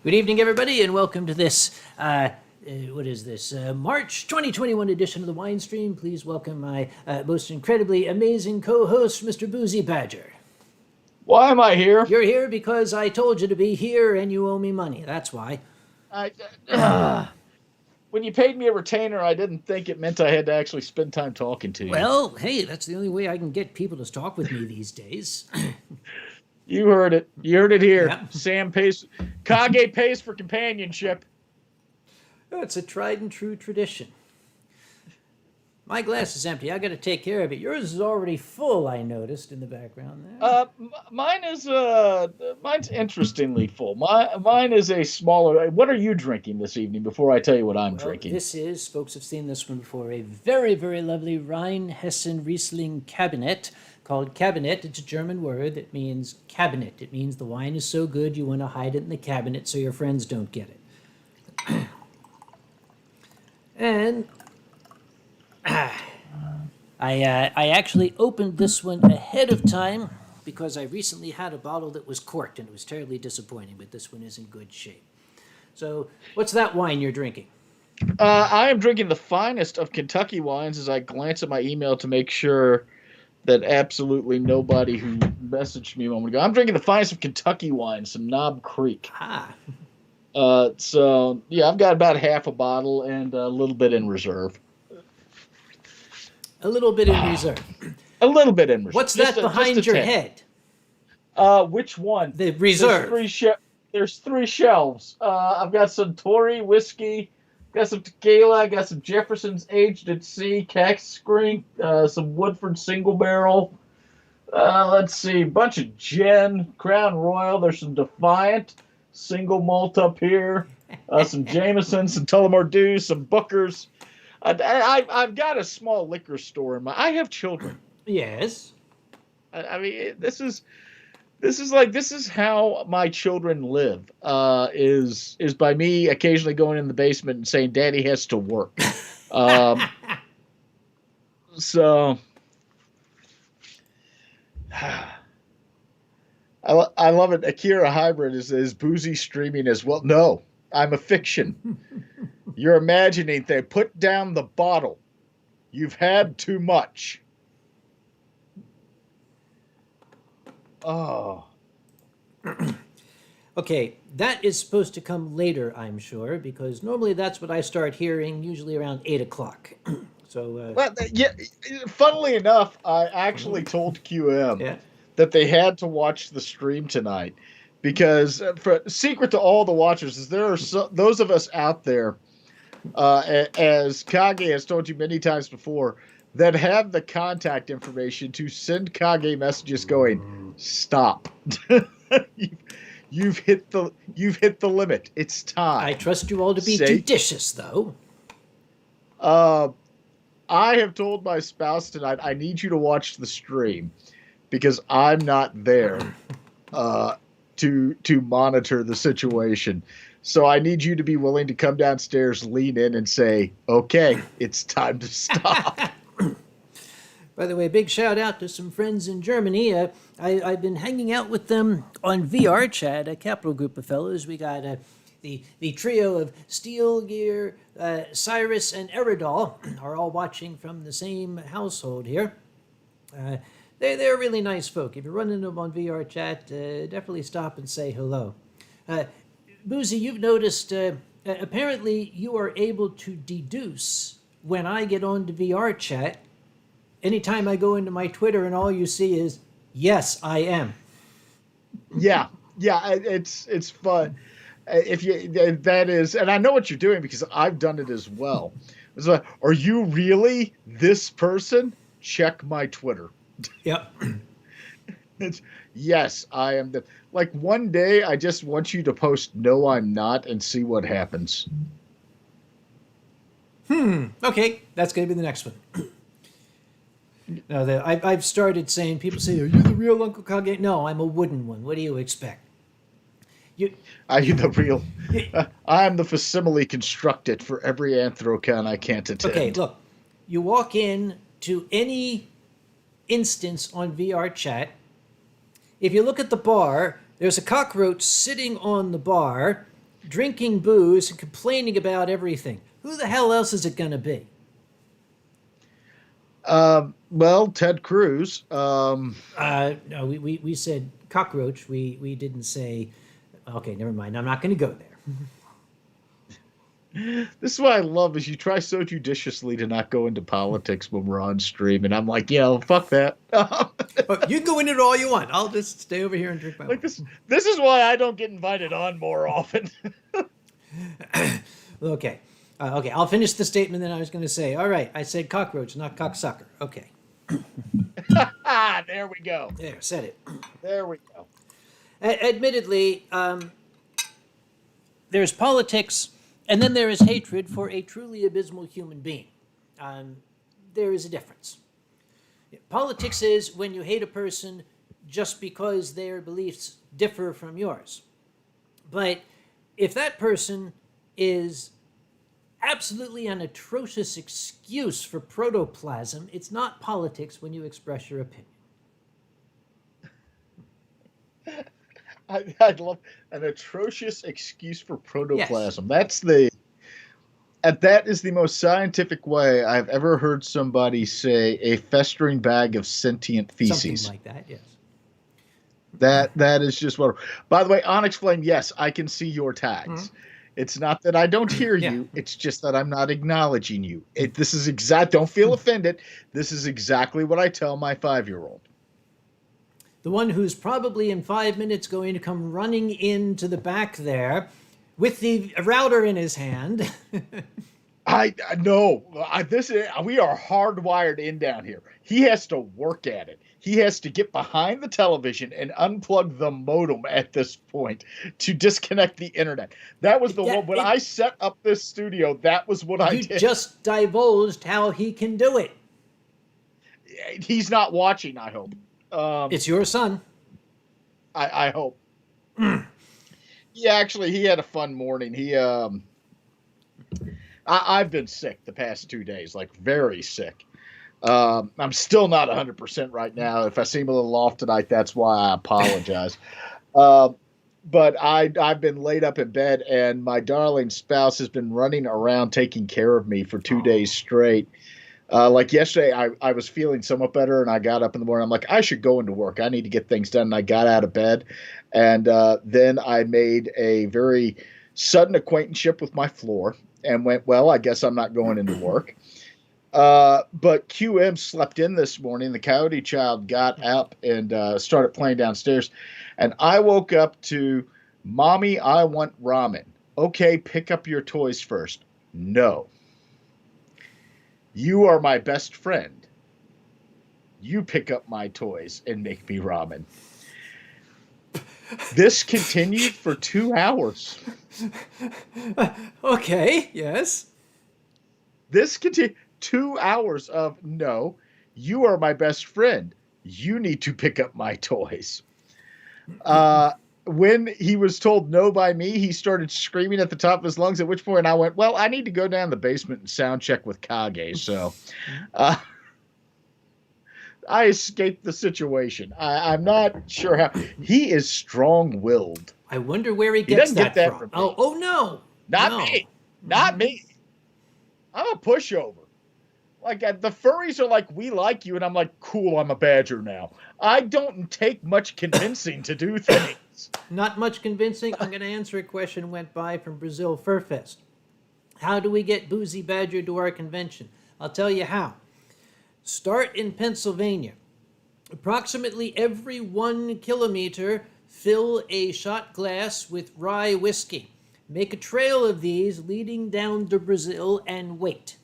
Good evening, everybody, and welcome to this, March 2021 edition of the Winestream. Please welcome my most incredibly amazing co-host, Mr. Boozy Badger. Why am I here? You're here because I told you to be here and you owe me money. That's why. When you paid me a retainer, I didn't think it meant I had to actually spend time talking to you. Well, hey, that's the only way I can get people to talk with me these days. You heard it. You heard it here. Yep. Kage pays for companionship. Oh, it's a tried and true tradition. My glass is empty. I got to take care of it. Yours is already full, I noticed in the background there. Mine's interestingly full. Mine is a smaller. What are you drinking this evening before I tell you what I'm drinking? This is, folks have seen this one before, a very, very lovely Rheinhessen Riesling Cabinet called Cabinet. It's a German word that means cabinet. It means the wine is so good you want to hide it in the cabinet so your friends don't get it. And I actually opened this one ahead of time because I recently had a bottle that was corked and it was terribly disappointing, but this one is in good shape. So what's that wine you're drinking? I am drinking the finest of Kentucky wines as I glance at my email to make sure that absolutely nobody who messaged me a moment ago. I'm drinking the finest of Kentucky wines, some Knob Creek. So, yeah, I've got about half a bottle and a little bit in reserve. A little bit in reserve. A little bit in reserve. What's that behind your head? Which one? The reserve. There's three shelves. I've got Suntory whiskey, got some tequila, got some Jefferson's aged at sea, Cax Creek, some Woodford single barrel. Let's see, a bunch of gin, Crown Royal. There's some Defiant single malt up here, some Jameson, some Tullamore Dew, some Booker's. I've got a small liquor store in my. I have children. Yes. I mean, this is how my children live. Is by me occasionally going in the basement and saying, "Daddy has to work." So I love it. Akira Hybrid is Boozy streaming as well. No, I'm a fiction. You're imagining they put down the bottle. You've had too much. Oh. Okay, that is supposed to come later, I'm sure, because normally that's what I start hearing, usually around 8 o'clock. So, well, yeah. Funnily enough, I actually told QM that they had to watch the stream tonight because, for secret to all the watchers, is there are those of us out there, as Kage has told you many times before, that have the contact information to send Kage messages going, "Stop." You've hit the limit. It's time. I trust you all to be judicious, though. I have told my spouse tonight I need you to watch the stream because I'm not there to monitor the situation. So I need you to be willing to come downstairs, lean in, and say, "Okay, it's time to stop." By the way, big shout out to some friends in Germany. I've been hanging out with them on VR chat, a capital group of fellows. We got the trio of Steel Gear, Cyrus, and Eridol are all watching from the same household here. They're really nice folk. If you're running them on VR chat, definitely stop and say hello. Boozy, you've noticed, apparently you are able to deduce when I get on to VR chat. Anytime I go into my Twitter and all you see is, "Yes, I am." Yeah, it's fun. That is, and I know what you're doing because I've done it as well. It's like, "Are you really this person? Check my Twitter." Yep. It's, yes, I am. Like one day, I just want you to post "No, I'm not" and see what happens. Okay, that's going to be the next one. No, I've started saying, people say, "Are you the real Uncle Kage?" No, I'm a wooden one. What do you expect? Are you the real? I'm the facsimile constructed for every anthrocon I can't attend. Okay, look. You walk in to any instance on VR chat. If you look at the bar, there's a cockroach sitting on the bar. drinking booze and complaining about everything. Who the hell else is it going to be? Well, Ted Cruz. No, we said cockroach. We didn't say. Okay, never mind. I'm not going to go there. This is what I love is you try so judiciously to not go into politics when we're on stream, and I'm like, yeah, fuck that. Oh, you can go into it all you want. I'll just stay over here and drink my Like wine. this is why I don't get invited on more often. Okay. Okay, I'll finish the statement that I was going to say. All right, I said cockroach, not cocksucker. Okay. There we go. There, said it. There we go. Admittedly, there's politics, and then there is hatred for a truly abysmal human being. There is a difference. Politics is when you hate a person just because their beliefs differ from yours. But if that person is absolutely an atrocious excuse for protoplasm, it's not politics when you express your opinion. I'd love an atrocious excuse for protoplasm. Yes. That is the most scientific way I've ever heard somebody say a festering bag of sentient feces. Something like that, yes. That is just what. By the way, Onyx Flame, yes, I can see your tags. Mm-hmm. It's not that I don't hear you. It's just that I'm not acknowledging you. This is exact. Don't feel offended. This is exactly what I tell my 5-year-old. The one who's probably in 5 minutes going to come running into the back there with the router in his hand. I know. We are hardwired in down here. He has to work at it. He has to get behind the television and unplug the modem at this point to disconnect the internet. That was when I set up this studio, that was what I did. You just divulged how he can do it. He's not watching, I hope. It's your son. I hope. Yeah, actually, he had a fun morning. I've been sick the past 2 days, like very sick. I'm still not 100% right now. If I seem a little off tonight, that's why I apologize. But I've been laid up in bed, and my darling spouse has been running around taking care of me for 2 days straight. Like yesterday, I was feeling somewhat better, and I got up in the morning. I'm like, I should go into work. I need to get things done. And I got out of bed, and then I made a very sudden acquaintanceship with my floor and went, well, I guess I'm not going into work. But QM slept in this morning. The Coyote Child got up and started playing downstairs. And I woke up to, Mommy, I want ramen. Okay, pick up your toys first. No. You are my best friend. You pick up my toys and make me ramen. This continued for 2 hours. Okay, yes. This continued 2 hours of, no, you are my best friend. You need to pick up my toys. When he was told no by me, he started screaming at the top of his lungs, at which point I went, well, I need to go down the basement and sound check with Kage. So I escaped the situation. I'm not sure how. He is strong-willed. I wonder where he gets doesn't get that from. from me. Oh no. Not No. me. Not me. I'm a pushover. Like, the furries are like, we like you, and I'm like, cool, I'm a badger now. I don't take much convincing to do things. Not much convincing. I'm going to answer a question went by from Brazil Fur Fest. How do we get Boozy Badger to our convention? I'll tell you how. Start in Pennsylvania. Approximately every 1 kilometer, fill a shot glass with rye whiskey. Make a trail of these leading down to Brazil and wait.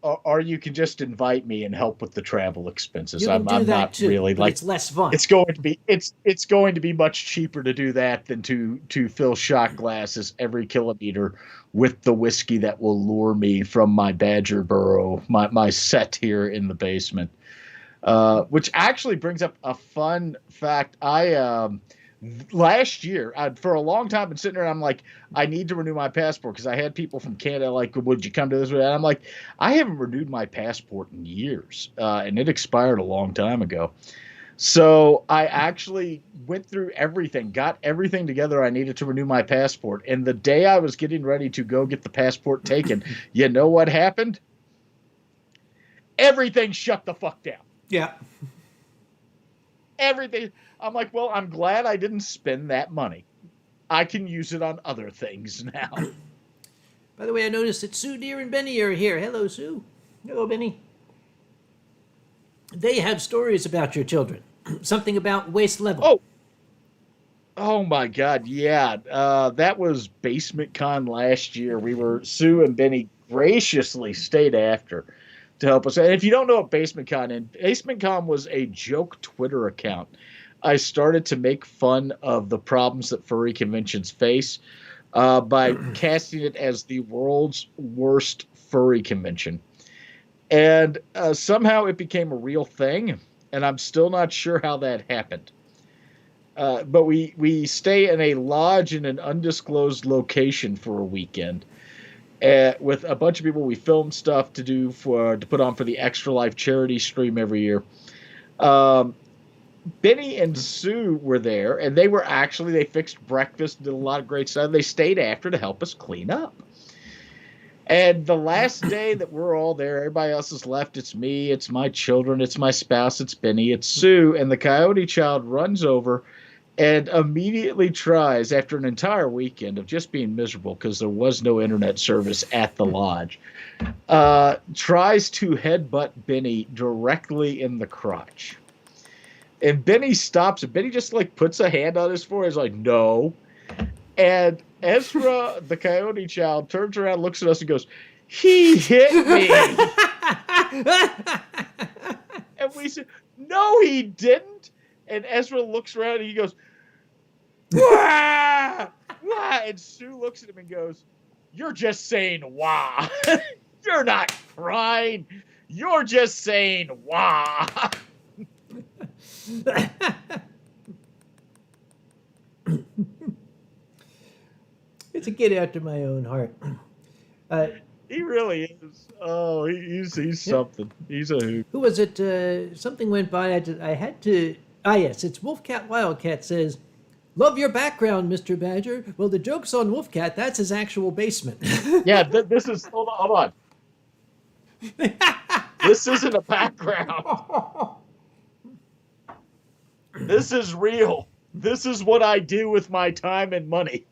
Or you can just invite me and help with the travel expenses. You can do I'm that not too, really but like. it's less fun. It's going to be much cheaper to do that than to fill shot glasses every kilometer with the whiskey that will lure me from my badger burrow, my set here in the basement. Which actually brings up a fun fact. Last year, for a long time, been sitting there and I'm like, I need to renew my passport because I had people from Canada like, would you come to this? And I'm like, I haven't renewed my passport in years, and it expired a long time ago. So I actually went through everything, got everything together I needed to renew my passport. And the day I was getting ready to go get the passport taken, you know what happened? Everything shut the fuck down. Yeah. Everything. I'm like, well, I'm glad I didn't spend that money. I can use it on other things now. By the way, I noticed that Susandeer and Benny are here. Hello, Sue. Hello, Benny. They have stories about your children. Something about waist level. Oh my God, yeah. That was Basement Con last year. Sue and Benny graciously stayed after to help us. And if you don't know what Basement Con is, Basement Con was a joke Twitter account. I started to make fun of the problems that furry conventions face by casting it as the world's worst furry convention. And somehow it became a real thing, and I'm still not sure how that happened. But we stay in a lodge in an undisclosed location for a weekend with a bunch of people. We film stuff to put on for the Extra Life charity stream every year. Benny and Sue were there, and they fixed breakfast, did a lot of great stuff. They stayed after to help us clean up. And the last day that we're all there, everybody else is left. It's me, it's my children, it's my spouse, it's Benny, it's Sue, and the coyote child runs over and immediately tries, after an entire weekend of just being miserable because there was no internet service at the lodge, tries to headbutt Benny directly in the crotch. And Benny stops, and Benny just puts a hand on his forehead. He's like, no. And Ezra, the coyote child, turns around, looks at us, and goes, he hit me. And we said, no, he didn't. And Ezra looks around, and he goes, wah! Wah! And Sue looks at him and goes, you're just saying wah. You're not crying. You're just saying wah. It's a kid after my own heart. He really is. Oh, he's something. He's a hoot. Who was it? Something went by. I had to. Ah, yes, it's Wolfcat Wildcat says, love your background, Mr. Badger. Well, the joke's on Wolfcat. That's his actual basement. Yeah, this is. Hold on. This isn't a background. This is real. This is what I do with my time and money.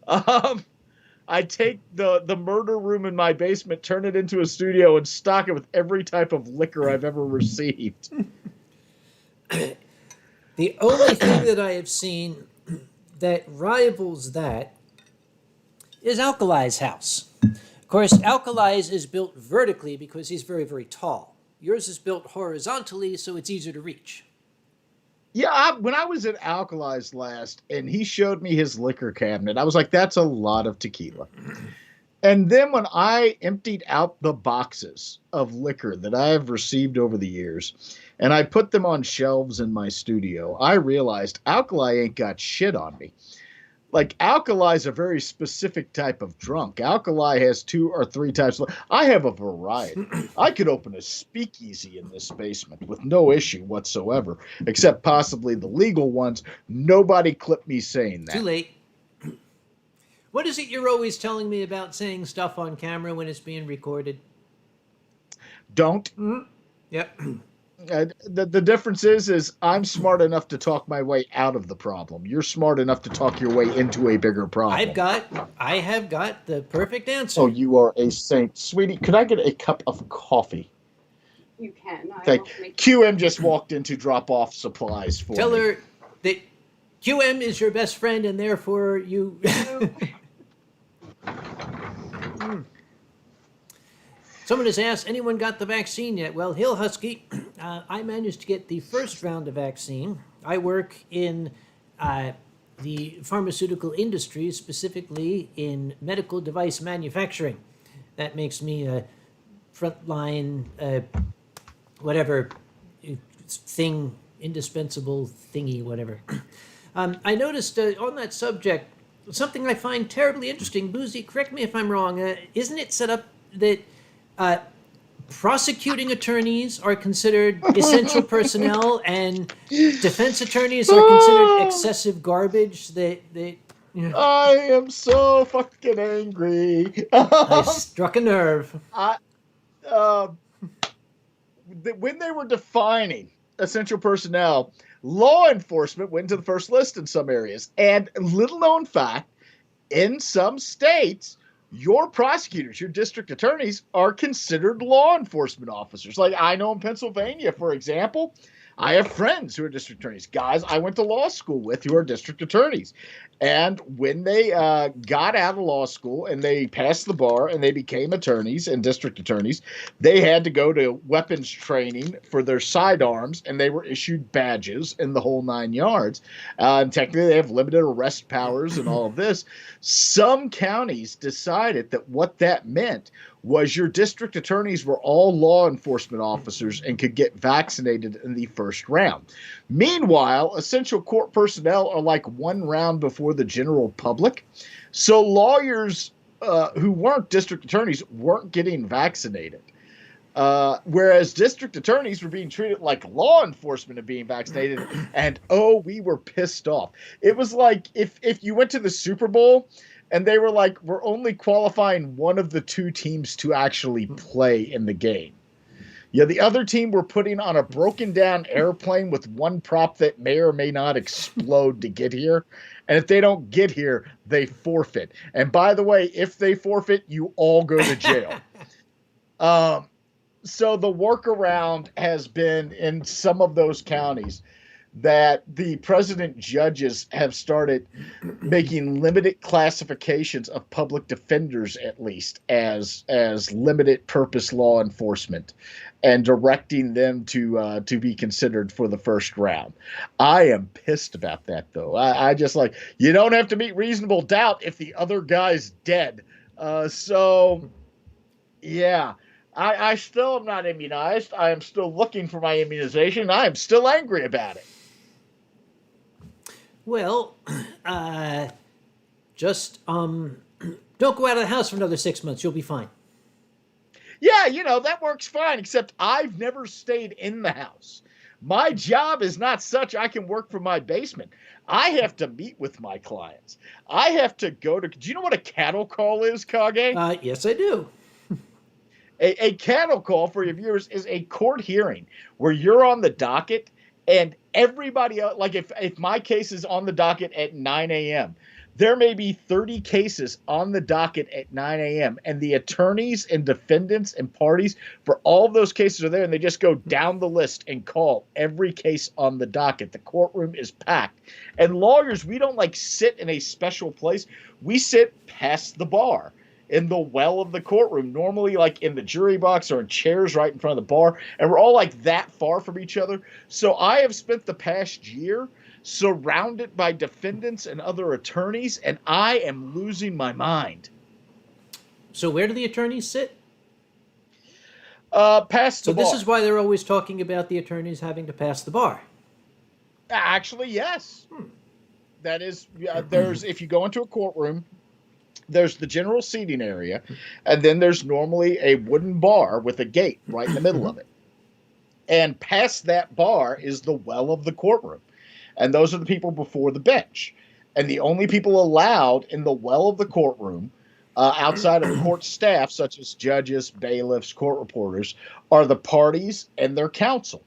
I take the murder room in my basement, turn it into a studio, and stock it with every type of liquor I've ever received. The only thing that I have seen that rivals that is Alkali's house. Of course, Alkali's is built vertically because he's very, very tall. Yours is built horizontally, so it's easier to reach. Yeah, when I was at Alkali's last, and he showed me his liquor cabinet, I was like, that's a lot of tequila. And then when I emptied out the boxes of liquor that I have received over the years, and I put them on shelves in my studio, I realized Alkali ain't got shit on me. Alkali's a very specific type of drunk. Alkali has 2 or 3 types. I have a variety. I could open a speakeasy in this basement with no issue whatsoever, except possibly the legal ones. Nobody clipped me saying that. Too late. What is it you're always telling me about saying stuff on camera when it's being recorded? Don't. Yep. The difference is I'm smart enough to talk my way out of the problem. You're smart enough to talk your way into a bigger problem. I have got the perfect answer. Oh, you are a saint. Sweetie, could I get a cup of coffee? You can. QM just walked in to drop off supplies for Tell me. her that QM is your best friend and therefore you... Someone has asked, anyone got the vaccine yet? Well, Hill Husky, I managed to get the first round of vaccine. I work in the pharmaceutical industry, specifically in medical device manufacturing. That makes me a frontline, whatever thing, indispensable thingy, whatever. I noticed on that subject, something I find terribly interesting. Boozy, correct me if I'm wrong. Isn't it set up that prosecuting attorneys are considered essential personnel, and defense attorneys are considered excessive garbage. I am so fucking angry. I struck a nerve. I, when they were defining essential personnel, law enforcement went to the first list in some areas. And little known fact, in some states, your prosecutors, your district attorneys, are considered law enforcement officers. Like I know in Pennsylvania, for example, I have friends who are district attorneys, guys I went to law school with who are district attorneys. And when they got out of law school and they passed the bar and they became attorneys and district attorneys, they had to go to weapons training for their sidearms, and they were issued badges in the whole 9 yards. And technically, they have limited arrest powers and all of this. Some counties decided that what that meant was your district attorneys were all law enforcement officers and could get vaccinated in the first round. Meanwhile, essential court personnel are like one round before the general public. So lawyers who weren't district attorneys weren't getting vaccinated. Whereas district attorneys were being treated like law enforcement and being vaccinated. And, we were pissed off. It was like if you went to the Super Bowl and they were like, we're only qualifying one of the two teams to actually play in the game. Yeah, the other team were putting on a broken down airplane with one prop that may or may not explode to get here. And if they don't get here, they forfeit. And by the way, if they forfeit, you all go to jail. So the workaround has been in some of those counties that the president judges have started making limited classifications of public defenders, at least as limited purpose law enforcement, and directing them to be considered for the first round. I am pissed about that, though. I just like, you don't have to meet reasonable doubt if the other guy's dead. So yeah. I still am not immunized. I am still looking for my immunization. I am still angry about it. Well, just don't go out of the house for another 6 months. You'll be fine. Yeah, that works fine, except I've never stayed in the house. My job is not such I can work from my basement. I have to meet with my clients. I have to go to... Do you know what a cattle call is, Kage? Yes, I do. A cattle call, for your viewers, is a court hearing where you're on the docket and everybody else, like if my case is on the docket at 9 a.m., there may be 30 cases on the docket at 9 a.m. and the attorneys and defendants and parties for all of those cases are there, and they just go down the list and call every case on the docket. The courtroom is packed. And lawyers, we don't like sit in a special place. We sit past the bar, in the well of the courtroom, normally like in the jury box or in chairs right in front of the bar, and we're all like that far from each other. So I have spent the past year surrounded by defendants and other attorneys, and I am losing my mind. So where do the attorneys sit? Past the bar. So this is why they're always talking about the attorneys having to pass the bar. Actually, yes. That is, there's, if you go into a courtroom, there's the general seating area, and then there's normally a wooden bar with a gate right in the middle of it. And past that bar is the well of the courtroom. And those are the people before the bench. And the only people allowed in the well of the courtroom, outside of court staff, such as judges, bailiffs, court reporters, are the parties and their counsel.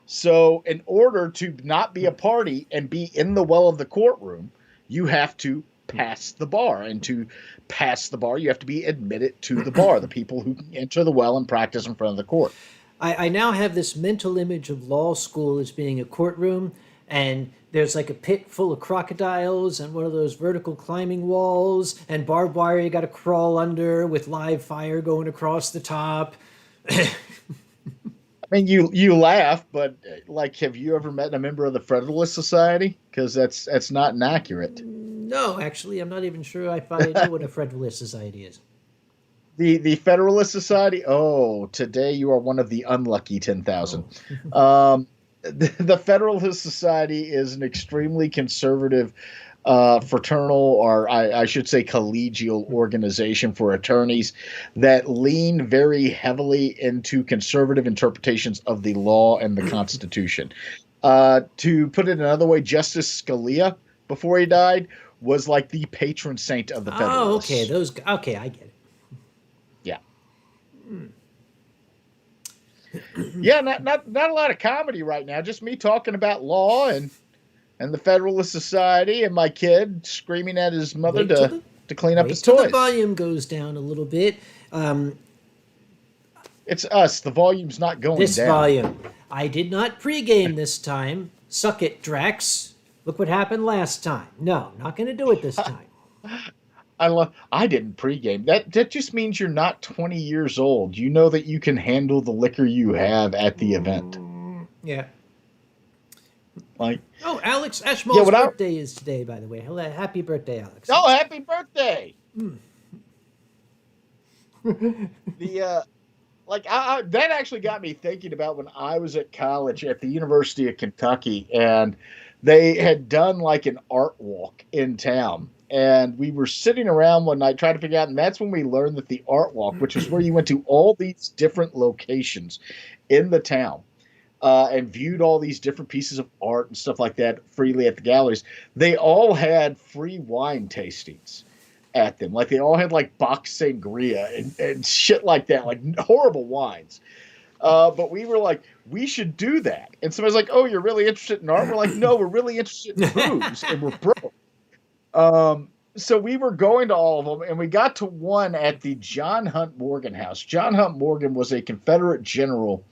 So in order to not be a party and be in the well of the courtroom, you have to pass the bar. And to pass the bar, you have to be admitted to the bar, the people who enter the well and practice in front of the court. I now have this mental image of law school as being a courtroom, and there's like a pit full of crocodiles and one of those vertical climbing walls and barbed wire you got to crawl under with live fire going across the top. I mean, you laugh, but like, have you ever met a member of the Federalist Society? Because that's not inaccurate. No, actually, I'm not even sure if I know what a Federalist Society is. The Federalist Society? Oh, today you are one of the unlucky 10,000. Oh. The Federalist Society is an extremely conservative fraternal, or I should say collegial organization for attorneys that lean very heavily into conservative interpretations of the law and the Constitution. To put it another way, Justice Scalia, before he died, was like the patron saint of the Oh, okay. Federalists. Okay, I get it. Yeah. Yeah, not a lot of comedy right now. Just me talking about law and the Federalist Society, and my kid screaming at his mother Wait till the to clean up wait his till the toys. volume goes down a little bit. It's us. The volume's not going This down. volume. I did not pregame this time. Suck it, Drax. Look what happened last time. No, not going to do it this time. I didn't pregame. That just means you're not 20 years old. You know that you can handle the liquor you have at the event. Yeah. Like, Oh, Alex Ashmole's Yeah, birthday is today, by the way. Hello, happy birthday, Alex. oh, happy birthday! The that actually got me thinking about when I was at college at the University of Kentucky, and they had done like an art walk in town. And we were sitting around one night trying to figure out, and that's when we learned that the art walk, which is where you went to all these different locations in the town, and viewed all these different pieces of art and stuff like that freely at the galleries, they all had free wine tastings at them. Like, they all had like Bach Sangria and shit like that, like horrible wines. But we were like, we should do that. And somebody's like, oh, you're really interested in art? We're like, no, we're really interested in booze, and we're broke. So we were going to all of them, and we got to one at the John Hunt Morgan House. John Hunt Morgan was a Confederate general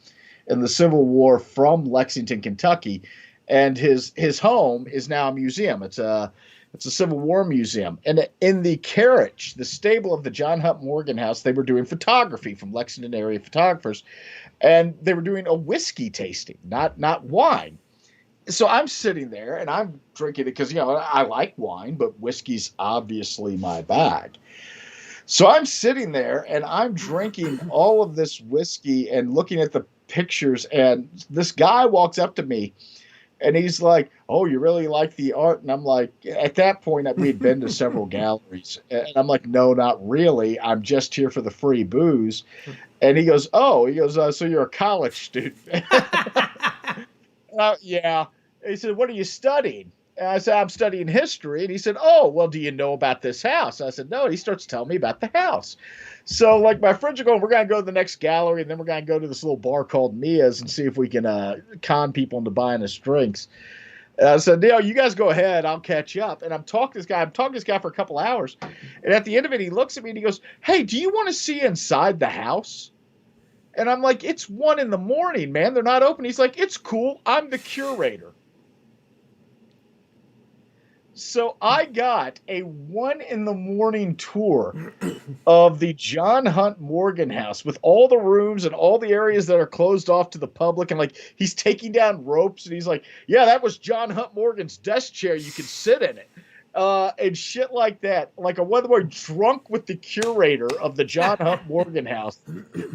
in the Civil War from Lexington, Kentucky, and his home is now a museum. It's a Civil War museum. And in the carriage, the stable of the John Hunt Morgan House, they were doing photography from Lexington area photographers, and they were doing a whiskey tasting, not wine. So I'm sitting there and I'm drinking it because, I like wine, but whiskey's obviously my bag. So I'm sitting there and I'm drinking all of this whiskey and looking at the pictures. And this guy walks up to me and he's like, oh, you really like the art? And I'm like, at that point, we'd been to several galleries. And I'm like, no, not really. I'm just here for the free booze. And he goes, so you're a college student. Yeah. He said, what are you studying? And I said, I'm studying history. And he said, oh, well, do you know about this house? I said, no. And he starts telling me about the house. So, like, my friends are going, we're going to go to the next gallery, and then we're going to go to this little bar called Mia's and see if we can con people into buying us drinks. And I said, you guys go ahead. I'll catch up. And I'm talking to this guy for a couple hours. And at the end of it, he looks at me and he goes, hey, do you want to see inside the house? And I'm like, it's 1 a.m, man. They're not open. He's like, it's cool. I'm the curator. So I got a 1 a.m. tour of the John Hunt Morgan House with all the rooms and all the areas that are closed off to the public. And like, he's taking down ropes and he's like, yeah, that was John Hunt Morgan's desk chair. You could sit in it. And shit like that. Like, I were drunk with the curator of the John Hunt Morgan House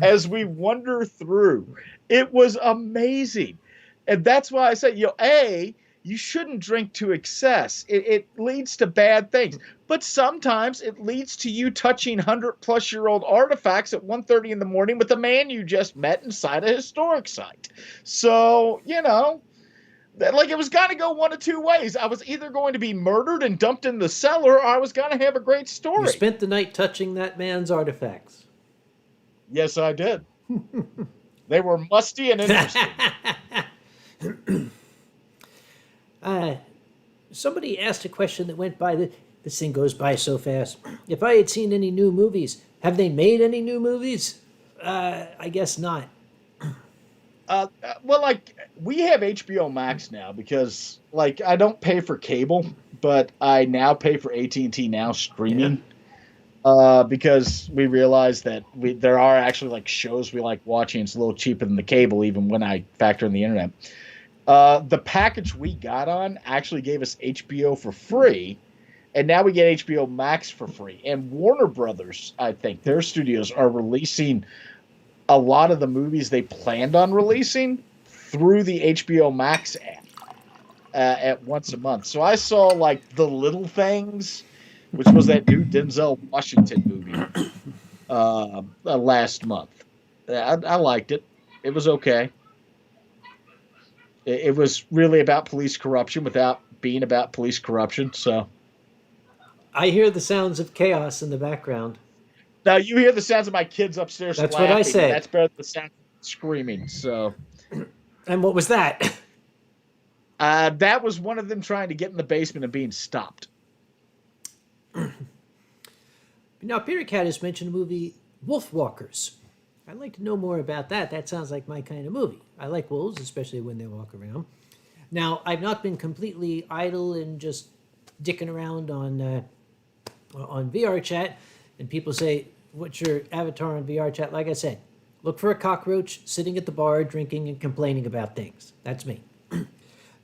as we wander through. It was amazing. And that's why I say, you shouldn't drink to excess. It leads to bad things. But sometimes it leads to you touching 100-plus-year-old artifacts at 1:30 in the morning with a man you just met inside a historic site. So, like, it was going to go one of two ways. I was either going to be murdered and dumped in the cellar, or I was going to have a great story. You spent the night touching that man's artifacts. Yes, I did. They were musty and interesting. Somebody asked a question that went by. This thing goes by so fast. If I had seen any new movies, have they made any new movies? I guess not. Well, like, we have HBO Max now because, like, I don't pay for cable, but I now pay for AT&T Now streaming. Yeah. Because we realize that there are actually, like, shows we like watching. It's a little cheaper than the cable, even when I factor in the internet. The package we got on actually gave us HBO for free, and now we get HBO Max for free. And Warner Brothers, I think, their studios are releasing a lot of the movies they planned on releasing through the HBO Max app. at once a month. So I saw like The Little Things, which was that new Denzel Washington movie last month. I liked it. It was okay. It was really about police corruption without being about police corruption. So I hear the sounds of chaos in the background. now you hear the sounds of my kids upstairs That's laughing. what I said. That's better than the sound of screaming. So And what was that? that was one of them trying to get in the basement and being stopped. Now, Peter Cat has mentioned the movie Wolfwalkers. I'd like to know more about that. That sounds like my kind of movie. I like wolves, especially when they walk around. Now, I've not been completely idle and just dicking around on VR chat, and people say, "What's your avatar on VR chat?" Like I said, look for a cockroach sitting at the bar, drinking and complaining about things. That's me.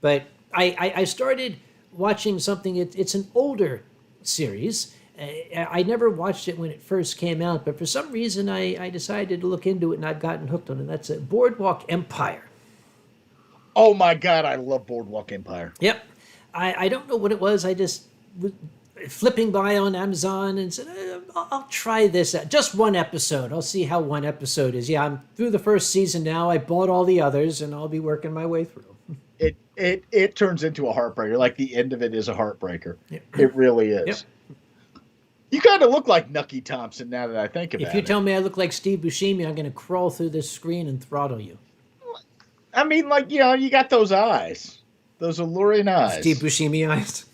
But I started watching something. It's an older series. I never watched it when it first came out, but for some reason I decided to look into it, and I've gotten hooked on it. That's a Boardwalk Empire. Oh my God, I love Boardwalk Empire. Yep. I don't know what it was. I just was flipping by on Amazon and said, I'll try this out. Just one episode. I'll see how one episode is. Yeah, I'm through the first season now. I bought all the others, and I'll be working my way through. It turns into a heartbreaker. Like the end of it is a heartbreaker. Yep. It really is. Yep. You kind of look like Nucky Thompson now that I think about it. If you tell me I look like Steve Buscemi, I'm going to crawl through this screen and throttle you. I mean, like, you got those eyes. Those alluring eyes. Steve Buscemi eyes.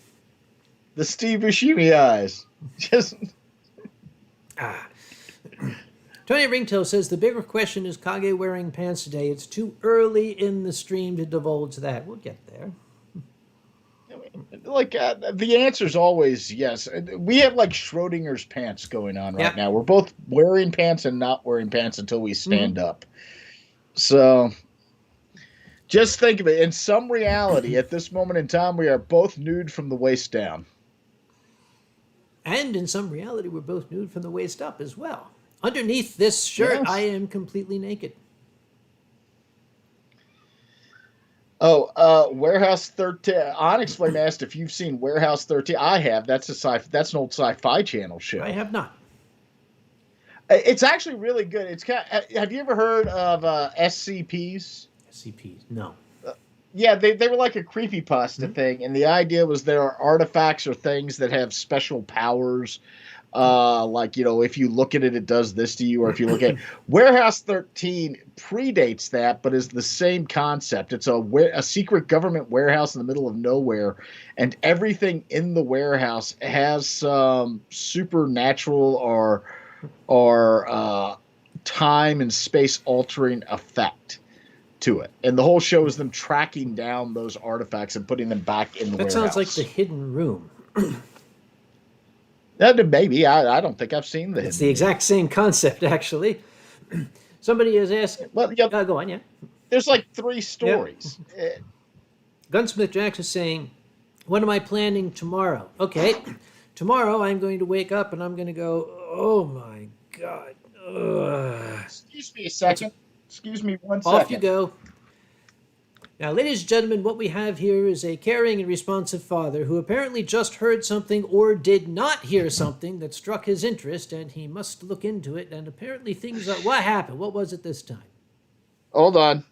The Steve Buscemi eyes. Just... Tony Ringtail says, the bigger question is Kage wearing pants today. It's too early in the stream to divulge that. We'll get there. Like, the answer is always yes. We have, like, Schrodinger's pants going on right now. We're both wearing pants and not wearing pants until we stand up. So... just think of it. In some reality, at this moment in time, we are both nude from the waist down. And in some reality, we're both nude from the waist up as well. Underneath this shirt, I am completely naked. Oh, Warehouse 13. Unexplained asked if you've seen Warehouse 13. I have. That's an old Sci-Fi Channel show. I have not. It's actually really good. It's have you ever heard of SCPs? SCPs, no. Yeah, they were like a creepypasta thing, and the idea was there are artifacts or things that have special powers. Like, if you look at it, it does this to you, or if you look at Warehouse 13 predates that, but is the same concept. It's a secret government warehouse in the middle of nowhere, and everything in the warehouse has some supernatural or time and space altering effect to it. And the whole show is them tracking down those artifacts and putting them back in the warehouse. That sounds like The Hidden Room. Maybe. I don't think I've seen the It's the exact same concept, actually. Somebody has asked... Well, go on, yeah. There's like 3 stories. Yep. Gunsmith Jax is saying, what am I planning tomorrow? Okay, tomorrow I'm going to wake up and I'm going to go, oh my God. Ugh. Excuse me a second. Excuse me 1 second. Off you go. Now, ladies and gentlemen, what we have here is a caring and responsive father who apparently just heard something or did not hear something that struck his interest, and he must look into it, and apparently things are... What happened? What was it this time? Hold on.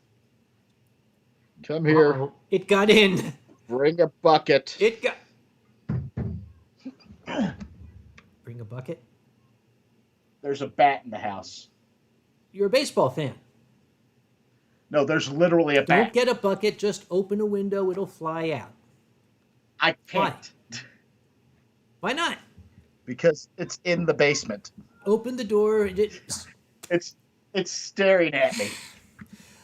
Come here. Uh-oh. It got in. Bring a bucket. It got... Bring a bucket? There's a bat in the house. You're a baseball fan. No, there's literally a bat. Don't get a bucket. Just open a window. It'll fly out. I can't. Why not? Because it's in the basement. Open the door. It's staring at me.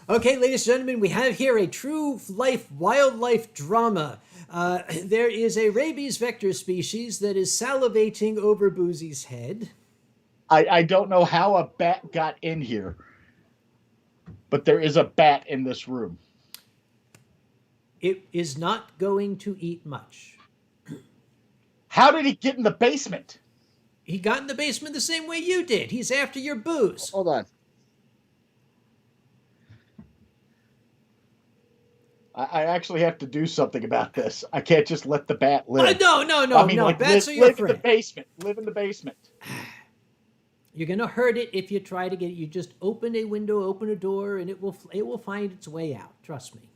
Okay, ladies and gentlemen, we have here a true life wildlife drama. There is a rabies vector species that is salivating over Boozy's head. I don't know how a bat got in here, but there is a bat in this room. It is not going to eat much. How did he get in the basement? He got in the basement the same way you did. He's after your booze. Hold on. I actually have to do something about this. I can't just let the bat live. No. Bats are your live in the friend. basement. Live in the basement. You're gonna hurt it if you try to get it. You just open a window, open a door, and it will find its way out. Trust me.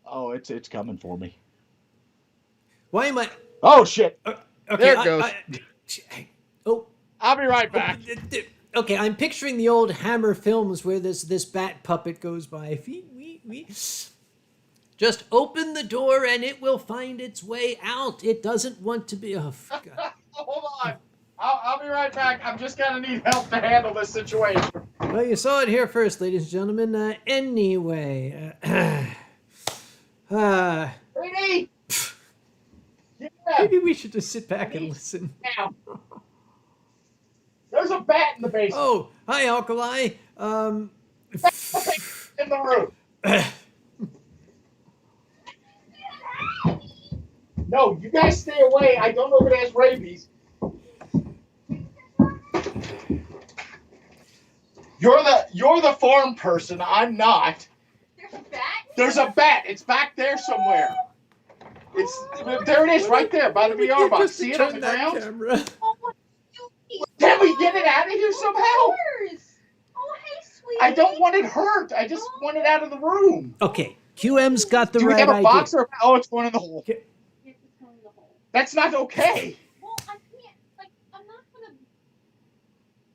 Oh, it's coming for me. Why am I? Oh shit! Okay, There it goes. Oh. I'll be right back. Okay, I'm picturing the old Hammer films where this bat puppet goes by. Just open the door and it will find its way out. It doesn't want to be. Oh, God. Hold on. I'll be right back. I'm just gonna need help to handle this situation. Well, you saw it here first, ladies and gentlemen. Anyway. Ready? Yeah. Maybe we should just sit back and listen. Now. There's a bat in the basement. Oh, hi, Alkali. In the room. No, you guys stay away. I don't know if it has rabies. You're the farm person. I'm not. There's a bat? There's a bat. It's back there somewhere. There it is, right there by the VR box. See it on the ground? Camera. Can we get it out of here somehow? Oh, hey, sweetie. I don't want it hurt. I just want it out of the room. Okay, QM's got the Do we right have a idea. box or oh, it's going in the hole. Yes, it's going in the hole. That's not okay. Well, I can't. Like, I'm not gonna.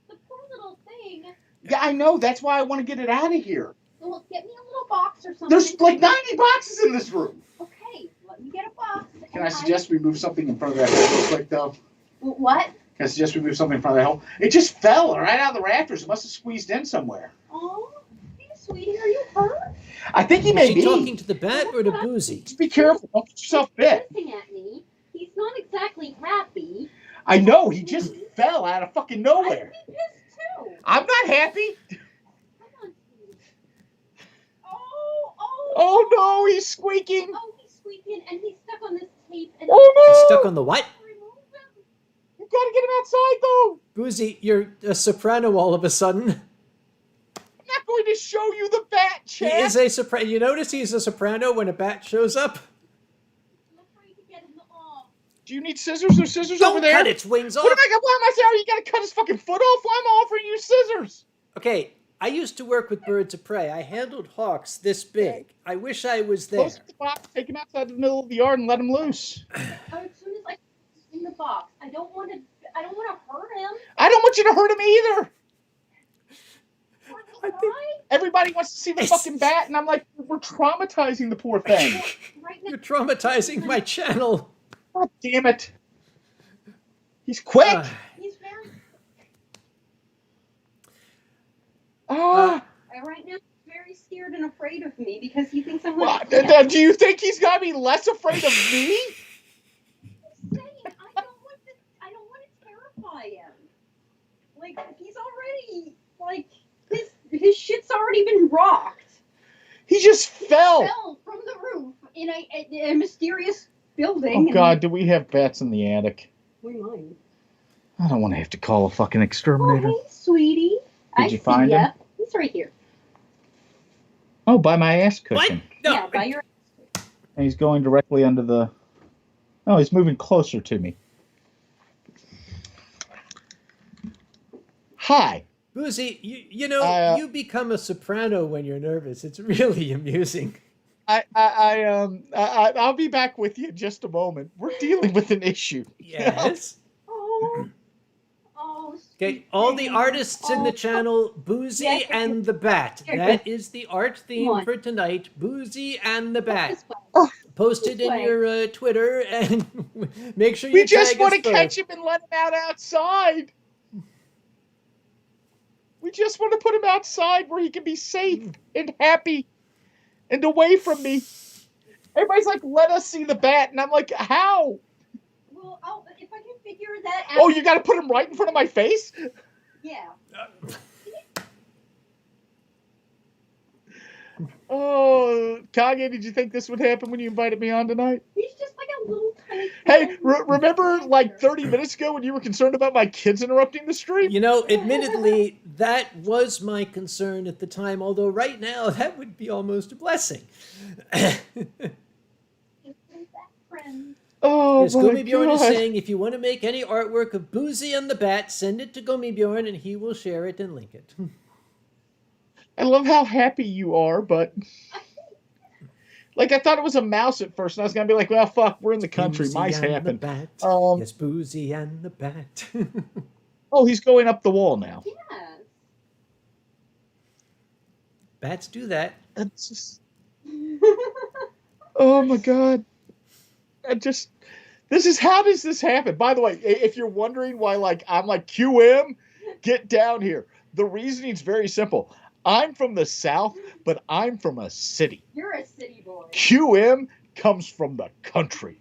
The poor little thing. Yeah, I know. That's why I want to get it out of here. Well, get me a little box or something. There's like 90 boxes in this room. Okay, let me get a box. Can I suggest we move something in front of that hole real quick, though? What? Can I suggest we move something in front of that hole? It just fell right out of the rafters. It must have squeezed in somewhere. Oh, hey, sweetie, are you hurt? I think he Is may she be. talking to the bat or to Boozy? Just be careful. Don't get yourself bit. Looking at me. He's not exactly happy. I know. He just fell out of fucking I'd nowhere. be pissed too. I'm not happy. Come on, sweetie. Oh. Oh, no. He's squeaking. Oh, he's squeaking and he's stuck on this tape. And Oh, no. He's stuck on the what? remove him. You've got to get him outside, though. Boozy, you're a soprano all of a sudden. I'm not going to show you the bat, He Chad. is a soprano. You notice he's a soprano when a bat shows up? I'm afraid to get in the arm. Do you need scissors? There's scissors Don't over there. cut its wings off. What am I going to? Why am I saying? You got to cut his fucking foot off? Why am I offering you scissors? Okay, I used to work with birds of prey. I handled hawks this big. I wish I was there. Close the box, take him outside the middle of the yard and let him loose. As soon as I in the box, I don't want to hurt him. I don't want you to hurt him either. I think- Everybody wants to see the fucking bat, and I'm like, we're traumatizing the poor thing. Right now, You're traumatizing my channel. God damn it. He's quick. he's very. Ah. Right now, he's very scared and afraid of me because he thinks I'm Well, like. do you think he's got to be less afraid of me? I don't want to terrify him. Like he's already like his shit's already been rocked. He just fell. Fell from the roof in a mysterious building. Oh, God, do we have bats in the attic? We might. I don't want to have to call a fucking Oh, exterminator. hey, sweetie. Did you find him? He's right here. Oh, by my ass What? cushion. No. Yeah, by your. And he's going directly under the... Oh, he's moving closer to me. Hi. Boozy, you know, you become a soprano when you're nervous. It's really amusing. I'll be back with you in just a moment. We're dealing with an issue. Yes. Oh. Okay, all the artists in the channel, Boozy Yes. and the Bat. Here, That is the art Come theme on. for tonight. Boozy and the Bat. This way. Post it This in way. your Twitter and make sure you We just tag want us to both. catch him and let him out outside. We just want to put him outside where he can be safe and happy and away from me. Everybody's like, let us see the bat. And I'm like, how? Well, if I can figure that out. Oh, you got to put him right in front of my face? Yeah. Oh, Kage, did you think this would happen when you invited me on tonight? He's just like a little tiny Hey, remember like 30 minutes ago when you were concerned about my kids interrupting the stream? You know, admittedly, that was my concern at the time, although right now that would be almost a blessing. Oh Yes, my Gummibjorn is God. saying if you want to make any artwork of Boozy and the Bat, send it to Gummibjorn and he will share it and link it. I love how happy you are, but like I thought it was a mouse at first, and I was gonna be like, well, fuck, we're in the country, Boozy mice and happen. the Bat. Um, Yes, Boozy and the Bat. Oh, he's going up the wall now. Yes. Bats do that. That's just, oh my God. How does this happen? By the way, if you're wondering why, like, I'm like, QM, get down here. The reasoning's very simple. I'm from the South, but I'm from a city. You're a city boy. QM comes from the country.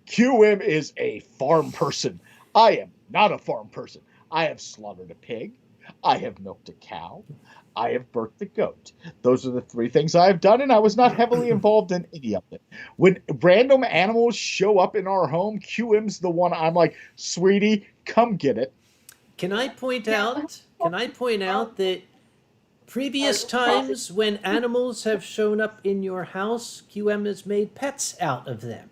QM is a farm person. I am not a farm person. I have slaughtered a pig. I have milked a cow. I have birthed a goat. Those are the three things I have done, and I was not heavily involved in any of it. When random animals show up in our home, QM's the one I'm like, sweetie, come get it. Can I point out that previous times when animals have shown up in your house, QM has made pets out of them.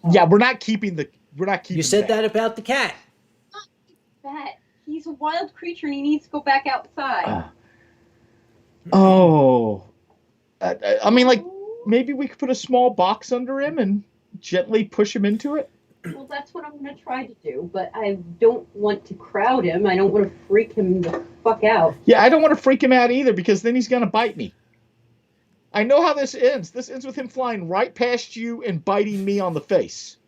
Yeah, we're not keeping. You said that about the cat. Bat. He's a wild creature and he needs to go back outside. I mean, like, maybe we could put a small box under him and gently push him into it. Well, that's what I'm going to try to do, but I don't want to crowd him. I don't want to freak him the fuck out. Yeah, I don't want to freak him out either, because then he's going to bite me. I know how this ends. This ends with him flying right past you and biting me on the face.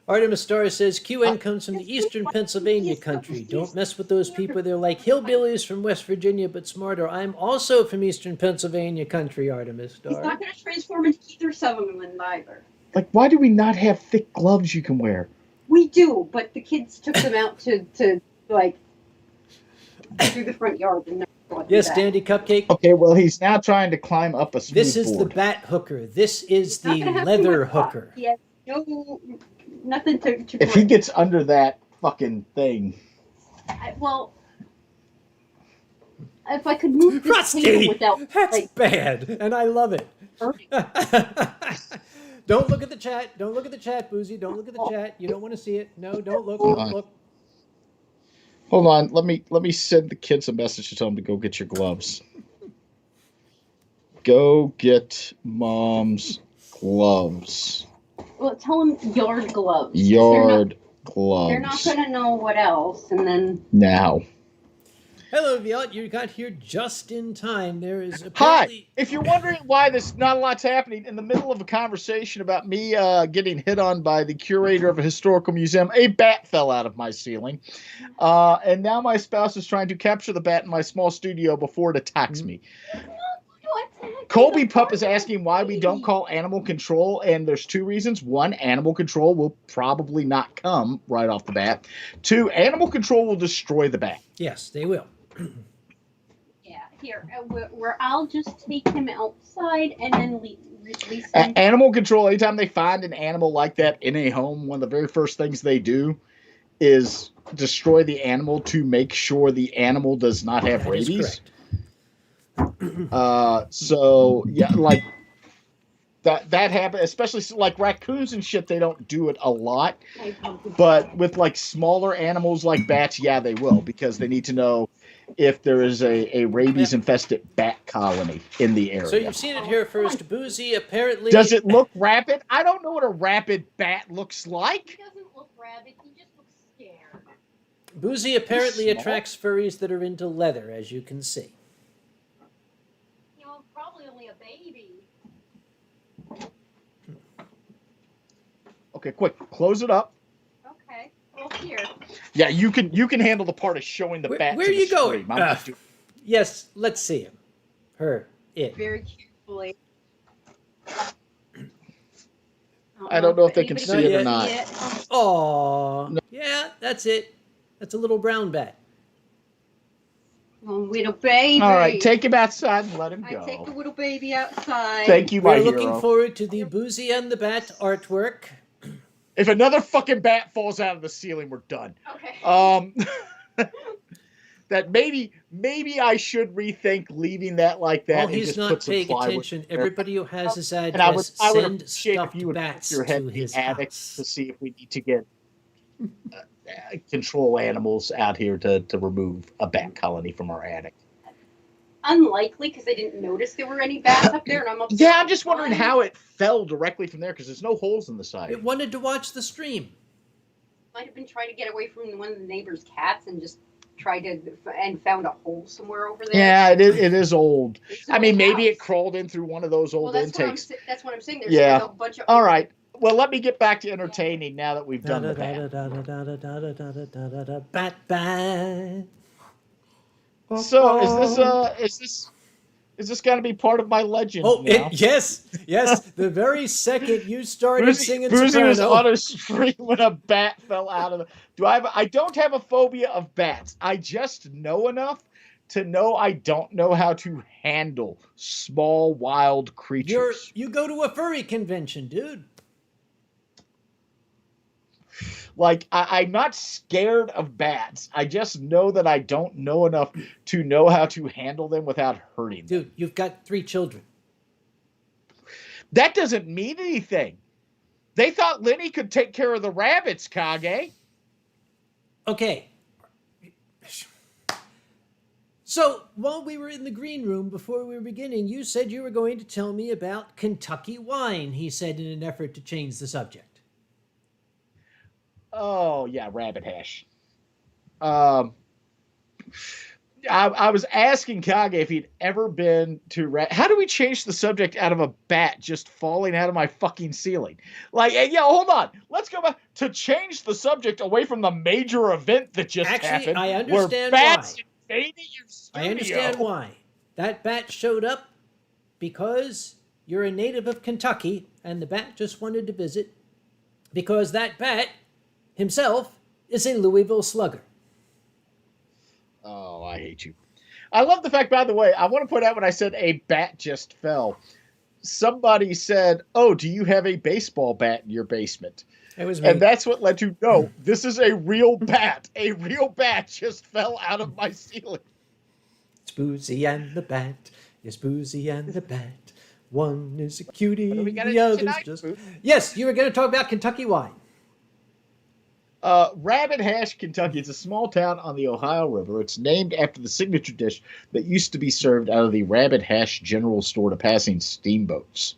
Artemis Star says, QN comes from the eastern Pennsylvania country. Don't mess with those people. They're like hillbillies from West Virginia, but smarter. I'm also from eastern Pennsylvania country, Artemis Star. He's not going to transform into either of them either. Like, why do we not have thick gloves you can wear? We do, but the kids took them out to like, through the front yard. And yes, Dandy Cupcake. Okay, well, he's now trying to climb up a smooth This is board. the bat hooker. This is the leather hooker. Yes, no, nothing to If he gets under that fucking thing. Well, if I could move this Rusty! table without... That's like, bad, and I love it. hurting. Don't look at the chat. Don't look at the chat, Boozy. Don't look at the chat. You don't want to see it. No, don't look. Don't look. Hold on. Let me send the kids a message to tell them to go get your gloves. Go get Mom's gloves. Well, tell them yard gloves. Yard gloves. They're not going to know what else, and then... Now. Hello, Viot. You got here just in time. There is Hi. If you're wondering why there's not a lot's happening, in the middle of a conversation about me getting hit on by the curator of a historical museum, a bat fell out of my ceiling. And now my spouse is trying to capture the bat in my small studio before it attacks me. Colby Pup is asking why we don't call animal control, and there's two reasons. One, animal control will probably not come right off the bat. Two, animal control will destroy the bat. Yes, they will. Yeah, here, where I'll just take him outside and then release him. Animal control, anytime they find an animal like that in a home, one of the very first things they do is destroy the animal to make sure the animal does not have rabies. So yeah, like that happens, especially like raccoons and shit. They don't do it a lot, but with like smaller animals like bats, yeah, they will, because they need to know if there is a rabies infested bat colony in the area. So you've seen it here first. Boozy apparently... Does it look rabid? I don't know what a rabid bat looks like. He doesn't look rabid, he just looks scared. Boozy apparently attracts furries that are into leather, as you can see. You know, probably only a baby. Okay, quick, close it up. Okay, well, here. Yeah, you can handle the part of showing the bat. Where to are you the going? stream. I'm not doing- Yes, let's see him. Her. It. Very carefully. I don't know if they can see it or yet. not. Aww. Yeah, that's it. That's a little brown bat. Little baby. All right, take him outside and let him I go. take the little baby outside. Thank you, my We're hero. looking forward to the Boozy and the Bat artwork. If another fucking bat falls out of the ceiling, we're done. Okay. That maybe I should rethink leaving that like that While and he's just not put some paying plywood attention, there. everybody who has his And I would address, send appreciate if stuffed you would bats put your head to in the his attic house. to see if we need to get control animals out here to remove a bat colony from our attic. Unlikely, because I didn't notice there were any bats up there, and I'm up there. Yeah, all I'm just the wondering time. how it fell directly from there because there's no holes in the side. It wanted to watch the stream. Might have been trying to get away from one of the neighbor's cats and just tried to and found a hole somewhere over there. Yeah, it is old. It's an I mean, old maybe it house. crawled in through one of those old Well, intakes. that's what I'm saying. There's Yeah. a bunch of. All right. Well, let me get back to entertaining now that we've done the bat. Bat bat. So is this going to be part of my legend Oh, now? yes. The very second you started singing Boozy was soprano. on a stream when a bat fell out of the. I don't have a phobia of bats. I just know enough to know I don't know how to handle small wild creatures. You go to a furry convention, dude. Like, I'm not scared of bats. I just know that I don't know enough to know how to handle them without hurting them. Dude, you've got 3 children. That doesn't mean anything. They thought Lenny could take care of the rabbits, Kage. Okay. So, while we were in the green room before we were beginning, you said you were going to tell me about Kentucky wine, he said in an effort to change the subject. Oh, yeah, rabbit hash. I was asking Kage if he'd ever been to... How do we change the subject out of a bat just falling out of my fucking ceiling? Like, yeah, hold on. Let's go back to change the subject away from the major event that just happened. I understand where bats why. invaded your studio. I understand why. That bat showed up because you're a native of Kentucky, and the bat just wanted to visit because that bat himself is a Louisville Slugger. Oh, I hate you. I love the fact, by the way, I want to point out when I said a bat just fell, somebody said, oh, do you have a baseball bat in your basement? It was me. And that's what led to, no, this is a real bat. A real bat just fell out of my ceiling. It's Boozy and the Bat. Yes, Boozy and the Bat. One is a cutie, What do we gotta the do other's tonight, just... Booth? Yes, you were going to talk about Kentucky wine. Rabbit Hash, Kentucky. It's a small town on the Ohio River. It's named after the signature dish that used to be served out of the Rabbit Hash General Store to passing steamboats.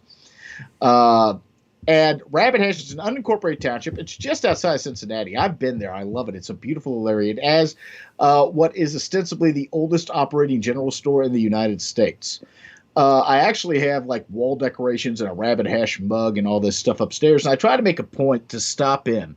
And Rabbit Hash is an unincorporated township. It's just outside Cincinnati. I've been there. I love it. It's a beautiful area. It has what is ostensibly the oldest operating general store in the United States. I actually have like wall decorations and a Rabbit Hash mug and all this stuff upstairs. And I try to make a point to stop in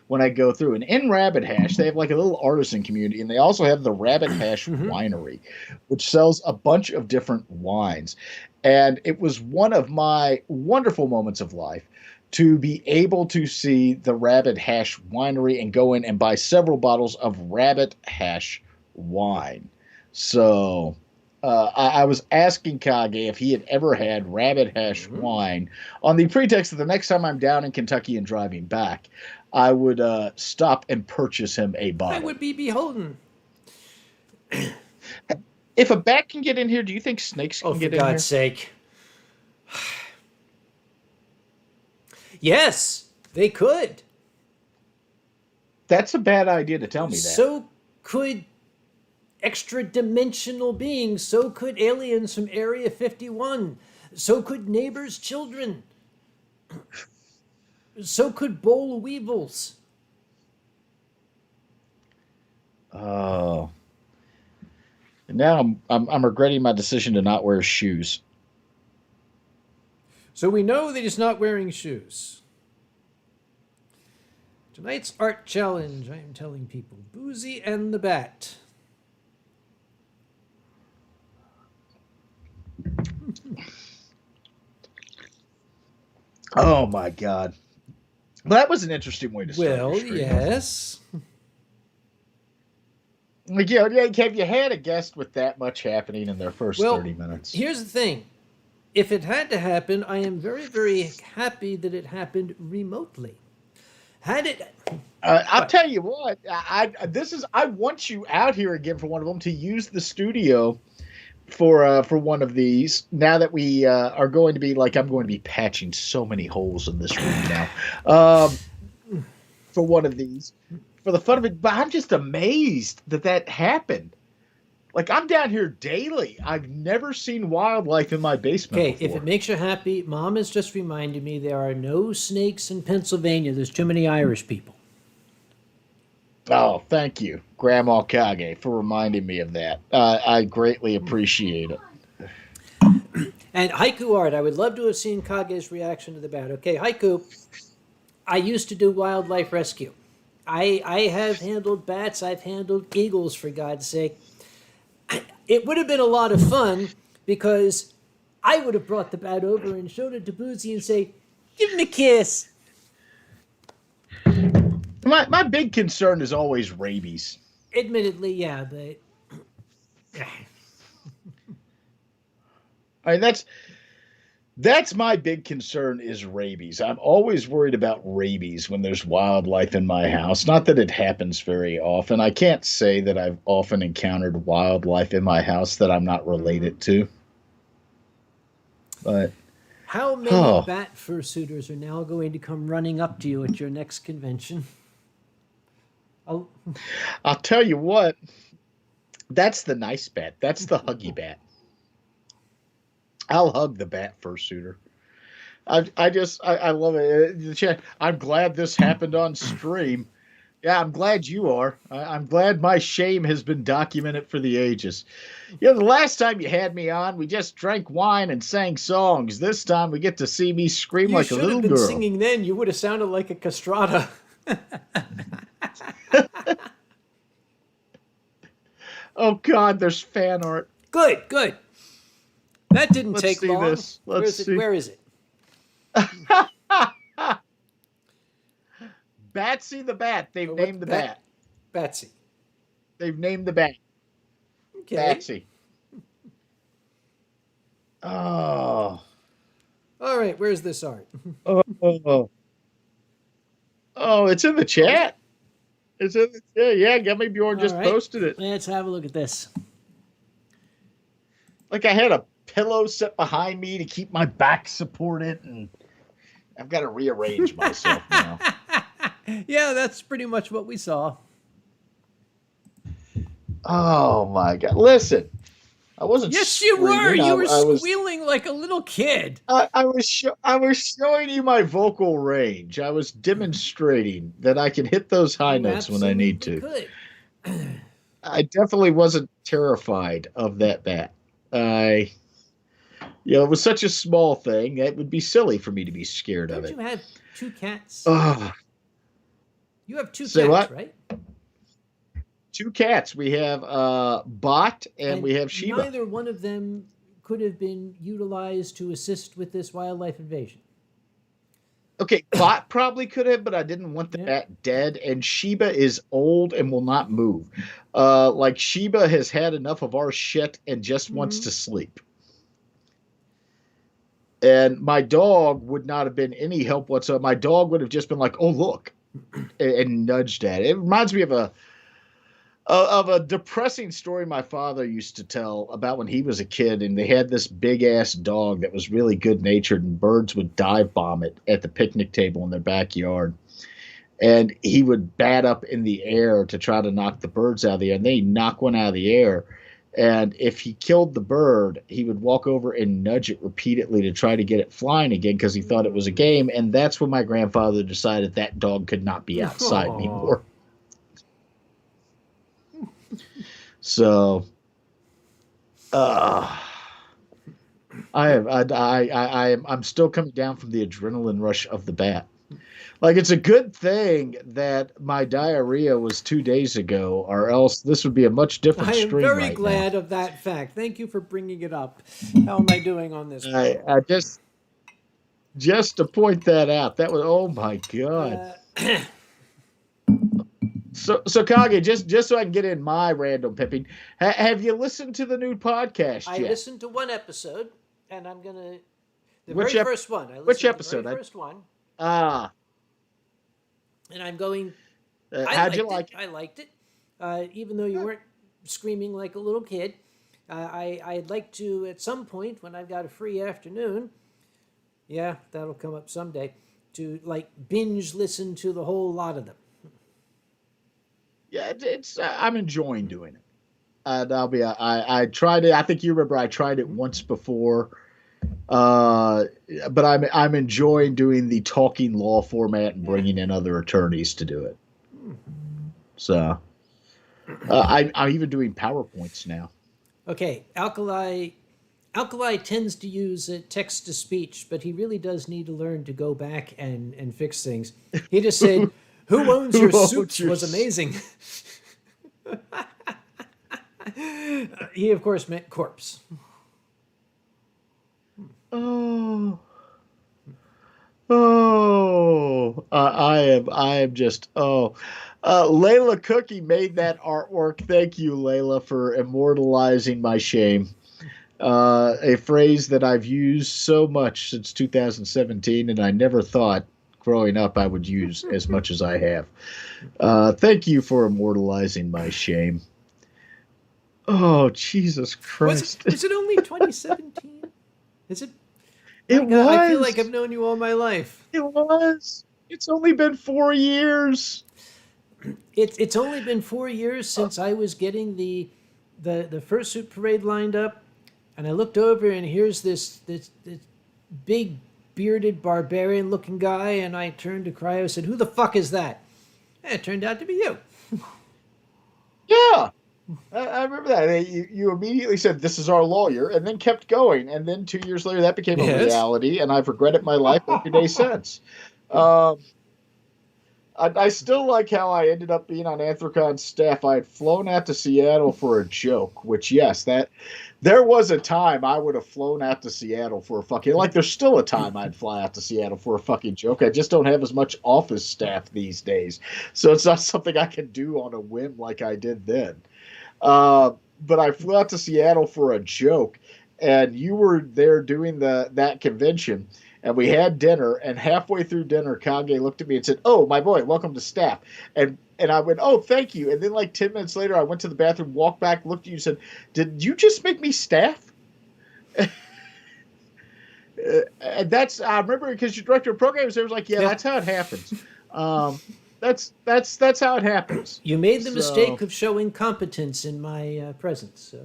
when I go through. And in Rabbit Hash, they have like a little artisan community, and they also have the Rabbit Hash Winery, which sells a bunch of different wines. And it was one of my wonderful moments of life to be able to see the Rabbit Hash Winery and go in and buy several bottles of Rabbit Hash wine. So I was asking Kage if he had ever had Rabbit Hash wine on the pretext that the next time I'm down in Kentucky and driving back, I would stop and purchase him a bottle. I would be beholden. If a bat can get in here, do you think snakes can Oh, for get in here? God's sake. Yes, they could. That's a bad idea to tell me that. So could extra-dimensional beings. So could aliens from Area 51. So could neighbors' children. So could boll weevils. Oh. And now I'm regretting my decision to not wear shoes. So we know that he's not wearing shoes. Tonight's art challenge, I am telling people, Boozy and the Bat. Oh my God. That was an interesting way to start. Well, your stream. yes. Like, have you had a guest with that much happening in their first Well, 30 minutes? here's the thing. If it had to happen, I am very, very happy that it happened remotely. Had it. I'll What? tell you what. I want you out here again for one of them to use the studio for one of these. Now that we are going to be I'm going to be patching so many holes in this room now. For one of these, for the fun of it. But I'm just amazed that happened. Like, I'm down here daily. I've never seen wildlife in my basement Okay, before. if it makes you happy, Mom has just reminded me there are no snakes in Pennsylvania. There's too many Irish people. Oh, thank you, Grandma Kage, for reminding me of that. I greatly appreciate it. And Haiku Art, I would love to have seen Kage's reaction to the bat. Okay, Haiku, I used to do wildlife rescue. I have handled bats, I've handled eagles, for God's sake. It would have been a lot of fun because I would have brought the bat over and showed it to Boozy and say, give him a kiss. My big concern is always rabies. Admittedly, yeah, but I mean, that's my big concern is rabies. I'm always worried about rabies when there's wildlife in my house. Not that it happens very often. I can't say that I've often encountered wildlife in my house that I'm not related to. But how many bat fursuiters are now going to come running up to you at your next convention? I'll tell you what, that's the nice bat. That's the huggy bat. I'll hug the bat fursuiter. I love it. I'm glad this happened on stream. Yeah, I'm glad you are. I'm glad my shame has been documented for the ages. The last time you had me on, we just drank wine and sang songs. This time we get to see me scream like a little girl. You should have been singing then. You would have sounded like a castrata. Oh, God, there's fan art. Good. That didn't Let's take see long. this. Where is it? Batsy the Bat. They've named the bat. Batsy. They've named the bat. Okay. Batsy. Oh. All right, where's this art? Oh, it's in the chat. It's in the chat. Yeah, Gummy Bjorn just posted it. Let's have a look at this. Like I had a pillow set behind me to keep my back supported, and I've got to rearrange myself now. Yeah, that's pretty much what we saw. Oh my God! Listen, I wasn't. Yes, you were. screaming. You were squealing like a little kid. I was showing you my vocal range. I was demonstrating that I can hit those high notes when I need to. Could. I definitely wasn't terrified of that bat. It was such a small thing. It would be silly for me to be scared of it. Don't you have two cats? Oh, You have two Say cats, what? right? two cats. We have Bot and we have Sheba. Neither one of them could have been utilized to assist with this wildlife invasion. Okay, Bot probably could have, but I didn't want the bat dead. And Sheba is old and will not move. Like Sheba has had enough of our shit and just wants to sleep. And my dog would not have been any help whatsoever. My dog would have just been like, "Oh, look," and nudged at it. It reminds me of a depressing story my father used to tell about when he was a kid, and they had this big ass dog that was really good natured, and birds would dive bomb it at the picnic table in their backyard. And he would bat up in the air to try to knock the birds out of the air, and then he'd knock one out of the air. And if he killed the bird, he would walk over and nudge it repeatedly to try to get it flying again because he thought it was a game. And that's when my grandfather decided that dog could not be outside anymore. So, I'm still coming down from the adrenaline rush of the bat. Like, it's a good thing that my diarrhea was 2 days ago, or else this would be a much different stream right now. I am very glad of that fact. Thank you for bringing it up. How am I doing on this? I just to point that out. That was, oh my God. So Kage, just so I can get in my random pipping, have you listened to the new podcast I yet? listened to one episode, and I'm gonna the Which very first one. I which listened to the episode? very first one, Ah, and I'm going. I how'd you liked like it. it? I liked it, even though you weren't screaming like a little kid. I'd like to at some point when I've got a free afternoon. Yeah, that'll come up someday. To like binge listen to the whole lot of them. Yeah, it's I'm enjoying doing it. And I tried it. I think you remember I tried it once before. But I'm enjoying doing the talking law format and bringing in other attorneys to do it. So I'm even doing PowerPoints now. Okay, Alkali tends to use text to speech, but he really does need to learn to go back and fix things. He just said, "Who owns your Who owns soups?" your was amazing. He of course meant corpse. Oh, oh, I am just Layla Cookie made that artwork. Thank you, Layla, for immortalizing my shame. A phrase that I've used so much since 2017, and I never thought growing up I would use as much as I have. Thank you for immortalizing my shame. Oh, Jesus Christ. Was it only 2017? Is it? It My God, I feel was. like I've known you all my life. It was. It's only been 4 years. It's only been 4 years since I was getting the fursuit parade lined up, and I looked over and here's this big bearded barbarian looking guy, and I turned to Cryo and said, "Who the fuck is that?" And it turned out to be you. Yeah. I remember that. You immediately said, "This is our lawyer," and then kept going. And then 2 years later, that became a Yes. reality, and I've regretted my life every day since. I still like how I ended up being on Anthracon's staff. I had flown out to Seattle for a joke, which, yes, that there was a time I would have flown out to Seattle for a fucking, like, there's still a time I'd fly out to Seattle for a fucking joke. I just don't have as much office staff these days. So it's not something I can do on a whim like I did then. But I flew out to Seattle for a joke, and you were there doing that convention, and we had dinner. And halfway through dinner, Kage looked at me and said, "Oh, my boy, welcome to staff." And I went, "Oh, thank you." And then like 10 minutes later, I went to the bathroom, walked back, looked at you, and said, "Did you just make me staff?" And that's I remember because your director of programs there was like, "Yeah, that's how it happens." That's how it happens. You made the So- mistake of showing competence in my presence. So.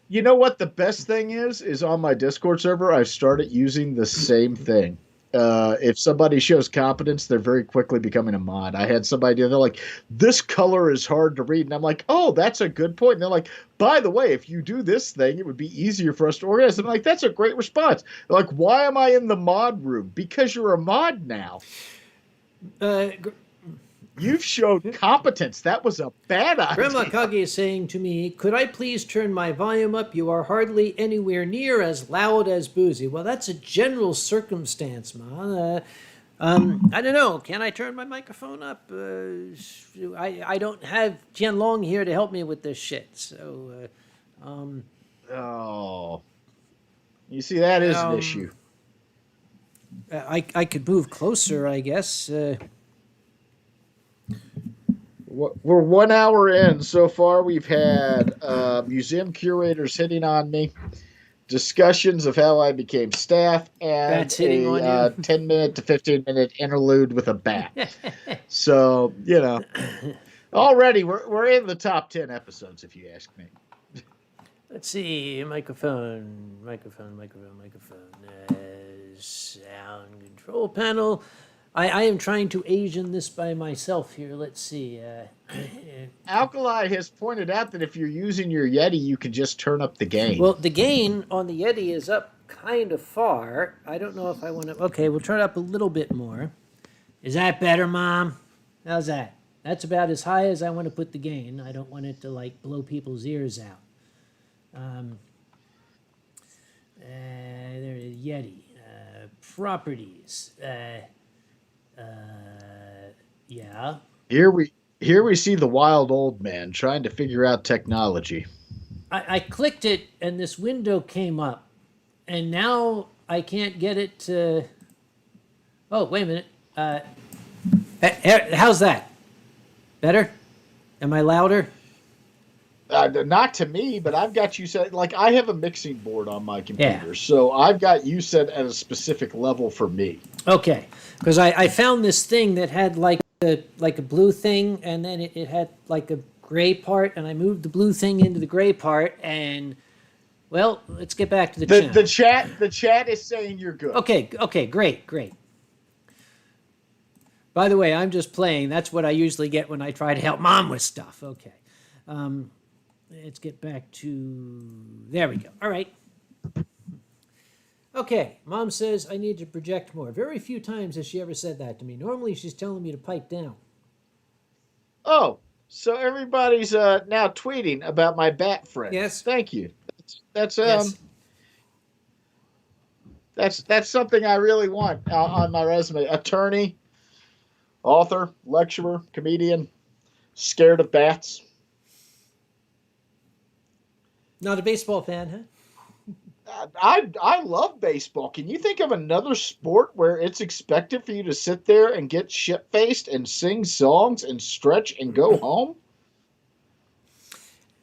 You know what the best thing is on my Discord server, I've started using the same thing. If somebody shows competence, they're very quickly becoming a mod. I had somebody, they're like, "This color is hard to read." And I'm like, "Oh, that's a good point." And they're like, "By the way, if you do this thing, it would be easier for us to organize." I'm like, "That's a great response." They're like, "Why am I in the mod room?" "Because you're a mod now. You've showed competence. That was a bad idea." Grandma Kage is saying to me, "Could I please turn my volume up? You are hardly anywhere near as loud as Boozy." Well, that's a general circumstance, Ma. I don't know. Can I turn my microphone up? I don't have Tianlong here to help me with this shit. So, Oh. You see, that is an issue. I could move closer, I guess. We're 1 hour in. So far, we've had museum curators hitting on me, discussions of how I became staff, and Bats hitting on you. 10-minute to 15-minute interlude with a bat. So, already we're in the top 10 episodes, if you ask me. Let's see. Microphone. Sound control panel. I am trying to Asian this by myself here. Let's see. Alkali has pointed out that if you're using your Yeti, you can just turn up the gain. Well, the gain on the Yeti is up kind of far. I don't know if I want to... Okay, we'll turn it up a little bit more. Is that better, Mom? How's that? That's about as high as I want to put the gain. I don't want it to, like, blow people's ears out. There it is, Yeti. Properties. Yeah. Here we Here we see the wild old man trying to figure out technology. I clicked it and this window came up, and now I can't get it to. Oh, wait a minute. How's that? Better? Am I louder? Not to me, but I've got you set. Like, I have a mixing board on my computer, Yeah. so I've got you set at a specific level for me. Okay, because I found this thing that had like a blue thing, and then it had like a gray part, and I moved the blue thing into the gray part, and well, let's get back to the channel. The chat is saying you're good. Okay, great. By the way, I'm just playing. That's what I usually get when I try to help Mom with stuff. Okay. Let's get back to... There we go. All right. Okay. Mom says I need to project more. Very few times has she ever said that to me. Normally, she's telling me to pipe down. Oh, so everybody's now tweeting about my bat friend. Yes. Thank you. That's Yes. That's something I really want on my resume. Attorney, author, lecturer, comedian, scared of bats. Not a baseball fan, huh? I love baseball. Can you think of another sport where it's expected for you to sit there and get shit-faced and sing songs and stretch and go home?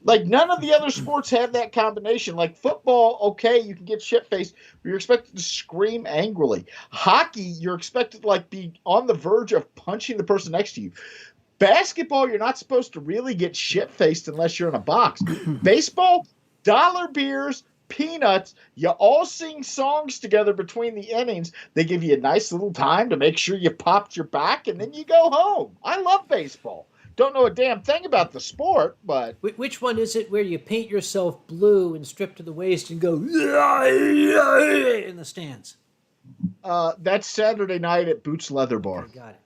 Like, none of the other sports have that combination. Like, football, okay, you can get shit-faced, but you're expected to scream angrily. Hockey, you're expected to, like, be on the verge of punching the person next to you. Basketball, you're not supposed to really get shit-faced unless you're in a box. Baseball, dollar beers, peanuts, you all sing songs together between the innings. They give you a nice little time to make sure you popped your back, and then you go home. I love baseball. Don't know a damn thing about the sport, but... Which one is it where you paint yourself blue and strip to the waist and go in the stands? That's Saturday night at Boots Leather Bar. Okay, got it.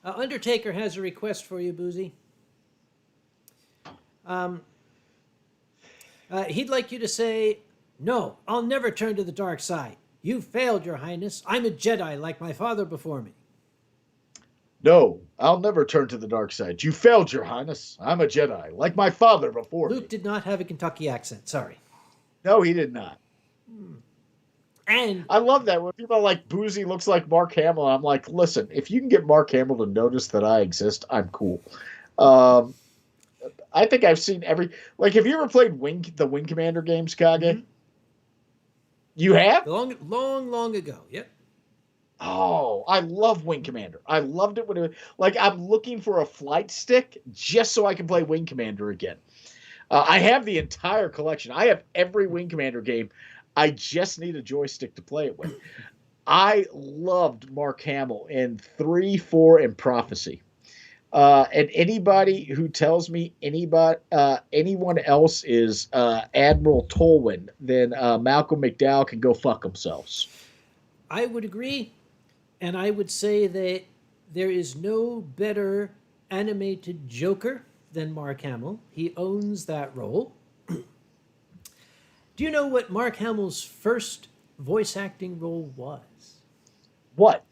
Undertaker has a request for you, Boozy. He'd like you to say, "No, I'll never turn to the dark side. You failed, Your Highness. I'm a Jedi like my father before me." No, I'll never turn to the dark side. You failed, Your Highness. I'm a Jedi, like my father before me. Luke did not have a Kentucky accent. Sorry. No, he did not. And I love that when people are like, Boozy looks like Mark Hamill. I'm like, listen, if you can get Mark Hamill to notice that I exist, I'm cool. I think I've seen every... Like, have you ever played the Wing Commander games, Kage? Mm-hmm. You have? Long ago. Yep. Oh, I love Wing Commander. I loved it when it... Like, I'm looking for a flight stick just so I can play Wing Commander again. I have the entire collection. I have every Wing Commander game. I just need a joystick to play it with. I loved Mark Hamill in 3, 4, and Prophecy. And anybody who tells me anyone else is Admiral Tolwyn, then Malcolm McDowell can go fuck themselves. I would agree, and I would say that there is no better animated Joker than Mark Hamill. He owns that role. Do you know what Mark Hamill's first voice acting role was? What?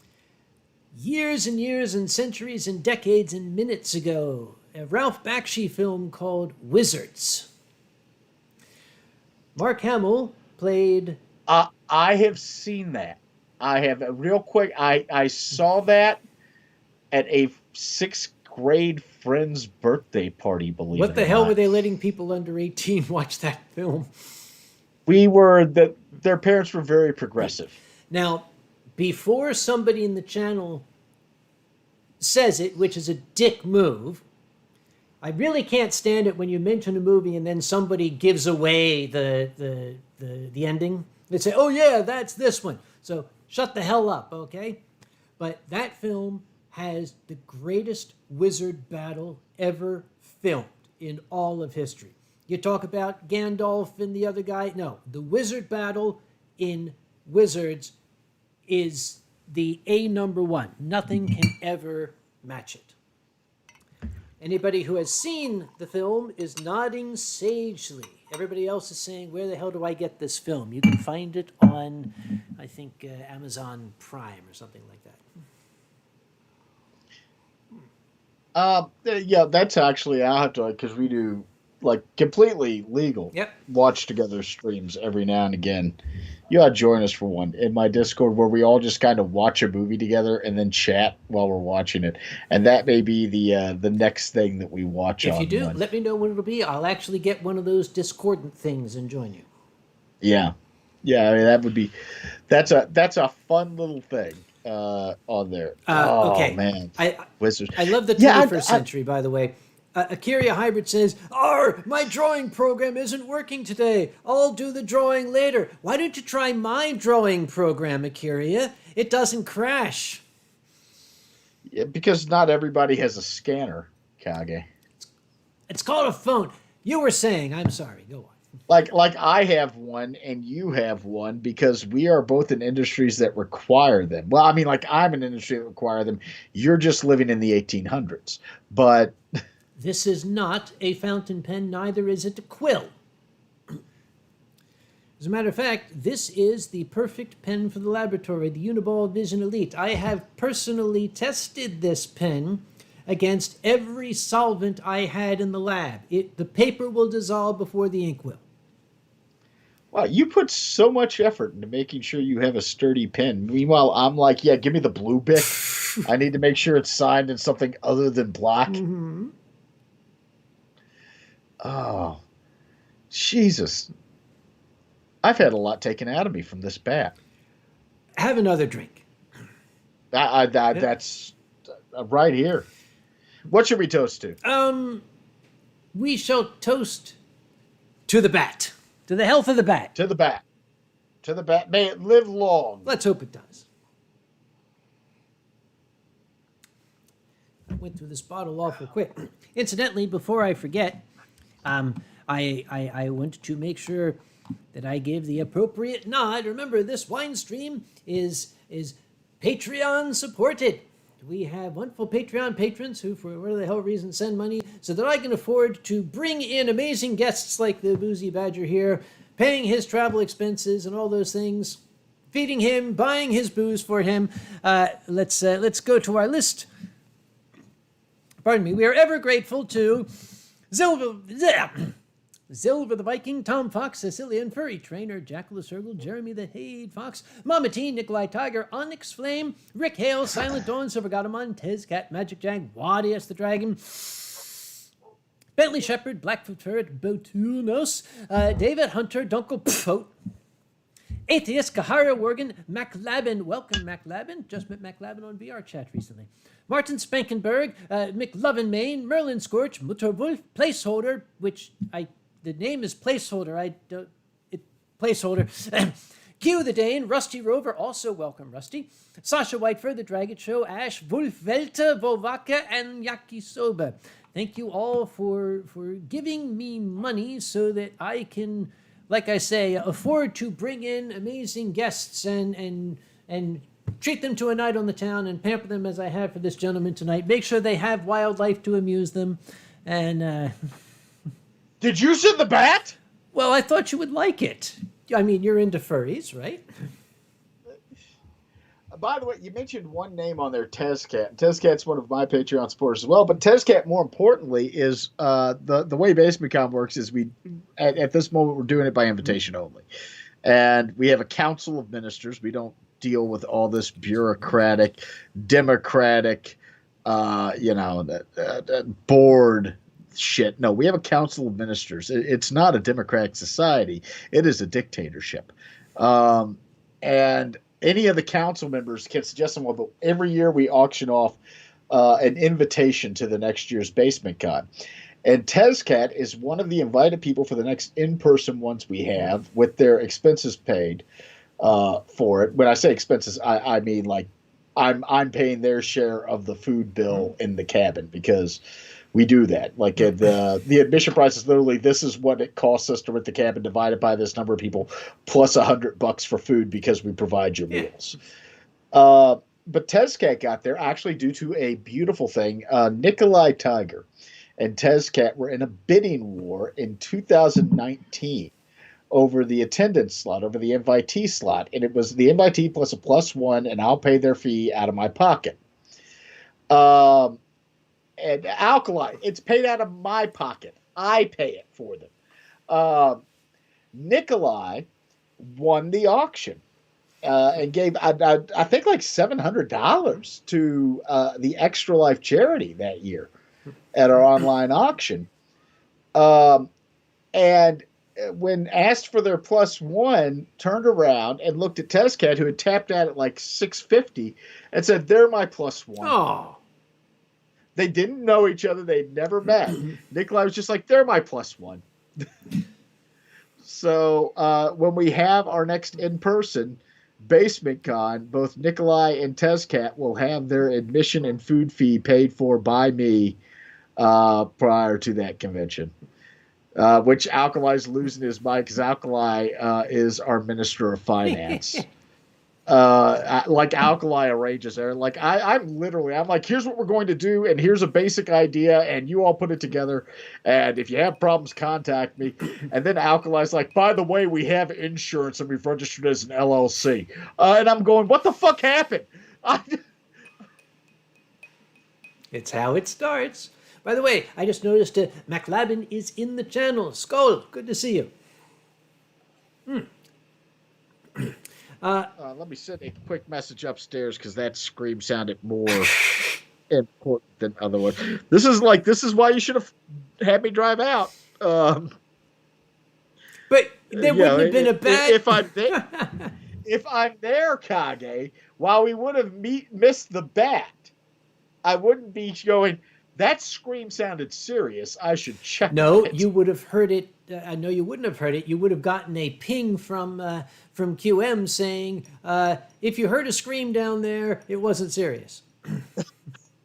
Years and years and centuries and decades and minutes ago, a Ralph Bakshi film called Wizards. Mark Hamill played... I have seen that. I have, real quick, I saw that at a 6th grade friend's birthday party, believe it or not. What the hell were they letting people under 18 watch that film? Their parents were very progressive. Now, before somebody in the channel says it, which is a dick move, I really can't stand it when you mention a movie and then somebody gives away the ending. They say, "Oh yeah, that's this one." So shut the hell up, okay? But that film has the greatest wizard battle ever filmed in all of history. You talk about Gandalf and the other guy. No, the wizard battle in Wizards is the #1. Nothing can ever match it. Anybody who has seen the film is nodding sagely. Everybody else is saying, "Where the hell do I get this film?" You can find it on, I think, Amazon Prime or something like that. Yeah, that's actually I'll have to because we do like completely legal. Yep. Watch together streams every now and again. You gotta join us for one in my Discord where we all just kind of watch a movie together and then chat while we're watching it, and that may be the next thing that we watch. If on you do, one. let me know when it'll be. I'll actually get one of those discordant things and join you. Yeah, yeah, I mean that would be that's a fun little thing on there. Okay. Man, I Wizards. I love the Yeah, 21st century, by the way. Akiria Hybrid says, my drawing program isn't working today. I'll do the drawing later. Why don't you try my drawing program, Akiria? It doesn't crash. Yeah, because not everybody has a scanner, Kage. It's called a phone. You were saying, I'm sorry, go on. Like I have one and you have one because we are both in industries that require them. Well, I mean, like I'm in an industry that require them. You're just living in the 1800s, but This is not a fountain pen, neither is it a quill. As a matter of fact, this is the perfect pen for the laboratory, the Uniball Vision Elite. I have personally tested this pen against every solvent I had in the lab. The paper will dissolve before the ink will. wow, you put so much effort into making sure you have a sturdy pen. Meanwhile, I'm like, yeah, give me the blue bic. I need to make sure it's signed in something other than black. Mm-hmm. Oh, Jesus. I've had a lot taken out of me from this bat. Have another drink. That's right here. What should we toast to? We shall toast to the bat. To the health of the bat. To the bat. To the bat. May it live long. Let's hope it does. I went through this bottle awful quick. Incidentally, before I forget, I want to make sure that I give the appropriate nod. Remember, this Winestream is Patreon supported. We have wonderful Patreon patrons who, for whatever the hell reason, send money so that I can afford to bring in amazing guests like the Boozy Badger here, paying his travel expenses and all those things, feeding him, buying his booze for him. Let's go to our list. Pardon me. We are ever grateful to Silver the Viking, Tom Fox, Sicilian Furry Trainer, Jackal the Circle, Jeremy the Hayed Fox, Mama T, Nikolai Tiger, Onyx Flame, Rick Hale, Silent Dawn, Silvergatamon, Tezcat, Magic Jag, Wadius the Dragon, Bentley Shepherd, Blackfoot Ferret, Botunos, David Hunter, Dunkel Pfote, Atheist, Kahara Worgen, MacLabin. Welcome, MacLabin. Just met MacLabin on VR chat recently. Martin Spankenberg, McLovin Main, Merlin Scorch, Mutterwolf, Placeholder, which the name is Placeholder. Placeholder. Q the Dane, Rusty Rover, also welcome, Rusty. Sasha Whiteford, The Dragon Show, Ash, Wolf Velta, Volvaka, and Yakisoba. Thank you all for giving me money so that I can, like I say, afford to bring in amazing guests and treat them to a night on the town and pamper them as I have for this gentleman tonight. Make sure they have wildlife to amuse them. And, Did you send the bat? well, I thought you would like it. I mean, you're into furries, right? By the way, you mentioned one name on there, Tezcat. Tezcat's one of my Patreon supporters as well. But Tezcat, more importantly, is the way BasementCon works is we at this moment we're doing it by invitation only, and we have a council of ministers. We don't deal with all this bureaucratic, democratic, board shit. No, we have a council of ministers. It's not a democratic society. It is a dictatorship, and any of the council members can suggest someone, but every year we auction off an invitation to the next year's BasementCon. And Tezcat is one of the invited people for the next in-person ones we have with their expenses paid for it. When I say expenses, I mean like I'm paying their share of the food bill in the cabin because we do that. Like the admission price is literally this is what it costs us to rent the cabin divided by this number of people plus $100 for food because we provide your meals. But Tezcat got there actually due to a beautiful thing. Nikolai Tiger and Tezcat were in a bidding war in 2019 over the attendance slot, over the invitee slot, and it was the invitee plus a +1, and I'll pay their fee out of my pocket. and Alkali. It's paid out of my pocket. I pay it for them. Nikolai won the auction and gave, I think, like $700 to the Extra Life charity that year at our online auction. And when asked for their +1, turned around and looked at Tezcat, who had tapped out at like 650, and said, "They're my +1." Oh. They didn't know each other. They'd never met. Nikolai was just like, "They're my +1." So when we have our next in-person Basement Con, both Nikolai and Tezcat will have their admission and food fee paid for by me prior to that convention. Which Alkali's losing his mind because Alkali is our Minister of Finance. Like Alkali arranges there. Like I'm like, here's what we're going to do, and here's a basic idea, and you all put it together. And if you have problems, contact me. And then Alkali's like, by the way, we have insurance and we've registered as an LLC. And I'm going, what the fuck happened? It's how it starts. By the way, I just noticed MacLabin is in the channel. Skull, good to see you. Let me send a quick message upstairs because that scream sounded more important than other one. This is why you should have had me drive out. But there wouldn't have been a bad. If I'm there, Kage, while we would have missed the bat, I wouldn't be going, that scream sounded serious. I should check. No, it. You would have heard it. No, you wouldn't have heard it. You would have gotten a ping from QM saying, if you heard a scream down there, it wasn't serious.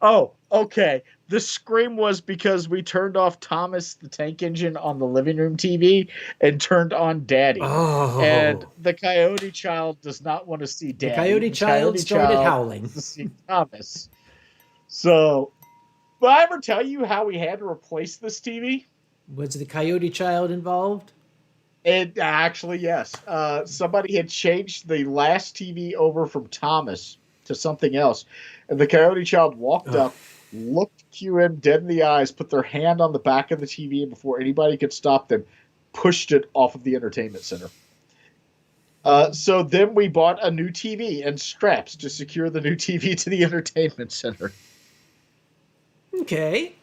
Oh, okay. The scream was because we turned off Thomas the Tank Engine on the living room TV and turned on Daddy. Oh. And the Coyote Child does not want to see Daddy. The Coyote Child started howling. To see Thomas. So, did I ever tell you how we had to replace this TV? Was the Coyote Child involved? It actually, yes. Somebody had changed the last TV over from Thomas to something else. And the Coyote Child walked up, looked QM dead in the eyes, put their hand on the back of the TV, and before anybody could stop them, pushed it off of the entertainment center. So then we bought a new TV and straps to secure the new TV to the entertainment center. Okay.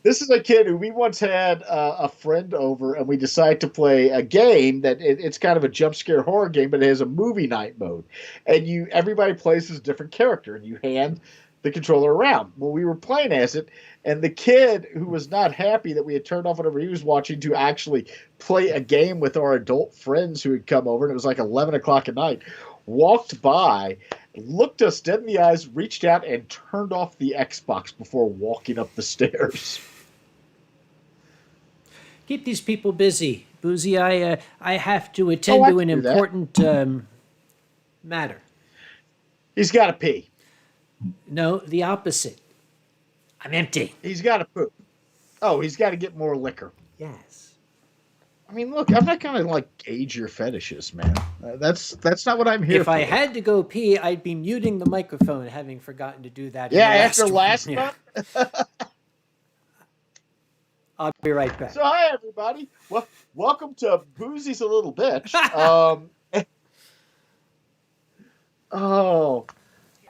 This is a kid who we once had a friend over, and we decided to play a game that it's kind of a jump scare horror game, but it has a movie night mode. And everybody plays as a different character, and you hand the controller around. Well, we were playing as it, and the kid who was not happy that we had turned off whatever he was watching to actually play a game with our adult friends who had come over, and it was like 11 o'clock at night, walked by, looked us dead in the eyes, reached out, and turned off the Xbox before walking up the stairs. Keep these people busy. Boozy, I have to attend to an important matter. He's got to pee. No, the opposite. I'm empty. He's got to poop. Oh, he's got to get more liquor. Yes. I mean, look, I'm not going to gauge your fetishes, man. That's not what I'm here for. If I had to go pee, I'd be muting the microphone, having forgotten to do that. Yeah, after last month. I'll be right back. So, hi, everybody. Well, welcome to Boozy's a Little Bitch.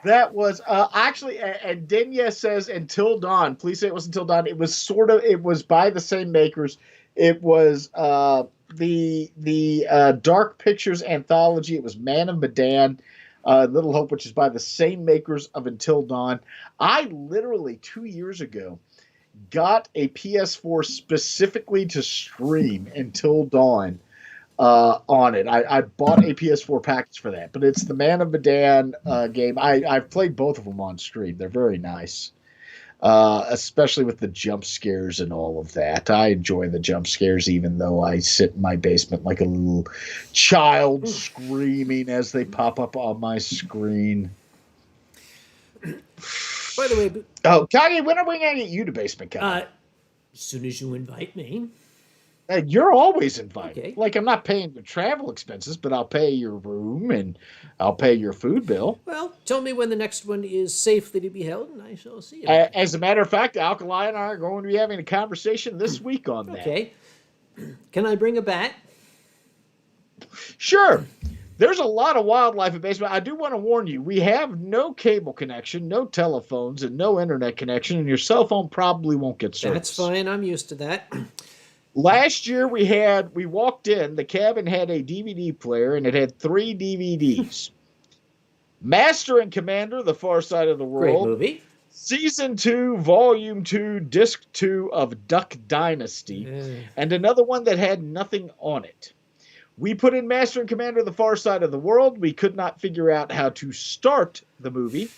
That was actually, and Denya says Until Dawn. Please say it was Until Dawn. It was by the same makers. It was the Dark Pictures anthology. It was Man of Medan, Little Hope, which is by the same makers of Until Dawn. I literally 2 years ago got a PS4 specifically to stream Until Dawn on it. I bought a PS4 package for that, but it's the Man of Medan game. I've played both of them on stream. They're very nice, especially with the jump scares and all of that. I enjoy the jump scares, even though I sit in my basement like a little child screaming as they pop up on my screen. By the way, Kage, when are we going to get you to Basement Con? As soon as you invite me. You're always invited. Okay. Like, I'm not paying the travel expenses, but I'll pay your room and I'll pay your food bill. Well, tell me when the next one is safely to be held, and I shall see about it. As a matter of fact, Alkali and I are going to be having a conversation this week on that. Okay. Can I bring a bat? Sure. There's a lot of wildlife in basement. I do want to warn you, we have no cable connection, no telephones, and no internet connection, and your cell phone probably won't get service. That's fine. I'm used to that. Last year we walked in, the cabin had a DVD player, and it had 3 DVDs. Master and Commander, The Far Side of the Great World. movie. Season 2, Volume 2, Disc 2 of Duck Dynasty, and another one that had nothing on it. We put in Master and Commander, The Far Side of the World. We could not figure out how to start the movie.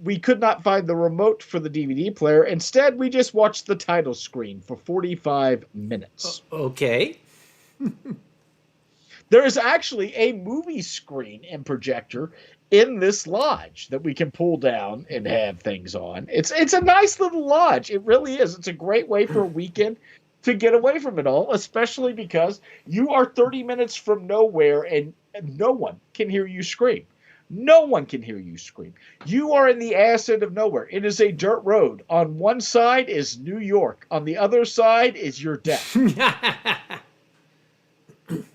We could not find the remote for the DVD player. Instead, we just watched the title screen for 45 minutes. Okay. There is actually a movie screen and projector in this lodge that we can pull down and have things on. It's a nice little lodge. It really is. It's a great way for a weekend to get away from it all, especially because you are 30 minutes from nowhere and no one can hear you scream. No one can hear you scream. You are in the ass end of nowhere. It is a dirt road. On one side is New York. On the other side is your death.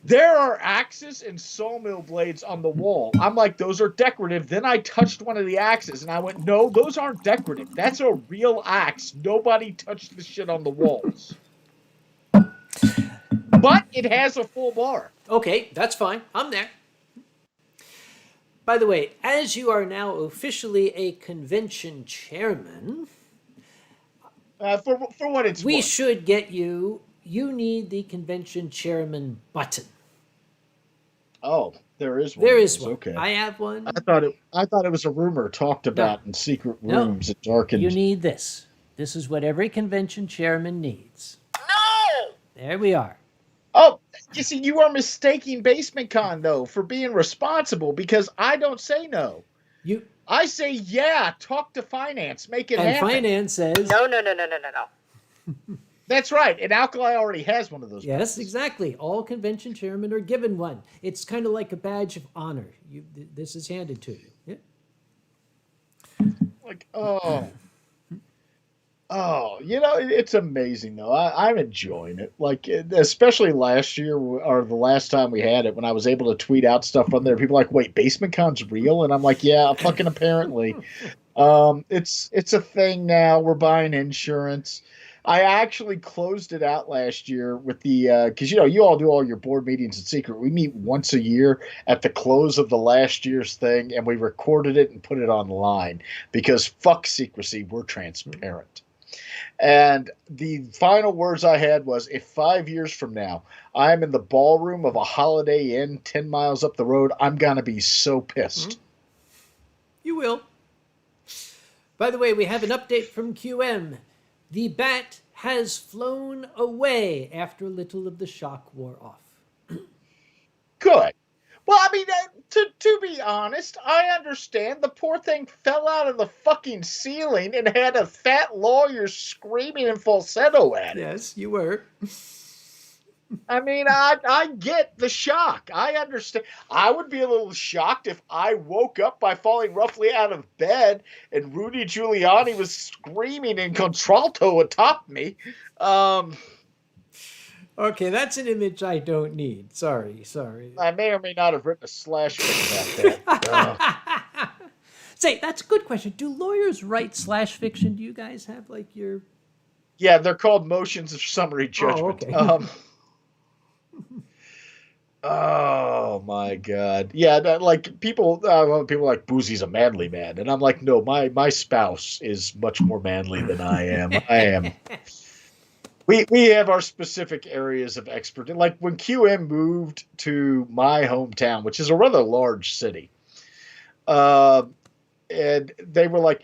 There are axes and sawmill blades on the wall. I'm like, those are decorative. Then I touched one of the axes and I went, no, those aren't decorative. That's a real axe. Nobody touched the shit on the walls. But it has a full bar. Okay, that's fine. I'm there. By the way, as you are now officially a convention chairman, For what it's we worth. should get you. You need the convention chairman button. Oh, there is one. There of is those. one. Okay. I have one. I thought it was a rumor talked about in secret No. rooms at darkened. You need this. This is what every convention chairman needs. No. There we are. Oh, you see, you are mistaking Basement Con though for being responsible because I don't say no. I say yeah. Talk to finance, make it And happen. finance says No. That's right. And Alkali already has one of those. yes, buttons. exactly. All convention chairmen are given one. It's kind of like a badge of honor. This is handed to you. Yeah. Like it's amazing though. I'm enjoying it. Like especially last year or the last time we had it when I was able to tweet out stuff from there. People are like, wait, Basement Con's real? And I'm like, yeah, fucking apparently. It's a thing now. We're buying insurance. I actually closed it out last year with the because you all do all your board meetings in secret. We meet once a year at the close of the last year's thing, and we recorded it and put it online because fuck secrecy, we're transparent. And the final words I had was, if 5 years from now I'm in the ballroom of a Holiday Inn 10 miles up the road, I'm gonna be so pissed. You will. By the way, we have an update from QM. The bat has flown away after a little of the shock wore off. Good. Well, I mean, to be honest, I understand. The poor thing fell out of the fucking ceiling and had a fat lawyer screaming in falsetto at it. Yes, you were. I mean, I get the shock. I understand. I would be a little shocked if I woke up by falling roughly out of bed and Rudy Giuliani was screaming in contralto atop me. Okay, that's an image I don't need. Sorry. I may or may not have written a slash fic about that. Say, that's a good question. Do lawyers write slash fiction? Do you guys have like your... Yeah, they're called motions of summary judgment. okay. Oh my God! Yeah, like people like Boozy's a manly man, and I'm like, no, my spouse is much more manly than I am. I am. We have our specific areas of expertise. Like when QM moved to my hometown, which is a rather large city, and they were like,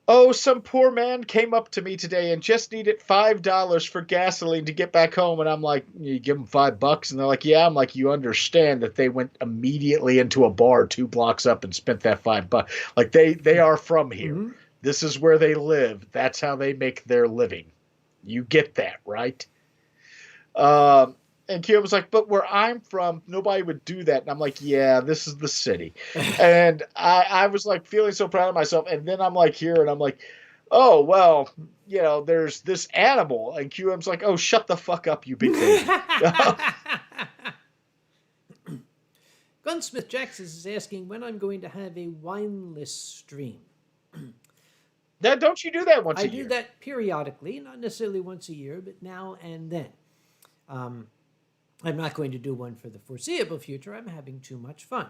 oh, some poor man came up to me today and just needed $5 for gasoline to get back home. And I'm like, you give them $5? And they're like, yeah. I'm like, you understand that they went immediately into a bar 2 blocks up and spent that $5. Like they are from here. Mm-hmm. This is where they live. That's how they make their living. You get that, right? And Q was like, but where I'm from, nobody would do that. And I'm like, yeah, this is the city. And I was like feeling so proud of myself. And then I'm like here and I'm like, oh, well, there's this animal. And QM's like, oh, shut the fuck up, you big baby. Gunsmith Jackson is asking when I'm going to have a wineless stream. Don't you do that once a I year? do that periodically, not necessarily once a year, but now and then. I'm not going to do one for the foreseeable future. I'm having too much fun.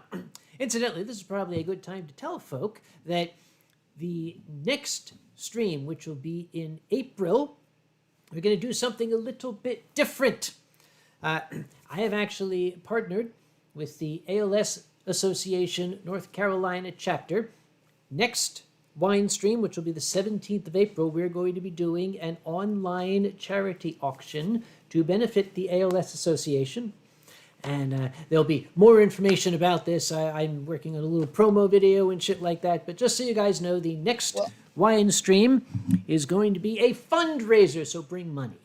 Incidentally, this is probably a good time to tell folk that the next stream, which will be in April, we're going to do something a little bit different. I have actually partnered with the ALS Association North Carolina chapter. Next Winestream, which will be the 17th of April, we're going to be doing an online charity auction to benefit the ALS Association. And there'll be more information about this. I'm working on a little promo video and shit like that. But just so you guys know, the next Winestream is going to be a fundraiser, so bring money.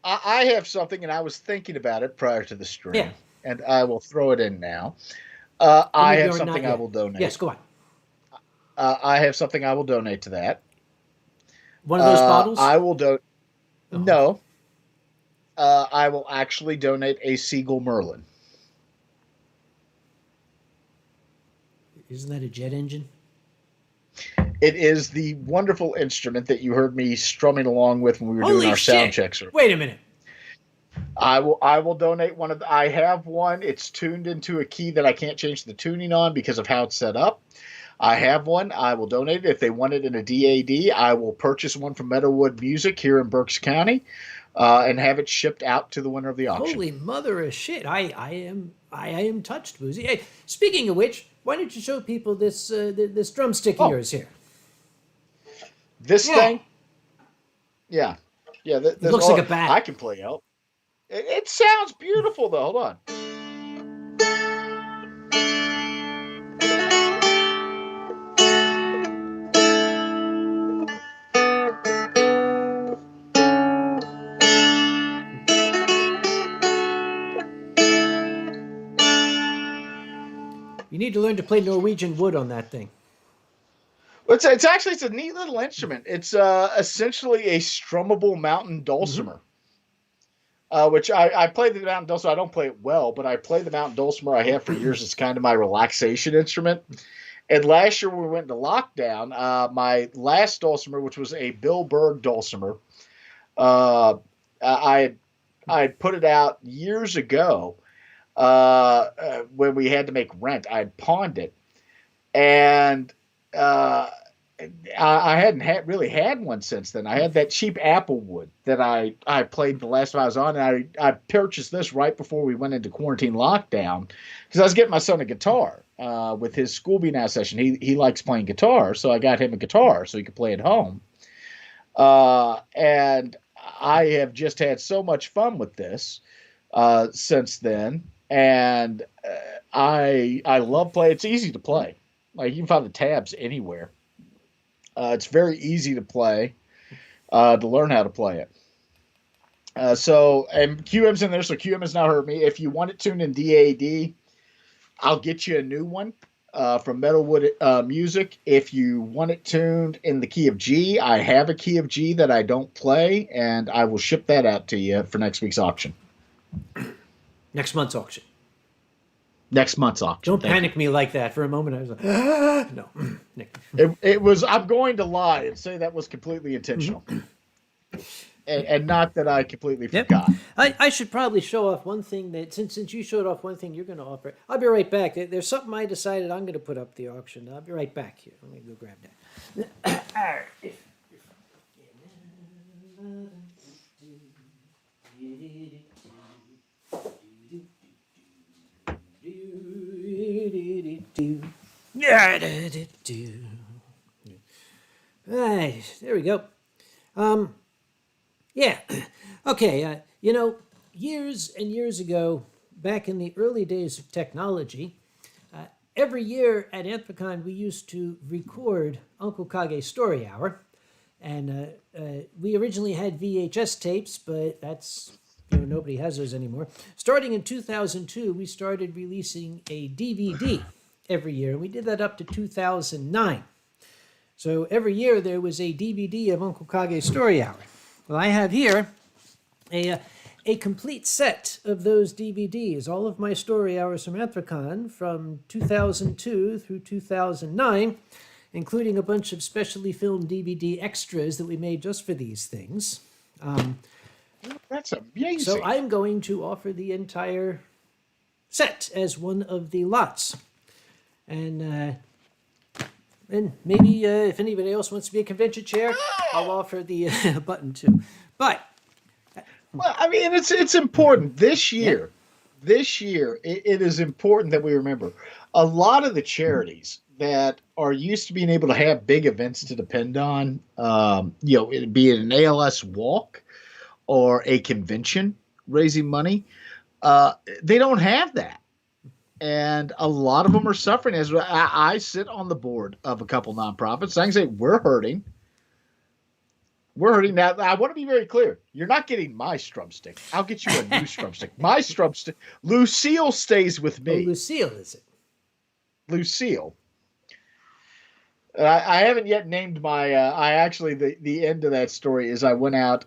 I have something, and I was thinking about it prior to the stream. Yeah. And I will throw it in now. I have something I will donate. Yes, go on. I have something I will donate to that. One of those bottles? I will donate. Oh. No. I will actually donate a Seagull Merlin. Isn't that a jet engine? It is the wonderful instrument that you heard me strumming along with when we were Holy doing our shit. sound checks. Wait a minute. I will donate one of I have one. It's tuned into a key that I can't change the tuning on because of how it's set up. I have one. I will donate it. If they want it in a DAD, I will purchase one from Meadowwood Music here in Berks County and have it shipped out to the winner of the auction. Holy mother of shit. I am touched, Boozy. Hey, speaking of which, why don't you show people this this drumstick of yours here? This thing? Yeah. Yeah. It looks like a bat. I can play out. It sounds beautiful, though. Hold on. You need to learn to play Norwegian wood on that thing. It's a neat little instrument. It's essentially a strummable mountain dulcimer. Which I play the mountain dulcimer. I don't play it well, but I play the mountain dulcimer. I have for years. It's kind of my relaxation instrument. And last year when we went into lockdown, my last dulcimer, which was a Bill Berg dulcimer, I put it out years ago when we had to make rent. I had pawned it, and I hadn't really had one since then. I had that cheap Applewood that I played the last time I was on, and I purchased this right before we went into quarantine lockdown because I was getting my son a guitar with his School Be Now session. He likes playing guitar, so I got him a guitar so he could play at home. And I have just had so much fun with this since then, and I love playing. It's easy to play. Like, you can find the tabs anywhere. It's very easy to play, to learn how to play it. And QM's in there, so QM has now heard me. If you want it tuned in DAD, I'll get you a new one from Meadowwood Music. If you want it tuned in the key of G, I have a key of G that I don't play, and I will ship that out to you for next week's auction. Next month's auction. Next month's auction. Don't panic me like that. For a moment, I was like, no. Nick. It was, I'm going to lie and say that was completely intentional. And not that I completely forgot. I should probably show off one thing that, since you showed off one thing you're going to offer. I'll be right back. There's something I decided I'm going to put up the auction. I'll be right back here. Let me go grab that. Right, there we go. Yeah. Okay. Years and years ago, back in the early days of technology, every year at Anthropocon, we used to record Uncle Kage's Story Hour. And we originally had VHS tapes, but that's though nobody has those anymore. Starting in 2002, we started releasing a DVD every year, and we did that up to 2009. So every year there was a DVD of Uncle Kage's Story Hour. Well, I have here a complete set of those DVDs, all of my Story Hours from Anthrocon from 2002 through 2009, including a bunch of specially filmed DVD extras that we made just for these things. That's amazing. So I'm going to offer the entire set as one of the lots. And maybe if anybody else wants to be a convention chair, I'll offer the button too. But well, I mean, it's important this year. Yeah. This year, it is important that we remember a lot of the charities that are used to being able to have big events to depend on. Be it an ALS walk or a convention raising money, they don't have that. And a lot of them are suffering. As I sit on the board of a couple nonprofits, I can say we're hurting. We're hurting. Now, I want to be very clear. You're not getting my strumstick. I'll get you a new strumstick. My strumstick. Lucille stays with me. Oh, Lucille, is it? Lucille. I haven't yet named my. The end of that story is I went out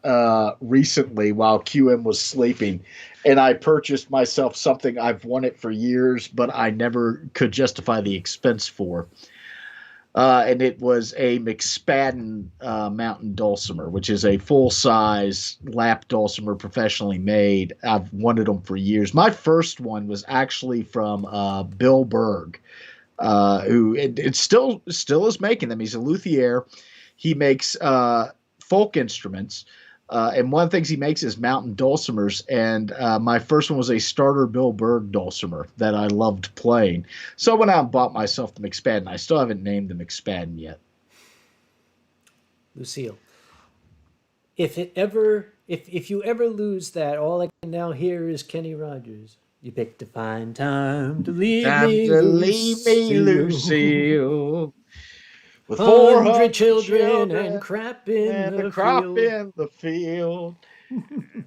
recently while QM was sleeping, and I purchased myself something I've wanted for years, but I never could justify the expense for. And it was a McSpadden mountain dulcimer, which is a full-size lap dulcimer, professionally made. I've wanted them for years. My first one was actually from Bill Berg, who it still is making them. He's a luthier. He makes folk instruments. And one of the things he makes is mountain dulcimers. And my first one was a starter Bill Berg dulcimer that I loved playing. So I went out and bought myself the McSpadden. I still haven't named the McSpadden yet. Lucille, if you ever lose that, all I can now hear is Kenny Rogers. You picked a fine time to leave me, Lucille. With 400 children and crap in the field.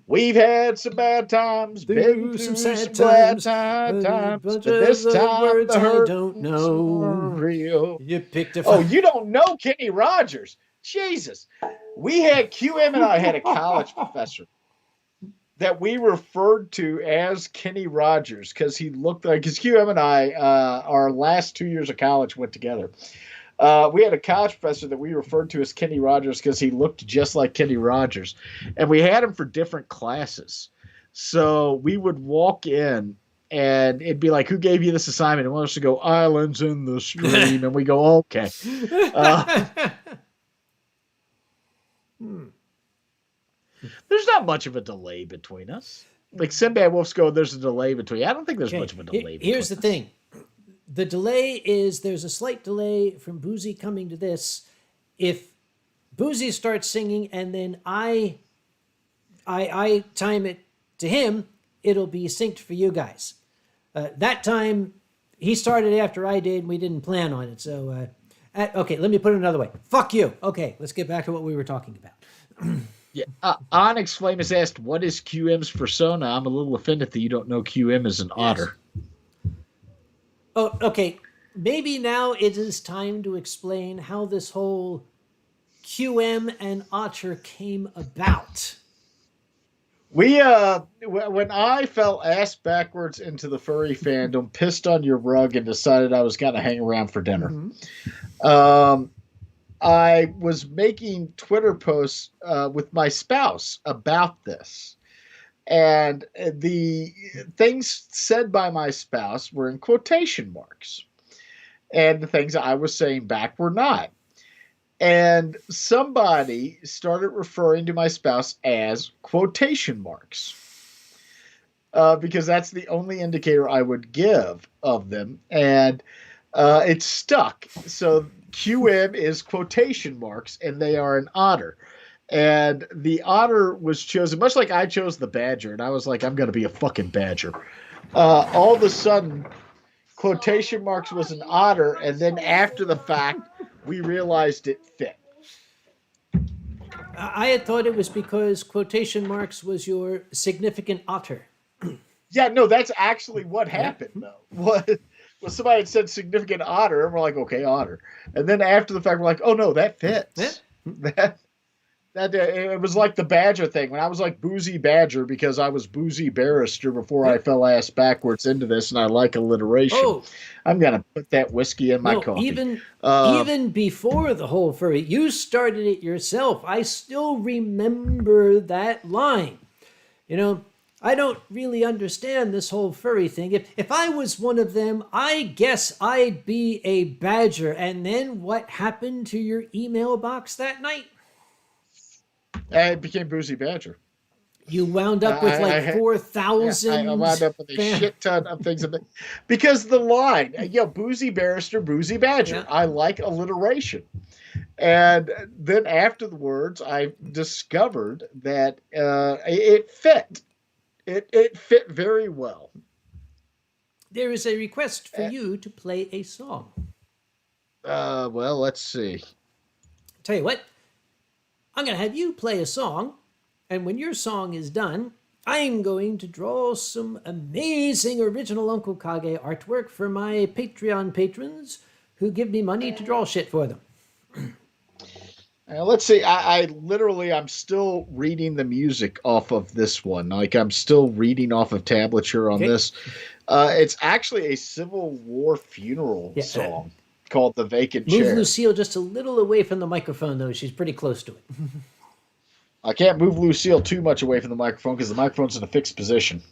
We've had some bad times, been through some sad times, but this time the hurt don't know. Real. You picked a you don't know Kenny Rogers. Jesus. We had QM and I had a college professor that we referred to as Kenny Rogers because he looked like, because QM and I, our last 2 years of college went together. We had a college professor that we referred to as Kenny Rogers because he looked just like Kenny Rogers. And we had him for different classes. So we would walk in and it'd be like, who gave you this assignment? And one of us would go, Islands in the Stream. And we go, okay. There's not much of a delay between us. Like Sinbad Wolf's go, there's a delay between. I don't think there's much of a delay between Here's the thing. The delay is there's a slight delay from Boozy coming to this. If Boozy starts singing and then I time it to him, it'll be synced for you guys. That time, he started after I did, and we didn't plan on it. So, okay, let me put it another way. Fuck you. Okay, let's get back to what we were talking about. Yeah, Onyx Flame has asked, what is QM's persona? I'm a little offended that you don't know QM as an otter. Oh, okay. Maybe now it is time to explain how this whole QM and Otter came about. We, when I fell ass backwards into the furry fandom, pissed on your rug, and decided I was going to hang around for dinner, I was making Twitter posts with my spouse about this. And the things said by my spouse were in quotation marks. And the things I was saying back were not. And somebody started referring to my spouse as quotation marks. Because that's the only indicator I would give of them. And it stuck. So QM is quotation marks, and they are an otter. And the otter was chosen, much like I chose the badger, and I was like, I'm going to be a fucking badger. All of a sudden, quotation marks was an otter, and then after the fact, we realized it fit. I had thought it was because quotation marks was your significant otter. Yeah, no, that's actually what Yeah. happened though. What well, somebody had said significant otter, and we're like, okay, otter. And then after the fact, we're like, oh no, that Yeah. fits. That it was like the Badger thing when I was like Boozy Badger because I was Boozy Barrister before I fell ass backwards into this, and I like alliteration. Oh, I'm gonna put that whiskey in my no, coffee. even before the whole furry, you started it yourself. I still remember that line. You know, I don't really understand this whole furry thing. If I was one of them, I guess I'd be a badger. And then what happened to your email box that night? It became Boozy Badger. You wound up with I like had Yeah, I 4,000 wound up with a fans. shit ton of things because the line, Boozy Barrister, Boozy Badger. Yeah. I like alliteration. And then afterwards, I discovered that it fit. It fit very well. There is a request for Uh, you to play a song. well, let's see. Tell you what, I'm going to have you play a song, and when your song is done, I'm going to draw some amazing original Uncle Kage artwork for my Patreon patrons who give me money to draw shit for them. Let's see. I literally, I'm still reading the music off of this one. Like I'm still reading off of tablature on Okay. this. It's actually a Civil War funeral Yeah, song called "The Vacant Move Chair." Lucille just a little away from the microphone, though. She's pretty close to it. I can't move Lucille too much away from the microphone because the microphone's in a fixed position.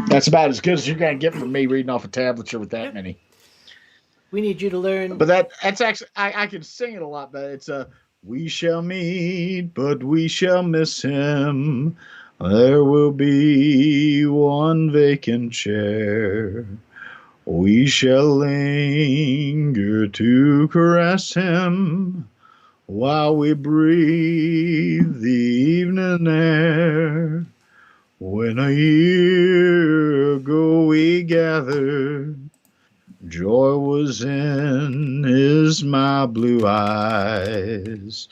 That's about as good as you're going to get from me reading off a tablature with that many. We need you to learn. But that's actually, I can sing it a lot better. It's a, we shall meet, but we shall miss him. There will be one vacant chair. We shall linger to caress him while we breathe the evening air. When a year ago we gathered, joy was in his my blue eyes.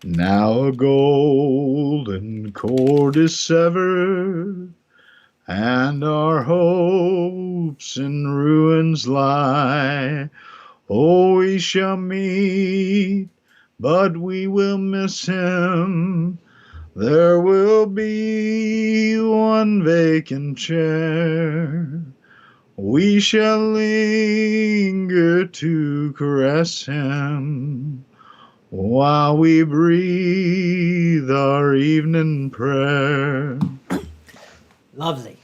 Now a golden cord is severed, and our hopes in ruins lie. Oh, we shall meet, but we will miss him. There will be one vacant chair. We shall linger to caress him while we breathe our evening prayer. Lovely.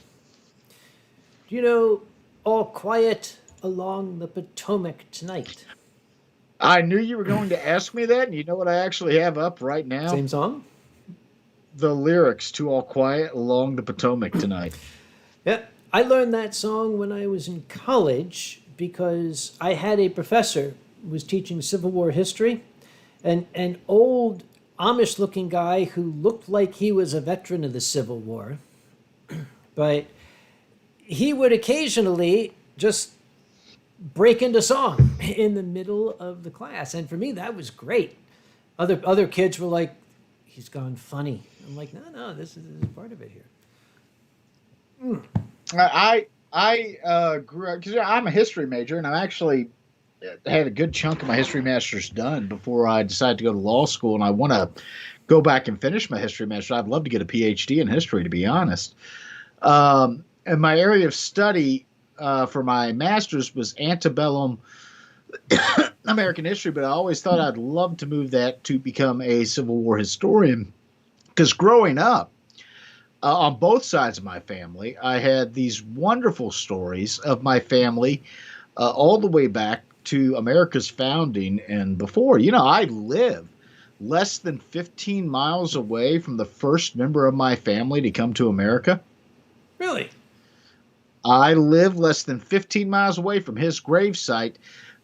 Do you know All Quiet Along the Potomac Tonight? I knew you were going to ask me that, and you know what I actually have up right now? Same song? The lyrics to All Quiet Along the Potomac Tonight. Yeah. I learned that song when I was in college because I had a professor who was teaching Civil War history, and an old Amish looking guy who looked like he was a veteran of the Civil War. But he would occasionally just break into song in the middle of the class. And for me, that was great. Other kids were like, he's gone funny. I'm like, no, this is part of it here. I grew up because I'm a history major, and I actually had a good chunk of my history master's done before I decided to go to law school, and I want to go back and finish my history master. I'd love to get a PhD in history, to be honest. And my area of study for my master's was antebellum American history, but I always thought I'd love to move that to become a Civil War historian. Because growing up, on both sides of my family, I had these wonderful stories of my family all the way back to America's founding and before. I live less than 15 miles away from the first member of my family to come to America. Really? I live less than 15 miles away from his gravesite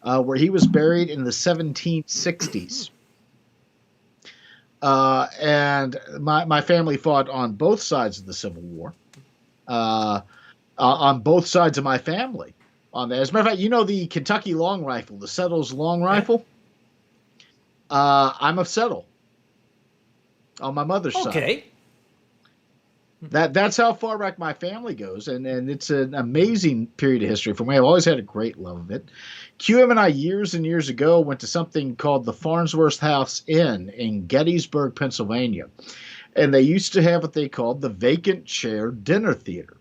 where he was buried in the 1760s. And my family fought on both sides of the Civil War, on both sides of my family. As a matter of fact, the Kentucky long rifle, the Settles long rifle? I'm of Settle on my mother's side. Okay. That's how far back my family goes, and it's an amazing period of history for me. I've always had a great love of it. QM and I, years and years ago, went to something called the Farnsworth House Inn in Gettysburg, Pennsylvania, and they used to have what they called the Vacant Chair Dinner Theater.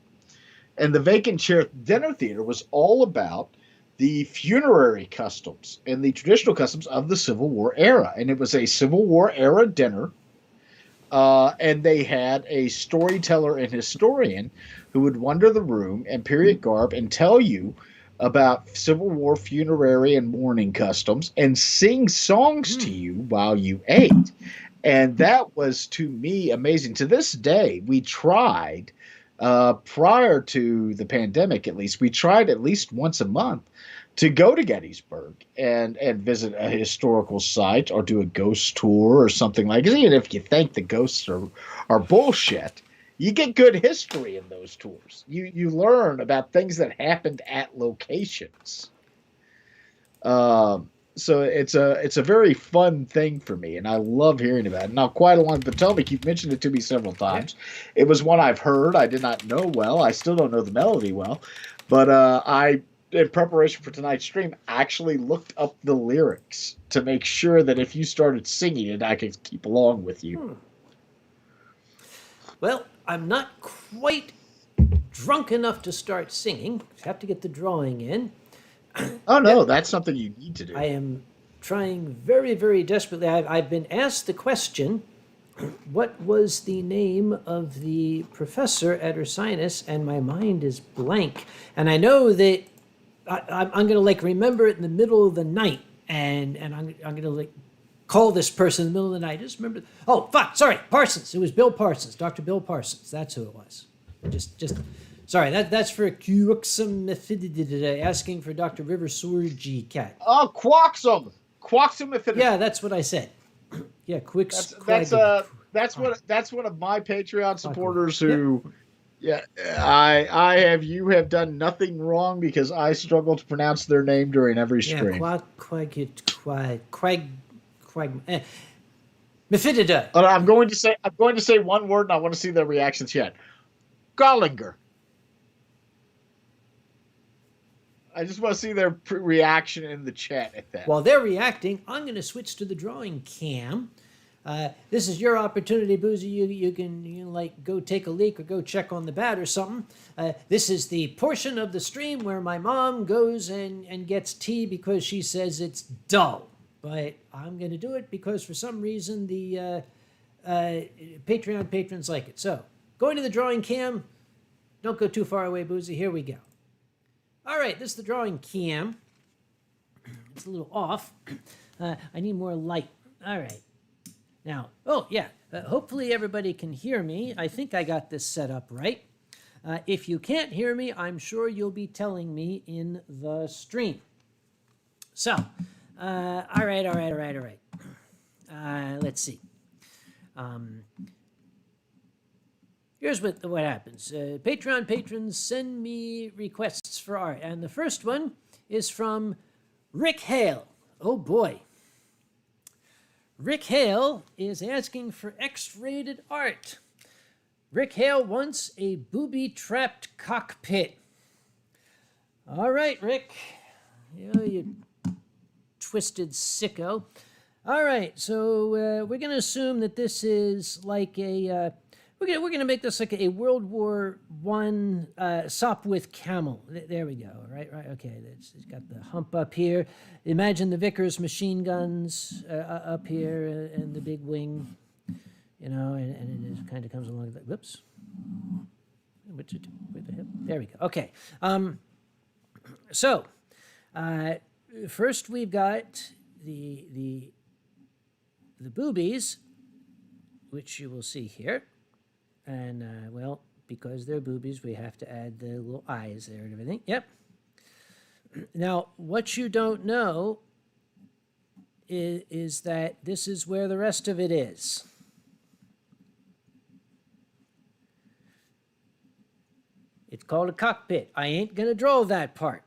And the Vacant Chair Dinner Theater was all about the funerary customs and the traditional customs of the Civil War era, and it was a Civil War era dinner. And they had a storyteller and historian who would wander the room in period garb and tell you about Civil War funerary and mourning customs and sing songs to you while you ate. And that was, to me, amazing. To this day, we tried, prior to the pandemic at least, we tried at least once a month to go to Gettysburg and visit a historical site or do a ghost tour or something like that. Even if you think the ghosts are bullshit, you get good history in those tours. You learn about things that happened at locations. So it's a very fun thing for me, and I love hearing about it. Now, quite along the Potomac, you've mentioned it to me several times. It was one I've heard. I did not know well. I still don't know the melody well, but in preparation for tonight's stream, actually looked up the lyrics to make sure that if you started singing it, I could keep along with you. Well, I'm not quite drunk enough to start singing. Have to get the drawing in. Oh, no, that's something you need to do. I am trying very, very desperately. I've been asked the question, what was the name of the professor at Ursinus? And my mind is blank. And I know that I'm going to remember it in the middle of the night, and I'm going to call this person in the middle of the night. Just remember. Oh, fuck! Sorry, Parsons. It was Bill Parsons, Dr. Bill Parsons. That's who it was. Just sorry. That's for asking for Dr. River Surgy Cat. Oh, Quaxum Methididus. Yeah, that's what I said. Yeah, That's one of my Patreon supporters who. Yeah, you have done nothing wrong because I struggle to pronounce their name during every stream. Methidida. I'm going to say one word, and I want to see their reactions yet. Gollinger. I just want to see their reaction in the chat at that. While they're reacting, I'm going to switch to the drawing cam. This is your opportunity, Boozy. You can go take a leak or go check on the bat or something. This is the portion of the stream where my mom goes and gets tea because she says it's dull. But I'm going to do it because for some reason the Patreon patrons like it. So going to the drawing cam. Don't go too far away, Boozy. Here we go. All right, this is the drawing cam. It's a little off. I need more light. All right. Now, hopefully everybody can hear me. I think I got this set up right. If you can't hear me, I'm sure you'll be telling me in the stream. So, all right. Let's see. Here's what happens. Patreon patrons send me requests for art, and the first one is from Rick Hale. Oh boy. Rick Hale is asking for X-rated art. Rick Hale wants a booby-trapped cockpit. All right, Rick. You twisted sicko. All right, so we're going to assume that this is like a... We're gonna make this like a World War I Sopwith camel. There we go. Right. Okay. It's got the hump up here. Imagine the Vickers machine guns up here and the big wing. you know, and it kind of comes along. Whoops. What's it? Where the hell? There we go. Okay. So, first we've got the boobies, which you will see here, and well, because they're boobies, we have to add the little eyes there and everything. Yep. Now, what you don't know is that this is where the rest of it is. It's called a cockpit. I ain't going to draw that part.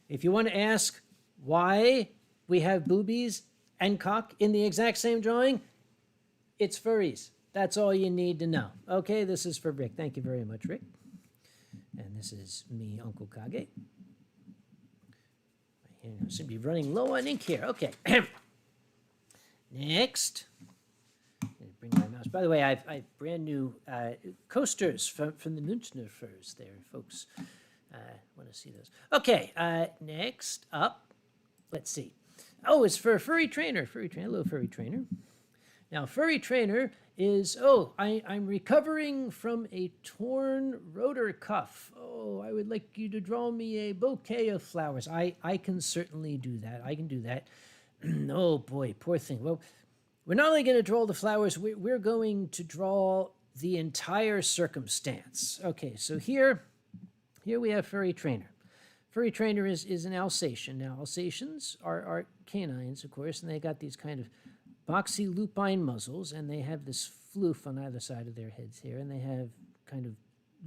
If you want to ask why we have boobies and cock in the exact same drawing, it's furries. That's all you need to know. Okay, this is for Rick. Thank you very much, Rick. And this is me, Uncle Kage. I seem to be running low on ink here. Okay. Next. Bring my mouse. By the way, I've brand new coasters from the Münchner furs there, folks. Want to see those? Okay, next up, let's see. Oh, it's for a furry trainer. Hello, furry trainer. Now, furry trainer is, I'm recovering from a torn rotor cuff. Oh, I would like you to draw me a bouquet of flowers. I can certainly do that. I can do that. Oh, boy, poor thing. Well, we're not only going to draw the flowers, we're going to draw the entire circumstance. Okay, so here we have furry trainer. Furry trainer is an Alsatian. Now, Alsatians are canines, of course, and they got these kind of boxy lupine muzzles, and they have this floof on either side of their heads here, and they have kind of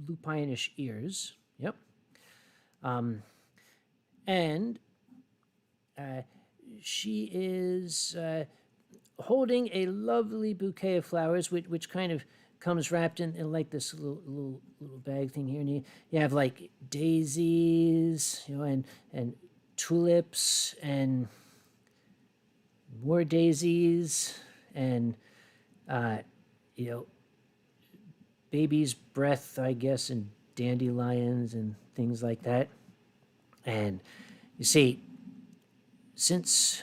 lupine-ish ears. Yep. And she is holding a lovely bouquet of flowers, which kind of comes wrapped in like this little bag thing here, and you have like daisies, you know, and tulips and more daisies, and you know, baby's breath, I guess, and dandelions and things like that. And you see, since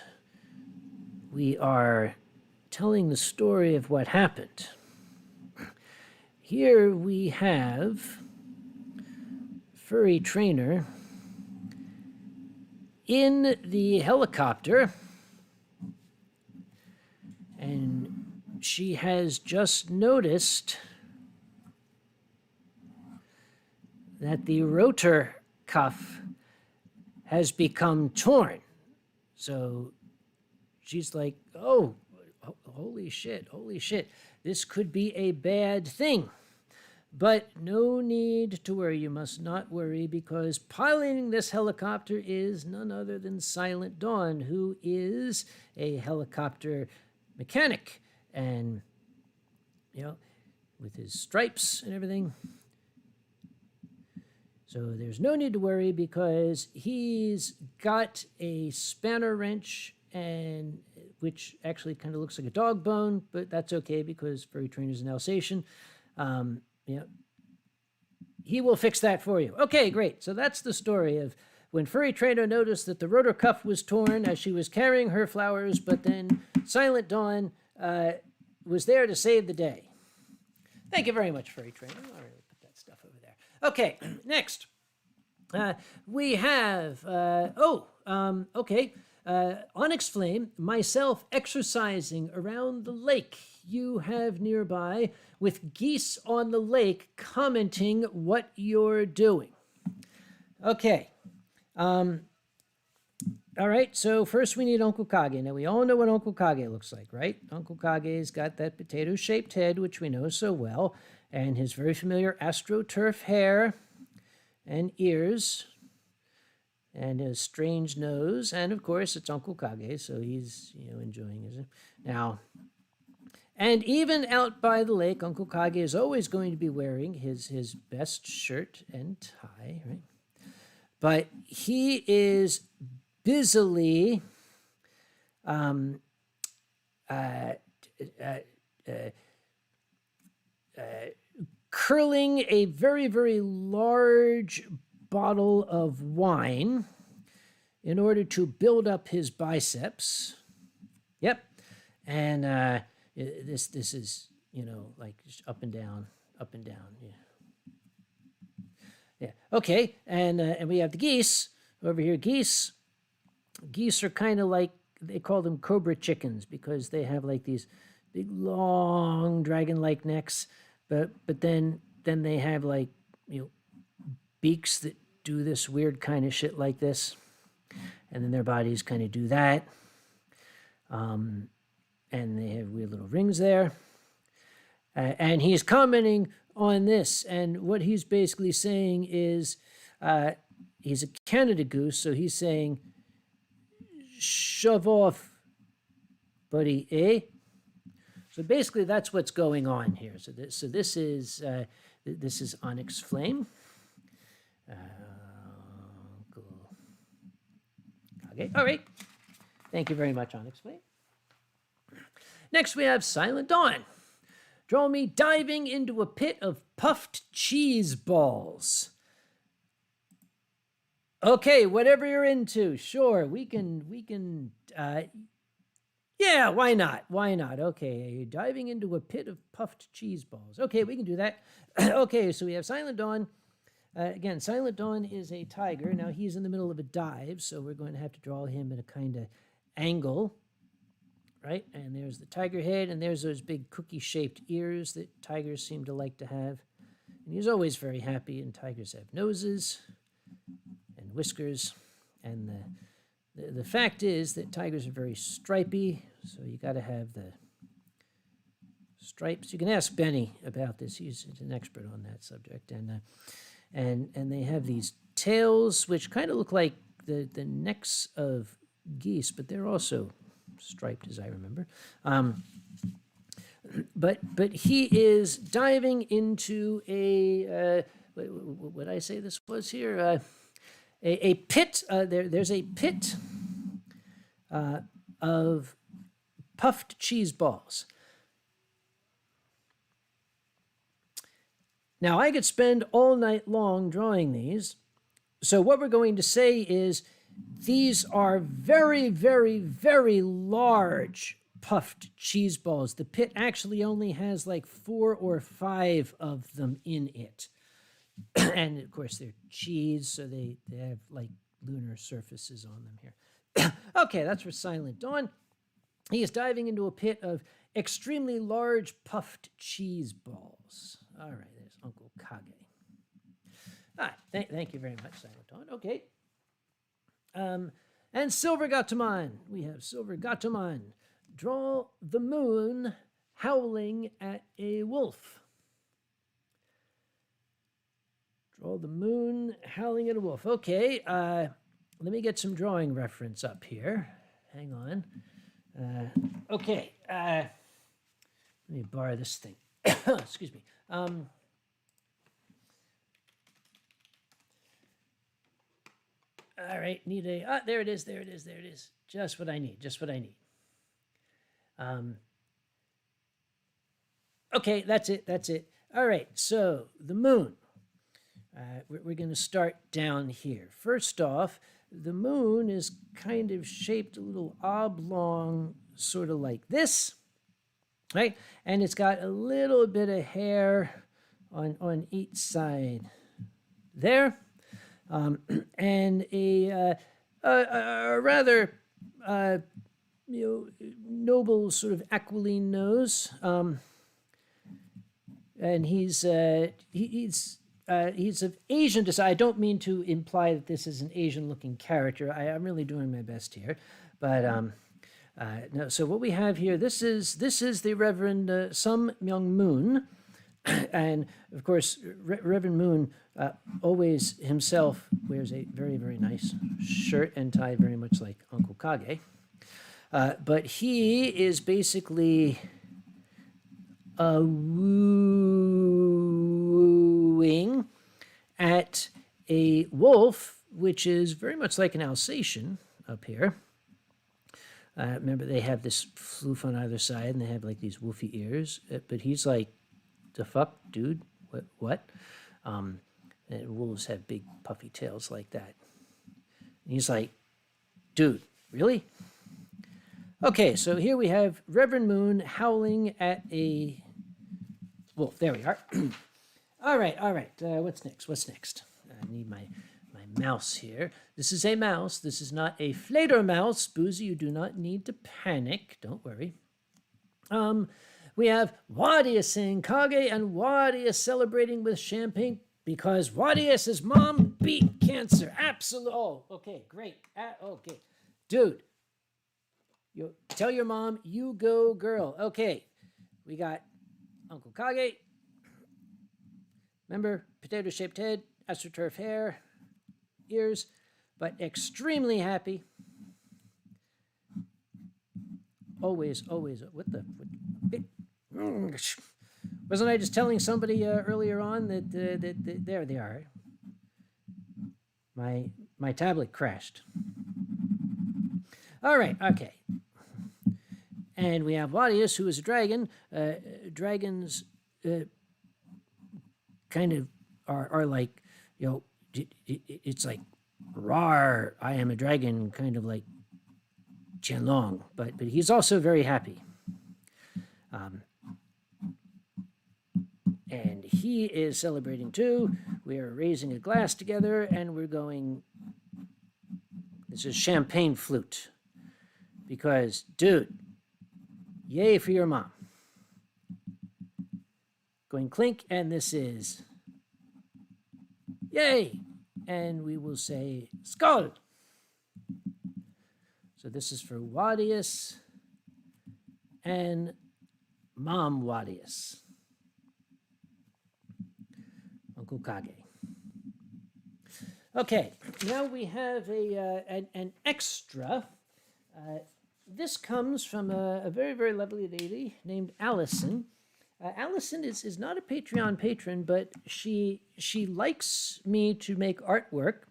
we are telling the story of what happened, here we have furry trainer in the helicopter, and she has just noticed that the rotor cuff has become torn. So she's like, oh, holy shit, this could be a bad thing. But no need to worry. You must not worry, because piloting this helicopter is none other than Silent Dawn, who is a helicopter mechanic. And, you know, with his stripes and everything. So there's no need to worry, because he's got a spanner wrench, and which actually kind of looks like a dog bone, but that's okay because furry trainer's an Alsatian. Yeah, he will fix that for you. Okay, great. So that's the story of when furry trainer noticed that the rotor cuff was torn as she was carrying her flowers, but then Silent Dawn was there to save the day. Thank you very much, furry trainer. All right, put that stuff over there. Okay, next. We have, Onyx Flame, myself exercising around the lake you have nearby, with geese on the lake commenting what you're doing. Okay. All right, so first we need Uncle Kage. Now, we all know what Uncle Kage looks like, right? Uncle Kage's got that potato-shaped head, which we know so well, and his very familiar AstroTurf hair and ears, and his strange nose, and of course it's Uncle Kage, so he's, you know, enjoying his. Now, and even out by the lake, Uncle Kage is always going to be wearing his best shirt and tie, right? But he is busily curling a very, very large bottle of wine, in order to build up his biceps. Yep. And this is, like just up and down, yeah. Yeah. Okay. And we have the geese over here. Geese are kind of like, they call them cobra chickens because they have like these big, long, dragon-like necks. But then they have like, beaks that do this weird kind of shit like this. And then their bodies kind of do that. And they have weird little rings there. And he's commenting on this. And what he's basically saying is he's a Canada goose. So he's saying, shove off, buddy, eh? So basically that's what's going on here. So this is Onyx Flame. Cool. Okay, all right. Thank you very much, Onyx Flame. Next, we have Silent Dawn. Draw me diving into a pit of puffed cheese balls. Okay, whatever you're into, sure, we can. Yeah, why not? Why not? Okay, diving into a pit of puffed cheese balls. Okay, we can do that. Okay, so we have Silent Dawn. Again, Silent Dawn is a tiger. Now he's in the middle of a dive, so we're going to have to draw him at a kind of angle, right? And there's the tiger head, and there's those big cookie-shaped ears that tigers seem to like to have. And he's always very happy, and tigers have noses and whiskers. And the fact is that tigers are very stripy, so you got to have the stripes. You can ask Benny about this. He's an expert on that subject. And they have these tails, which kind of look like the necks of geese, but they're also striped, as I remember. But he is diving into a what I say this was here? A pit. There's a pit of puffed cheese balls. Now, I could spend all night long drawing these. So what we're going to say is these are very, very, very large puffed cheese balls. The pit actually only has like 4 or 5 of them in it. And, of course, they're cheese, so they have like lunar surfaces on them here. Okay, that's for Silent Dawn. He is diving into a pit of extremely large puffed cheese balls. All right, there's Uncle Kage. All right, thank you very much, Silent Dawn. Okay. And Silver Gatomon. We have Silver Gatomon. Draw the moon howling at a wolf. Draw the moon howling at a wolf. Okay, let me get some drawing reference up here. Hang on. Okay, let me borrow this thing. Excuse me. All right, need a, there it is. Just what I need. Okay, that's it. All right, so the moon. We're going to start down here. First off, the moon is kind of shaped a little oblong, sort of like this, right? And it's got a little bit of hair on each side there, and a rather noble sort of aquiline nose. And he's of Asian descent. I don't mean to imply that this is an Asian-looking character. I'm really doing my best here, but no. So what we have here, this is the Reverend Sum Myung Moon, and of course, Reverend Moon always himself wears a very, very nice shirt and tie, very much like Uncle Kage. But he is basically wooing at a wolf, which is very much like an Alsatian up here. Remember, they have this floof on either side, and they have like these wolfy ears. But he's like, the fuck, dude? What? And wolves have big puffy tails like that. And he's like, Dude, really? Okay, so here we have Reverend Moon howling at a wolf. There we are. All right. What's next? What's next? I need my mouse here. This is a mouse. This is not a flater mouse. Boozy, you do not need to panic. Don't worry. We have Wadia saying Kage and Wadia celebrating with champagne because Wadia's mom beat cancer. Absolutely. Oh, okay, great. Okay. Dude, you tell your mom, you go girl. Okay, we got Uncle Kage. Remember, potato-shaped head, astroturf hair, ears, but extremely happy. Always. What the? Wasn't I just telling somebody earlier on that there they are? My tablet crashed. All right, okay. And we have Wadius, who is a dragon. Dragons kind of are like, it's like, rawr, I am a dragon, kind of like Qianlong. But he's also very happy. And he is celebrating too. We are raising a glass together and we're going, this is champagne flute. Because, dude, yay for your mom. Going clink, and this is yay. And we will say skull. So this is for Wadius and Mom Wadius. Uncle Kage. Okay, now we have an extra. This comes from a very, very lovely lady named Allison. Allison is not a Patreon patron, but she likes me to make artwork.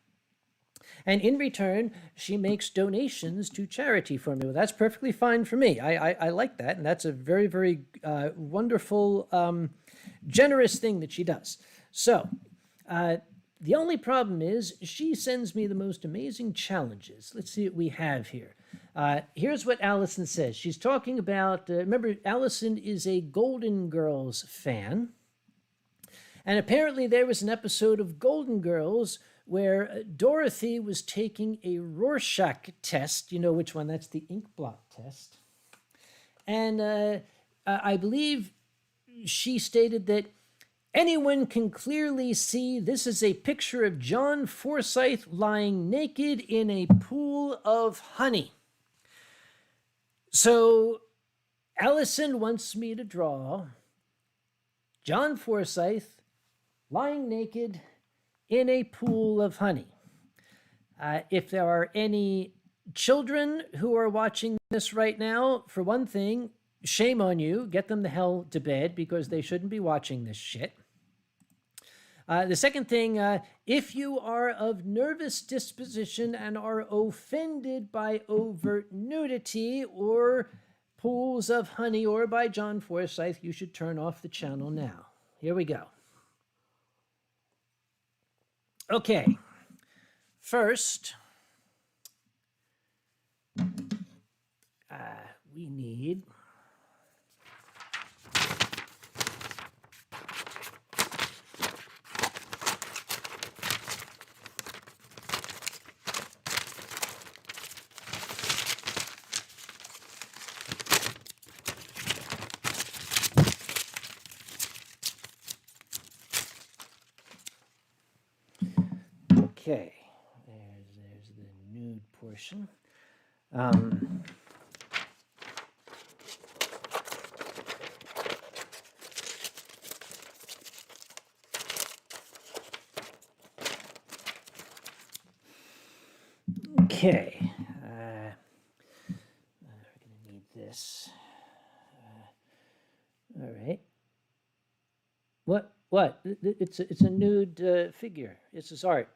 And in return, she makes donations to charity for me. Well, that's perfectly fine for me. I like that, and that's a very, very wonderful, generous thing that she does. So, the only problem is she sends me the most amazing challenges. Let's see what we have here. Here's what Allison says. She's talking about, remember, Allison is a Golden Girls fan. And apparently there was an episode of Golden Girls where Dorothy was taking a Rorschach test. You know which one? That's the ink blot test. And I believe she stated that anyone can clearly see this is a picture of John Forsythe lying naked in a pool of honey. So Allison wants me to draw John Forsythe lying naked in a pool of honey. If there are any children who are watching this right now, for one thing, shame on you. Get them the hell to bed because they shouldn't be watching this shit. The second thing, if you are of nervous disposition and are offended by overt nudity or pools of honey or by John Forsythe, you should turn off the channel now. Here we go. Okay. First, we need okay, there's the nude portion. Okay, we're gonna need this. All right. What? It's a nude figure. It's his art.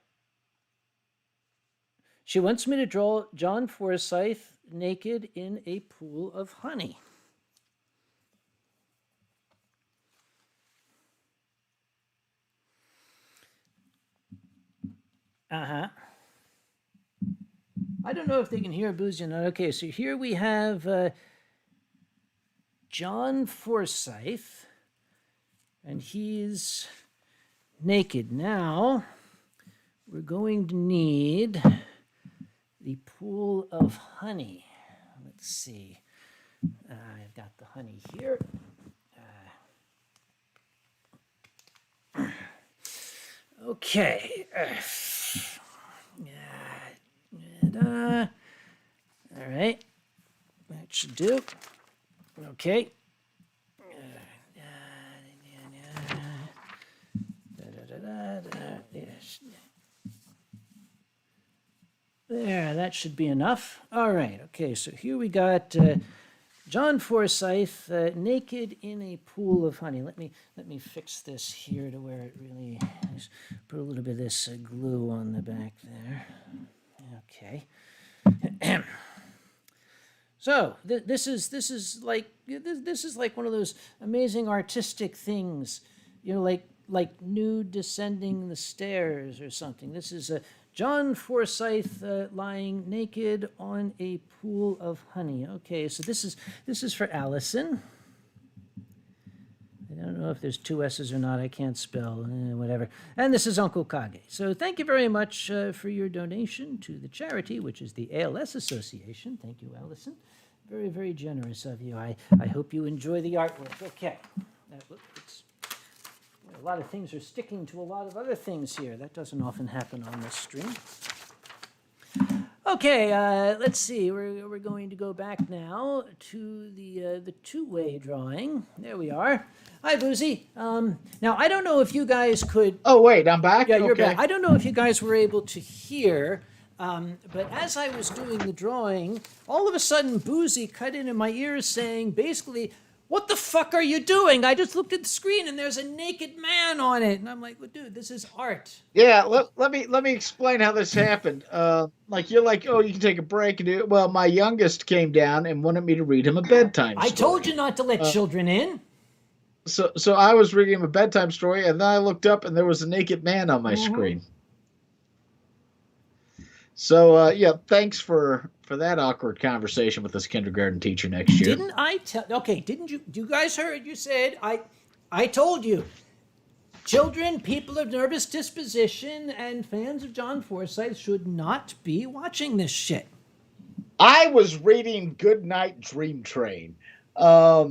She wants me to draw John Forsythe naked in a pool of honey. I don't know if they can hear Boozy or not. Okay, so here we have John Forsyth, and he's naked. Now, we're going to need the pool of honey. Let's see. I've got the honey here. Okay. All right. That should do. Okay. There, that should be enough. All right. Okay, so here we got John Forsyth naked in a pool of honey. Let me fix this here to where it really is. Put a little bit of this glue on the back there. Okay. So this is like one of those amazing artistic things, like nude descending the stairs or something. This is John Forsyth lying naked on a pool of honey. Okay, so this is for Allison. I don't know if there's two S's or not. I can't spell, whatever. And this is Uncle Kage. So thank you very much for your donation to the charity, which is the ALS Association. Thank you, Allison. Very, very generous of you. I hope you enjoy the artwork. Okay. A lot of things are sticking to a lot of other things here. That doesn't often happen on this stream. Okay, let's see. We're going to go back now to the two-way drawing. There we are. Hi, Boozy. Now, I don't know if you guys could... Oh, wait, I'm back? Yeah, you're back. I don't know if you guys were able to hear, but as I was doing the drawing, all of a sudden, Boozy cut in my ears saying, basically, what the fuck are you doing? I just looked at the screen and there's a naked man on it. And I'm like, well, dude, this is art. Yeah, let me explain how this happened. You're like, oh, you can take a break and do it. Well, my youngest came down and wanted me to read him a bedtime story. I told you not to let children in. So I was reading him a bedtime story, and then I looked up and there was a naked man on my screen. So yeah, thanks for that awkward conversation with this kindergarten teacher next year. Didn't I tell? Okay, didn't you? You guys heard? You said I told you. Children, people of nervous disposition, and fans of John Forsyth should not be watching this shit. I was reading Goodnight Dream Train. I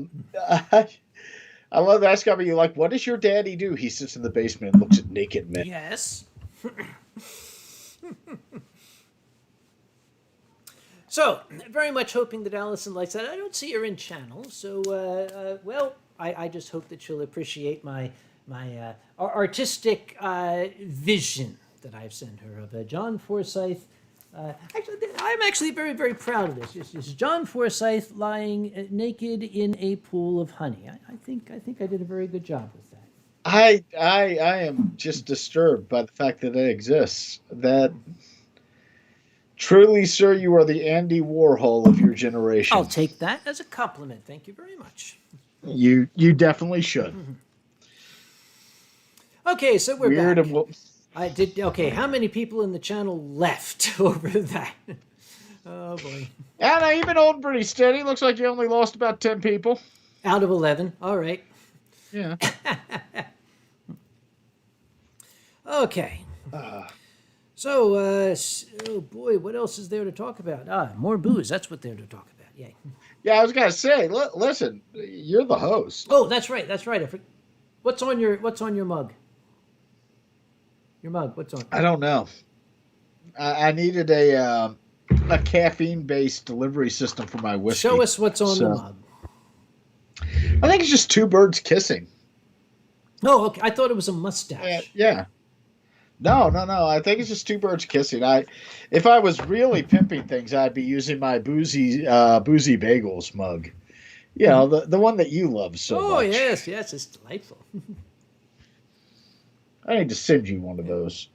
love that. Scott, you like, what does your daddy do? He sits in the basement and looks at naked men. Yes. So, very much hoping that Allison likes that. I don't see her in channel, so, well, I just hope that she'll appreciate my artistic vision that I've sent her of John Forsyth. I'm actually very, very proud of this. This is John Forsyth lying naked in a pool of honey. I think I did a very good job with that. I am just disturbed by the fact that it exists. That truly, sir, you are the Andy Warhol of your generation. I'll take that as a compliment. Thank you very much. You definitely should. Okay, so we're Weird back. and Okay, how many people in the channel left over that? Oh boy. And you've been holding pretty steady. Looks like you only lost about 10 people. Out of 11. All right. Yeah. Okay. So, oh boy, what else is there to talk about? More booze. That's what they're to talk about. Yay. Yeah, I was gonna say, listen, you're the host. Oh, that's right. What's on your mug? Your mug. What's on? I don't know. I needed a caffeine-based delivery system for my whiskey. Show us what's on the mug. I think it's just two birds kissing. Oh, okay. I thought it was a mustache. Yeah. No. I think it's just two birds kissing. If I was really pimping things, I'd be using my boozy bagels mug. You know, the one that you love so much. Oh yes, it's delightful. I need to send you one of those.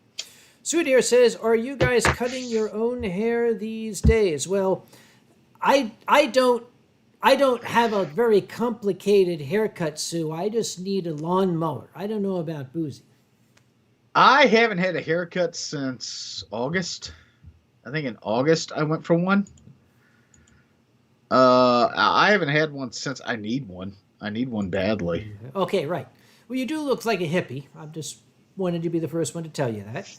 Susandeer says, "Are you guys cutting your own hair these days?" Well, I don't have a very complicated haircut, Sue. I just need a lawnmower. I don't know about Boozy. I haven't had a haircut since August. I think in August I went for one. I haven't had one since. I need one. I need one badly. Okay, right. Well, you do look like a hippie. I just wanted to be the first one to tell you that.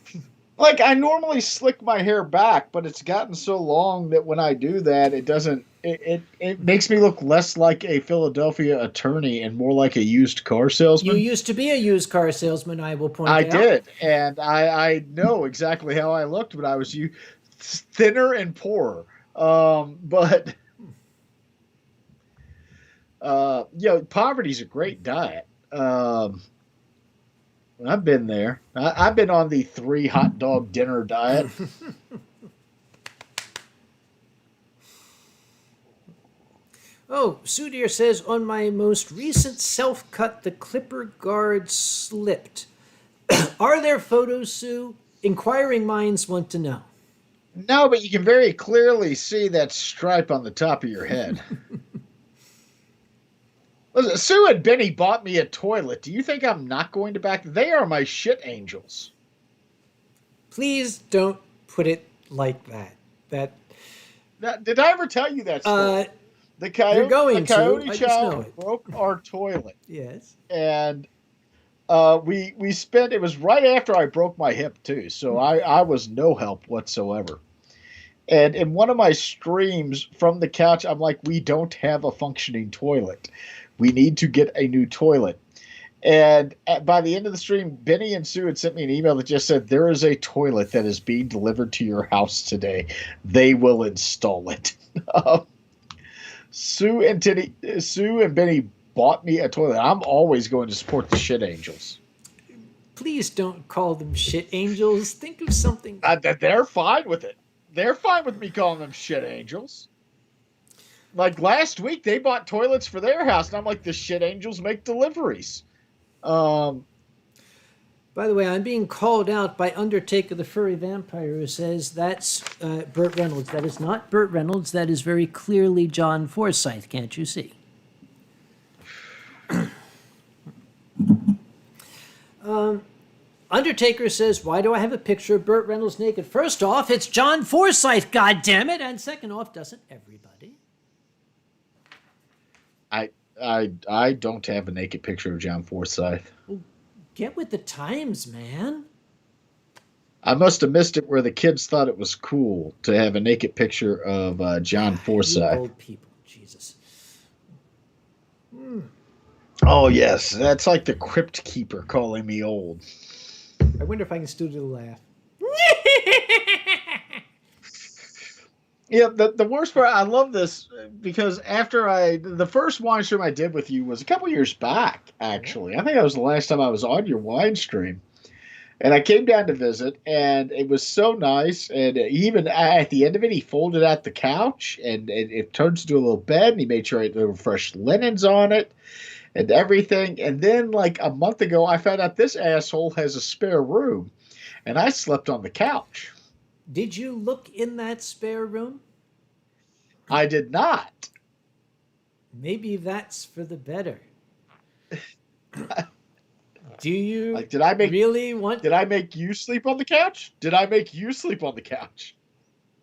Like I normally slick my hair back, but it's gotten so long that when I do that, it doesn't. It makes me look less like a Philadelphia attorney and more like a used car salesman. You used to be a used car salesman, I will point I out. did, and I know exactly how I looked, but I was thinner and poorer. But poverty's a great diet. I've been there. I've been on the 3 hot dog dinner diet. Oh, Susandeer says, on my most recent self-cut, the clipper guard slipped. Are there photos, Sue? Inquiring minds want to know. No, but you can very clearly see that stripe on the top of your head. Listen, Sue and Benny bought me a toilet. Do you think I'm not going to back? They are my shit angels. Please don't put it like that. Now, did I ever tell you that story? The You're going the coyote to. I just know child it. broke our toilet. Yes. And we spent, it was right after I broke my hip too, so I was no help whatsoever. And in one of my streams from the couch, I'm like, we don't have a functioning toilet. We need to get a new toilet. And by the end of the stream, Benny and Sue had sent me an email that just said, there is a toilet that is being delivered to your house today. They will install it. Sue and Benny bought me a toilet. I'm always going to support the shit angels. Please don't call them shit angels. Think of something. They're fine with it. They're fine with me calling them shit angels. Like last week, they bought toilets for their house, and I'm like, the shit angels make deliveries. By the way, I'm being called out by Undertaker the Furry Vampire, who says that's Burt Reynolds. That is not Burt Reynolds. That is very clearly John Forsythe. Can't you see? Undertaker says, why do I have a picture of Burt Reynolds naked? First off, it's John Forsythe, goddammit. And second off, doesn't everybody? I don't have a naked picture of John Forsythe. Get with the times, man. I must have missed it where the kids thought it was cool to have a naked picture of John You Forsythe. old people, Jesus. Oh, yes. That's like the crypt keeper calling me old. I wonder if I can still do the laugh. Yeah, the worst part, I love this because after the first wine stream I did with you was a couple years back, actually. I think that was the last time I was on your wine stream. And I came down to visit, and it was so nice. And even at the end of it, he folded out the couch, and it turns into a little bed, and he made sure there were fresh linens on it and everything. And then, like a month ago, I found out this asshole has a spare room, and I slept on the couch. Did you look in that spare room? I did not. Maybe that's for the better. Do you really want... Did I make you sleep on the couch? Did I make you sleep on the couch?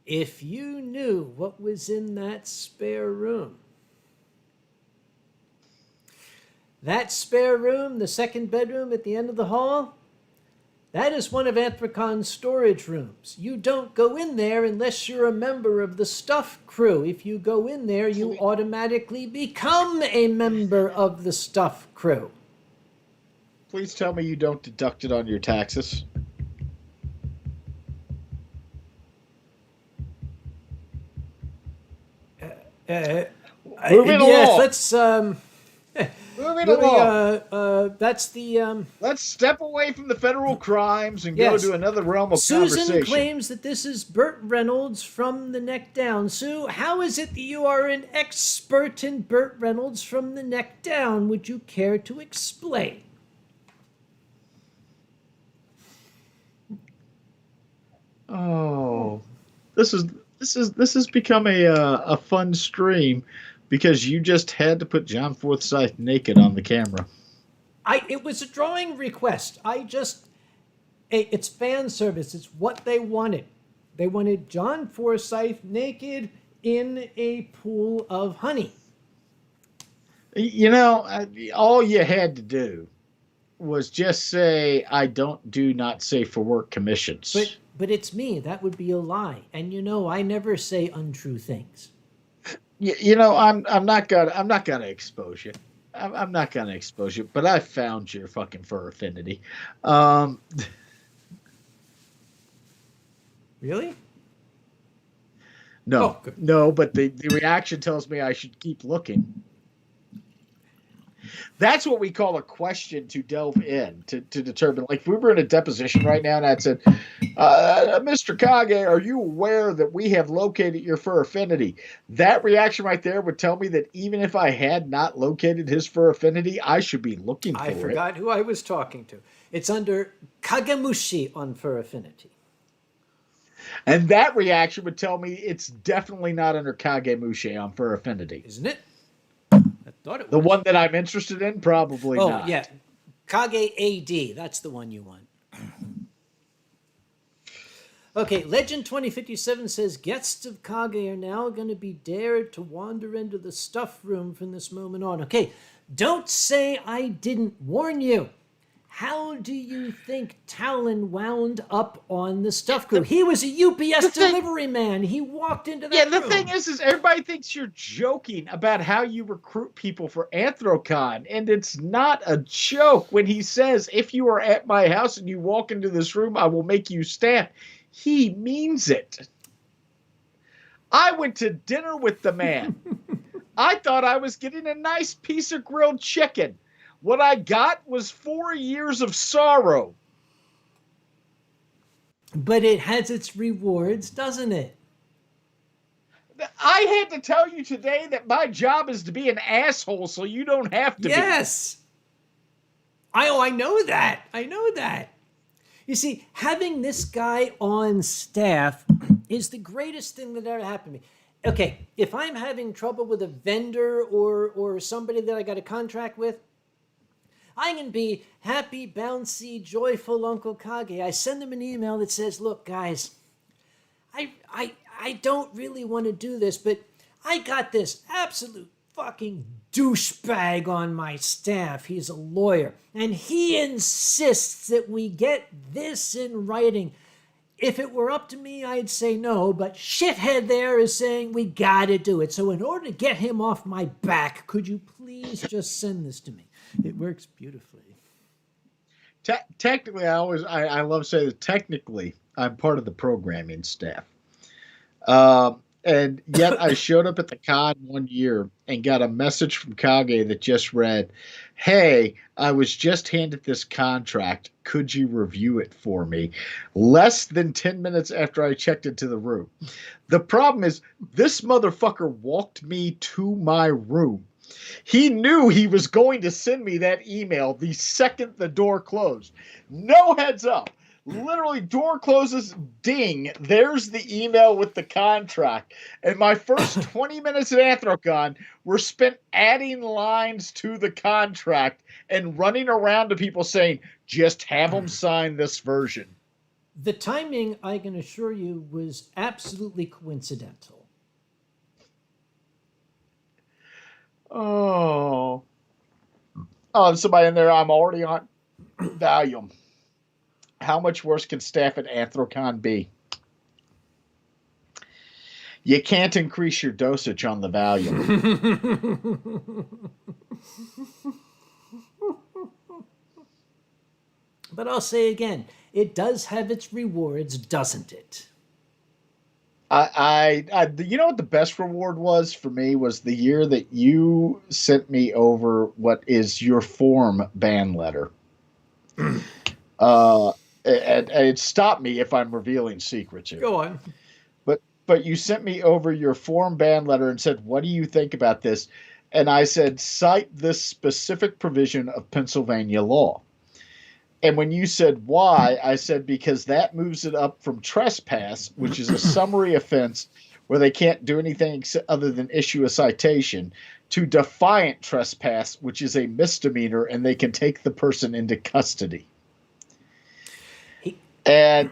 If you knew what was in that spare room. That spare room, the second bedroom at the end of the hall, that is one of Anthracon's storage rooms. You don't go in there unless you're a member of the Stuff Crew. If you go in there, you automatically become a member of the Stuff Crew. Please tell me you don't deduct it on your taxes. Moving along. Let's Moving along. That's the Let's step away from the federal crimes and Yes. go to another realm of Susan conversation. claims that this is Burt Reynolds from the neck down. Sue, how is it that you are an expert in Burt Reynolds from the neck down? Would you care to explain? Oh, this has become a fun stream because you just had to put John Forsythe naked on the camera. It was a drawing request. It's fan service. It's what they wanted. They wanted John Forsythe naked in a pool of honey. You know, all you had to do was just say, I don't do not safe for work commissions. But it's me. That would be a lie. And you know, I never say untrue things. You know, I'm not gonna expose you. I'm not gonna expose you. But I found your fucking fur affinity. Really? No, Oh, good. no. But the reaction tells me I should keep looking. That's what we call a question to delve in to determine. Like if we were in a deposition right now and I'd said, Mr. Kage, are you aware that we have located your fur affinity? That reaction right there would tell me that even if I had not located his fur affinity, I should be looking for it. I forgot who I was talking to. It's under Kagemushi on fur affinity. And that reaction would tell me it's definitely not under Kagemushi on fur affinity. Isn't it? I thought it was. The one that I'm interested in? Probably not. Oh, yeah. Kage AD. That's the one you want. Okay, Legend 2057 says guests of Kage are now going to be dared to wander into the stuff room from this moment on. Okay, don't say I didn't warn you. How do you think Talon wound up on the stuff crew? He was a UPS delivery man. He walked into that room. Yeah, the thing is everybody thinks you're joking about how you recruit people for Anthrocon, and it's not a joke when he says, if you are at my house and you walk into this room, I will make you staff. He means it. I went to dinner with the man. I thought I was getting a nice piece of grilled chicken. What I got was 4 years of sorrow. But it has its rewards, doesn't it? I had to tell you today that my job is to be an asshole so you don't have to be. Yes. I know that. I know that. You see, having this guy on staff is the greatest thing that ever happened to me. Okay, if I'm having trouble with a vendor or somebody that I got a contract with, I can be happy, bouncy, joyful Uncle Kage. I send them an email that says, look, guys, I don't really want to do this, but I got this absolute fucking douchebag on my staff. He's a lawyer, and he insists that we get this in writing. If it were up to me, I'd say no, but shithead there is saying we gotta do it. So in order to get him off my back, could you please just send this to me? It works beautifully. Technically, I love saying that technically I'm part of the programming staff. And yet I showed up at the con one year and got a message from Kage that just read, hey, I was just handed this contract. Could you review it for me? Less than 10 minutes after I checked into the room. The problem is this motherfucker walked me to my room. He knew he was going to send me that email the second the door closed. No heads up. Literally, door closes, ding, there's the email with the contract. And my first 20 minutes at Anthrocon were spent adding lines to the contract and running around to people saying, just have them sign this version. The timing, I can assure you, was absolutely coincidental. Oh, there's somebody in there. I'm already on Valium. How much worse can staff at Anthrocon be? You can't increase your dosage on the Valium. But I'll say again, it does have its rewards, doesn't it? You know what the best reward was for me was the year that you sent me over what is your form ban letter. And it stopped me if I'm revealing secrets here. Go on. But you sent me over your form ban letter and said, what do you think about this? And I said, cite this specific provision of Pennsylvania law. And when you said why, I said because that moves it up from trespass, which is a summary offense where they can't do anything other than issue a citation, to defiant trespass, which is a misdemeanor, and they can take the person into custody. And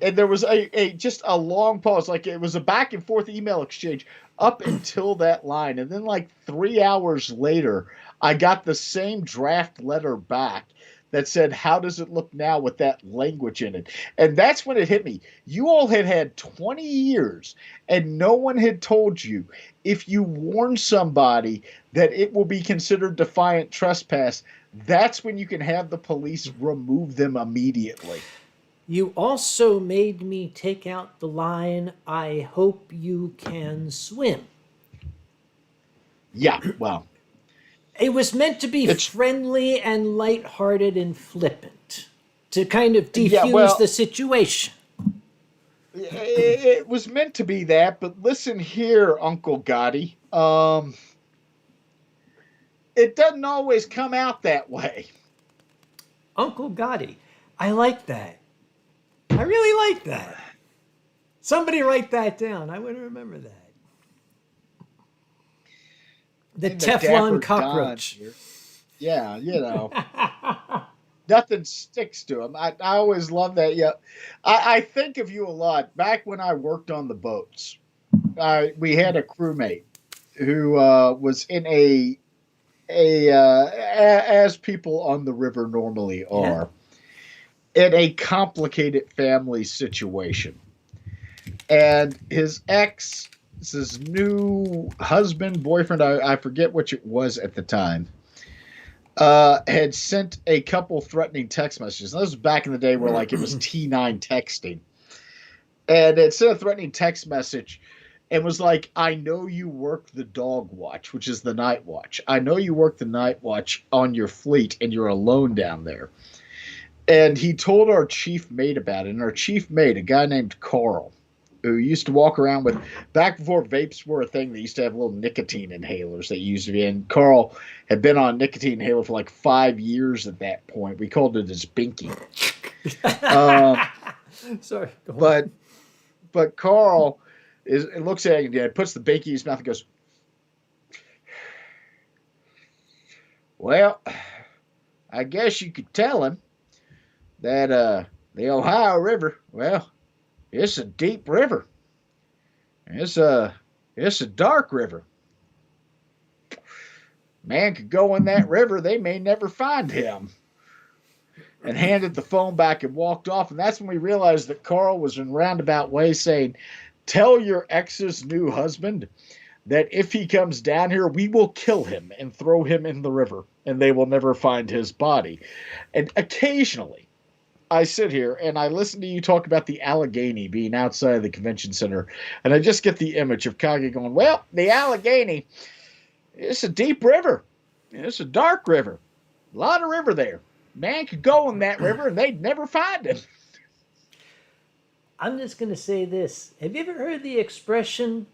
And there was a just a long pause, like it was a back and forth email exchange up until that line. And then like 3 hours later, I got the same draft letter back that said, "How does it look now with that language in it?" And that's when it hit me. You all had 20 years and no one had told you if you warn somebody that it will be considered defiant trespass, that's when you can have the police remove them immediately. You also made me take out the line, "I hope you can swim." Yeah, well, It was meant to be it's friendly and lighthearted and flippant to kind of yeah, defuse well, the situation. it was meant to be that, but listen here, Uncle Gotti. It doesn't always come out that way. Uncle Gotti. I like that. I really like that. Somebody write that down. I want to remember that. The And the Dapper Teflon Don cockroach. here. Yeah, nothing sticks to him. I always love that. Yeah, I think of you a lot. Back when I worked on the boats, we had a crewmate who was in as people on the river normally are, in a complicated family situation. And his ex, his new husband, boyfriend, I forget which it was at the time, had sent a couple threatening text messages. And this was back in the day where like it was T9 texting. And it sent a threatening text message and was like, "I know you work the dog watch, which is the night watch. I know you work the night watch on your fleet and you're alone down there." And he told our chief mate about it. And our chief mate, a guy named Carl, who used to walk around with, back before vapes were a thing, they used to have little nicotine inhalers that used to be. And Carl had been on nicotine inhaler for like 5 years at that point. We called it his binky. Sorry. Go on. But Carl looks at it and puts the binky in his mouth and goes, "Well, I guess you could tell him that the Ohio River, well, it's a deep river. It's a dark river. Man could go in that river, they may never find him." And handed the phone back and walked off. And that's when we realized that Carl was in roundabout way saying, "Tell your ex's new husband that if he comes down here, we will kill him and throw him in the river, and they will never find his body." And occasionally, I sit here and I listen to you talk about the Allegheny being outside of the convention center, and I just get the image of Kage going, "Well, the Allegheny, it's a deep river. It's a dark river. A lot of river there. Man could go in that river and they'd never find him." I'm just going to say this. Have you ever heard the expression,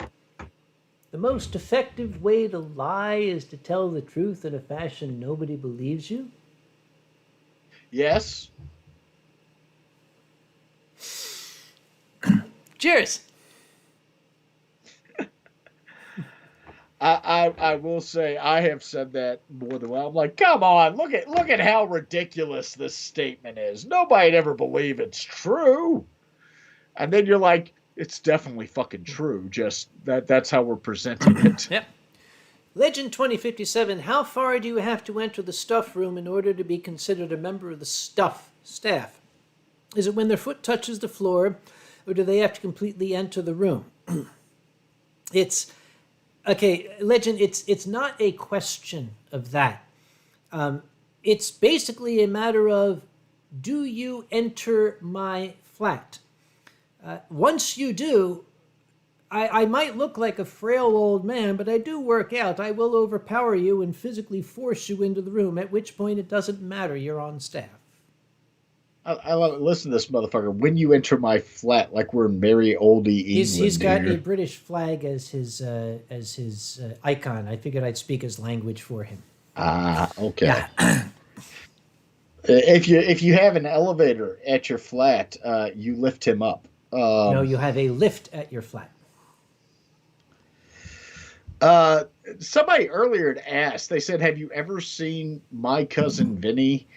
"The most effective way to lie is to tell the truth in a fashion nobody believes you"? Yes. Cheers. I will say I have said that more than well. I'm like, come on, look at how ridiculous this statement is. Nobody'd ever believe it's true. And then you're like, it's definitely fucking true. Just that's how we're presenting it. Yep. Legend 2057, how far do you have to enter the stuff room in order to be considered a member of the stuff staff? Is it when their foot touches the floor, or do they have to completely enter the room? It's okay, Legend, it's not a question of that. It's basically a matter of, do you enter my flat? Once you do, I might look like a frail old man, but I do work out. I will overpower you and physically force you into the room, at which point it doesn't matter. You're on staff. I love it. Listen to this motherfucker. "When you enter my flat," like we're in merry oldie England. He's got here. a British flag as his icon. I figured I'd speak his language for him. Okay. Yeah. If you have an elevator at your flat, you lift him up. No, you have a lift at your flat. Somebody earlier had asked. They said, "Have you ever seen My Cousin Vinny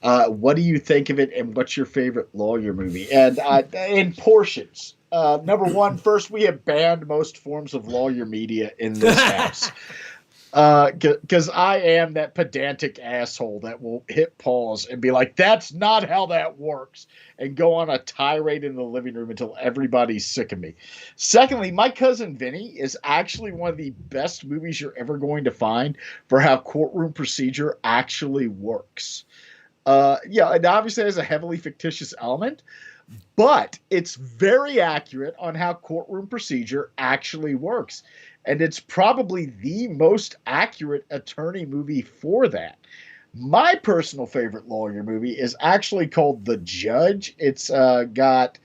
What do you think of it, and what's your favorite lawyer movie? And in portions. Number one, first, we have banned most forms of lawyer media in this house. Because I am that pedantic asshole that will hit pause and be like, that's not how that works, and go on a tirade in the living room until everybody's sick of me. Secondly, My Cousin Vinny is actually one of the best movies you're ever going to find for how courtroom procedure actually works. Yeah, it obviously has a heavily fictitious element, but it's very accurate on how courtroom procedure actually works. And it's probably the most accurate attorney movie for that. My personal favorite lawyer movie is actually called The Judge. It's got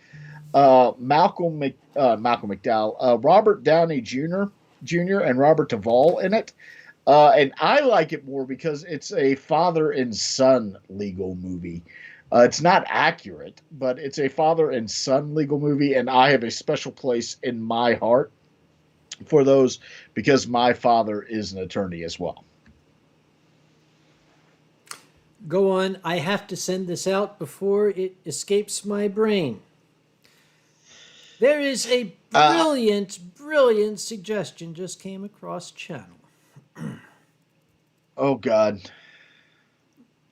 Malcolm McDowell, Robert Downey Jr. and Robert Duvall in it. And I like it more because it's a father and son legal movie. It's not accurate, but it's a father and son legal movie, and I have a special place in my heart for those because my father is an attorney as well. Go on. I have to send this out before it escapes my brain. There is a brilliant suggestion just came across channel. Oh God.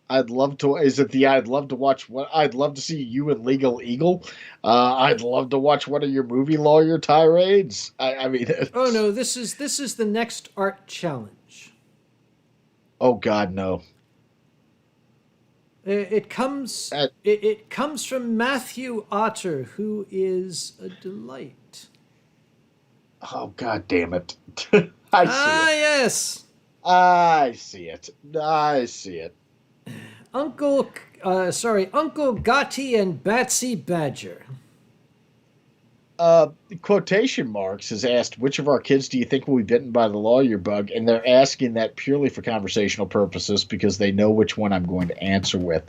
I'd love to. Is it the I'd love to watch what? I'd love to see you and Legal Eagle. I'd love to watch one of your movie lawyer tirades. I mean, Oh no, this is the next art challenge. Oh God, no. It comes it comes from Matthew Otter, who is a delight. Oh God damn it! I see it. Yes. I see it. I see it. Uncle Gotti and Batsy Badger. Quotation marks has asked, which of our kids do you think will be bitten by the lawyer bug? And they're asking that purely for conversational purposes because they know which one I'm going to answer with.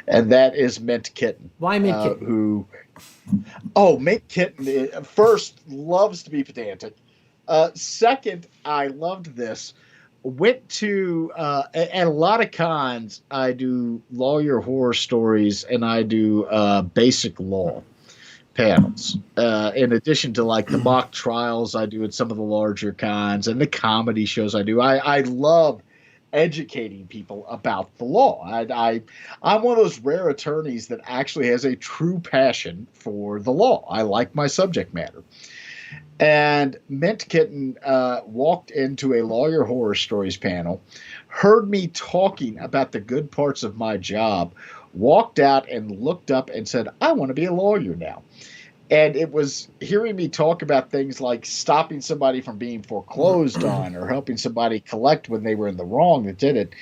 And that is Mint Kitten. Why Mint Kitten? Mint Kitten, first, loves to be pedantic. Second, I loved this. Went to at a lot of cons. I do lawyer horror stories and I do basic law panels. In addition to like the mock trials I do at some of the larger cons and the comedy shows I do. I love educating people about the law. I'm one of those rare attorneys that actually has a true passion for the law. I like my subject matter. And Mint Kitten walked into a lawyer horror stories panel, heard me talking about the good parts of my job, walked out and looked up and said, I want to be a lawyer now. And it was hearing me talk about things like stopping somebody from being foreclosed on or helping somebody collect when they were in the wrong that did it.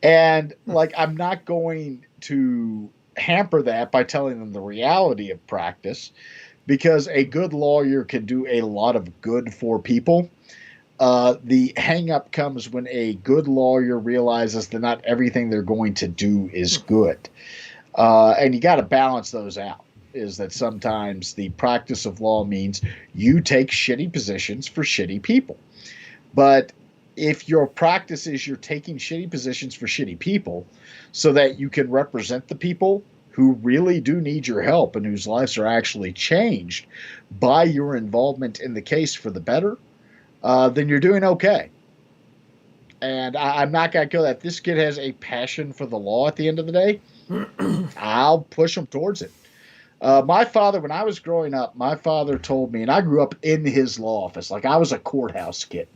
And like, I'm not going to hamper that by telling them the reality of practice, because a good lawyer can do a lot of good for people. The hang up comes when a good lawyer realizes that not everything they're going to do is good. And you got to balance those out. Is that sometimes the practice of law means you take shitty positions for shitty people. But if your practice is you're taking shitty positions for shitty people so that you can represent the people who really do need your help and whose lives are actually changed by your involvement in the case for the better, then you're doing okay. And I'm not going to go that this kid has a passion for the law at the end of the day. I'll push him towards it. My father, when I was growing up, my father told me, and I grew up in his law office, like I was a courthouse kid.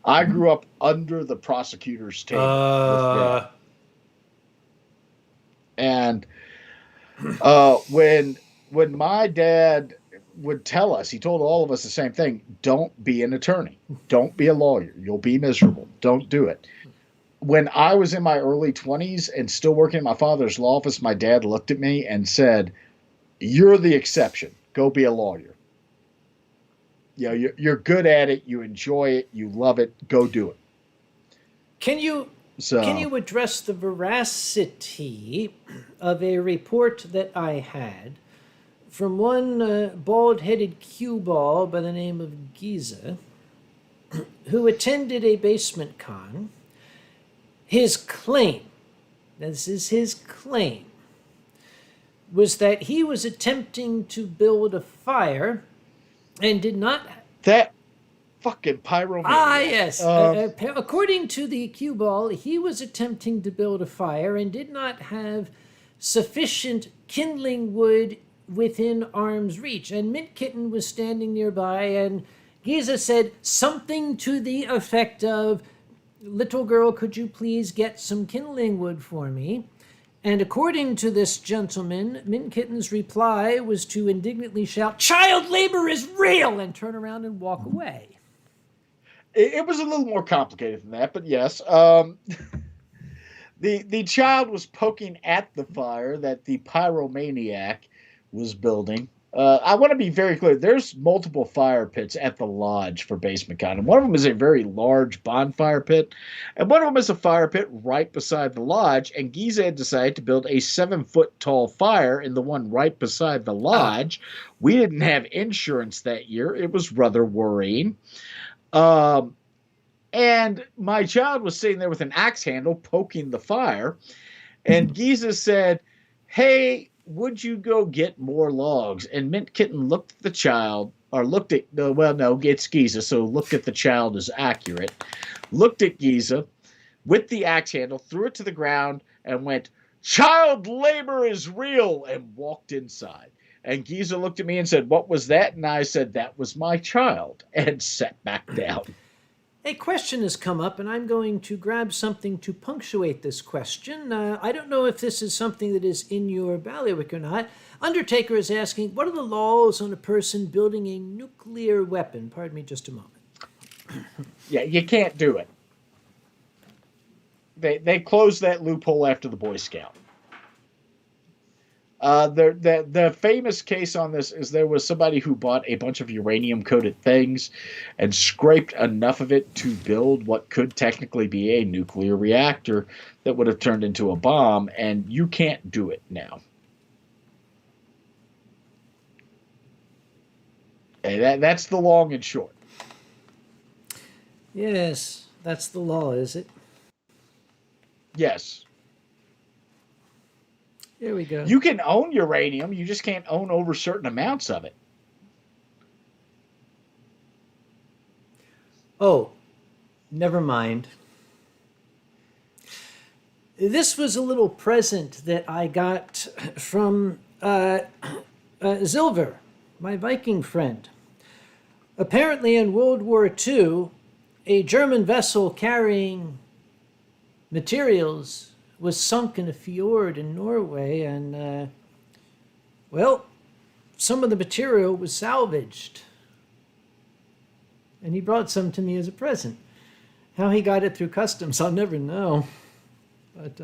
I grew up under the prosecutor's table. And when my dad would tell us, he told all of us the same thing: don't be an attorney, don't be a lawyer, you'll be miserable, don't do it. When I was in my early 20s and still working in my father's law office, my dad looked at me and said, you're the exception, go be a lawyer. You know, you're good at it, you enjoy it, you love it, go do it. Can you address the veracity of a report that I had from one bald-headed cue ball by the name of Giza, who attended a basement con? His claim this is his claim, was that he was attempting to build a fire and did not. That fucking pyromaniac. Yes. According to the cue ball, he was attempting to build a fire and did not have sufficient kindling wood within arm's reach. And Mint Kitten was standing nearby, and Giza said something to the effect of, "Little girl, could you please get some kindling wood for me?" And according to this gentleman, Mint Kitten's reply was to indignantly shout, "Child labor is real!" and turn around and walk away. It was a little more complicated than that, but yes. The child was poking at the fire that the pyromaniac was building. I want to be very clear. There's multiple fire pits at the lodge for Basement Con, and one of them is a very large bonfire pit, and one of them is a fire pit right beside the lodge, and Giza had decided to build a 7-foot tall fire in the one right beside the lodge. We didn't have insurance that year. It was rather worrying. And my child was sitting there with an axe handle poking the fire, and Giza said, "Hey, would you go get more logs?" And Mint Kitten looked at the child, or looked at, no, it's Giza, so looked at the child is accurate. Looked at Giza with the axe handle, threw it to the ground, and went, "Child labor is real," and walked inside. And Giza looked at me and said, "What was that?" And I said, "That was my child," and sat back down. A question has come up, and I'm going to grab something to punctuate this question. I don't know if this is something that is in your bailiwick or not. Undertaker is asking, what are the laws on a person building a nuclear weapon? Pardon me just a moment. Yeah, you can't do it. They closed that loophole after the Boy Scout. The famous case on this is there was somebody who bought a bunch of uranium-coated things and scraped enough of it to build what could technically be a nuclear reactor that would have turned into a bomb, and you can't do it now. And that's the long and short. Yes, that's the law, is it? Yes. Here we go. You can own uranium, you just can't own over certain amounts of it. Oh, never mind. This was a little present that I got from Zilver, my Viking friend. Apparently in World War II, a German vessel carrying materials was sunk in a fjord in Norway, and, some of the material was salvaged. And he brought some to me as a present. How he got it through customs, I'll never know. But,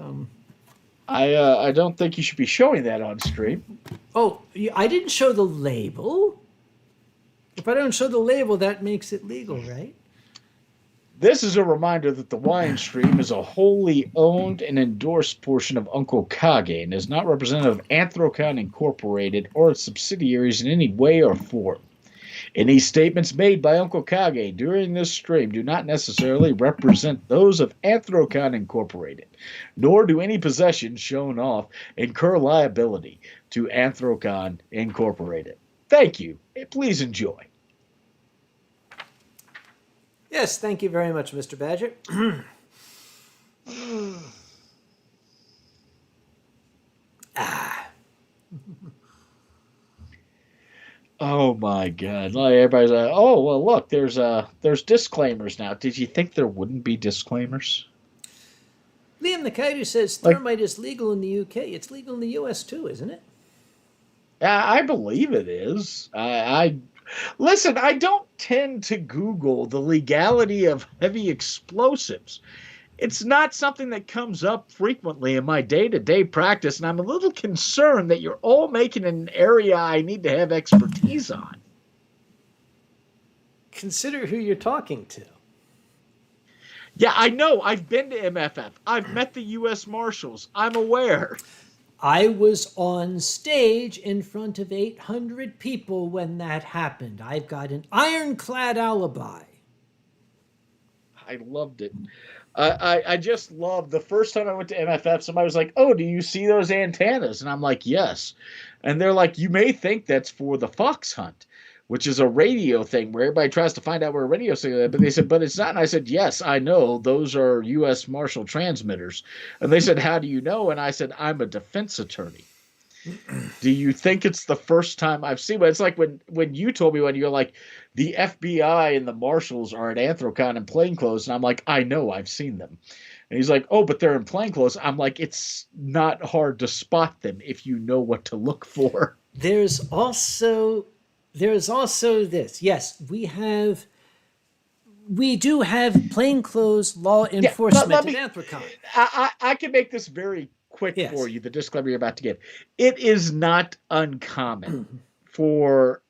I don't think you should be showing that on stream. Oh, I didn't show the label? If I don't show the label, that makes it legal, right? This is a reminder that the Winestream is a wholly owned and endorsed portion of Uncle Kage and is not representative of Anthrocon Incorporated or its subsidiaries in any way or form. Any statements made by Uncle Kage during this stream do not necessarily represent those of Anthrocon Incorporated, nor do any possessions shown off incur liability to Anthrocon Incorporated. Thank you. Please enjoy. Yes, thank you very much, Mr. Badger. Oh my God! Like everybody's like, "Oh well, look, there's disclaimers now." Did you think there wouldn't be disclaimers? Liam the Kaidu says thermite is legal in the UK. It's legal in the US too, isn't it? I believe it is. I listen. I don't tend to Google the legality of heavy explosives. It's not something that comes up frequently in my day-to-day practice, and I'm a little concerned that you're all making an area I need to have expertise on. Consider who you're talking to. Yeah, I know. I've been to MFF. I've met the U.S. Marshals. I'm aware. I was on stage in front of 800 people when that happened. I've got an ironclad alibi. I loved it. I just love the first time I went to MFF, somebody was like, "Oh, do you see those antennas?" And I'm like, "Yes." And they're like, "You may think that's for the fox hunt, which is a radio thing where everybody tries to find out where a radio signal is." But they said, "But it's not." And I said, "Yes, I know. Those are U.S. Marshal transmitters." And they said, "How do you know?" And I said, "I'm a defense attorney." Do you think it's the first time I've seen it? It's like when you told me when you're like, the FBI and the marshals are at Anthrocon in plainclothes, and I'm like, I know, I've seen them. And he's like, oh, but they're in plainclothes. I'm like, it's not hard to spot them if you know what to look for. There's also this. Yes, we do have plainclothes law enforcement let me- at Anthrocon. I can make this very quick Yes. for you, the disclaimer you're about to give. It is not uncommon for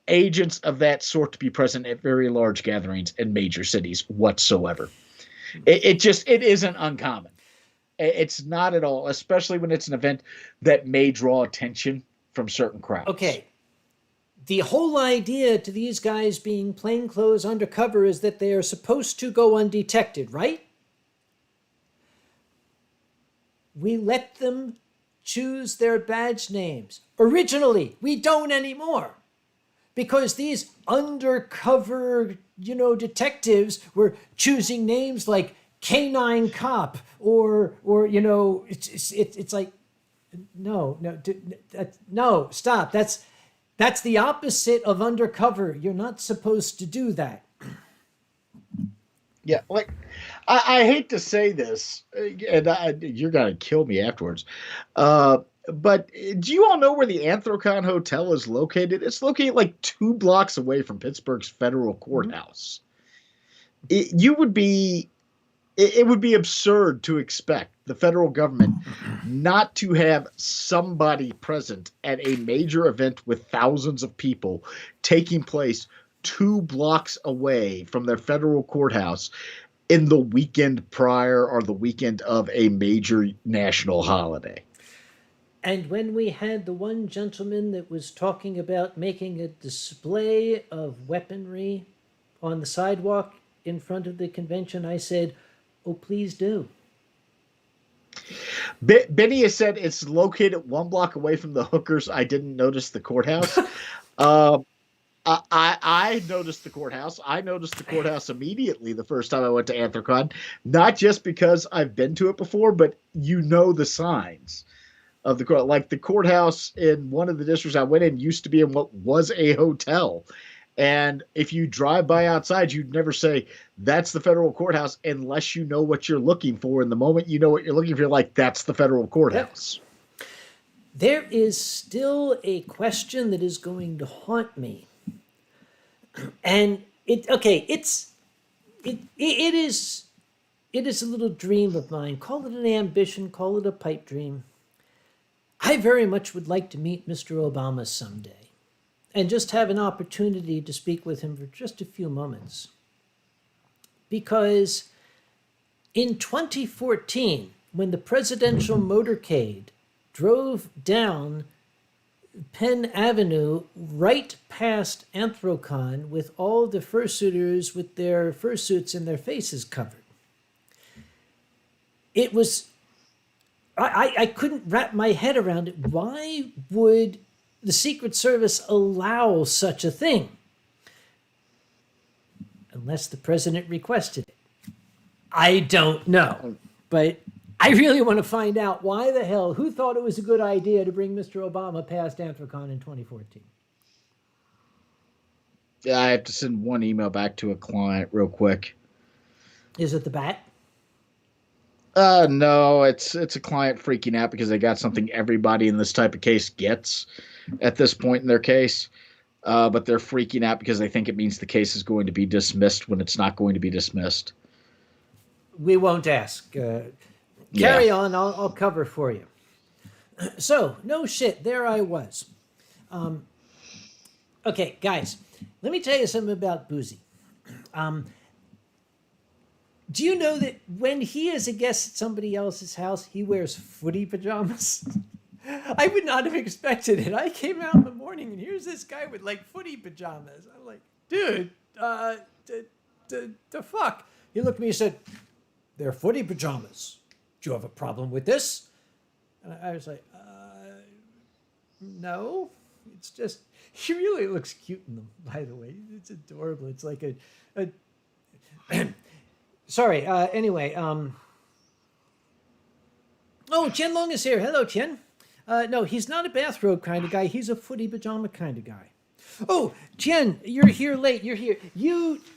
agents of that sort to be present at very large gatherings in major cities whatsoever. It isn't uncommon. It's not at all, especially when it's an event that may draw attention from certain crowds. Okay. The whole idea to these guys being plainclothes undercover is that they are supposed to go undetected, right? We let them choose their badge names. Originally, we don't anymore. Because these undercover, detectives were choosing names like Canine Cop or it's like, no, stop. That's the opposite of undercover. You're not supposed to do that. Yeah, like I hate to say this, and you're gonna kill me afterwards. But do you all know where the Anthrocon Hotel is located? It's located like 2 blocks away from Pittsburgh's federal courthouse. It would be absurd to expect the federal government not to have somebody present at a major event with thousands of people taking place 2 blocks away from their federal courthouse in the weekend prior or the weekend of a major national holiday. And when we had the one gentleman that was talking about making a display of weaponry on the sidewalk in front of the convention, I said, oh, please do. Benny has said it's located 1 block away from the hookers. I didn't notice the courthouse. I noticed the courthouse. I noticed the courthouse immediately the first time I went to Anthrocon, not just because I've been to it before, but the signs of the court. Like the courthouse in one of the districts I went in used to be in what was a hotel. And if you drive by outside, you'd never say, that's the federal courthouse unless you know what you're looking for. And the moment you know what you're looking for, you're like, that's the federal courthouse. Yep. There is still a question that is going to haunt me. And it is a little dream of mine. Call it an ambition, call it a pipe dream. I very much would like to meet Mr. Obama someday and just have an opportunity to speak with him for just a few moments. Because in 2014, when the presidential motorcade drove down Penn Avenue right past Anthrocon with all the fursuiters with their fursuits and their faces covered, it was... I couldn't wrap my head around it. Why would the Secret Service allow such a thing? Unless the president requested it. I don't know. But I really want to find out why the hell, who thought it was a good idea to bring Mr. Obama past Anthrocon in 2014? Yeah, I have to send one email back to a client real quick. Is it the bat? No, it's a client freaking out because they got something everybody in this type of case gets at this point in their case. But they're freaking out because they think it means the case is going to be dismissed when it's not going to be dismissed. We won't ask. Carry on, I'll cover for you. So, no shit, there I was. Okay, guys, let me tell you something about Boozy. Do you know that when he is a guest at somebody else's house, he wears footy pajamas? I would not have expected it. I came out in the morning and here's this guy with like footy pajamas. I'm like, dude, the fuck? He looked at me and said, They're footy pajamas. Do you have a problem with this? And I was like, no. It's just, he really looks cute in them, by the way. It's adorable. It's like a sorry, anyway, oh, Chen Long is here. Hello, Chen. No, he's not a bathrobe kind of guy. He's a footy pajama kind of guy. Oh, Chen, you're here late. You're here.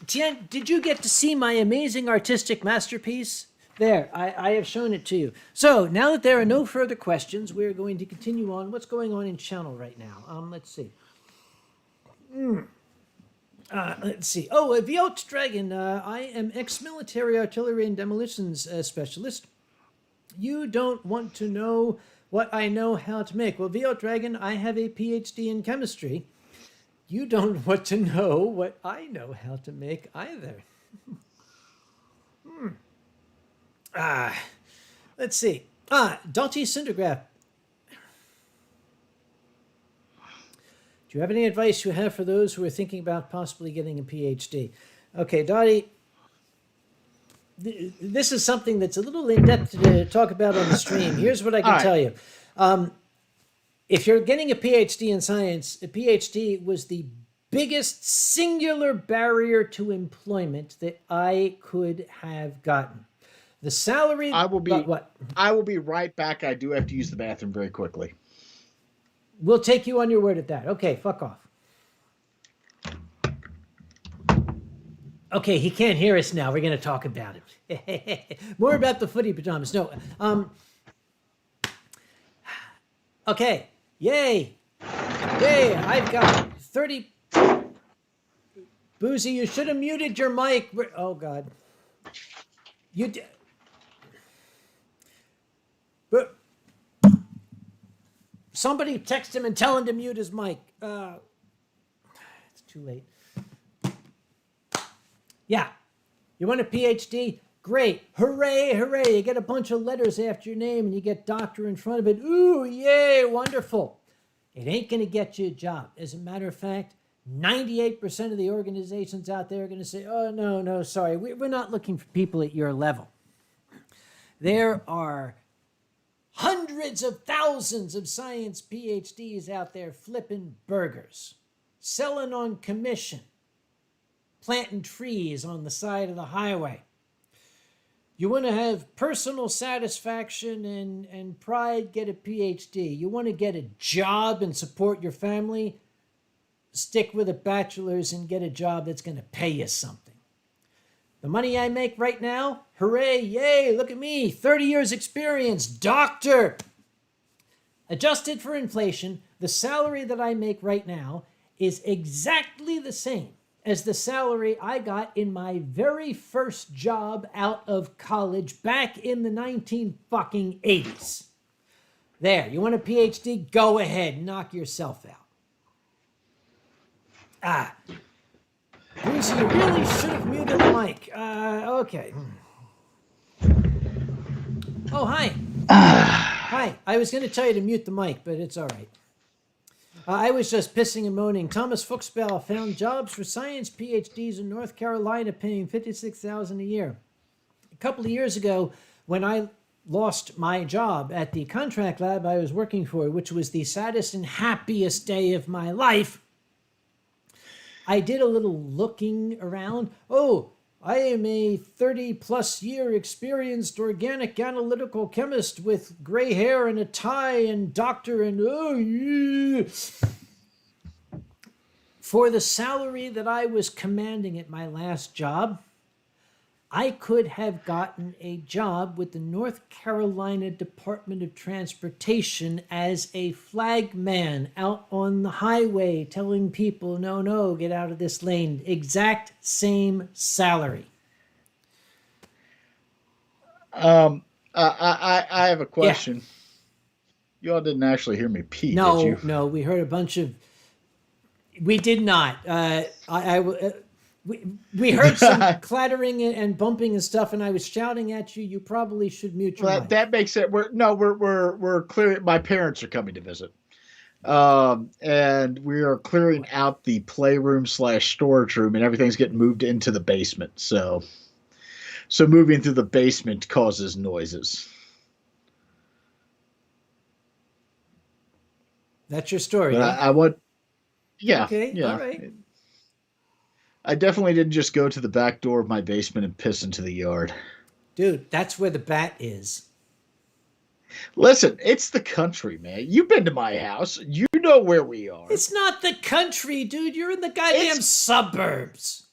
Chen, did you get to see my amazing artistic masterpiece? There, I have shown it to you. So, now that there are no further questions, we're going to continue on. What's going on in Channel right now? Let's see. Let's see. Oh, Viot Dragon, I am ex-military artillery and demolitions specialist. You don't want to know what I know how to make. Well, Viot Dragon, I have a PhD in chemistry. You don't want to know what I know how to make either. Let's see. Dottie Cindergraph. Do you have any advice you have for those who are thinking about possibly getting a PhD? Okay, Dottie, this is something that's a little in-depth to talk about on the stream. Here's what I can tell you. If you're getting a PhD in science, a PhD was the biggest singular barrier to employment that I could have gotten. The salary... I will be what? I will be right back. I do have to use the bathroom very quickly. We'll take you on your word at that. Okay, fuck off. Okay, he can't hear us now. We're going to talk about it. More about the footy pajamas. No. Okay. Yay. Yay. I've got 30. Boozy, you should have muted your mic. Oh, God. You did. But somebody text him and tell him to mute his mic. It's too late. Yeah. You want a PhD? Great. Hooray, hooray. You get a bunch of letters after your name and you get doctor in front of it. Ooh, yay, wonderful. It ain't going to get you a job. As a matter of fact, 98% of the organizations out there are going to say, oh, no, sorry. We're not looking for people at your level. There are hundreds of thousands of science PhDs out there flipping burgers, selling on commission, planting trees on the side of the highway. You want to have personal satisfaction and pride, get a PhD. You want to get a job and support your family, stick with a bachelor's and get a job that's going to pay you something. The money I make right now, hooray, yay, look at me, 30 years experience, doctor. Adjusted for inflation, the salary that I make right now is exactly the same as the salary I got in my very first job out of college back in the 1980s. There, you want a PhD? Go ahead, knock yourself out. Boozy, you really should have muted the mic. Okay. Oh, hi. Hi. I was going to tell you to mute the mic, but it's all right. I was just pissing and moaning. Thomas Fuchsbell found jobs for science PhDs in North Carolina paying $56,000 a year. A couple of years ago, when I lost my job at the contract lab I was working for, which was the saddest and happiest day of my life, I did a little looking around. Oh, I am a 30-plus year experienced organic analytical chemist with gray hair and a tie and doctor and oh, yeah. For the salary that I was commanding at my last job, I could have gotten a job with the North Carolina Department of Transportation as a flagman out on the highway telling people, no, get out of this lane. Exact same salary. I have a question. Yeah. You all didn't actually hear me pee, did you? No, we heard a bunch of... We did not. We heard some clattering and bumping and stuff, and I was shouting at you. You probably should mute your mic. That makes it. We're clearing. My parents are coming to visit, and we are clearing out the playroom / storage room, and everything's getting moved into the basement. So So moving through the basement causes noises. That's your story. But Huh? I want, yeah, Okay, yeah. all right. I definitely didn't just go to the back door of my basement and piss into the yard. Dude, that's where the bat is. Listen, it's the country, man. You've been to my house. You know where we are. It's not the country, dude. You're in the goddamn suburbs.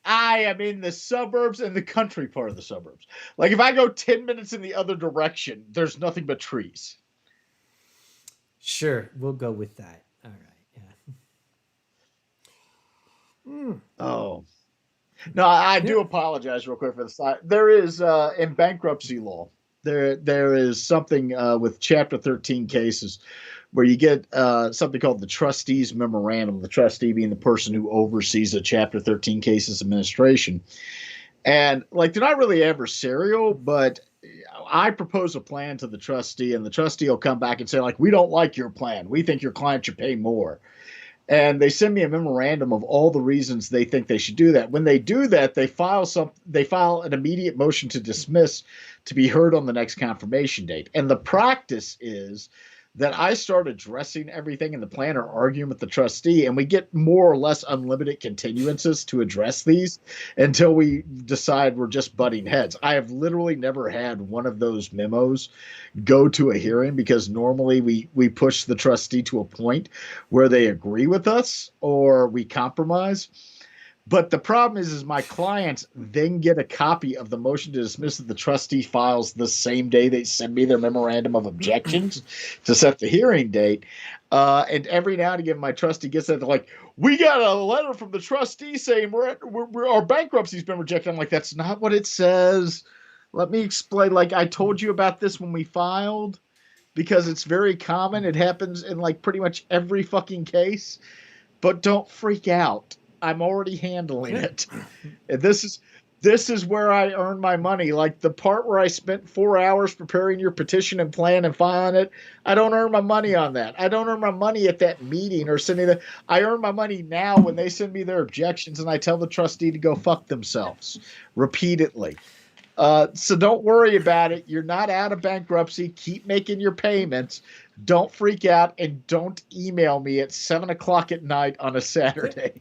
I am in the suburbs and the country part of the suburbs. Like, if I go 10 minutes in the other direction, there's nothing but trees. Sure, we'll go with that. All right, yeah. Oh. No, I do apologize real quick for this. There is, in bankruptcy law, there is something with Chapter 13 cases where you get something called the trustee's memorandum, the trustee being the person who oversees a Chapter 13 cases administration. And, like, they're not really adversarial, but I propose a plan to the trustee, and the trustee will come back and say, like, we don't like your plan. We think your client should pay more. And they send me a memorandum of all the reasons they think they should do that. When they do that, they file an immediate motion to dismiss to be heard on the next confirmation date. And the practice is that I start addressing everything in the plan or arguing with the trustee, and we get more or less unlimited continuances to address these until we decide we're just butting heads. I have literally never had one of those memos go to a hearing because normally we push the trustee to a point where they agree with us or we compromise. But the problem is my clients then get a copy of the motion to dismiss that the trustee files the same day they send me their memorandum of objections to set the hearing date. And every now and again, my trustee gets that. They're like, we got a letter from the trustee saying our bankruptcy's been rejected. I'm like, that's not what it says. Let me explain. Like, I told you about this when we filed because it's very common. It happens in, like, pretty much every fucking case. But don't freak out. I'm already handling it. And this is where I earn my money. Like, the part where I spent 4 hours preparing your petition and plan and filing it, I don't earn my money on that. I don't earn my money at that meeting or sending it. I earn my money now when they send me their objections and I tell the trustee to go fuck themselves repeatedly. So don't worry about it. You're not out of bankruptcy. Keep making your payments. Don't freak out, and don't email me at 7:00 at night on a Saturday.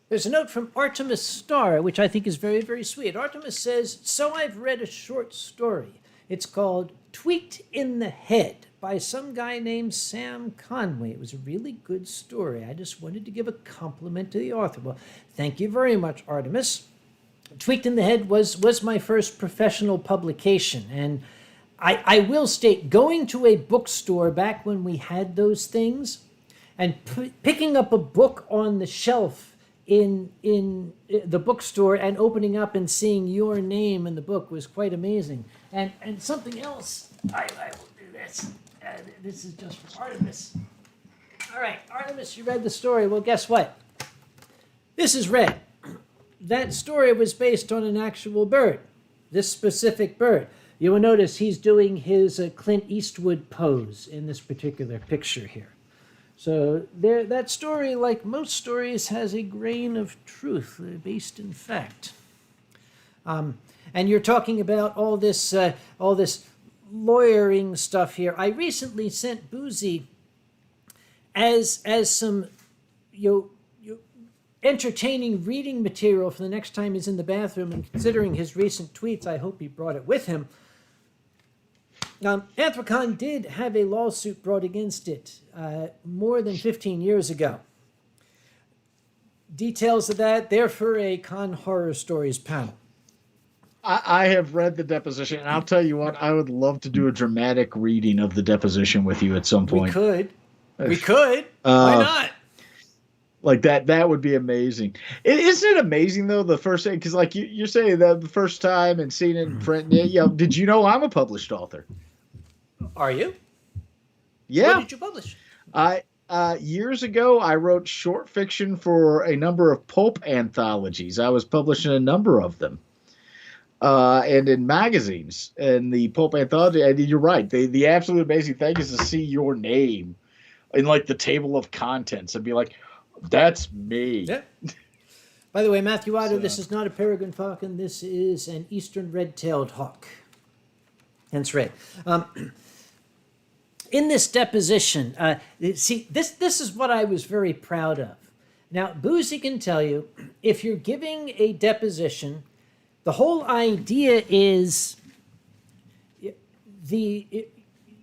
There's a note from Artemis Starr, which I think is very, very sweet. Artemis says, so I've read a short story. It's called Tweaked in the Head by some guy named Sam Conway. It was a really good story. I just wanted to give a compliment to the author. Well, thank you very much, Artemis. Tweaked in the Head was my first professional publication. And I will state, going to a bookstore back when we had those things and picking up a book on the shelf in the bookstore and opening up and seeing your name in the book was quite amazing. And something else, I will do this. This is just for Artemis. All right, Artemis, you read the story. Well, guess what? This is red. That story was based on an actual bird, this specific bird. You will notice he's doing his Clint Eastwood pose in this particular picture here. So that story, like most stories, has a grain of truth based in fact. And you're talking about all this lawyering stuff here. I recently sent Boozy as some entertaining reading material for the next time he's in the bathroom. And considering his recent tweets, I hope he brought it with him. Anthrocon did have a lawsuit brought against it more than 15 years ago. Details of that, they're for a Con Horror Stories panel. I have read the deposition, and I'll tell you what, I would love to do a dramatic reading of the deposition with you at some point. We could. Why not? Like that would be amazing. Isn't it amazing though? The first thing, because like you're saying that the first time and seeing it in print. Did you know I'm a published author? Are you? Yeah. What did you publish? Years ago, I wrote short fiction for a number of pulp anthologies. I was publishing a number of them, and in magazines. And the pulp anthology. And you're right. The absolute amazing thing is to see your name in like the table of contents and be like, that's me. Yeah. By the way, Matthew Otter, So- this is not a peregrine falcon. This is an eastern red-tailed hawk. Hence red. In this deposition, see, this is what I was very proud of. Now, Boozy can tell you, if you're giving a deposition, the whole idea is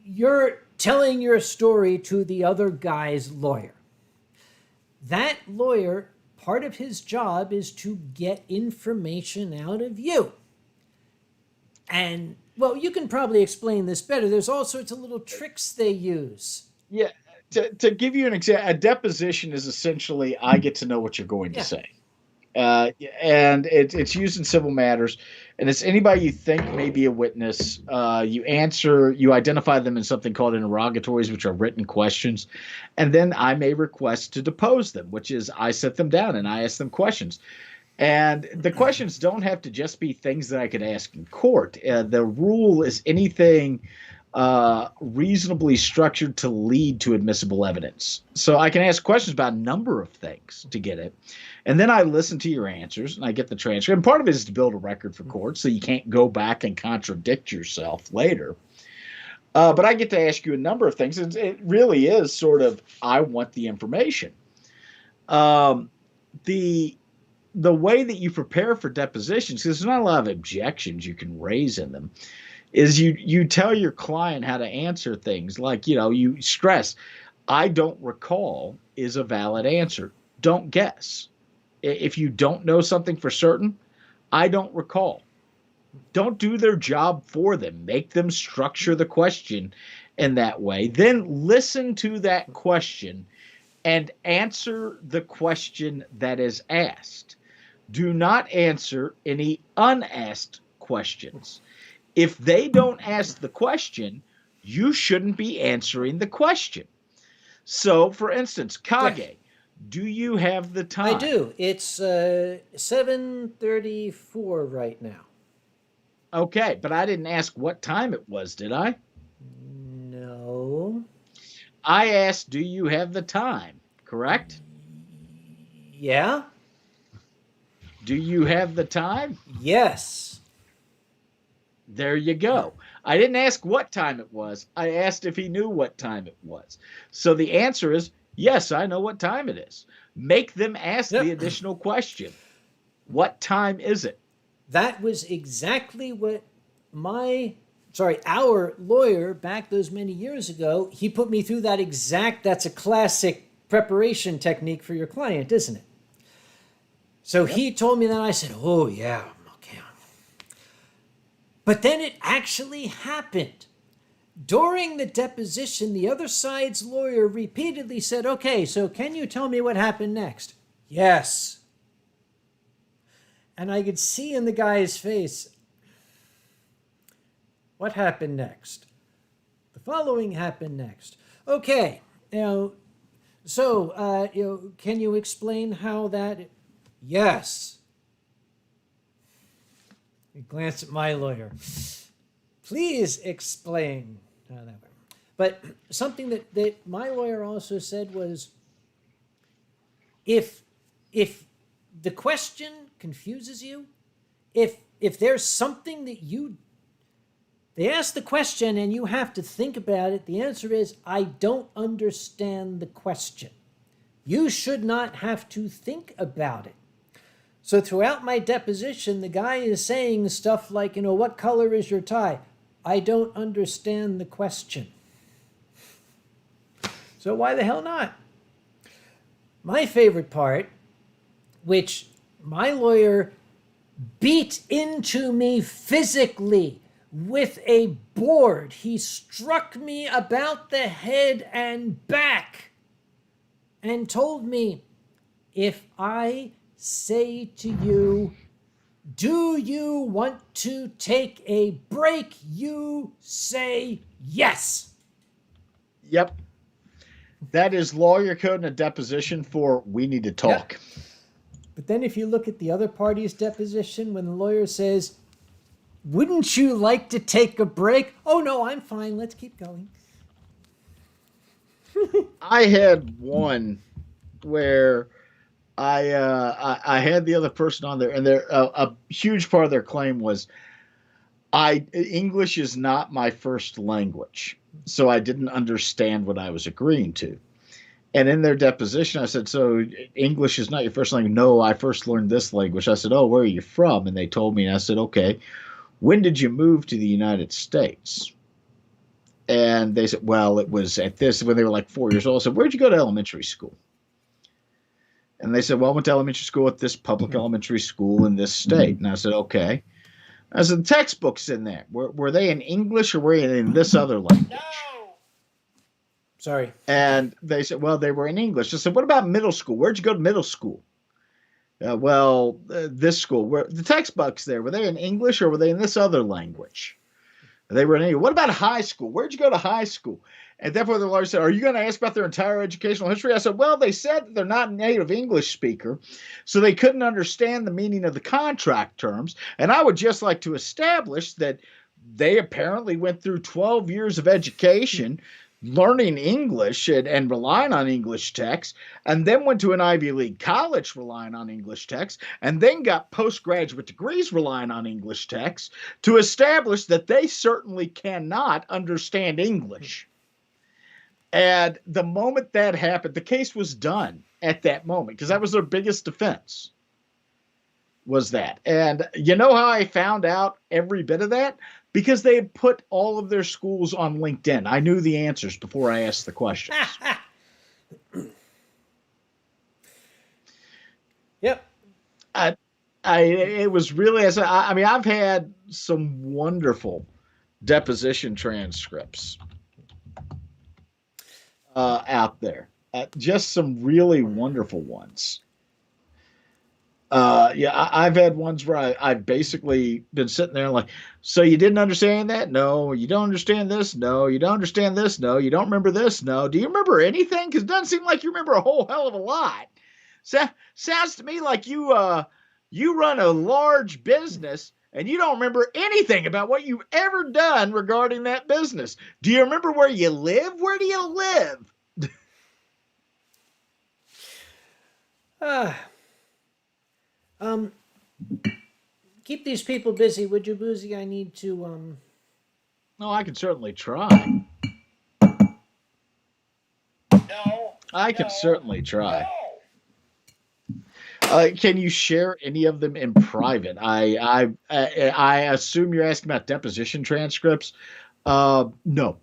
you're telling your story to the other guy's lawyer. That lawyer, part of his job is to get information out of you. And, well, you can probably explain this better. There's all sorts of little tricks they use. Yeah. To give you an example, a deposition is essentially I get to know what you're going to say. And it's used in civil matters, and it's anybody you think may be a witness. You identify them in something called interrogatories, which are written questions, and then I may request to depose them, which is I sit them down and I ask them questions. And the questions don't have to just be things that I could ask in court. The rule is anything reasonably structured to lead to admissible evidence. So I can ask questions about a number of things to get it. And then I listen to your answers and I get the transcript. And part of it is to build a record for court so you can't go back and contradict yourself later. But I get to ask you a number of things. It really is sort of, I want the information. The way that you prepare for depositions, because there's not a lot of objections you can raise in them, is you tell your client how to answer things. Like, you stress, I don't recall is a valid answer. Don't guess. If you don't know something for certain, I don't recall. Don't do their job for them. Make them structure the question in that way. Then listen to that question and answer the question that is asked. Do not answer any unasked questions. If they don't ask the question, you shouldn't be answering the question. So, for instance, Kage, do you have the time? I do. It's 7:34 right now. Okay, but I didn't ask what time it was, did I? No. I asked, do you have the time, correct? Yeah? Do you have the time? Yes. There you go. I didn't ask what time it was. I asked if he knew what time it was. So the answer is, yes, I know what time it is. Make them ask the additional question. What time is it? That was exactly what our lawyer back those many years ago, he put me through that's a classic preparation technique for your client, isn't it? So he told me that. I said, oh, yeah, okay. But then it actually happened. During the deposition, the other side's lawyer repeatedly said, okay, so can you tell me what happened next? Yes. And I could see in the guy's face, what happened next? The following happened next. Okay, can you explain how that... Yes. I glance at my lawyer. Please explain how that went. But something that my lawyer also said was, if the question confuses you, if there's something that they ask the question and you have to think about it, the answer is, I don't understand the question. You should not have to think about it. So throughout my deposition, the guy is saying stuff like, what color is your tie? I don't understand the question. So why the hell not? My favorite part, which my lawyer beat into me physically with a board. He struck me about the head and back and told me, if I say to you, do you want to take a break? You say yes. Yep. That is lawyer code in a deposition for we need to talk. Yep. But then if you look at the other party's deposition, when the lawyer says, wouldn't you like to take a break? Oh, no, I'm fine. Let's keep going. I had one where I had the other person on there, and a huge part of their claim was English is not my first language, so I didn't understand what I was agreeing to. And in their deposition, I said, "So English is not your first language?" "No, I first learned this language." I said, "Oh, where are you from?" And they told me, and I said, "Okay, when did you move to the United States?" And they said, "Well, it was at this," when they were like 4 years old. I said, "Where'd you go to elementary school?" And they said, "Well, I went to elementary school at this public elementary school in this state." And I said, "Okay." I said, "The textbooks in there, were they in English or were they in this other language?" No. Sorry. And they said, "Well, they were in English." I said, "What about middle school? Where'd you go to middle school?" This school. Where the textbooks there, were they in English or were they in this other language?" They were in English. "What about high school? Where'd you go to high school?" At that point, the lawyer said, "Are you going to ask about their entire educational history?" I said, "Well, they said that they're not a native English speaker, so they couldn't understand the meaning of the contract terms. And I would just like to establish that they apparently went through 12 years of education learning English and relying on English texts, and then went to an Ivy League college relying on English texts, and then got postgraduate degrees relying on English texts to establish that they certainly cannot understand English." And the moment that happened, the case was done at that moment, because that was their biggest defense, was that. And you know how I found out every bit of that? Because they had put all of their schools on LinkedIn. I knew the answers before I asked the questions. Yep. It was really, I mean, I've had some wonderful deposition transcripts out there. Just some really wonderful ones. I've had ones where I've basically been sitting there like, "So you didn't understand that? No. You don't understand this? No. You don't understand this? No. You don't remember this? No. Do you remember anything? Because it doesn't seem like you remember a whole hell of a lot. Sounds to me like you run a large business and you don't remember anything about what you've ever done regarding that business. Do you remember where you live? Where do you live?" Keep these people busy, would you, Boozy? I need to No, I can certainly try. No. I can No. certainly try. No. Can you share any of them in private? I assume you're asking about deposition transcripts. No.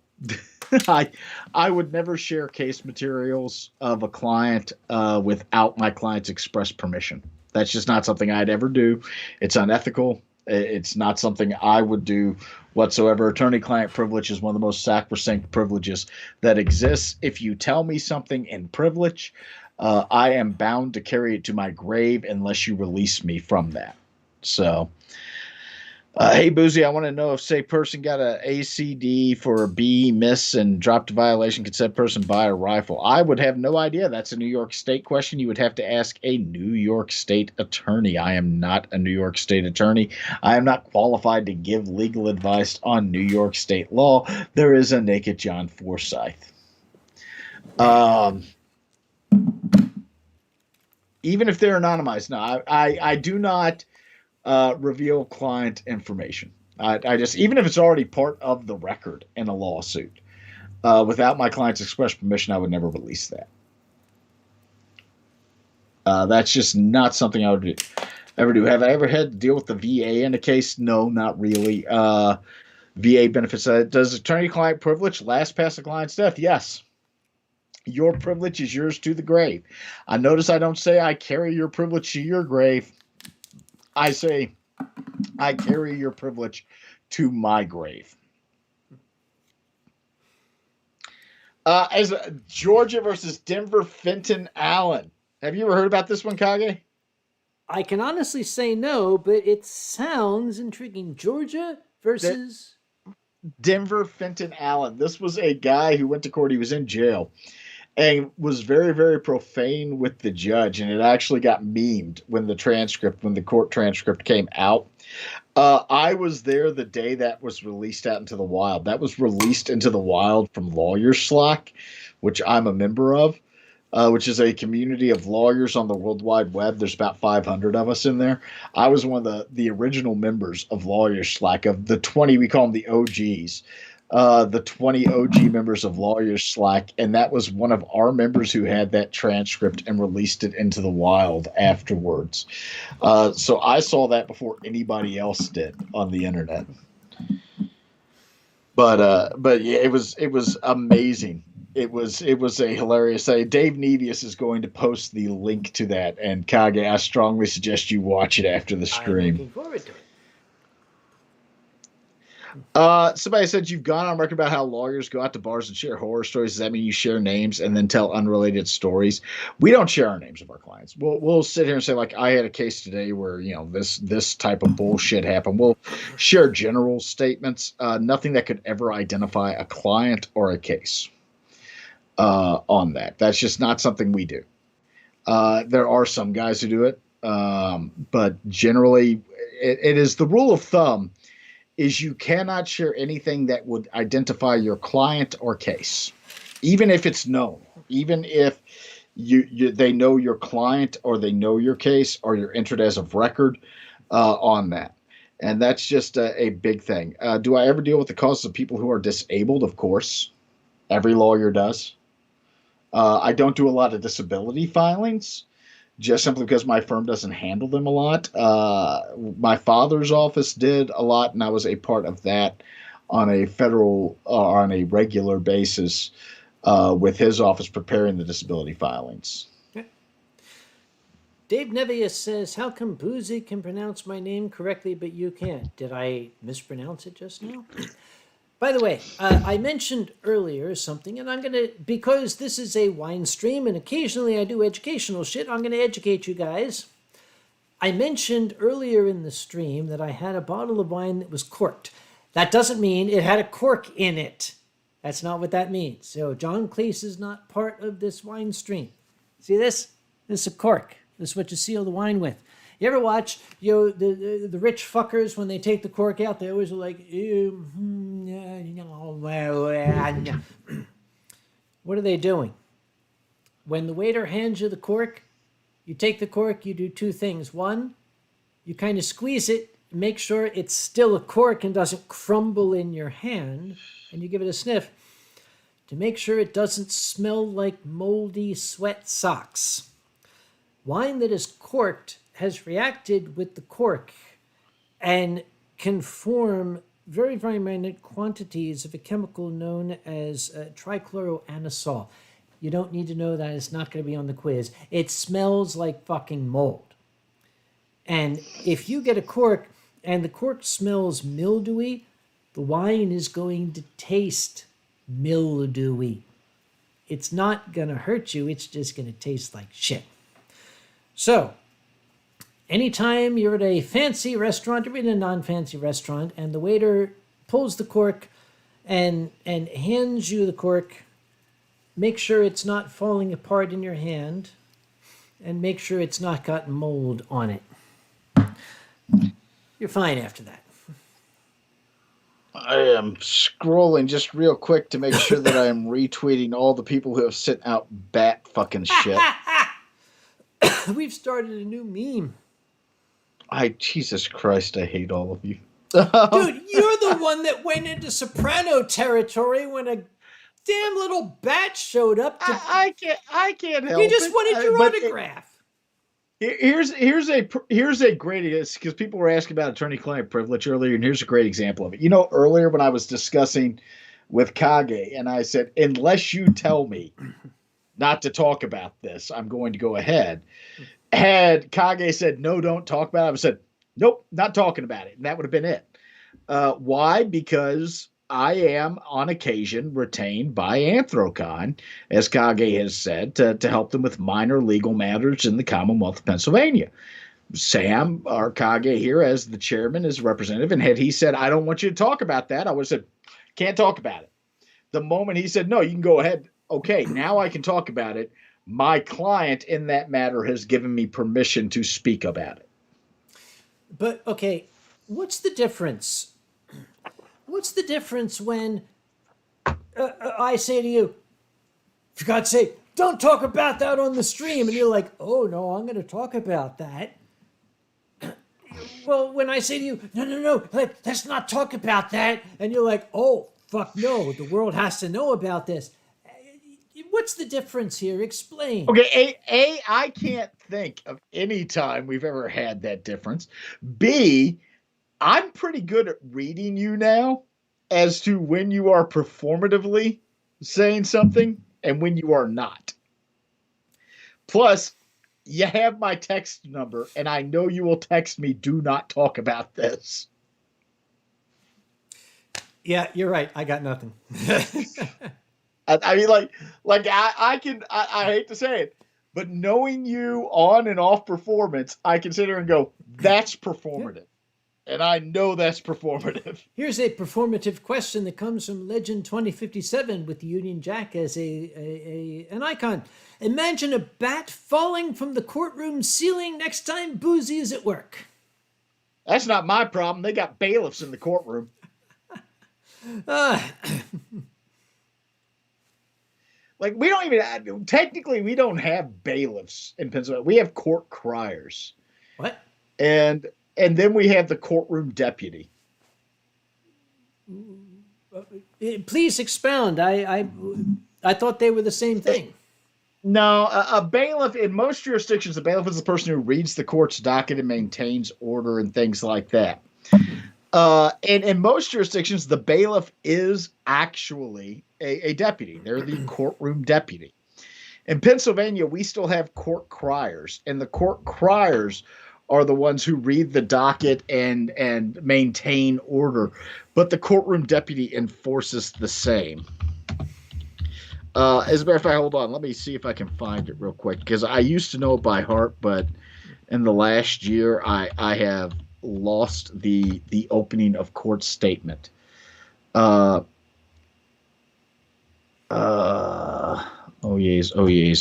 I would never share case materials of a client without my client's express permission. That's just not something I'd ever do. It's unethical. It's not something I would do whatsoever. Attorney-client privilege is one of the most sacrosanct privileges that exists. If you tell me something in privilege, I am bound to carry it to my grave unless you release me from that. So, hey, Boozy, I want to know if, say, person got a ACD for a B, miss, and dropped a violation, could said person buy a rifle? I would have no idea. That's a New York State question. You would have to ask a New York State attorney. I am not a New York State attorney. I am not qualified to give legal advice on New York State law. There is a naked John Forsyth. Even if they're anonymized, no, I do not reveal client information. I just, even if it's already part of the record in a lawsuit, without my client's express permission, I would never release that. That's just not something I would ever do. Have I ever had to deal with the VA in a case? No, not really. VA benefits. Does attorney-client privilege last past the client's death? Yes. Your privilege is yours to the grave. I notice I don't say I carry your privilege to your grave. I say I carry your privilege to my grave. As Georgia versus Denver, Fenton Allen. Have you ever heard about this one, Kage? I can honestly say no, but it sounds intriguing. Georgia versus Denver, Fenton Allen. This was a guy who went to court. He was in jail and was very, very profane with the judge. And it actually got memed when the court transcript came out. I was there the day that was released out into the wild. That was released into the wild from Lawyers Slack, which I'm a member of. which is a community of lawyers on the World Wide Web. There's about 500 of us in there. I was one of the original members of Lawyers Slack, of the 20, we call them the OGs. The 20 OG members of Lawyers Slack, and that was one of our members who had that transcript and released it into the wild afterwards. So I saw that before anybody else did on the internet. But yeah, it was amazing. It was a hilarious thing. Dave Nevius is going to post the link to that, and Kage, I strongly suggest you watch it after the I'm stream. looking forward to it. Somebody said you've gone on record about how lawyers go out to bars and share horror stories. Does that mean you share names and then tell unrelated stories? We don't share our names of our clients. We'll sit here and say, like, I had a case today where, you know, this type of bullshit happened. We'll share general statements, nothing that could ever identify a client or a case on that. That's just not something we do. There are some guys who do it, but generally it is the rule of thumb is you cannot share anything that would identify your client or case, even if it's known, even if they know your client or they know your case or you're entered as of record on that. And that's just a big thing. Do I ever deal with the causes of people who are disabled? Of course. Every lawyer does. I don't do a lot of disability filings, just simply because my firm doesn't handle them a lot. My father's office did a lot, and I was a part of that on a federal on a regular basis with his office preparing the disability filings. Dave Nevius says, how come Boozy can pronounce my name correctly, but you can't? Did I mispronounce it just now? By the way, I mentioned earlier something, and I'm going to, because this is a wine stream, and occasionally I do educational shit, I'm going to educate you guys. I mentioned earlier in the stream that I had a bottle of wine that was corked. That doesn't mean it had a cork in it. That's not what that means. So John Cleese is not part of this wine stream. See this? This is a cork. This is what you seal the wine with. You ever watch, you know, the rich fuckers when they take the cork out? They always are like, what are they doing? When the waiter hands you the cork, you take the cork, you do two things. One, you kind of squeeze it, make sure it's still a cork and doesn't crumble in your hand, and you give it a sniff to make sure it doesn't smell like moldy sweat socks. Wine that is corked has reacted with the cork and can form very, very minute quantities of a chemical known as trichloroanisole. You don't need to know that. It's not going to be on the quiz. It smells like fucking mold. And if you get a cork and the cork smells mildewy, the wine is going to taste mildewy. It's not going to hurt you. It's just going to taste like shit. So, anytime you're at a fancy restaurant or in a non-fancy restaurant and the waiter pulls the cork and hands you the cork, make sure it's not falling apart in your hand and make sure it's not got mold on it. You're fine after that. I am scrolling just real quick to make sure that I am retweeting all the people who have sent out bat fucking shit. We've started a new meme. Jesus Christ, I hate all of you. Dude, you're the one that went into Soprano territory when a damn little bat showed up. I can't help it. He just wanted your autograph. Here's a great, because people were asking about attorney-client privilege earlier, and here's a great example of it. You know, earlier when I was discussing with Kage, and I said, unless you tell me not to talk about this, I'm going to go ahead. Had Kage said, no, don't talk about it, I would have said, nope, not talking about it. And that would have been it. Why? Because I am, on occasion, retained by Anthrocon, as Kage has said, to help them with minor legal matters in the Commonwealth of Pennsylvania. Sam, our Kage here, as the chairman, is representative, and had he said, I don't want you to talk about that, I would have said, can't talk about it. The moment he said, no, you can go ahead, okay, now I can talk about it, my client in that matter has given me permission to speak about it. But, okay, what's the difference? What's the difference when I say to you, for God's sake, don't talk about that on the stream. And you're like, oh no, I'm going to talk about that. Well, when I say to you, no, let's not talk about that. And you're like, oh, fuck no, the world has to know about this. What's the difference here? Explain. Okay, I can't think of any time we've ever had that difference. B, I'm pretty good at reading you now as to when you are performatively saying something and when you are not. Plus, you have my text number, and I know you will text me, do not talk about this. Yeah, you're right. I got nothing. I mean, I hate to say it, but knowing you on and off performance, I consider and go, that's performative. And I know that's performative. Here's a performative question that comes from Legend 2057 with the Union Jack as an icon. Imagine a bat falling from the courtroom ceiling next time Boozy is at work. That's not my problem. They got bailiffs in the courtroom. Like, we don't even, technically, we don't have bailiffs in Pennsylvania. We have court criers. What? And then we have the courtroom deputy. Please expound. I thought they were the same thing. No, a bailiff, in most jurisdictions, a bailiff is the person who reads the court's docket and maintains order and things like that. And in most jurisdictions, the bailiff is actually a deputy. They're the courtroom deputy. In Pennsylvania, we still have court criers, and the court criers are the ones who read the docket and maintain order. But the courtroom deputy enforces the same. As a matter of fact, hold on. Let me see if I can find it real quick, because I used to know it by heart, but in the last year, I have lost the opening of court statement. Oh yes. Oh yeah.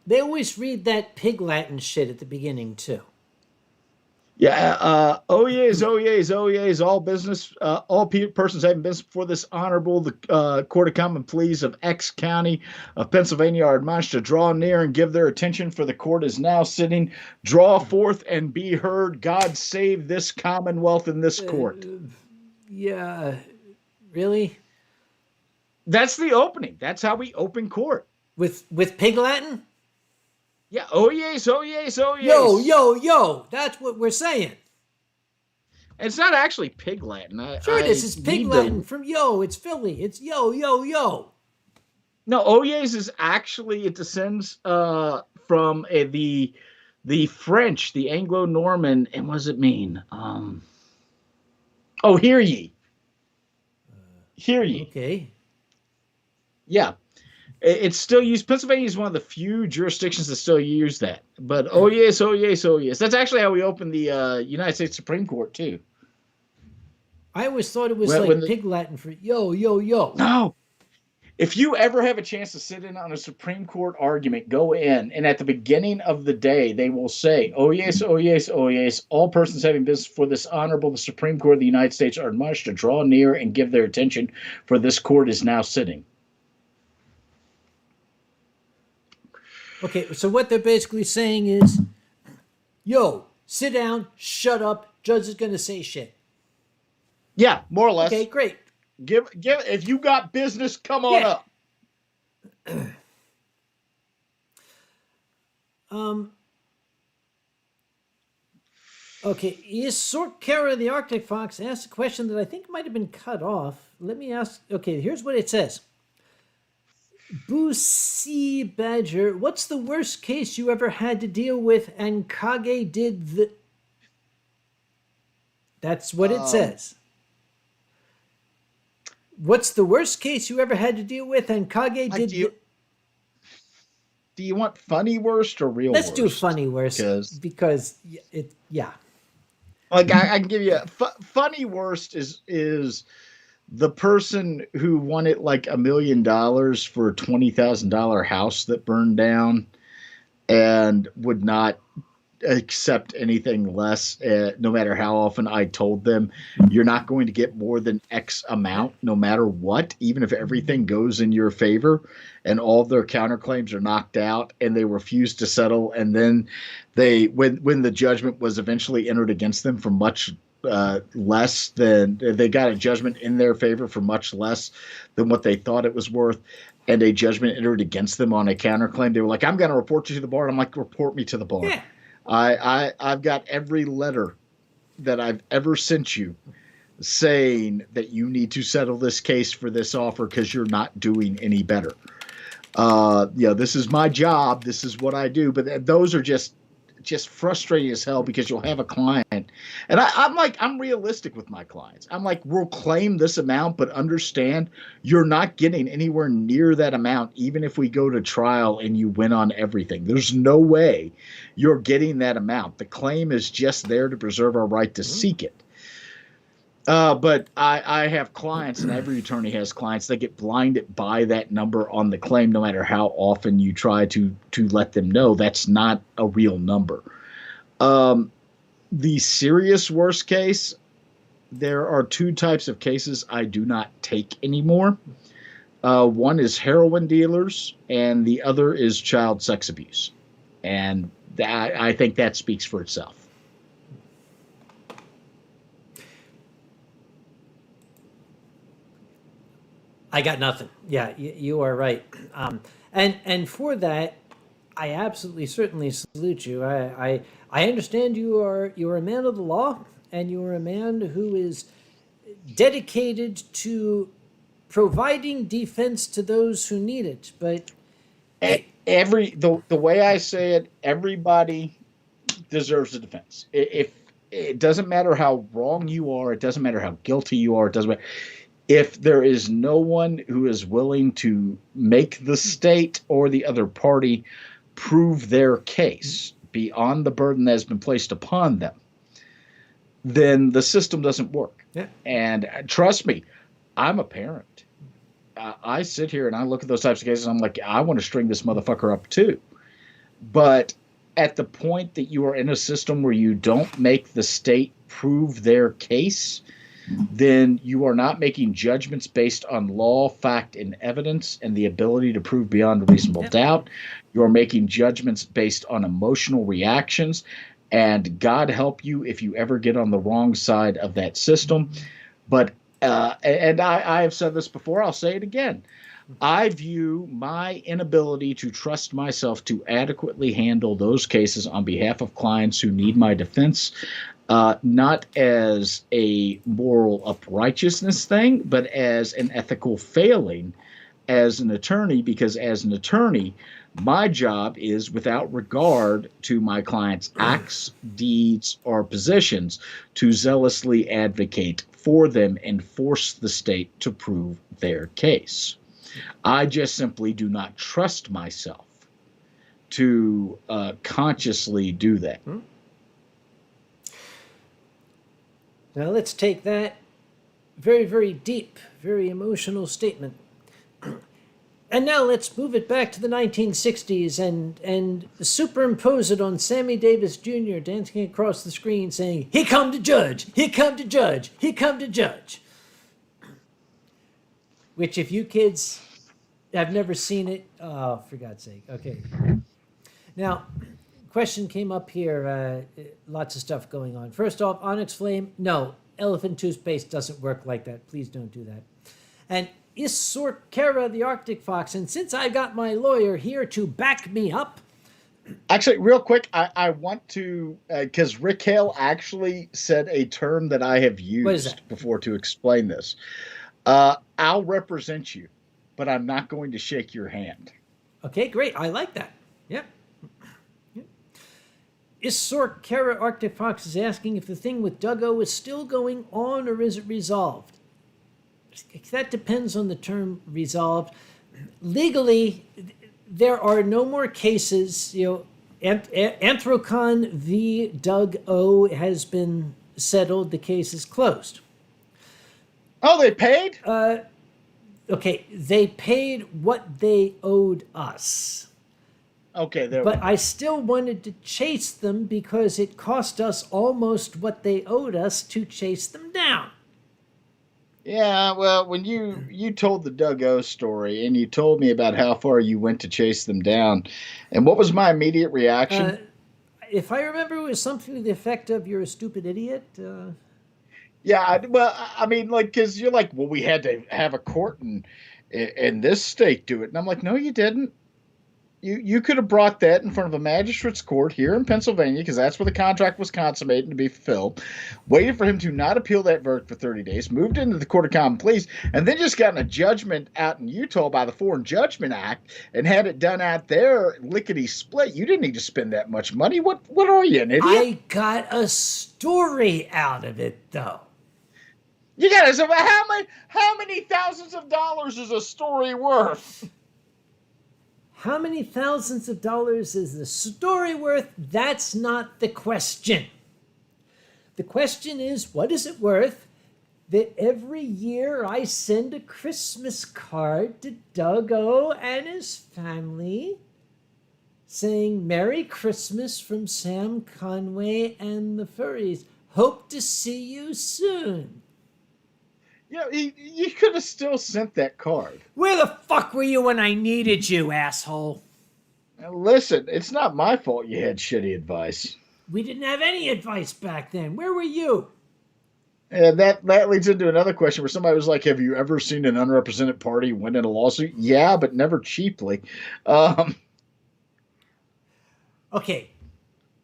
They always read that pig Latin shit at the beginning too. Yeah. Oh yes. All business, all persons having business before this honorable, the Court of Common Pleas of X County of Pennsylvania are admonished to draw near and give their attention, for the court is now sitting. Draw forth and be heard. God save this commonwealth and this court. Yeah. Really? That's the opening. That's how we open court. With pig Latin? Yeah. Oh yes. Yo. That's what we're saying. It's not actually pig Latin. Sure it is. It's pig Latin from yo. It's Philly. It's yo. No, oyes is actually, it descends from the French, the Anglo-Norman, and what does it mean? Hear ye. Hear ye. Okay. Yeah. It's still used. Pennsylvania is one of the few jurisdictions that still use that. But oh yes. That's actually how we opened the United States Supreme Court too. I always thought it was pig Latin for yo. No. If you ever have a chance to sit in on a Supreme Court argument, go in, and at the beginning of the day, they will say, oh yes. All persons having business for this honorable, the Supreme Court of the United States are admonished to draw near and give their attention, for this court is now sitting. Okay, so what they're basically saying is, yo, sit down, shut up, judge is going to say shit. Yeah, more or less. Okay, great. Give. If you got business, come on up. Okay, Sorkera the Arctic Fox asked a question that I think might have been cut off. Let me ask. Okay, here's what it says. Boozy Badger, what's the worst case you ever had to deal with and Kage did the... That's what it says. What's the worst case you ever had to deal with and Kage did the... Do you want funny worst or real worst? Let's do funny worst because it, yeah. Like I can give you funny worst is the person who wanted like $1 million for a $20,000 house that burned down and would not accept anything less, no matter how often I told them you're not going to get more than X amount, no matter what, even if everything goes in your favor and all of their counterclaims are knocked out and they refuse to settle. And then when the judgment was eventually entered against them for much less than they got a judgment in their favor for much less than what they thought it was worth, and a judgment entered against them on a counterclaim, they were like, I'm going to report you to the bar. And I'm like, report me to the bar. Yeah. I've got every letter that I've ever sent you saying that you need to settle this case for this offer because you're not doing any better. This is my job. This is what I do. But those are just frustrating as hell, because you'll have a client. And I'm realistic with my clients. I'm like, we'll claim this amount, but understand you're not getting anywhere near that amount, even if we go to trial and you win on everything. There's no way you're getting that amount. The claim is just there to preserve our right to seek it. But I have clients, and every attorney has clients that get blinded by that number on the claim, no matter how often you try to let them know that's not a real number. The serious worst case, there are two types of cases I do not take anymore. One is heroin dealers, and the other is child sex abuse. And I think that speaks for itself. I got nothing. Yeah, you are right. And for that, I absolutely certainly salute you. I understand you are a man of the law, and you are a man who is dedicated to providing defense to those who need it. But the way I say it, everybody deserves a defense. If it doesn't matter how wrong you are, it doesn't matter how guilty you are, it doesn't matter. If there is no one who is willing to make the state or the other party prove their case beyond the burden that has been placed upon them, then the system doesn't work. Yeah. And trust me, I'm a parent. I sit here and I look at those types of cases, and I'm like, I want to string this motherfucker up too. But at the point that you are in a system where you don't make the state prove their case, then you are not making judgments based on law, fact, and evidence and the ability to prove beyond a reasonable doubt. You are making judgments based on emotional reactions, and God help you if you ever get on the wrong side of that system. But and I have said this before, I'll say it again. I view my inability to trust myself to adequately handle those cases on behalf of clients who need my defense, not as a moral uprightness thing, but as an ethical failing as an attorney, because as an attorney, my job is, without regard to my client's acts, deeds, or positions, to zealously advocate for them and force the state to prove their case. I just simply do not trust myself to consciously do that. Now let's take that very, very deep, very emotional statement. And now let's move it back to the 1960s and superimpose it on Sammy Davis Jr. dancing across the screen saying, "He come to judge, he come to judge, he come to judge." Which, if you kids have never seen it, oh, for God's sake. Okay. Now, question came up here, lots of stuff going on. First off, Onyx Flame, no, elephant toothpaste doesn't work like that. Please don't do that. And Isorkera the Arctic Fox, and since I got my lawyer here to back me up. Actually, real quick, I want to, because Rick Hale actually said a term that I have used before to explain this. I'll represent you, but I'm not going to shake your hand. Okay, great. I like that. Yep. Isorkera Arctic Fox is asking if the thing with Duggo is still going on or is it resolved? That depends on the term resolved. Legally, there are no more cases. Anthrocon v. Doug O has been settled. The case is closed. Oh, they paid? Okay, they paid what they owed us. Okay, there we But go. I still wanted to chase them because it cost us almost what they owed us to chase them down. Yeah, well, when you told the Doug O story and you told me about how far you went to chase them down, and what was my immediate reaction? Uh, if I remember, it was something to the effect of "You're a stupid idiot." Yeah, well, I mean, like, because you're like, well, we had to have a court in this state do it, and I'm like, no, you didn't. You could have brought that in front of a magistrate's court here in Pennsylvania, because that's where the contract was consummated to be fulfilled. Waited for him to not appeal that verdict for 30 days, moved into the Court of Common Pleas, and then just gotten a judgment out in Utah by the Foreign Judgment Act and had it done out there lickety split. You didn't need to spend that much money. What are you, an idiot? I got a story out of it, though. You got to say, well, how many thousands of dollars is a story worth? How many thousands of dollars is the story worth? That's not the question. The question is, what is it worth that every year I send a Christmas card to Doug O and his family saying, "Merry Christmas from Sam Conway and the Furries. Hope to see you soon." You know, you could have still sent that card. Where the fuck were you when I needed you, asshole? Now, listen, it's not my fault you had shitty advice. We didn't have any advice back then. Where were you? And that leads into another question where somebody was like, have you ever seen an unrepresented party win in a lawsuit? Yeah, but never cheaply. Okay,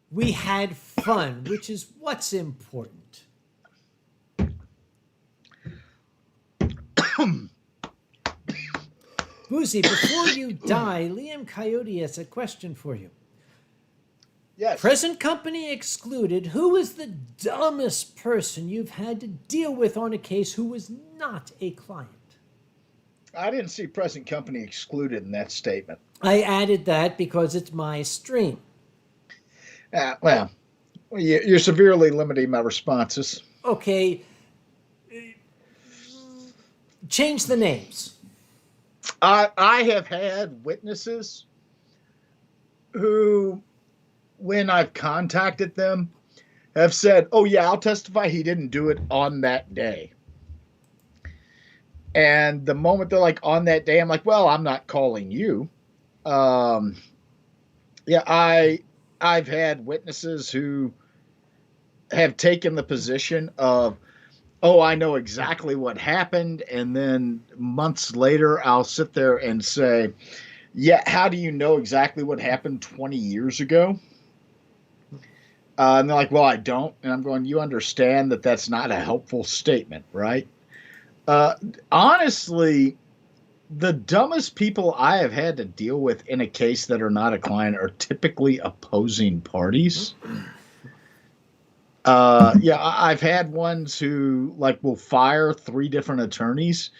we had fun, which is what's important. Boozy, before you die, Liam Coyote has a question for you. Yes. Present company excluded, who is the dumbest person you've had to deal with on a case who was not a client? I didn't see present company excluded in that statement. I added that because it's my stream. Well, you're severely limiting my responses. Okay, change the names. I have had witnesses who, when I've contacted them, have said, oh, yeah, I'll testify he didn't do it on that day. And the moment they're like, on that day, I'm like, well, I'm not calling you. Yeah, I've had witnesses who have taken the position of, oh, I know exactly what happened. And then months later, I'll sit there and say, yeah, how do you know exactly what happened 20 years ago? And they're like, well, I don't. And I'm going, you understand that that's not a helpful statement, right? Honestly, the dumbest people I have had to deal with in a case that are not a client are typically opposing parties. Yeah, I've had ones who like will fire 3 different attorneys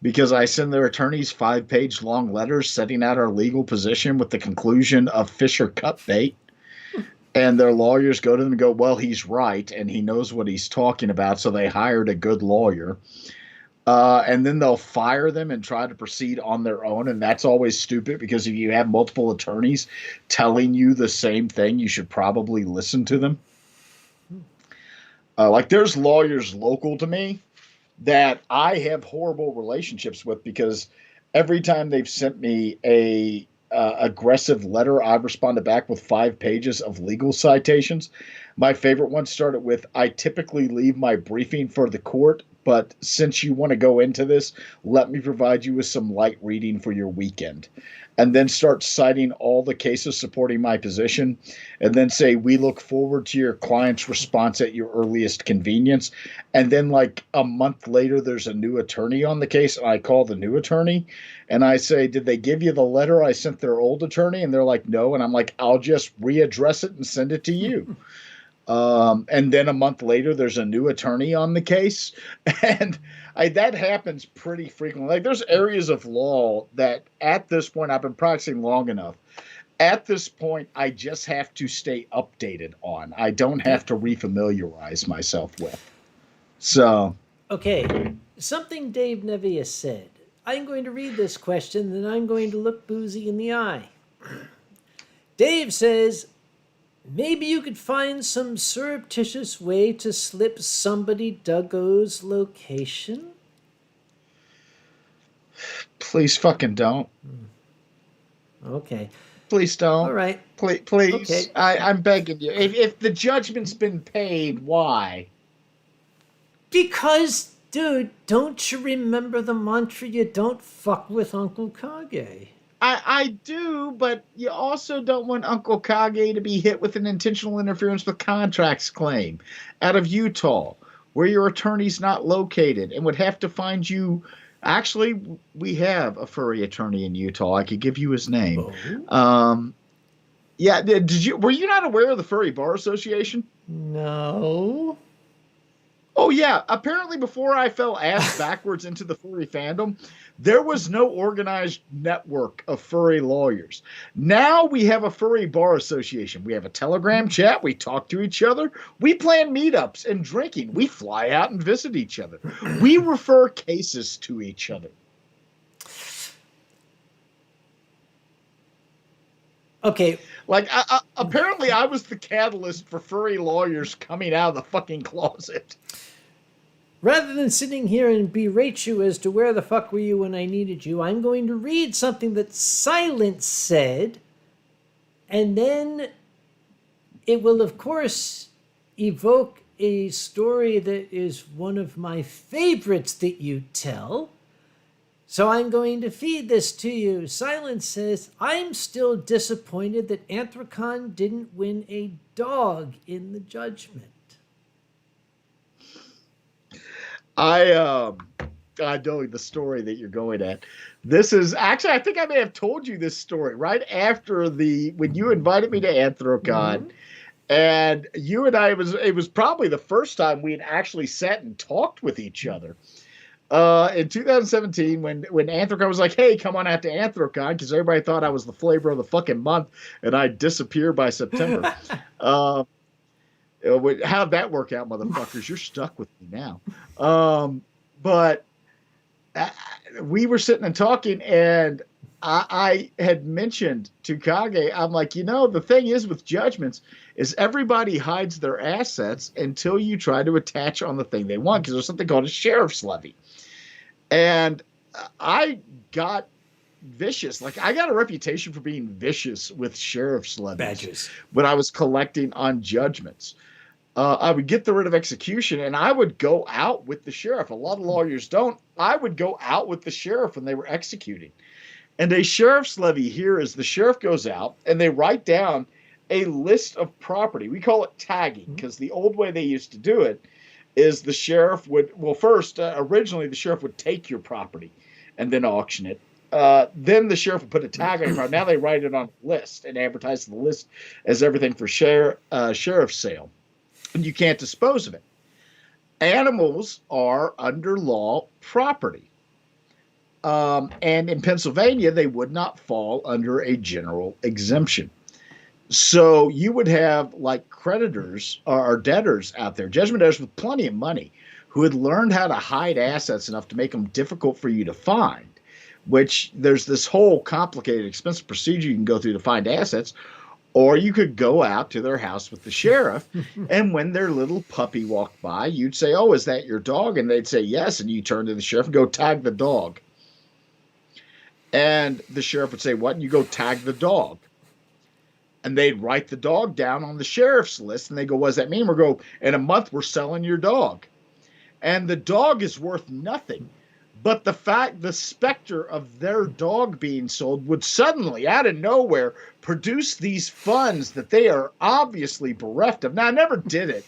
because I send their attorneys 5-page long letters setting out our legal position with the conclusion of fish or cut bait. And their lawyers go to them and go, well, he's right, and he knows what he's talking about, so they hired a good lawyer. And then they'll fire them and try to proceed on their own, and that's always stupid because if you have multiple attorneys telling you the same thing, you should probably listen to them. Like there's lawyers local to me that I have horrible relationships with because every time they've sent me a aggressive letter, I've responded back with 5 pages of legal citations. My favorite one started with, I typically leave my briefing for the court, but since you want to go into this, let me provide you with some light reading for your weekend. And then start citing all the cases supporting my position, and then say, we look forward to your client's response at your earliest convenience. And then like a month later, there's a new attorney on the case, and I call the new attorney, and I say, did they give you the letter I sent their old attorney? And they're like, no. And I'm like, I'll just readdress it and send it to you. And then a month later, there's a new attorney on the case. And that happens pretty frequently. Like there's areas of law that at this point, I've been practicing long enough. At this point, I just have to stay updated on. I don't have to refamiliarize myself with. So. Okay, something Dave Nevius said. I'm going to read this question, then I'm going to look Boozy in the eye. Dave says, maybe you could find some surreptitious way to slip somebody Duggo's location? Please fucking don't. Okay. Please don't. All right. Please. Okay. I'm begging you. If the judgment's been paid, why? Because, dude, don't you remember the mantra, you don't fuck with Uncle Kage? I do, but you also don't want Uncle Kage to be hit with an intentional interference with contracts claim out of Utah, where your attorney's not located and would have to find you. Actually, we have a furry attorney in Utah. I could give you his name. Oh? Yeah, were you not aware of the Furry Bar Association? No. Oh, yeah. Apparently, before I fell ass backwards into the furry fandom, there was no organized network of furry lawyers. Now we have a Furry Bar Association. We have a Telegram chat. We talk to each other. We plan meetups and drinking. We fly out and visit each other. We refer cases to each other. Okay. Like, apparently I was the catalyst for furry lawyers coming out of the fucking closet. Rather than sitting here and berate you as to where the fuck were you when I needed you, I'm going to read something that Silence said, and then it will, of course, evoke a story that is one of my favorites that you tell. So I'm going to feed this to you. Silence says, I'm still disappointed that Anthrocon didn't win a dog in the judgment. I know the story that you're going at. This is actually, I think I may have told you this story right after when you invited me to Anthrocon. Mm-hmm. And you and I, it was probably the first time we had actually sat and talked with each other. In 2017, when Anthrocon was like, hey, come on out to Anthrocon, because everybody thought I was the flavor of the fucking month, and I'd disappear by September. How'd that work out, motherfuckers? You're stuck with me now. But we were sitting and talking, and I had mentioned to Kage, I'm like, the thing is with judgments is everybody hides their assets until you try to attach on the thing they want, because there's something called a sheriff's levy. And I got vicious. Like, I got a reputation for being vicious with sheriff's levies Badges. When I was collecting on judgments. I would get the writ of execution, and I would go out with the sheriff. A lot of lawyers don't. I would go out with the sheriff when they were executing. And a sheriff's levy here is the sheriff goes out, and they write down a list of property. We call it tagging, because the old way they used to do it is the sheriff would, originally the sheriff would take your property and then auction it. Then the sheriff would put a tag on your property. Now they write it on a list and advertise the list as everything for sheriff's sale. And you can't dispose of it. Animals are under law property. And in Pennsylvania, they would not fall under a general exemption. So you would have like creditors or debtors out there, judgment debtors with plenty of money, who had learned how to hide assets enough to make them difficult for you to find, which there's this whole complicated, expensive procedure you can go through to find assets. Or you could go out to their house with the sheriff, and when their little puppy walked by, you'd say, oh, is that your dog? And they'd say, yes. And you turn to the sheriff and go, tag the dog. And the sheriff would say, what? And you go, tag the dog. And they'd write the dog down on the sheriff's list, and they go, what does that mean? We'll go, in a month, we're selling your dog. And the dog is worth nothing. But the specter of their dog being sold would suddenly, out of nowhere, produce these funds that they are obviously bereft of. Now, I never did it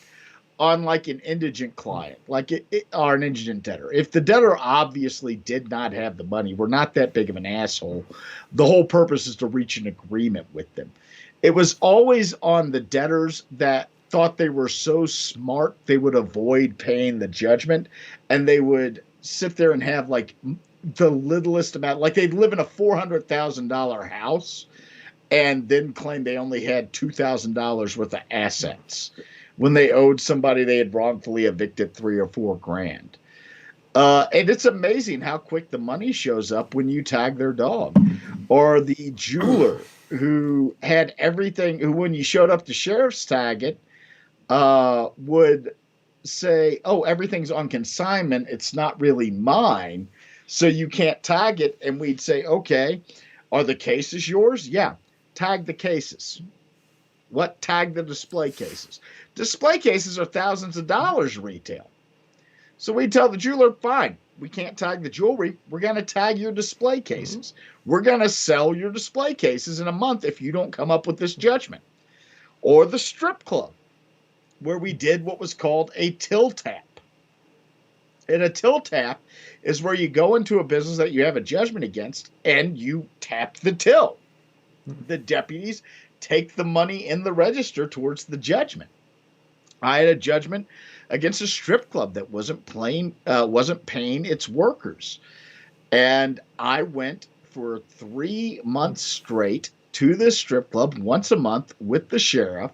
on like an indigent client, or an indigent debtor. If the debtor obviously did not have the money, we're not that big of an asshole. The whole purpose is to reach an agreement with them. It was always on the debtors that thought they were so smart they would avoid paying the judgment, and they would sit there and have like the littlest amount, like they'd live in a $400,000 house and then claim they only had $2,000 worth of assets when they owed somebody they had wrongfully evicted $3,000 or $4,000. And it's amazing how quick the money shows up when you tag their dog. or the jeweler who had everything, who when you showed up to sheriff's tag it, would say, oh, everything's on consignment. It's not really mine. So you can't tag it. And we'd say, okay, are the cases yours? Yeah. Tag the cases. What? Tag the display cases. Display cases are thousands of dollars retail. So we tell the jeweler, fine, we can't tag the jewelry. We're going to tag your display cases. We're going to sell your display cases in a month if you don't come up with this judgment. Or the strip club, where we did what was called a till tap. And a till tap is where you go into a business that you have a judgment against and you tap the till. The deputies take the money in the register towards the judgment. I had a judgment against a strip club that wasn't paying its workers. And I went for 3 months straight to this strip club once a month with the sheriff,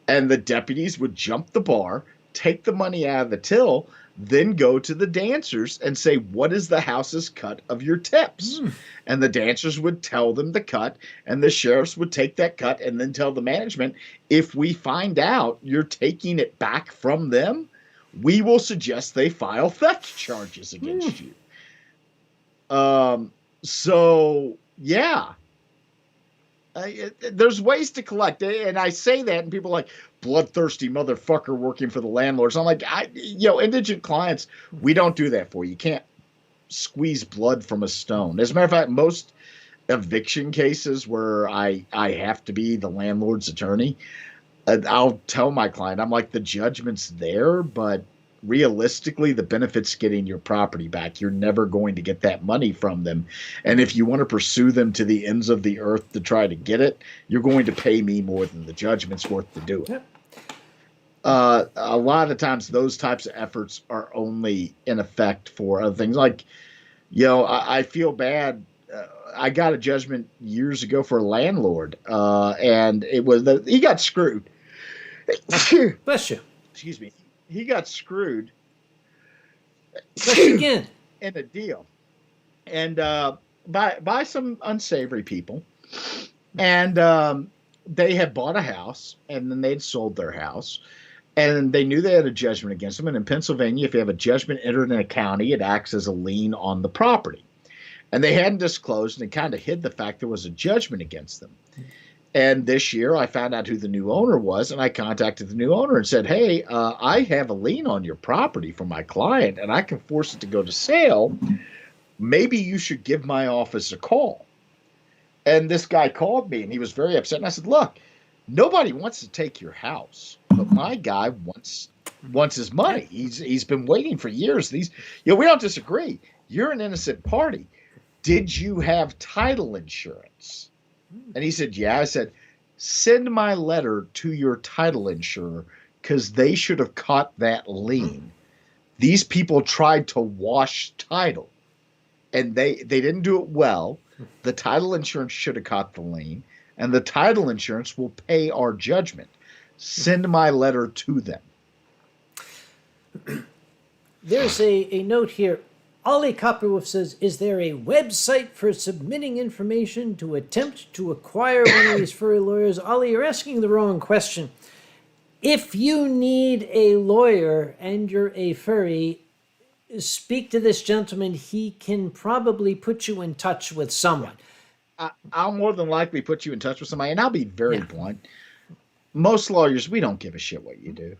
and the deputies would jump the bar, take the money out of the till, then go to the dancers and say, what is the house's cut of your tips? And the dancers would tell them the cut, and the sheriffs would take that cut and then tell the management, if we find out you're taking it back from them, we will suggest they file theft charges against you. So, yeah. There's ways to collect, and I say that, and people are like, bloodthirsty motherfucker working for the landlords. I'm like, indigent clients, we don't do that for you. You can't squeeze blood from a stone. As a matter of fact, most eviction cases where I have to be the landlord's attorney, I'll tell my client, I'm like, the judgment's there, but realistically, the benefit's getting your property back. You're never going to get that money from them. And if you want to pursue them to the ends of the earth to try to get it, you're going to pay me more than the judgment's worth to do it. Yep. A lot of times those types of efforts are only in effect for other things. Like, I feel bad. I got a judgment years ago for a landlord, and it was he got screwed. Bless you. Excuse me. He got screwed again in a deal, and by some unsavory people, and they had bought a house, and then they'd sold their house, and they knew they had a judgment against them. And in Pennsylvania, if you have a judgment entered in a county, it acts as a lien on the property. And they hadn't disclosed, and they kind of hid the fact there was a judgment against them. And this year, I found out who the new owner was, and I contacted the new owner and said, hey, I have a lien on your property for my client, and I can force it to go to sale. Maybe you should give my office a call. And this guy called me, and he was very upset. And I said, look, nobody wants to take your house, but my guy wants his money. He's been waiting for years. We don't disagree. You're an innocent party. Did you have title insurance? And he said, yeah. I said, send my letter to your title insurer because they should have caught that lien. These people tried to wash title, and they didn't do it well. The title insurance should have caught the lien, and the title insurance will pay our judgment. Send my letter to them. There's a note here. Ollie Copperwolf says, is there a website for submitting information to attempt to acquire one of these furry lawyers? Ollie, you're asking the wrong question. If you need a lawyer and you're a furry, speak to this gentleman. He can probably put you in touch with someone. I'll more than likely put you in touch with somebody, and I'll be very blunt. Most lawyers, we don't give a shit what you do.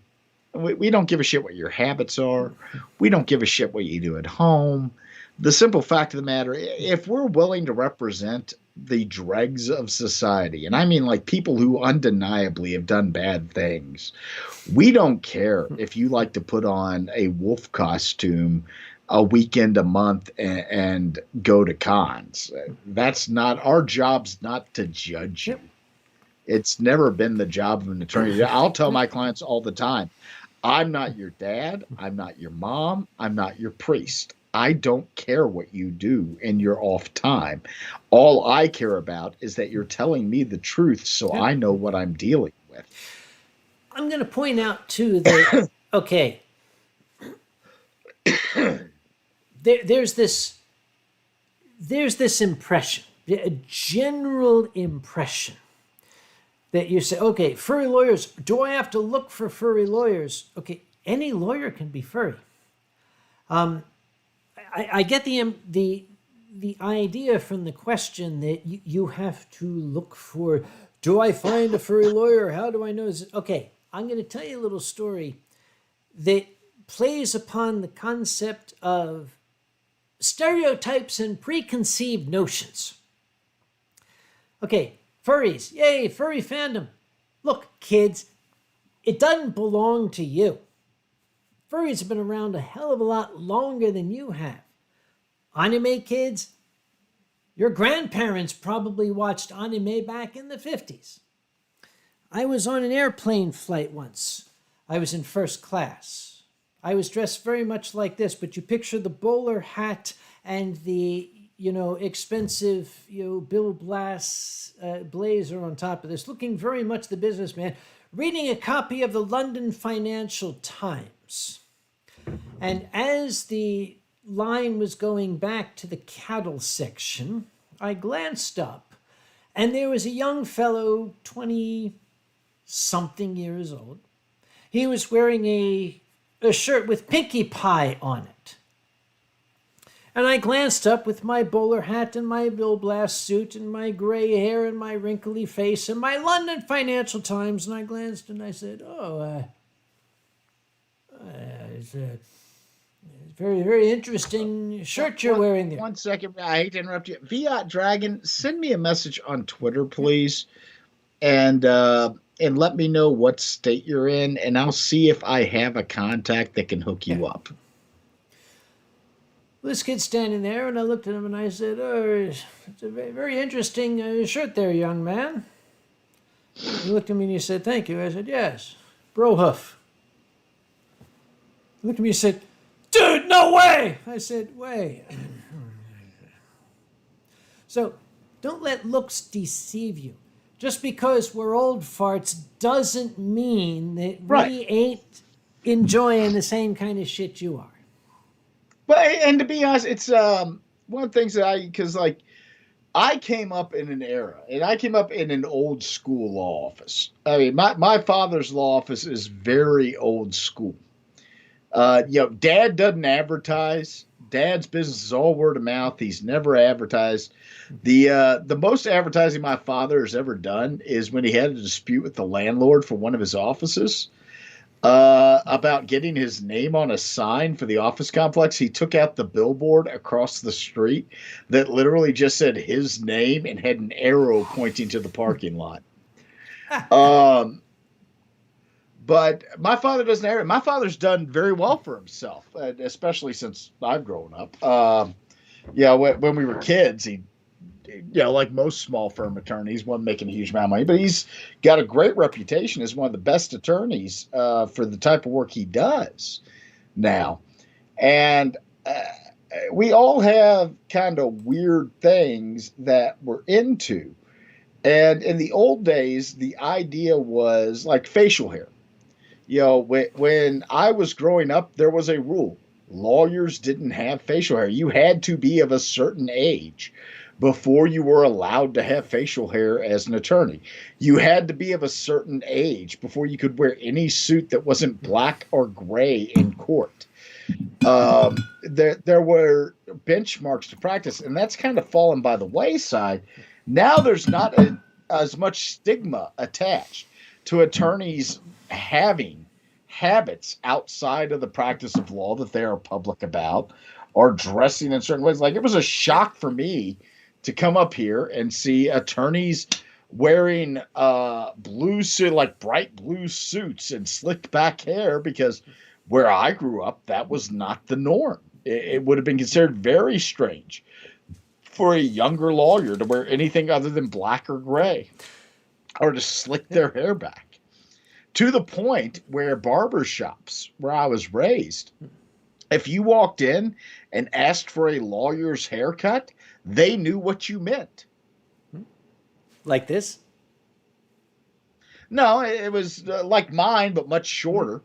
We don't give a shit what your habits are. We don't give a shit what you do at home. The simple fact of the matter, if we're willing to represent the dregs of society, and I mean like people who undeniably have done bad things, we don't care if you like to put on a wolf costume a weekend a month and go to cons. That's not our job's not to judge you. It's never been the job of an attorney. I'll tell my clients all the time, I'm not your dad. I'm not your mom. I'm not your priest. I don't care what you do in your off time. All I care about is that you're telling me the truth so I know what I'm dealing with. I'm going to point out, too, that, okay, there's this impression, a general impression that you say, okay, furry lawyers, do I have to look for furry lawyers? Okay, any lawyer can be furry. I get the idea from the question that you have to look for, do I find a furry lawyer? How do I know? Okay, I'm going to tell you a little story that plays upon the concept of stereotypes and preconceived notions. Okay, furries, yay, furry fandom. Look, kids, it doesn't belong to you. Furries have been around a hell of a lot longer than you have. Anime kids, your grandparents probably watched anime back in the 50s. I was on an airplane flight once. I was in first class. I was dressed very much like this, but you picture the bowler hat and the, expensive, Bill Blass blazer on top of this, looking very much the businessman, reading a copy of the London Financial Times. And as the line was going back to the cattle section, I glanced up, and there was a young fellow, 20-something years old. He was wearing a shirt with Pinkie Pie on it. And I glanced up with my bowler hat and my Bill Blass suit and my gray hair and my wrinkly face and my London Financial Times, and I glanced and I said, it's a very, very interesting shirt you're wearing there. 1 second. I hate to interrupt you. Viat Dragon, send me a message on Twitter, please, and let me know what state you're in, and I'll see if I have a contact that can hook you up. This kid's standing there, and I looked at him and I said, it's a very, very interesting shirt there, young man. He looked at me and he said, thank you. I said, yes, Brohoof. He looked at me and said, dude, no way! I said, way. So don't let looks deceive you. Just because we're old farts doesn't mean that we ain't enjoying the same kind of shit you are. But, and to be honest, it's one of the things that I came up in an era, and I came up in an old school law office. I mean, my father's law office is very old school. Dad doesn't advertise. Dad's business is all word of mouth. He's never advertised. The most advertising my father has ever done is when he had a dispute with the landlord for one of his offices about getting his name on a sign for the office complex. He took out the billboard across the street that literally just said his name and had an arrow pointing to the parking lot. But my father doesn't have it. My father's done very well for himself, especially since I've grown up. When we were kids, he, like most small firm attorneys, wasn't making a huge amount of money, but he's got a great reputation as one of the best attorneys for the type of work he does now. And we all have kind of weird things that we're into. And in the old days, the idea was like facial hair. When I was growing up, there was a rule. Lawyers didn't have facial hair. You had to be of a certain age before you were allowed to have facial hair as an attorney. You had to be of a certain age before you could wear any suit that wasn't black or gray in court. There were benchmarks to practice, and that's kind of fallen by the wayside. Now there's not as much stigma attached to attorneys having habits outside of the practice of law that they are public about, or dressing in certain ways. Like, it was a shock for me to come up here and see attorneys wearing blue suit, like bright blue suits and slicked back hair, because where I grew up, that was not the norm. It would have been considered very strange for a younger lawyer to wear anything other than black or gray, or to slick their hair back. To the point where barber shops, where I was raised, if you walked in and asked for a lawyer's haircut, they knew what you meant. Like this? No, it was like mine, but much shorter.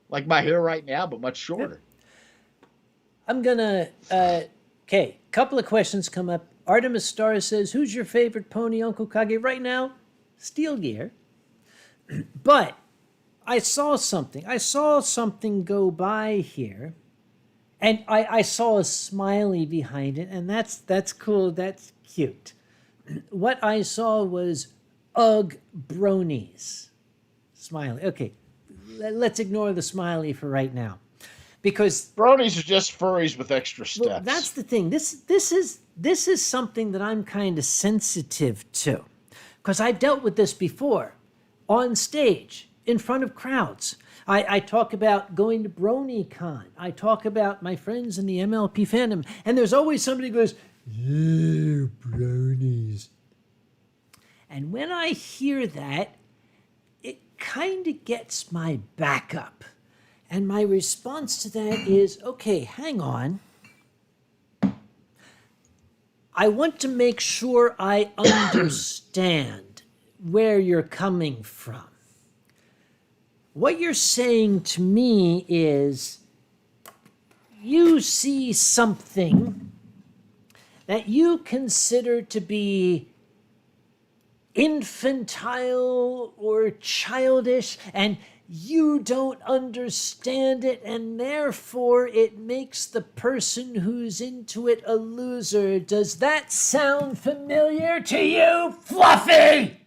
Like my hair right now, but much shorter. I'm gonna, okay, couple of questions come up Artemis Star says, who's your favorite pony, Uncle Kage? Right now, Steel Gear. But I saw something. I saw something go by here. And I saw a smiley behind it, and that's cool. That's cute. What I saw was Ugg bronies. Smiley. Okay, let's ignore the smiley for right now, because Bronies are just furries with extra steps. well, that's the thing. This is something that I'm kind of sensitive to, because I've dealt with this before, on stage, in front of crowds. I talk about going to BronyCon. I talk about my friends in the MLP fandom, and there's always somebody who goes, "Yeah, bronies." And when I hear that, it kind of gets my back up. And my response to that is, okay, hang on. I want to make sure I understand where you're coming from. What you're saying to me is you see something that you consider to be infantile or childish, and you don't understand it, and therefore it makes the person who's into it a loser. Does that sound familiar to you, Fluffy?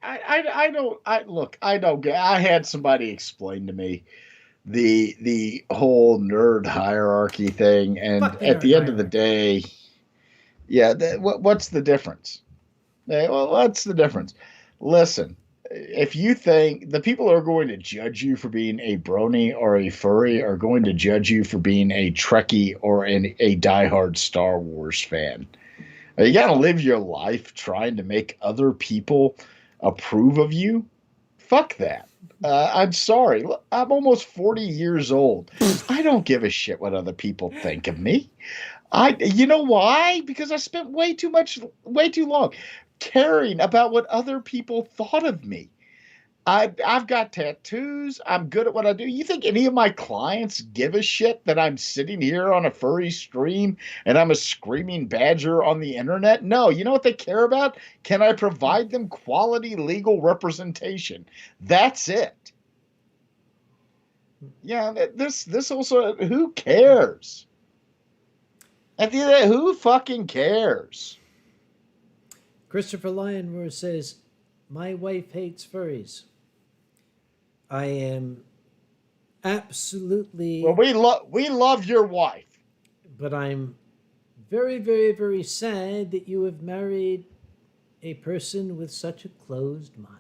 I don't get. I had somebody explain to me the whole nerd hierarchy thing, and Fuck the at the nerd end of the day, yeah, what's the difference? Well, what's the difference? Listen, if you think the people who are going to judge you for being a brony or a furry are going to judge you for being a Trekkie or a diehard Star Wars fan, you got to live your life trying to make other people approve of you. Fuck that. I'm sorry. I'm almost 40 years old. I don't give a shit what other people think of me. You know why? Because I spent way too long caring about what other people thought of me. I've got tattoos. I'm good at what I do. You think any of my clients give a shit that I'm sitting here on a furry stream and I'm a screaming badger on the internet? No. You know what they care about? Can I provide them quality legal representation? That's it. Yeah, this also, who cares? At the end of the day, who fucking cares? Christopher Lionroar says, my wife hates furries. I am absolutely... Well, we love your wife. But I'm very, very, very sad that you have married a person with such a closed mind.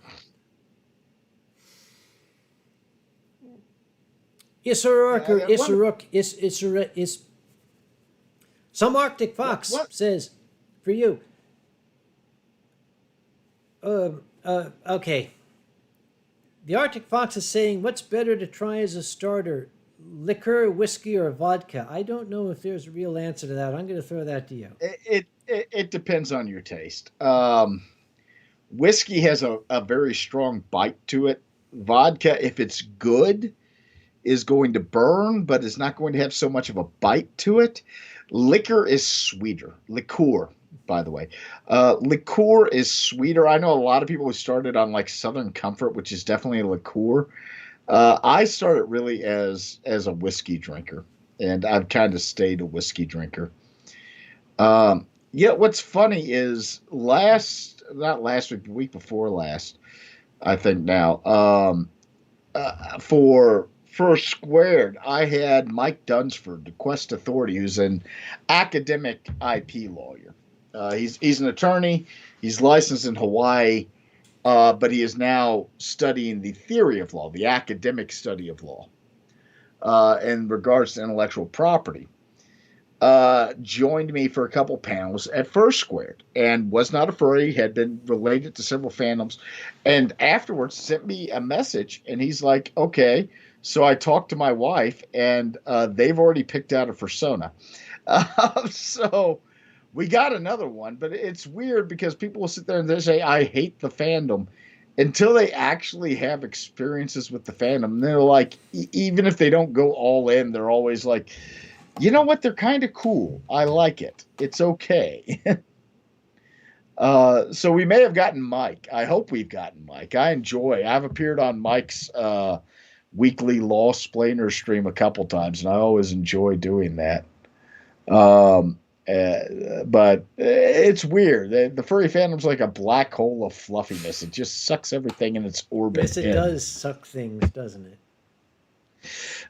Some Arctic Fox says, for you. Okay. The Arctic Fox is saying, what's better to try as a starter, liquor, whiskey, or vodka? I don't know if there's a real answer to that. I'm going to throw that to you. It depends on your taste. Whiskey has a very strong bite to it. Vodka, if it's good, is going to burn, but it's not going to have so much of a bite to it. Liquor is sweeter. Liqueur, by the way. Liqueur is sweeter. I know a lot of people who started on like Southern Comfort, which is definitely a liqueur. I started really as a whiskey drinker, and I've kind of stayed a whiskey drinker. Yeah, what's funny is not last week, the week before last, I think now, for Squared, I had Mike Dunsford, the Quest Authority, who's an academic IP lawyer. He's an attorney. He's licensed in Hawaii, but he is now studying the theory of law, the academic study of law, in regards to intellectual property. Joined me for a couple panels at First Squared and was not a furry, had been related to several fandoms, and afterwards sent me a message, and he's like, okay. So I talked to my wife, and they've already picked out a persona. So we got another one, but it's weird because people will sit there and they say, I hate the fandom, until they actually have experiences with the fandom. And they're like, even if they don't go all in, they're always like, You know what? They're kind of cool. I like it. It's okay. So we may have gotten Mike. I hope we've gotten Mike. I've appeared on Mike's weekly Law Splainer stream a couple times, and I always enjoy doing that. But it's weird. The furry fandom's like a black hole of fluffiness. It just sucks everything in its orbit. Yes, it does suck things, doesn't it?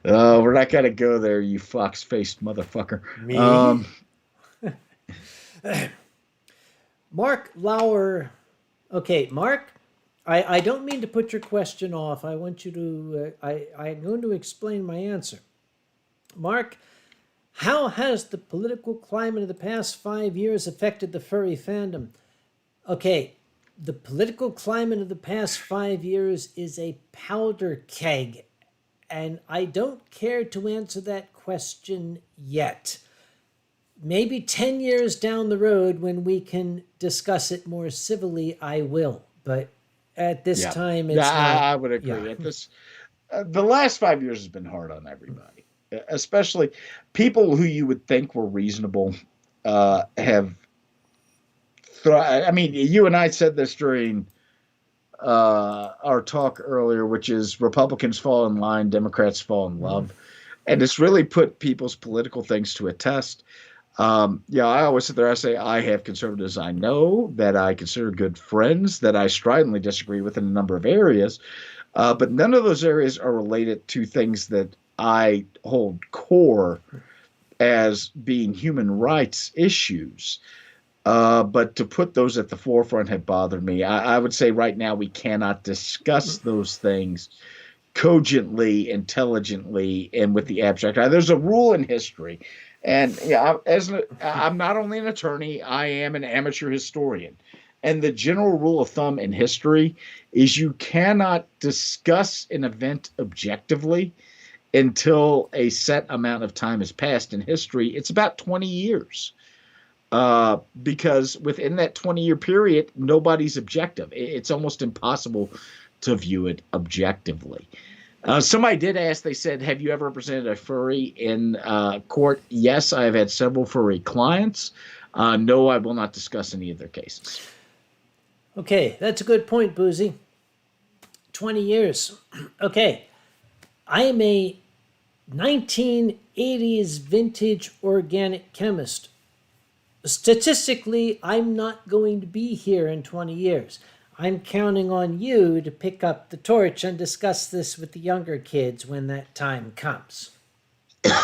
We're not gonna go there, you fox-faced motherfucker. Me? Mark Lauer. Okay, Mark, I don't mean to put your question off. I want you to, I'm going to explain my answer. Mark, how has the political climate of the past 5 years affected the furry fandom? Okay, the political climate of the past 5 years is a powder keg, and I don't care to answer that question yet. Maybe 10 years down the road when we can discuss it more civilly, I will. But at this time, it's not. I would agree. At this, the last 5 years has been hard on everybody, especially people who you would think were reasonable have. I mean, you and I said this during our talk earlier, which is Republicans fall in line, Democrats fall in love. And it's really put people's political things to a test. I always sit there, I say, I have conservatives I know that I consider good friends that I stridently disagree with in a number of areas. But none of those areas are related to things that I hold core as being human rights issues. But to put those at the forefront had bothered me. I would say right now we cannot discuss those things cogently, intelligently, and with the abstract. There's a rule in history. And I'm not only an attorney, I am an amateur historian. And the general rule of thumb in history is you cannot discuss an event objectively until a set amount of time has passed. In history, it's about 20 years. Because within that 20-year period, nobody's objective. It's almost impossible to view it objectively. Somebody did ask, they said, have you ever represented a furry in court? Yes, I have had several furry clients. No, I will not discuss any of their cases. Okay, that's a good point, Boozy. 20 years. Okay, I am a 1980s vintage organic chemist. Statistically, I'm not going to be here in 20 years. I'm counting on you to pick up the torch and discuss this with the younger kids when that time comes.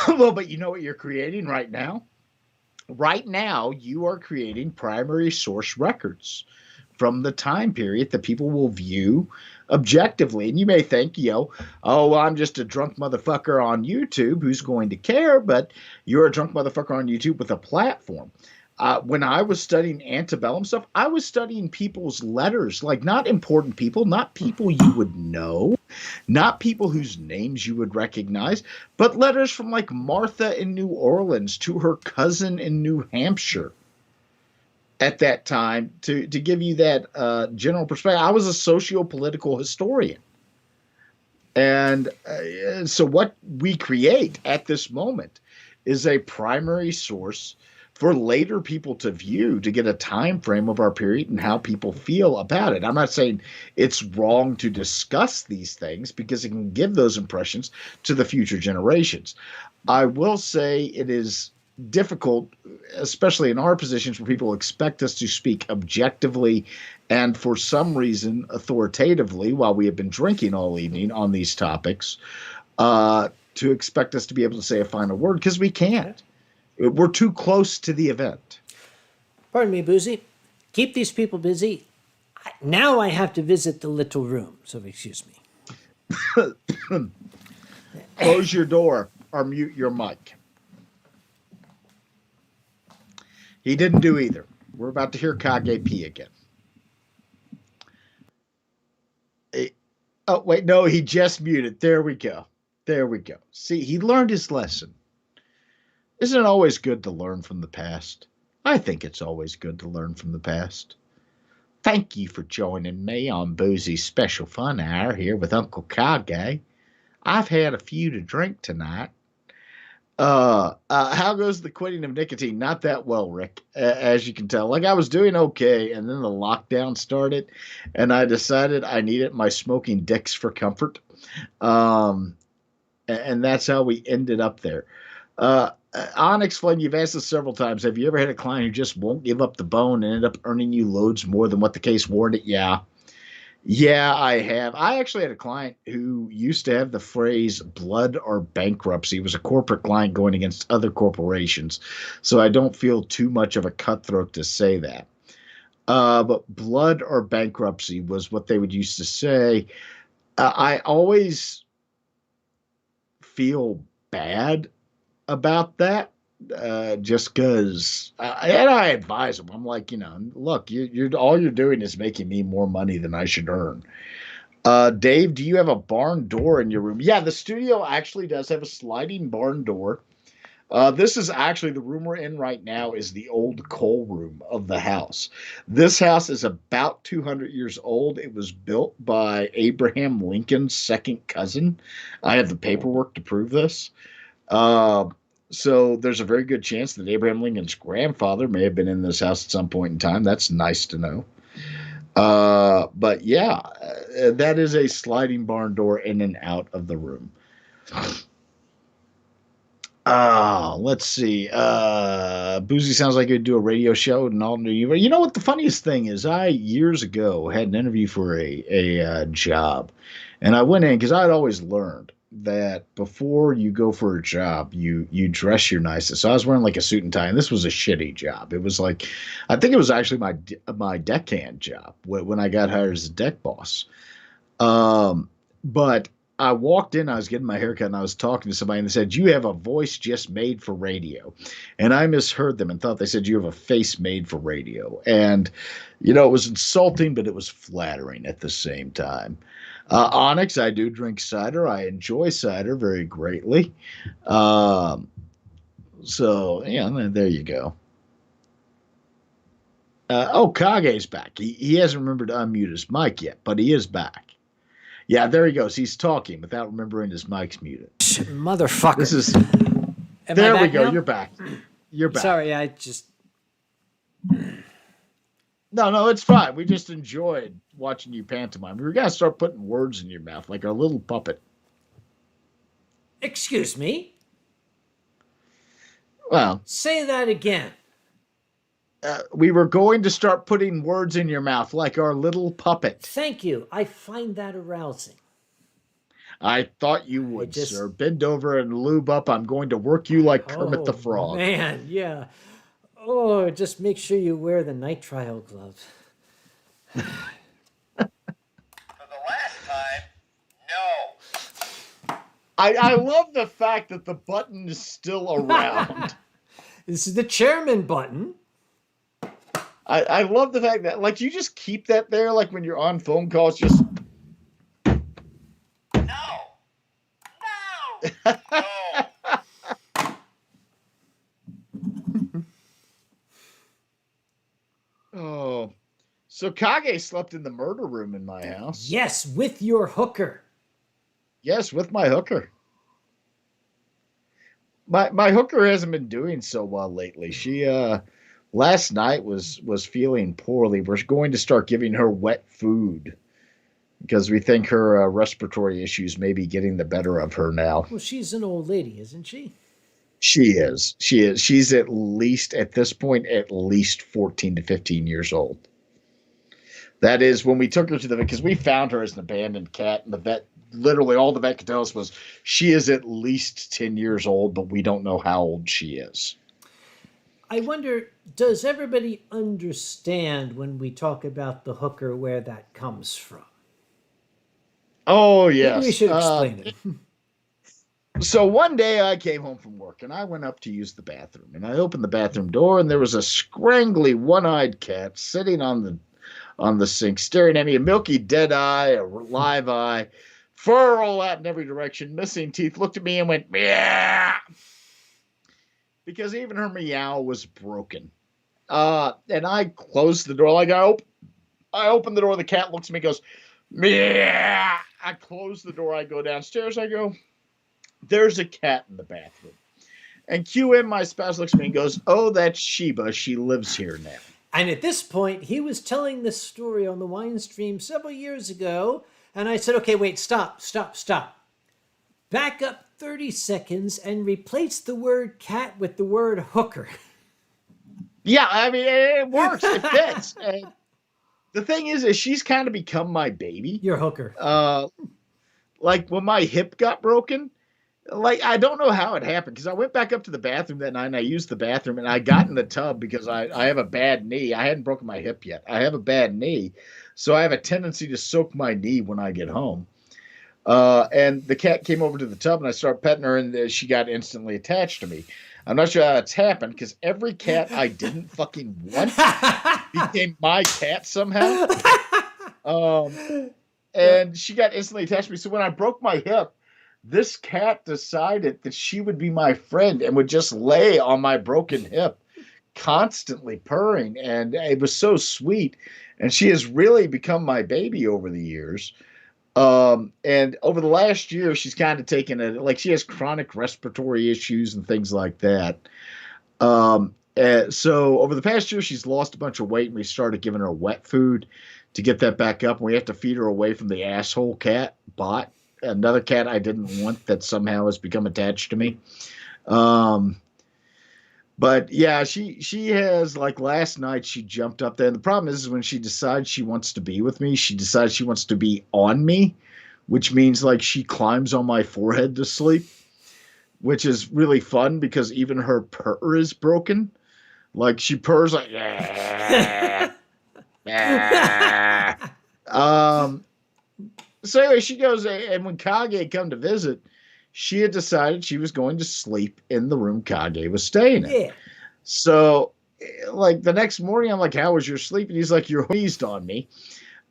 Well, but you know what you're creating right now? Right now, you are creating primary source records from the time period that people will view objectively. And you may think, I'm just a drunk motherfucker on YouTube who's going to care, but you're a drunk motherfucker on YouTube with a platform. When I was studying antebellum stuff, I was studying people's letters, like not important people, not people you would know, not people whose names you would recognize, but letters from like Martha in New Orleans to her cousin in New Hampshire at that time to give you that general perspective. I was a socio-political historian. And so what we create at this moment is a primary source for later people to view, to get a time frame of our period and how people feel about it. I'm not saying it's wrong to discuss these things because it can give those impressions to the future generations. I will say it is difficult, especially in our positions where people expect us to speak objectively and for some reason authoritatively while we have been drinking all evening on these topics, to expect us to be able to say a final word because we can't. We're too close to the event. Pardon me, Boozy. Keep these people busy. Now I have to visit the little room, so excuse me. Close your door or mute your mic. He didn't do either. We're about to hear Kage pee again. Oh, wait, no, he just muted. There we go. There we go. See, he learned his lesson. Isn't it always good to learn from the past? I think it's always good to learn from the past. Thank you for joining me on Boozy's Special Fun Hour here with Uncle Kage. I've had a few to drink tonight. How goes the quitting of nicotine? Not that well, Rick, as you can tell. Like I was doing okay, and then the lockdown started, and I decided I needed my smoking dicks for comfort. Um, and that's how we ended up there. Onyx Flame, you've asked this several times. Have you ever had a client who just won't give up the bone and end up earning you loads more than what the case warranted? Yeah. Yeah, I have. I actually had a client who used to have the phrase blood or bankruptcy. It was a corporate client going against other corporations. So I don't feel too much of a cutthroat to say that. But blood or bankruptcy was what they would used to say. I always feel bad about that. Just because, and I advise them. I'm like, look, you're all you're doing is making me more money than I should earn. Dave, do you have a barn door in your room? Yeah, the studio actually does have a sliding barn door. This is actually the room we're in right now is the old coal room of the house. This house is about 200 years old. It was built by Abraham Lincoln's second cousin. I have the paperwork to prove this. Uh, so there's a very good chance that Abraham Lincoln's grandfather may have been in this house at some point in time. That's nice to know. But yeah, that is a sliding barn door in and out of the room. Let's see. Boozy sounds like he'd do a radio show and all new. You know what the funniest thing is? I years ago had an interview for a job, and I went in because I'd always learned that before you go for a job, you dress your nicest. So I was wearing like a suit and tie, and this was a shitty job. It was like, I think it was actually my deckhand job when I got hired as a deck boss. But I walked in, I was getting my haircut, and I was talking to somebody, and they said, "You have a voice just made for radio." And I misheard them and thought they said, "You have a face made for radio." And, it was insulting, but it was flattering at the same time. Onyx, I do drink cider. I enjoy cider very greatly. So, yeah, there you go. Kage's back. He hasn't remembered to unmute his mic yet, but he is back. Yeah, there he goes. He's talking without remembering his mic's muted. Motherfucker. This is. Am There I we back go. now? You're back. You're back. Sorry, I just. No, it's fine. We just enjoyed watching you pantomime. We got to start putting words in your mouth like our little puppet. Excuse me? Well, Say that again. we were going to start putting words in your mouth like our little puppet. Thank you. I find that arousing. I thought you would, sir. Bend over and lube up. I'm going to work you like Kermit the Frog. Man, yeah. Oh, just make sure you wear the nitrile gloves. For the last time, no. I love the fact that the button is still around. This is the chairman button. I love the fact that, like, you just keep that there, like, when you're on phone calls, just... No. Oh. So Kage slept in the murder room in my house. Yes, with your hooker. Yes, with my hooker. My hooker hasn't been doing so well lately. She last night was feeling poorly. We're going to start giving her wet food because we think her respiratory issues may be getting the better of her now. Well, she's an old lady, isn't she? She is. She's at least, at this point, at least 14 to 15 years old. That is when we took her to the vet, because we found her as an abandoned cat, and the vet, literally all the vet could tell us was she is at least 10 years old, but we don't know how old she is. I wonder, does everybody understand when we talk about the hooker where that comes from? Oh, yes. Maybe we should explain it. So one day I came home from work and I went up to use the bathroom, and I opened the bathroom door and there was a scrangly one-eyed cat sitting on the sink staring at me, a milky dead eye, a live eye, fur all out in every direction, missing teeth, looked at me and went meow, because even her meow was broken. And I closed the door. Like I opened the door, the cat looks at me, goes meow. I close the door, I go downstairs, I go, there's a cat in the bathroom. And QM, my spouse, looks at me and goes, "Oh, that's Sheba. She lives here now." And at this point, he was telling this story on the Winestream several years ago. And I said, okay, wait, stop. Back up 30 seconds and replace the word cat with the word hooker. Yeah, I mean, it works. It fits. And the thing is she's kind of become my baby. You're hooker. Like when my hip got broken, like I don't know how it happened because I went back up to the bathroom that night and I used the bathroom and I got in the tub because I have a bad knee. I hadn't broken my hip yet. I have a bad knee. So I have a tendency to soak my knee when I get home. And the cat came over to the tub and I started petting her and she got instantly attached to me. I'm not sure how that's happened because every cat I didn't fucking want became my cat somehow. And she got instantly attached to me. So when I broke my hip, this cat decided that she would be my friend and would just lay on my broken hip, constantly purring. And it was so sweet. And she has really become my baby over the years. And over the last year, she's kind of taken it, like she has chronic respiratory issues and things like that. So over the past year, she's lost a bunch of weight and we started giving her wet food to get that back up. And we have to feed her away from the asshole cat, Bot, another cat I didn't want that somehow has become attached to me. But yeah, she has, like last night, she jumped up there. And the problem is when she decides she wants to be with me, she decides she wants to be on me, which means like she climbs on my forehead to sleep, which is really fun because even her purr is broken. Like she purrs like, yeah. So anyway, she goes, and when Kage had come to visit, she had decided she was going to sleep in the room Kage was staying in. Yeah. So, like, the next morning, I'm like, how was your sleep? And he's like, you're wheezed on me.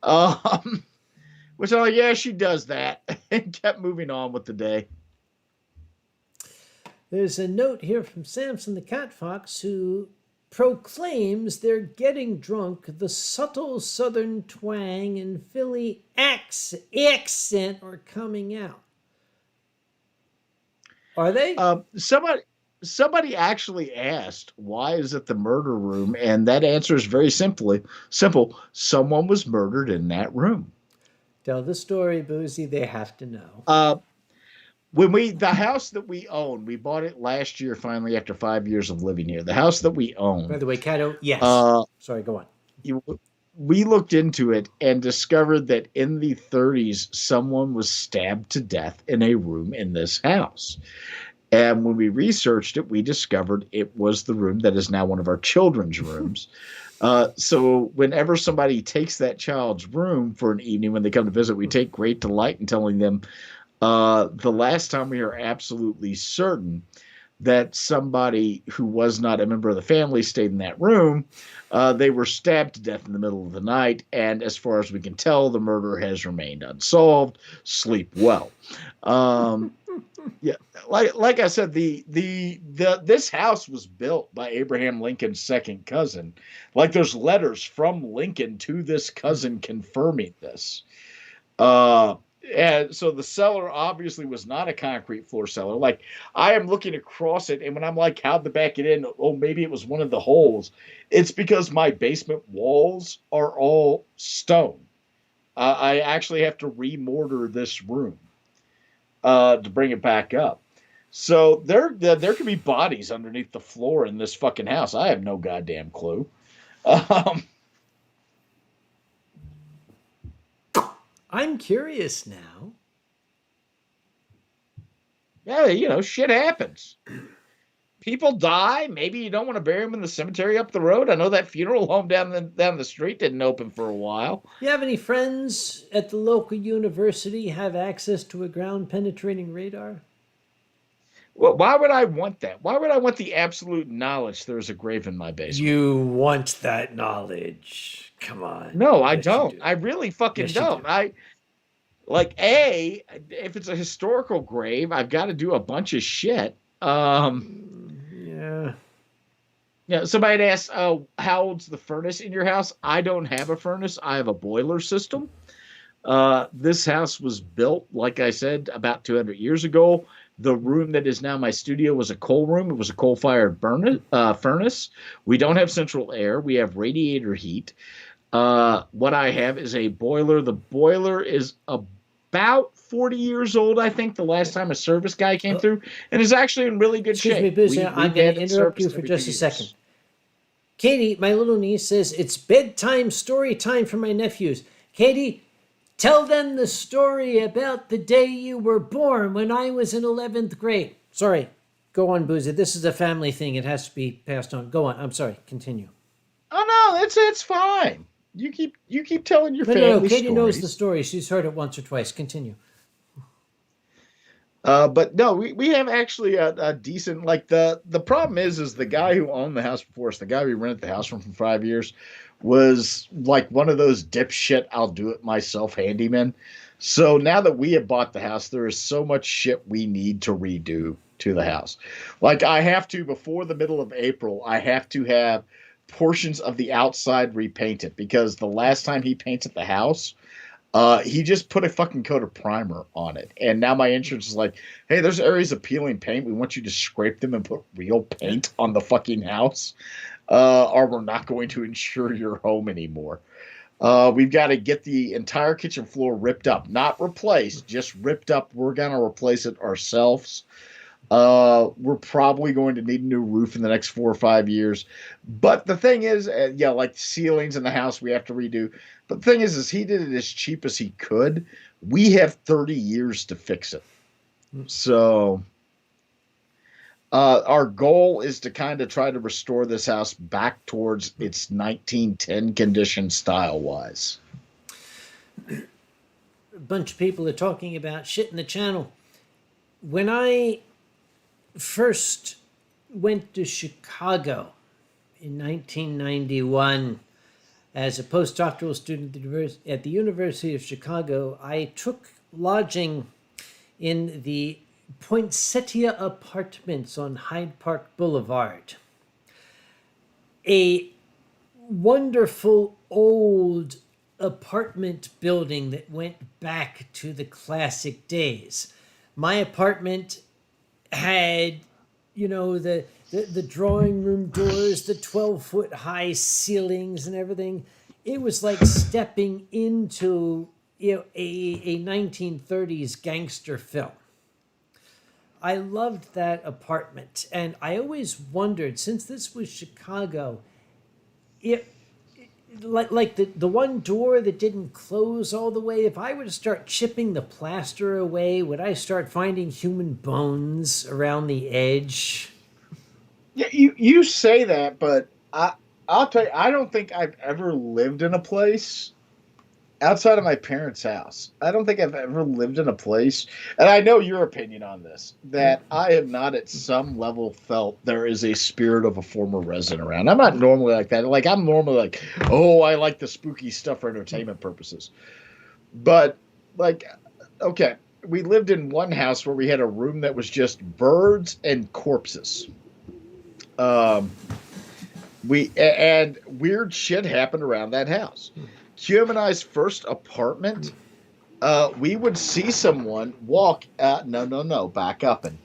Which I'm like, yeah, she does that. And kept moving on with the day. There's a note here from Samson the Cat Fox who proclaims they're getting drunk. The subtle southern twang and Philly accent are coming out. Are they? Somebody actually asked, why is it the murder room? And that answer is very simple. Someone was murdered in that room. Tell the story, Boozy. They have to know. The house that we own, we bought it last year, finally, after 5 years of living here. The house that we own. By the way, Cato, yes. Sorry, go on. We looked into it and discovered that in the 30s, someone was stabbed to death in a room in this house. And when we researched it, we discovered it was the room that is now one of our children's rooms. So whenever somebody takes that child's room for an evening when they come to visit, we take great delight in telling them the last time we are absolutely certain that somebody who was not a member of the family stayed in that room. They were stabbed to death in the middle of the night, and as far as we can tell, the murder has remained unsolved. Sleep well. Yeah, like I said, this house was built by Abraham Lincoln's second cousin. Like there's letters from Lincoln to this cousin confirming this. And so the cellar obviously was not a concrete floor cellar. Like I am looking across it, and when I'm like, how'd they back it in? Oh, maybe it was one of the holes. It's because my basement walls are all stone. I actually have to remortar this room to bring it back up. So there could be bodies underneath the floor in this fucking house. I have no goddamn clue. I'm curious now. Yeah, shit happens. People die. Maybe you don't want to bury them in the cemetery up the road. I know that funeral home down the street didn't open for a while. You have any friends at the local university have access to a ground-penetrating radar? Well, why would I want that? Why would I want the absolute knowledge there's a grave in my basement? You want that knowledge. Come on. No, I Yes, don't. you do. I really fucking Yes, you don't. do. If it's a historical grave, I've got to do a bunch of shit. Yeah. Yeah, somebody asked, how old's the furnace in your house? I don't have a furnace. I have a boiler system. This house was built, like I said, about 200 years ago. The room that is now my studio was a coal room. It was a coal-fired furnace. We don't have central air. We have radiator heat. What I have is a boiler. The boiler is about 40 years old, I think, the last time a service guy came through, and is actually in really good Excuse shape. me, Boozy, We've I'm had going it to interrupt you serviced for every just 2 a years. second. Katie, my little niece, says it's bedtime story time for my nephews. Katie, tell them the story about the day you were born when I was in 11th grade. Sorry, go on, Boozy. This is a family thing. It has to be passed on. Go on. I'm sorry. Continue. Oh no, it's fine. You keep telling your No, family Katie knows the stories. story. She's heard it once or twice. Continue. But no, we have actually a decent, like, the problem is the guy who owned the house before us, the guy we rented the house from for 5 years, was like one of those dipshit I'll do it myself handymen. So now that we have bought the house, there is so much shit we need to redo to the house. Like, I have to, before the middle of April, I have to have portions of the outside repainted, because the last time he painted the house, he just put a fucking coat of primer on it. And now my insurance is like, hey, there's areas of peeling paint. We want you to scrape them and put real paint on the fucking house. Or we're not going to insure your home anymore. We've got to get the entire kitchen floor ripped up. Not replaced, just ripped up. We're going to replace it ourselves. We're probably going to need a new roof in the next 4 or 5 years. But the thing is, yeah, like ceilings in the house we have to redo. But the thing is he did it as cheap as he could. We have 30 years to fix it. So our goal is to kind of try to restore this house back towards its 1910 condition style-wise. A bunch of people are talking about shit in the channel. When I first went to Chicago in 1991 as a postdoctoral student at the University of Chicago, I took lodging in the Poinsettia Apartments on Hyde Park Boulevard. A wonderful old apartment building that went back to the classic days. My apartment had, the drawing room doors, the 12-foot high ceilings and everything. It was like stepping into a 1930s gangster film. I loved that apartment, and I always wondered, since this was Chicago, like the one door that didn't close all the way, if I were to start chipping the plaster away, would I start finding human bones around the edge? Yeah, you say that, but I'll tell you, I don't think I've ever lived in a place outside of my parents' house. I don't think I've ever lived in a place, and I know your opinion on this, that I have not at some level felt there is a spirit of a former resident around. I'm not normally like that. Like, I'm normally like, oh, I like the spooky stuff for entertainment purposes. But, like, okay, we lived in one house where we had a room that was just birds and corpses. And weird shit happened around that house. Kim and I's first apartment, we would see someone walk. No, back up and.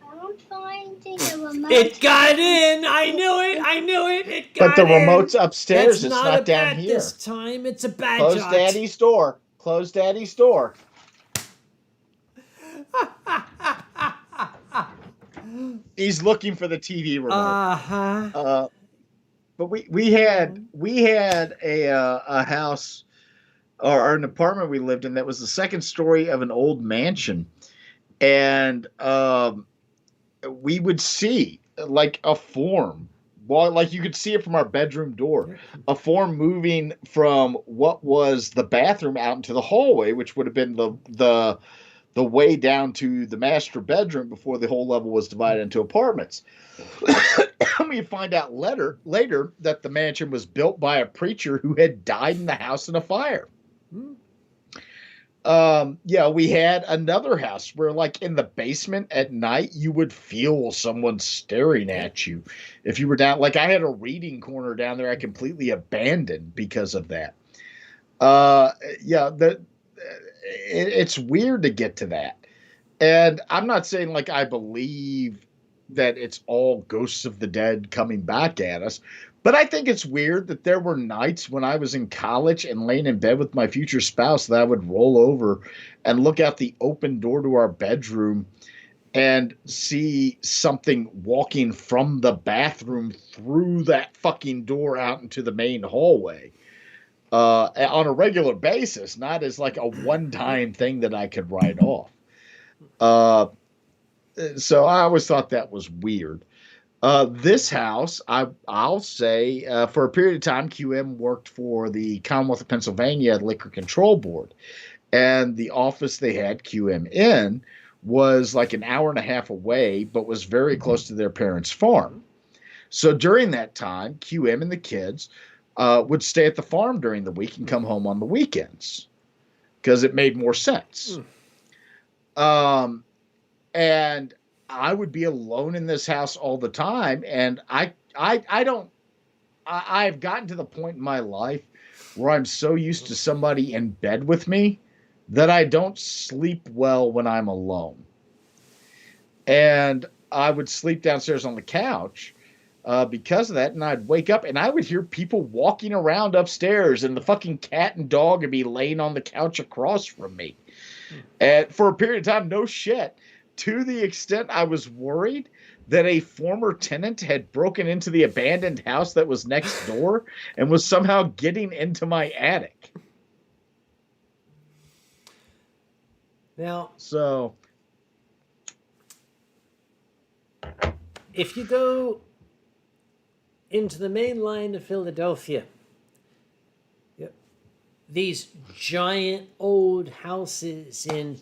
I'm finding a remote. It got in! I knew it! It got But the in! remote's upstairs. That's It's not not a down bat here. this time. It's a badge. Close Daddy's door. Close Daddy's door. He's looking for the TV remote. Uh-huh. But we had a house or an apartment we lived in that was the second story of an old mansion, and we would see like a form. Well, like you could see it from our bedroom door, a form moving from what was the bathroom out into the hallway, which would have been the way down to the master bedroom before the whole level was divided into apartments. We find out later that the mansion was built by a preacher who had died in the house in a fire. Yeah, we had another house where, like, in the basement at night, you would feel someone staring at you. If you were down, like, I had a reading corner down there I completely abandoned because of that. Yeah, it's weird to get to that. And I'm not saying like I believe that it's all ghosts of the dead coming back at us, but I think it's weird that there were nights when I was in college and laying in bed with my future spouse that I would roll over and look out the open door to our bedroom and see something walking from the bathroom through that fucking door out into the main hallway on a regular basis, not as like a one-time thing that I could write off. Uh, so I always thought that was weird. This house, I'll say, for a period of time, QM worked for the Commonwealth of Pennsylvania Liquor Control Board, and the office they had QM in was like an hour and a half away, but was very close to their parents' farm. So during that time, QM and the kids would stay at the farm during the week and come home on the weekends because it made more sense. Um, and I would be alone in this house all the time, and I've gotten to the point in my life where I'm so used to somebody in bed with me that I don't sleep well when I'm alone. And I would sleep downstairs on the couch because of that, and I'd wake up and I would hear people walking around upstairs, and the fucking cat and dog would be laying on the couch across from me. And for a period of time, no shit, to the extent I was worried that a former tenant had broken into the abandoned house that was next door and was somehow getting into my attic. Now, So, if you go into the main line of Philadelphia, these giant old houses in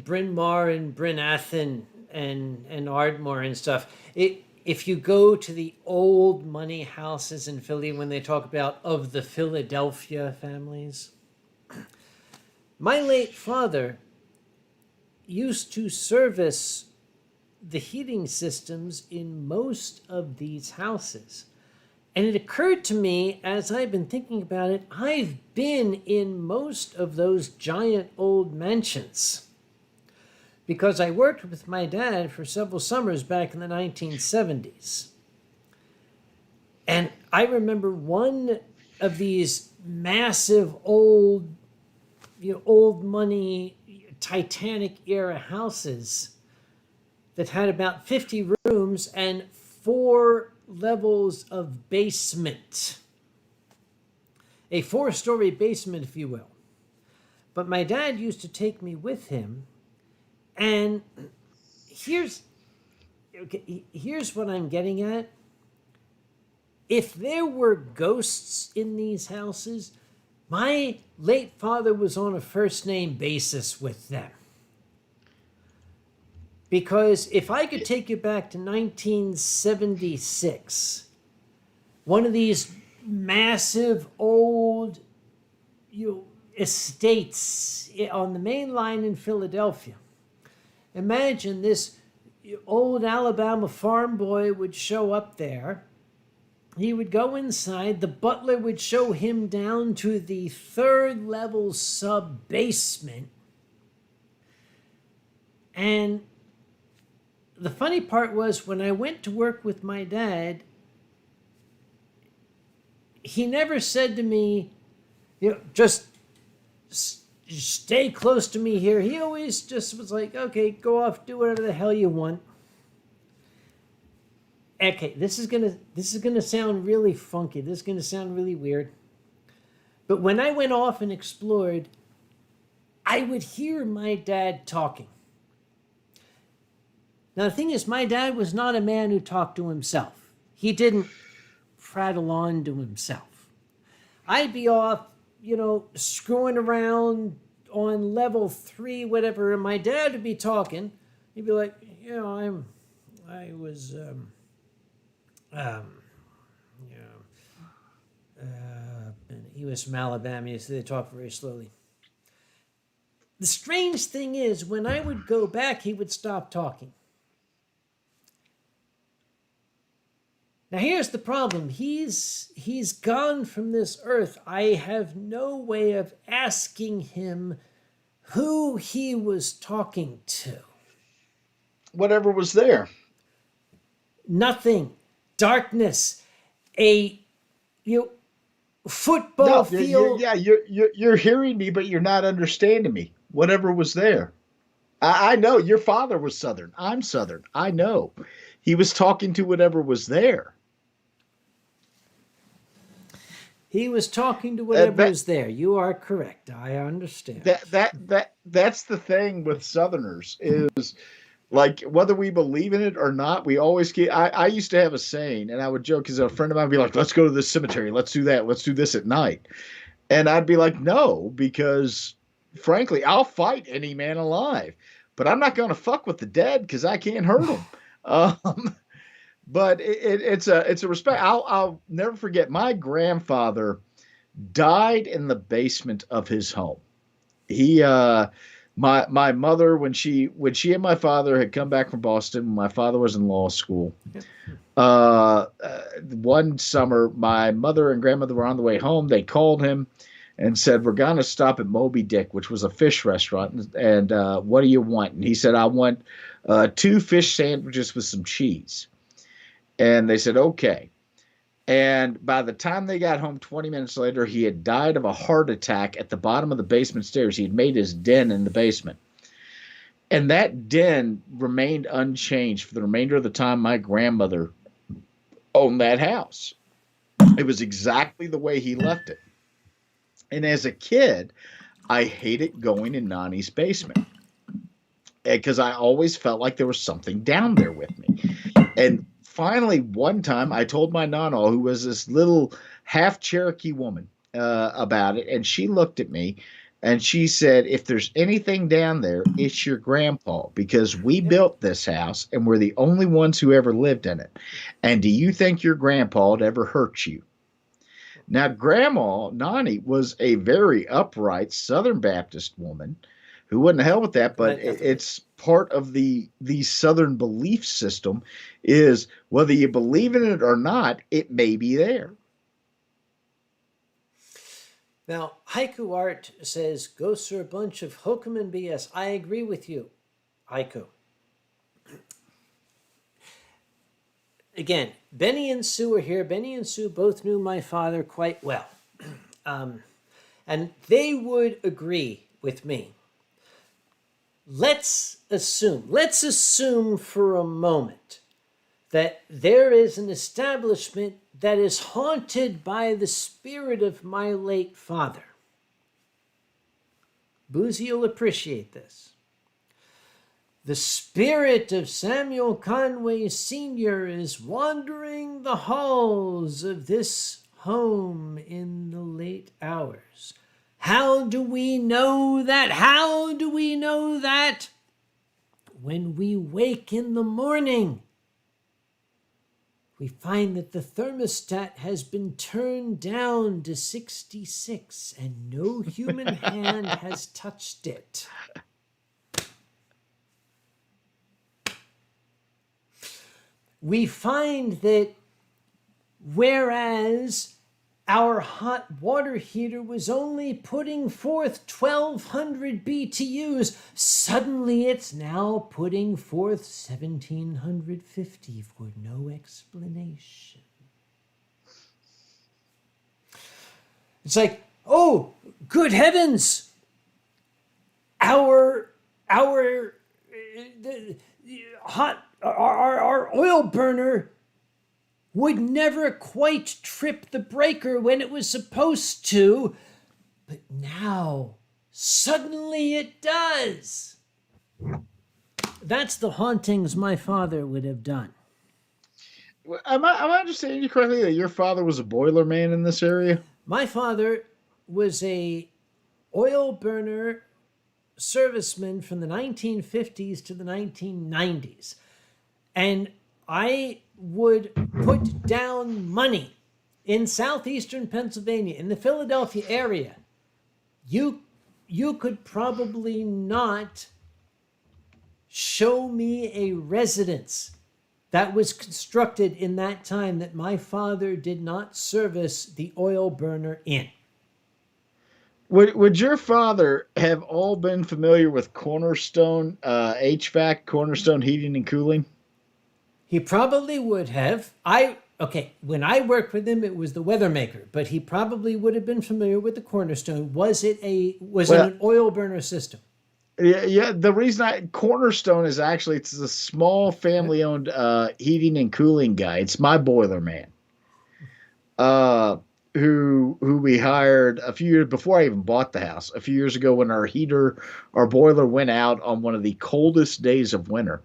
Bryn Mawr and Bryn Athen and Ardmore and stuff. If you go to the old money houses in Philly, when they talk about of the Philadelphia families, my late father used to service the heating systems in most of these houses. And it occurred to me as I've been thinking about it, I've been in most of those giant old mansions because I worked with my dad for several summers back in the 1970s. And I remember one of these massive old money Titanic era houses that had about 50 rooms and 4 levels of basement. A 4-story basement, if you will. But my dad used to take me with him, and here's what I'm getting at. If there were ghosts in these houses, my late father was on a first-name basis with them. Because if I could take you back to 1976, one of these massive old estates on the main line in Philadelphia, imagine this old Alabama farm boy would show up there. He would go inside. The butler would show him down to the 3rd level sub-basement. And the funny part was when I went to work with my dad, he never said to me, just stay close to me here. He always just was like, okay, go off, do whatever the hell you want. Okay, this is gonna sound really funky. This is gonna sound really weird. But when I went off and explored, I would hear my dad talking. Now, the thing is, my dad was not a man who talked to himself. He didn't prattle on to himself. I'd be off, screwing around on level 3, whatever, and my dad would be talking. He'd be like, he was from Alabama, so they talk very slowly. The strange thing is, when I would go back, he would stop talking. Now here's the problem. He's gone from this earth. I have no way of asking him who he was talking to. Whatever was there. Nothing. Darkness. A football field. You're hearing me, but you're not understanding me. Whatever was there. I know your father was Southern. I'm Southern. I know. He was talking to whatever was there. He was talking to whatever was there. You are correct. I understand. That's the thing with Southerners is, like, whether we believe in it or not, we always keep. I used to have a saying, and I would joke because a friend of mine would be like, "Let's go to this cemetery. Let's do that. Let's do this at night," and I'd be like, "No," because frankly, I'll fight any man alive, but I'm not going to fuck with the dead because I can't hurt them. But it's a respect. I'll never forget. My grandfather died in the basement of his home. He my mother, when she and my father had come back from Boston when my father was in law school, one summer my mother and grandmother were on the way home. They called him and said, "We're going to stop at Moby Dick," which was a fish restaurant, and what do you want? And he said, "I want 2 fish sandwiches with some cheese." And they said, "Okay." And by the time they got home 20 minutes later, he had died of a heart attack at the bottom of the basement stairs. He had made his den in the basement. And that den remained unchanged for the remainder of the time my grandmother owned that house. It was exactly the way he left it. And as a kid, I hated going in Nani's basement because I always felt like there was something down there with me. And finally, one time, I told my nana, who was this little half Cherokee woman, about it, and she looked at me and she said, "If there's anything down there, it's your grandpa, because we built this house and we're the only ones who ever lived in it. And do you think your grandpa would ever hurt you?" Now, Grandma Nani was a very upright Southern Baptist woman who wouldn't hell with that, but it's part of the Southern belief system is whether you believe in it or not, it may be there. Now, Haiku Art says, "Ghosts are a bunch of hokum and BS." I agree with you, Haiku. Again, Benny and Sue are here. Benny and Sue both knew my father quite well. And they would agree with me. Let's assume for a moment that there is an establishment that is haunted by the spirit of my late father. Boozy will appreciate this. The spirit of Samuel Conway Sr. is wandering the halls of this home in the late hours. How do we know that? How do we know that? When we wake in the morning, we find that the thermostat has been turned down to 66 and no human hand has touched it. We find that whereas our hot water heater was only putting forth 1,200 BTUs, suddenly it's now putting forth 1,750 for no explanation. It's like, oh, good heavens! Our oil burner would never quite trip the breaker when it was supposed to, but now suddenly it does. That's the hauntings my father would have done. Am I understanding you correctly that your father was a boiler man in this area? My father was a oil burner serviceman from the 1950s to the 1990s. And I would put down money in southeastern Pennsylvania, in the Philadelphia area. You could probably not show me a residence that was constructed in that time that my father did not service the oil burner in. Would your father have all been familiar with Cornerstone HVAC, Cornerstone Heating and Cooling? He probably would have. Okay, when I worked with him, it was the Weathermaker, but he probably would have been familiar with the Cornerstone. Was it an oil burner system? Yeah. The reason Cornerstone is actually it's a small family-owned heating and cooling guy. It's my boiler man, who we hired a few years before I even bought the house. A few years ago, when our boiler went out on one of the coldest days of winter,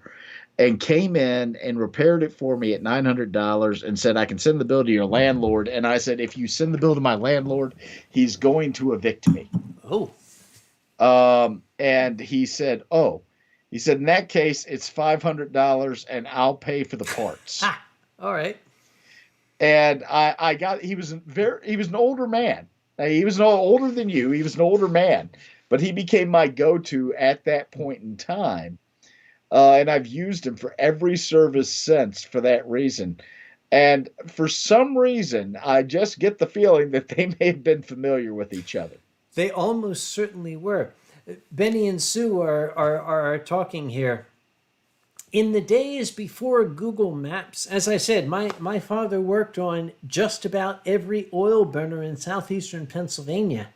and came in and repaired it for me at $900 and said, I can send the bill to your landlord. And I said, if you send the bill to my landlord, he's going to evict me. Oh. And he said, in that case, it's $500 and I'll pay for the parts. Ha! All right. And he was an older man. He was older than you. He was an older man, but he became my go-to at that point in time. And I've used him for every service since for that reason. And for some reason, I just get the feeling that they may have been familiar with each other. They almost certainly were. Benny and Sue are talking here. In the days before Google Maps, as I said, my father worked on just about every oil burner in southeastern Pennsylvania.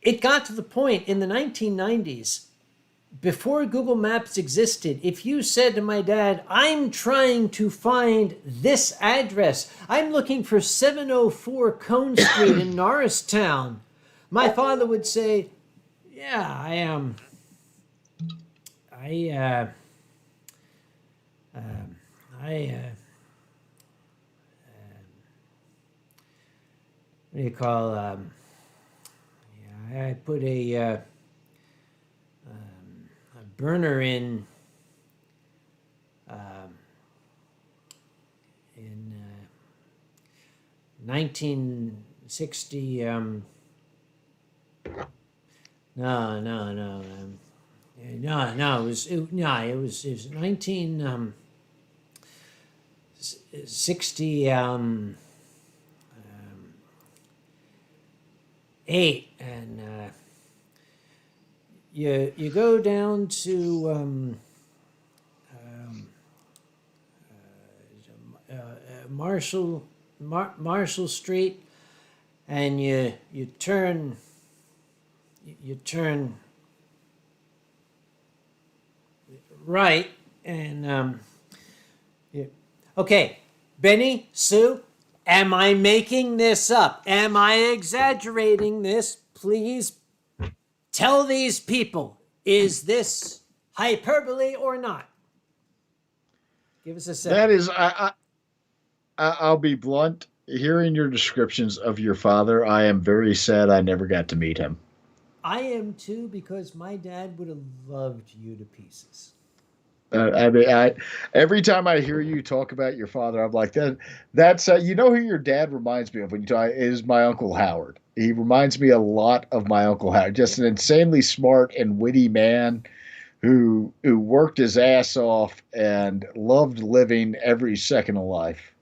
It got to the point in the 1990s, before Google Maps existed, if you said to my dad, I'm trying to find this address, I'm looking for 704 Cone Street in Norristown, my father would say, yeah, I am. What do you call, I put a burner in 1960. No. It was 1960. 8, and you go down to Marshall Street, and you turn right, and okay, Benny, Sue, am I making this up? Am I exaggerating this? Please tell these people, is this hyperbole or not? Give us a second. That is, I'll be blunt. Hearing your descriptions of your father, I am very sad I never got to meet him. I am too, because my dad would have loved you to pieces. Every time I hear you talk about your father, I'm like, that's you know who your dad reminds me of when you talk is my Uncle Howard. He reminds me a lot of my Uncle Howard, just an insanely smart and witty man who worked his ass off and loved living every second of life.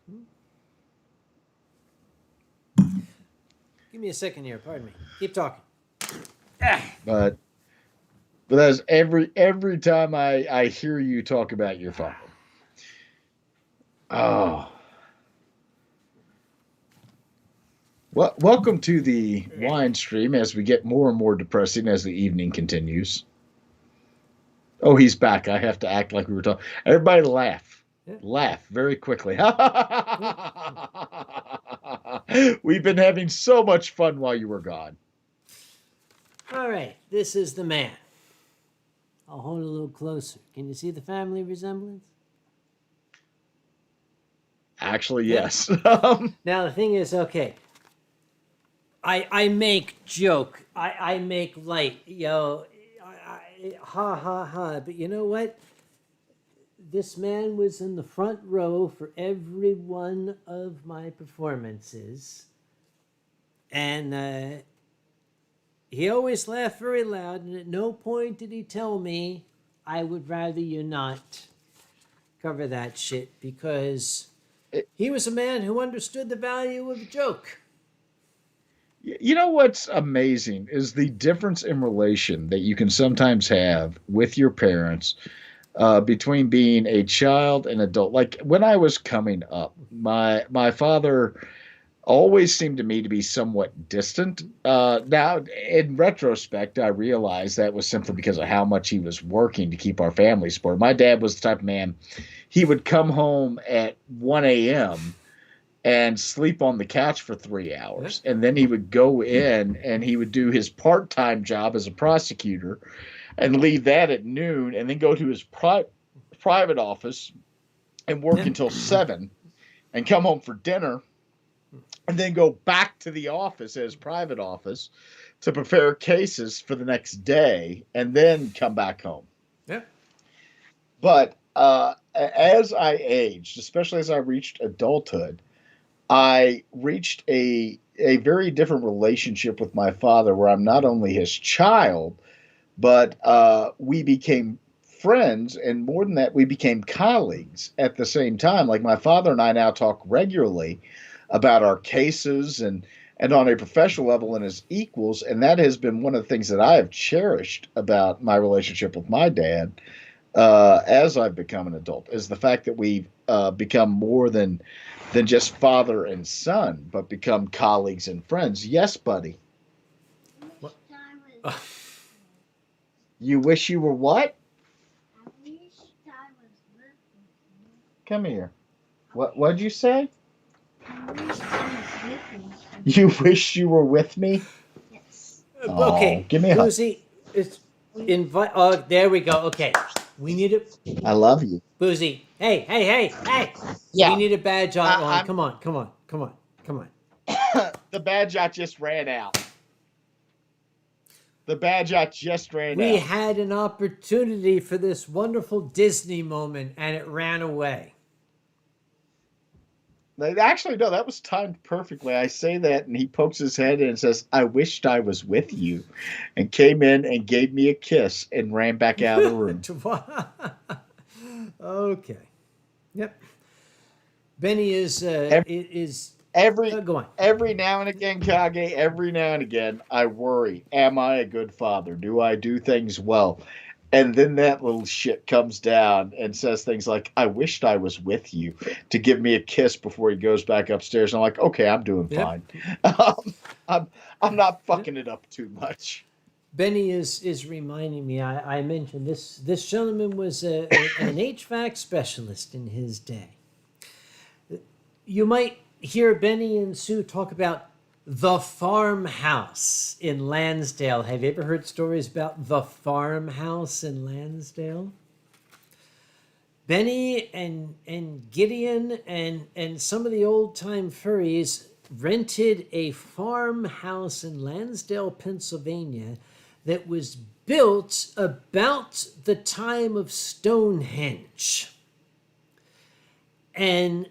Give me a second here. Pardon me. Keep talking. But that's every time I hear you talk about your father. Oh. Well, welcome to the Winestream as we get more and more depressing as the evening continues. Oh, he's back. I have to act like we were talking. Everybody laugh. Yeah. Laugh very quickly. We've been having so much fun while you were gone. All right. This is the man. I'll hold it a little closer. Can you see the family resemblance? Actually, yes. Now, the thing is, okay, I make joke. I make light. Ha, ha, ha. But you know what? This man was in the front row for every one of my performances. And he always laughed very loud, and at no point did he tell me, I would rather you not cover that shit, because he was a man who understood the value of a joke. You know what's amazing is the difference in relation that you can sometimes have with your parents between being a child and adult. Like when I was coming up, my father always seemed to me to be somewhat distant. Now, in retrospect, I realize that was simply because of how much he was working to keep our family supported. My dad was the type of man, he would come home at 1 a.m. and sleep on the couch for 3 hours. And then he would go in and he would do his part time job as a prosecutor and leave that at noon and then go to his private office and work until 7 and come home for dinner and then go back to the office, his private office, to prepare cases for the next day and then come back home. Yeah. But as I aged, especially as I reached adulthood, I reached a very different relationship with my father where I'm not only his child, but we became friends. And more than that, we became colleagues at the same time. Like my father and I now talk regularly about our cases and on a professional level and as equals. And that has been one of the things that I have cherished about my relationship with my dad as I've become an adult, is the fact that we've become more than just father and son, but become colleagues and friends. Yes, buddy. Wish I was, You wish you were what? I wish I was with you. Come here. What'd you say? I wish I was with you. You wish you were with me? Yes. Okay, Oh, give me a hug. Boozy, it's invite. Oh, there we go. Okay, we need a I love you. Boozy. Hey, hey, hey, hey! Yeah. We need a badge on. I'm- Come on, come on, come on, come on. The badge I just ran out. The badge I just ran We out. had an opportunity for this wonderful Disney moment, and it ran away. Actually, no, that was timed perfectly. I say that, and he pokes his head in and says, I wished I was with you, and came in and gave me a kiss and ran back out of the room. Okay. Yep. Benny is Every go on. every now and again, Kage, every now and again, I worry, am I a good father? Do I do things well? And then that little shit comes down and says things like, I wished I was with you, to give me a kiss before he goes back upstairs. And I'm like, okay, I'm doing Yep. fine. I'm not fucking it up too much. Benny is reminding me. I mentioned this gentleman was an HVAC specialist in his day. You might hear Benny and Sue talk about the farmhouse in Lansdale. Have you ever heard stories about the farmhouse in Lansdale? Benny and Gideon and some of the old time furries rented a farmhouse in Lansdale, Pennsylvania, that was built about the time of Stonehenge. And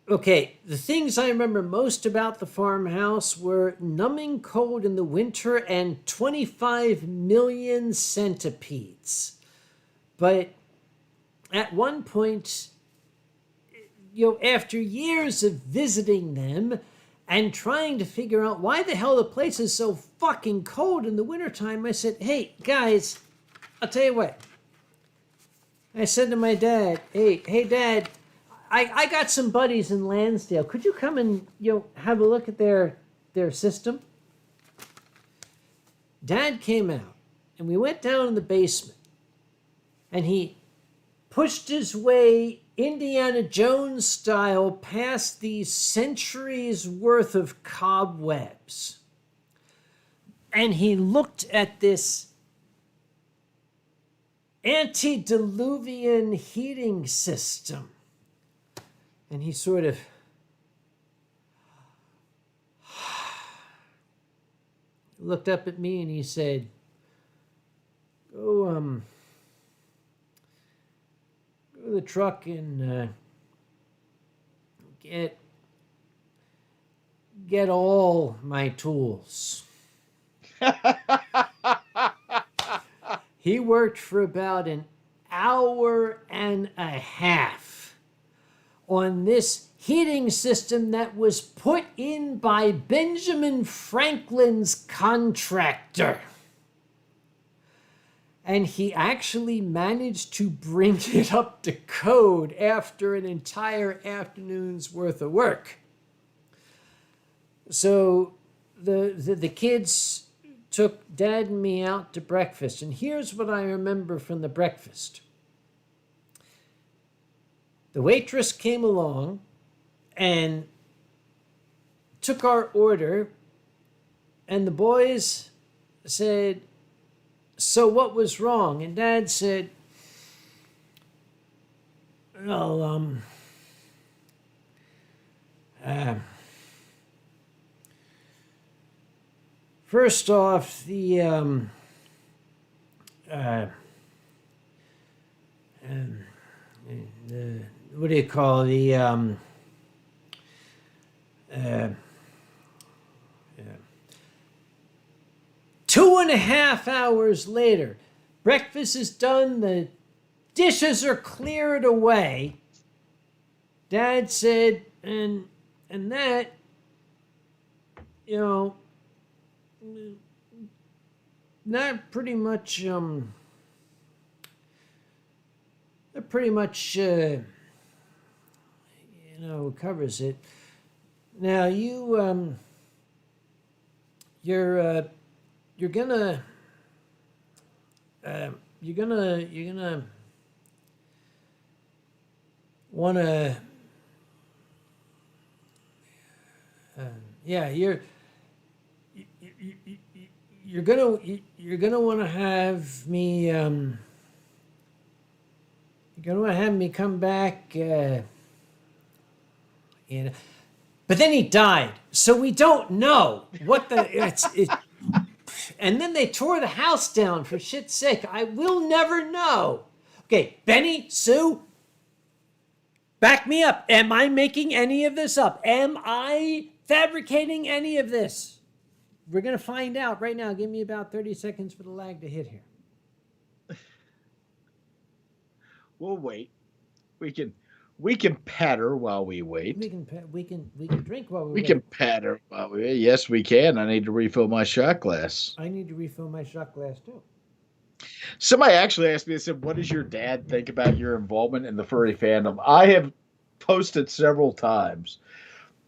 okay, the things I remember most about the farmhouse were numbing cold in the winter and 25 million centipedes. But at one point, after years of visiting them and trying to figure out why the hell the place is so fucking cold in the wintertime, I said, hey, guys, I'll tell you what. I said to my dad, hey, Dad, I got some buddies in Lansdale. Could you come and have a look at their system? Dad came out, and we went down in the basement, and he pushed his way Indiana Jones style past these centuries worth of cobwebs. And he looked at this antediluvian heating system. And he sort of looked up at me and he said, go to the truck and get all my tools. He worked for about an hour and a half on this heating system that was put in by Benjamin Franklin's contractor. And he actually managed to bring it up to code after an entire afternoon's worth of work. So the kids took Dad and me out to breakfast. And here's what I remember from the breakfast. The waitress came along and took our order, and the boys said, "So what was wrong?" And Dad said, "Well, first off, the what do you call the 2.5 hours later, breakfast is done, the dishes are cleared away. Dad said, and that, you know, that pretty much covers it. Now you're gonna wanna you're gonna want to have me you're gonna want to have me come back but then he died, so we don't know what and then they tore the house down, for shit's sake. I will never know. Okay, Benny, Sue, back me up. Am I making any of this up? Am I fabricating any of this? We're going to find out right now. Give me about 30 seconds for the lag to hit here. We'll wait. We can patter while we wait. We can drink while we can patter while we wait. Yes, we can. I need to refill my shot glass. I need to refill my shot glass too. Somebody actually asked me, they said, what does your dad think about your involvement in the furry fandom? I have posted several times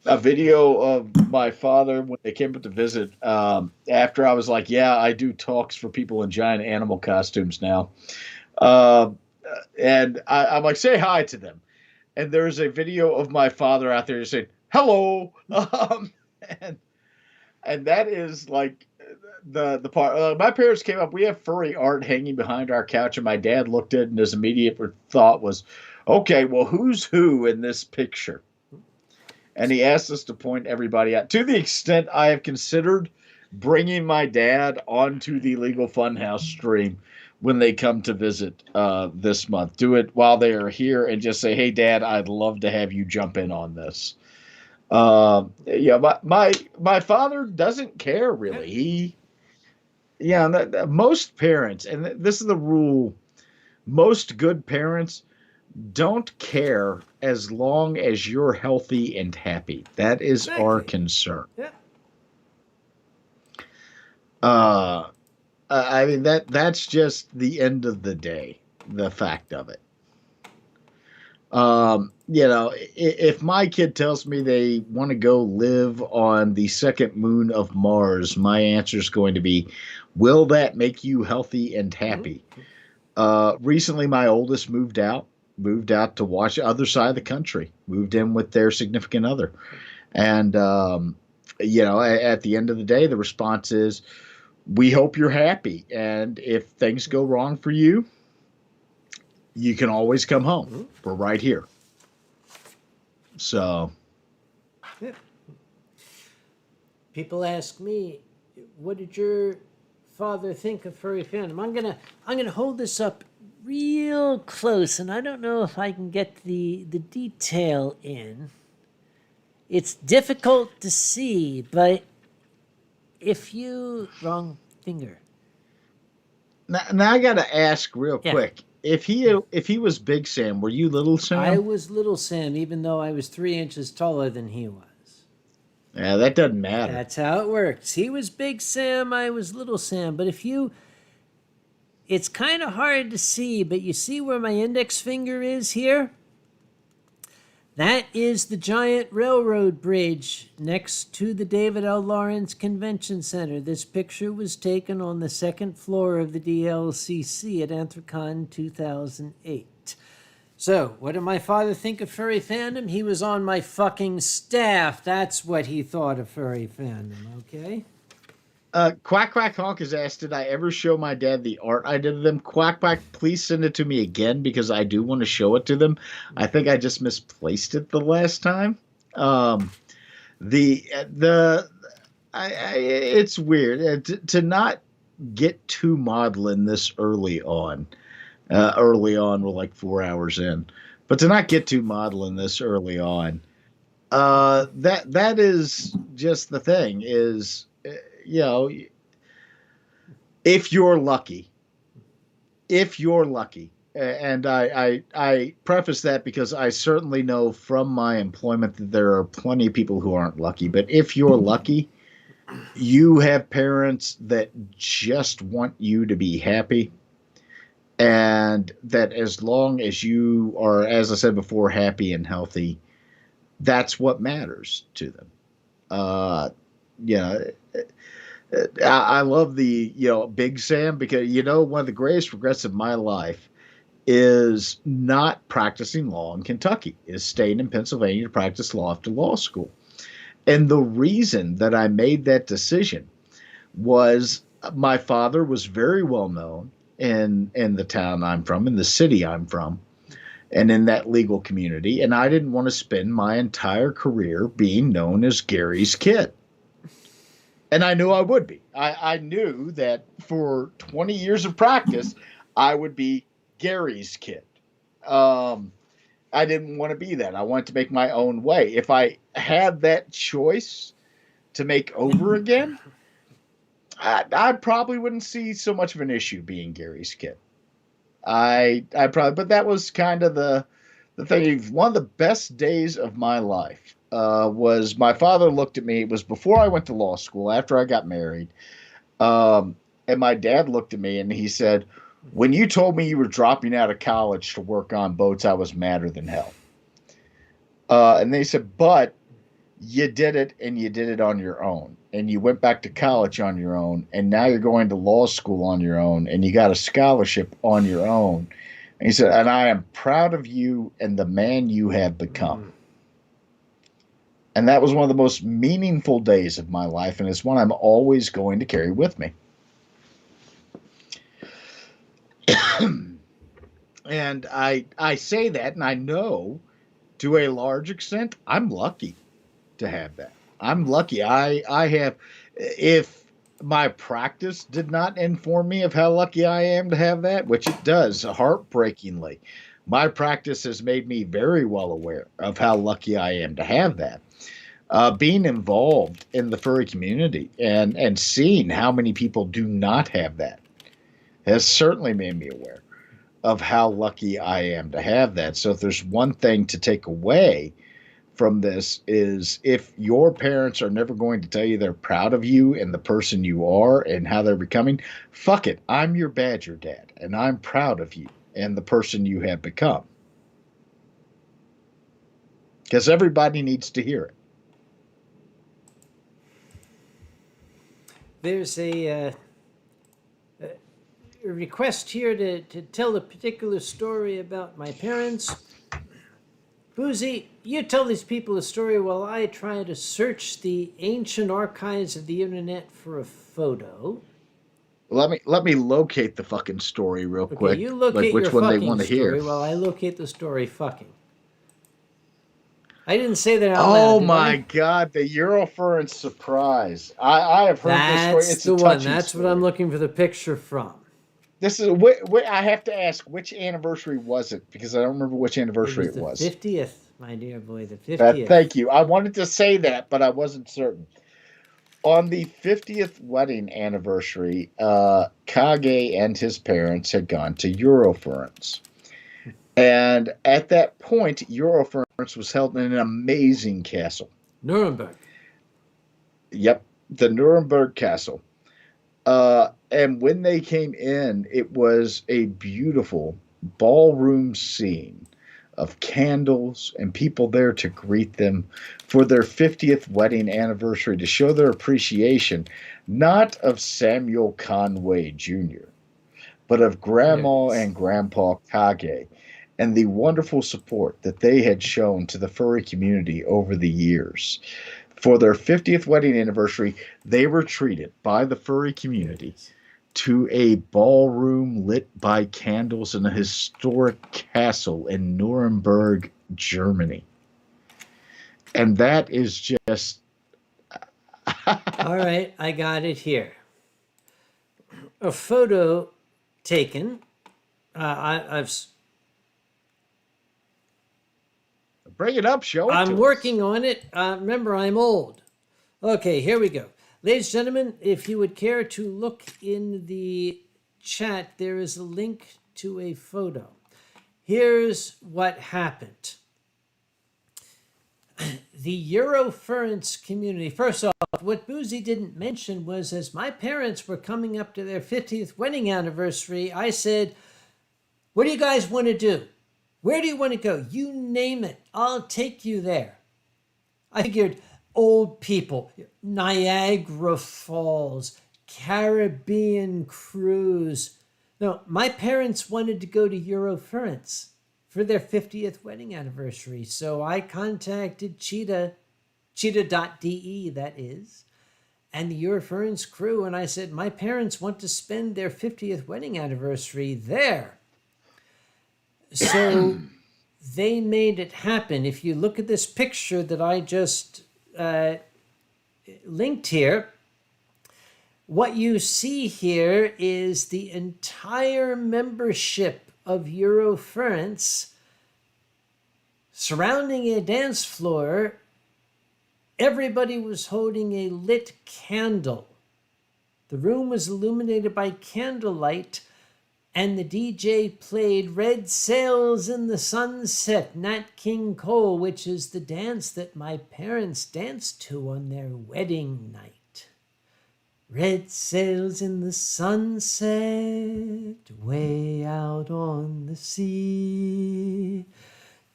a video of my father when they came up to visit, after I was like, yeah, I do talks for people in giant animal costumes now. And I'm like, say hi to them. And there's a video of my father out there saying, hello. And that is like the part. My parents came up. We have furry art hanging behind our couch, and my dad looked at it, and his immediate thought was, okay, well, who's who in this picture? And he asked us to point everybody out. To the extent I have considered bringing my dad onto the Legal Funhouse stream when they come to visit this month. Do it while they are here and just say, hey, Dad, I'd love to have you jump in on this. My father doesn't care, really. Most parents, and this is the rule, most good parents don't care as long as you're healthy and happy. That is our concern. Yeah. I mean, that's just the end of the day, the fact of it. If my kid tells me they want to go live on the second moon of Mars, my answer is going to be, will that make you healthy and happy? Recently, my oldest moved out to watch the other side of the country, moved in with their significant other. And, at the end of the day, the response is, we hope you're happy. And if things go wrong for you, you can always come home. We're right here. So. Yeah. People ask me, what did your father think of furry fandom? I'm gonna hold this up real close, and I don't know if I can get the detail in. It's difficult to see, but if you... Wrong finger. Now I got to ask real quick. if he was Big Sam, were you Little Sam? I was Little Sam, even though I was 3 inches taller than he was. Yeah, that doesn't matter. That's how it works. He was Big Sam, I was Little Sam. But it's kind of hard to see, but you see where my index finger is here? That is the giant railroad bridge next to the David L. Lawrence Convention Center. This picture was taken on the second floor of the DLCC at Anthrocon 2008. So, what did my father think of furry fandom? He was on my fucking staff. That's what he thought of furry fandom, okay? Quack Quack Honk has asked, did I ever show my dad the art I did of them? Quack Quack, please send it to me again because I do want to show it to them. I think I just misplaced it the last time. It's weird to not get too maudlin this early on. We're like 4 hours in, but to not get too maudlin this early on, that is just the thing is. You know, if you're lucky, and I preface that because I certainly know from my employment that there are plenty of people who aren't lucky, but if you're lucky, you have parents that just want you to be happy, and that as long as you are, as I said before, happy and healthy, that's what matters to them. I love the, Big Sam because, one of the greatest regrets of my life is not practicing law in Kentucky, is staying in Pennsylvania to practice law after law school. And the reason that I made that decision was my father was very well known in the town I'm from, in the city I'm from, and in that legal community. And I didn't want to spend my entire career being known as Gary's kid. And I knew I would be. I knew that for 20 years of practice, I would be Gary's kid. I didn't want to be that. I wanted to make my own way. If I had that choice to make over again, I probably wouldn't see so much of an issue being Gary's kid. But that was kind of the thing. One of the best days of my life was my father looked at me. It was before I went to law school, after I got married. And my dad looked at me and he said, when you told me you were dropping out of college to work on boats, I was madder than hell. And they said, but you did it and you did it on your own. And you went back to college on your own. And now you're going to law school on your own. And you got a scholarship on your own. And he said, and I am proud of you and the man you have become. And that was one of the most meaningful days of my life, and it's one I'm always going to carry with me. And I say that, and I know to a large extent I'm lucky to have that. I'm lucky. I have, if my practice did not inform me of how lucky I am to have that, which it does heartbreakingly, my practice has made me very well aware of how lucky I am to have that. Being involved in the furry community and seeing how many people do not have that has certainly made me aware of how lucky I am to have that. So if there's one thing to take away from this is if your parents are never going to tell you they're proud of you and the person you are and how they're becoming, fuck it. I'm your Badger dad and I'm proud of you and the person you have become. Because everybody needs to hear it. There's a request here to tell a particular story about my parents. Boozy, you tell these people a story while I try to search the ancient archives of the internet for a photo. Let me locate the fucking story real quick. Okay, you locate like which your one they fucking want to hear. story while I locate the story fucking. I didn't say that out loud. Oh my God, the Eurofurence surprise! I have heard this story. That's It's the a one. touching That's story. what I'm looking for the picture from. This is I have to ask, which anniversary was it? Because I don't remember which anniversary it was. The 50th, my dear boy, the 50th. Thank you. I wanted to say that, but I wasn't certain. On the 50th wedding anniversary, Kage and his parents had gone to Eurofurence. And at that point, Eurofurence was held in an amazing castle. Nuremberg. Yep, the Nuremberg Castle. And when they came in, it was a beautiful ballroom scene of candles and people there to greet them for their 50th wedding anniversary to show their appreciation, not of Samuel Conway Jr., but of Grandma and Grandpa Kage and the wonderful support that they had shown to the furry community over the years. For their 50th wedding anniversary, they were treated by the furry community to a ballroom lit by candles in a historic castle in Nuremberg, Germany. And that is just... All right, I got it here. A photo taken. I've Bring it up, show it to I'm us. working on it. Remember, I'm old. Okay, here we go. Ladies and gentlemen, if you would care to look in the chat, there is a link to a photo. Here's what happened. The Eurofurence community, first off, what Boozy didn't mention was as my parents were coming up to their 50th wedding anniversary, I said, what do you guys want to do? Where do you want to go? You name it. I'll take you there. I figured old people, Niagara Falls, Caribbean cruise. No, my parents wanted to go to Eurofurence for their 50th wedding anniversary. So I contacted cheetah.de, that is, and the Eurofurence crew, and I said, my parents want to spend their 50th wedding anniversary there. So they made it happen. If you look at this picture that I just linked here, what you see here is the entire membership of Eurofurence surrounding a dance floor. Everybody was holding a lit candle. The room was illuminated by candlelight, and the DJ played Red Sails in the Sunset, Nat King Cole, which is the dance that my parents danced to on their wedding night. Red sails in the sunset, way out on the sea.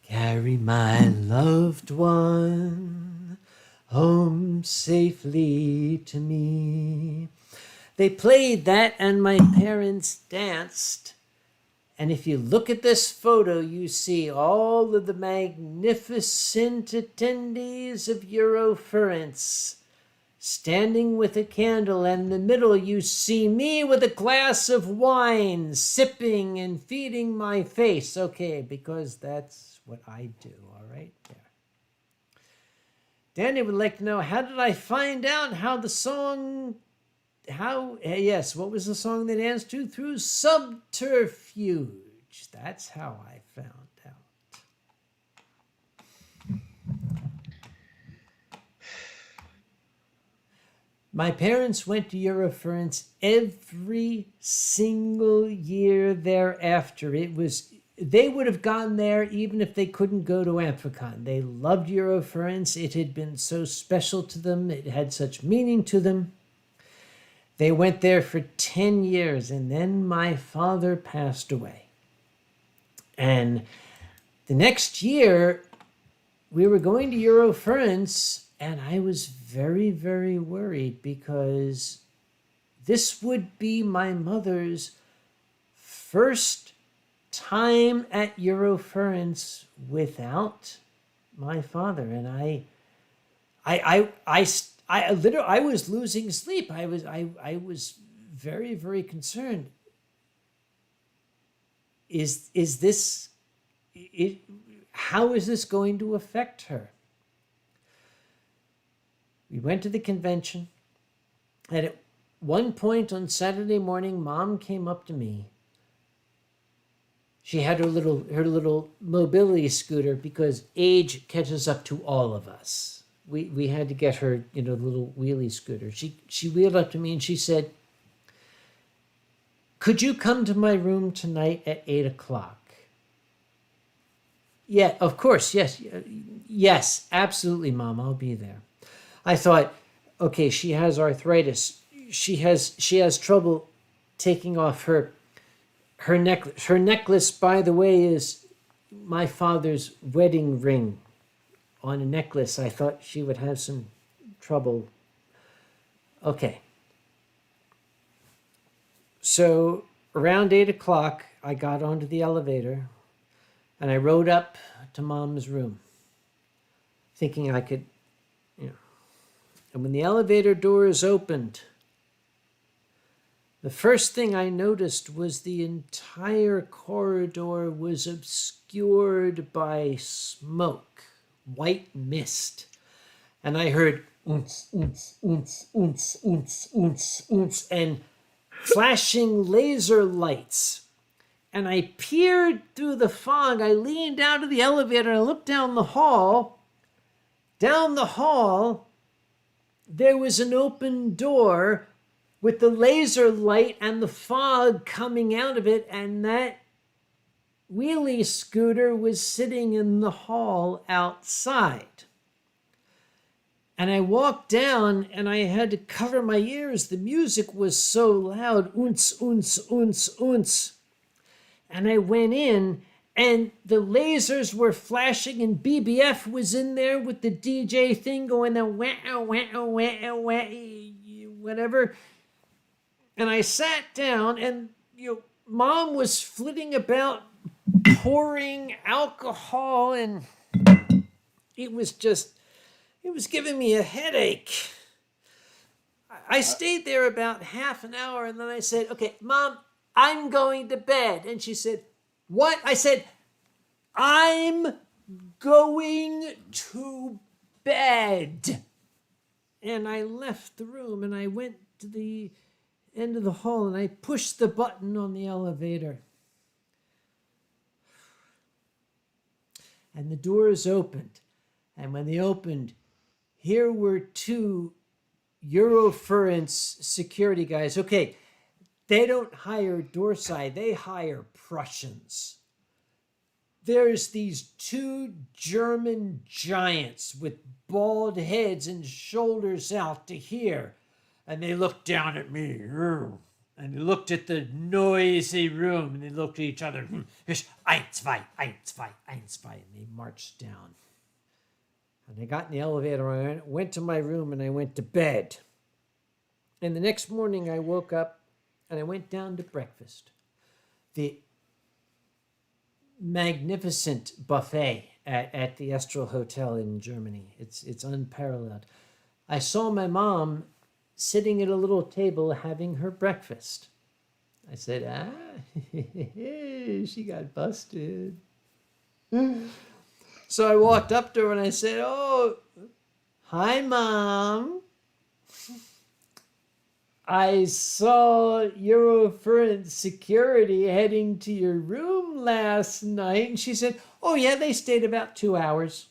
Carry my loved one home safely to me. They played that and my parents danced. And if you look at this photo, you see all of the magnificent attendees of Eurofurence standing with a candle, and in the middle you see me with a glass of wine, sipping and feeding my face. Okay, because that's what I do, all right? There. Danny would like to know, how did I find out how the song, yes, what was the song they danced to? Through subterfuge. That's how I found out. My parents went to Eurofurence every single year thereafter. They would have gone there even if they couldn't go to Amphicon. They loved Eurofurence. It had been so special to them. It had such meaning to them. They went there for 10 years, and then my father passed away. And the next year, we were going to Eurofurence, and I was very, very worried because this would be my mother's first time at Eurofurence without my father. And I literally, I was losing sleep. I was very, very concerned. How is this going to affect her? We went to the convention, and at one point on Saturday morning, Mom came up to me. She had her little mobility scooter because age catches up to all of us. we had to get her, the little wheelie scooter. She wheeled up to me and she said, "Could you come to my room tonight at 8:00?" Yeah, of course. Yes. Yes, absolutely, Mom. I'll be there. I thought, okay, she has arthritis. She has trouble taking off her necklace. Her necklace, by the way, is my father's wedding ring on a necklace. I thought she would have some trouble. Okay. So around 8:00, I got onto the elevator and I rode up to Mom's room, thinking I could, And when the elevator doors opened, the first thing I noticed was the entire corridor was obscured by smoke, white mist. And I heard oonce, oonce, oonce, oonce, oonce, oonce, oonce, and flashing laser lights. And I peered through the fog. I leaned out of the elevator and I looked down the hall. Down the hall, there was an open door with the laser light and the fog coming out of it, and that wheelie scooter was sitting in the hall outside. And I walked down and I had to cover my ears. The music was so loud, oonce, oonce, oonce, oonce. And I went in and the lasers were flashing and BBF was in there with the DJ thing going the wah, wah, wah, wah, whatever. And I sat down and Mom was flitting about pouring alcohol, and it was giving me a headache. I stayed there about half an hour and then I said, "Okay, Mom, I'm going to bed." And she said, "What?" I said, "I'm going to bed." And I left the room and I went to the end of the hall and I pushed the button on the elevator. And the doors opened. And when they opened, here were two Eurofurence security guys. Okay, they don't hire Dorsai, they hire Prussians. There's these two German giants with bald heads and shoulders out to here. And they looked down at me. And they looked at the noisy room. And they looked at each other. Eins, zwei, eins, zwei, eins, zwei. And they marched down. And I got in the elevator. I went to my room and I went to bed. And the next morning I woke up and I went down to breakfast. The magnificent buffet at the Estrel Hotel in Germany. It's unparalleled. I saw my mom sitting at a little table having her breakfast. I said, she got busted. So I walked up to her and I said, "Oh, hi, Mom. I saw Eurofurence security heading to your room last night." And she said, "Oh, yeah, they stayed about 2 hours."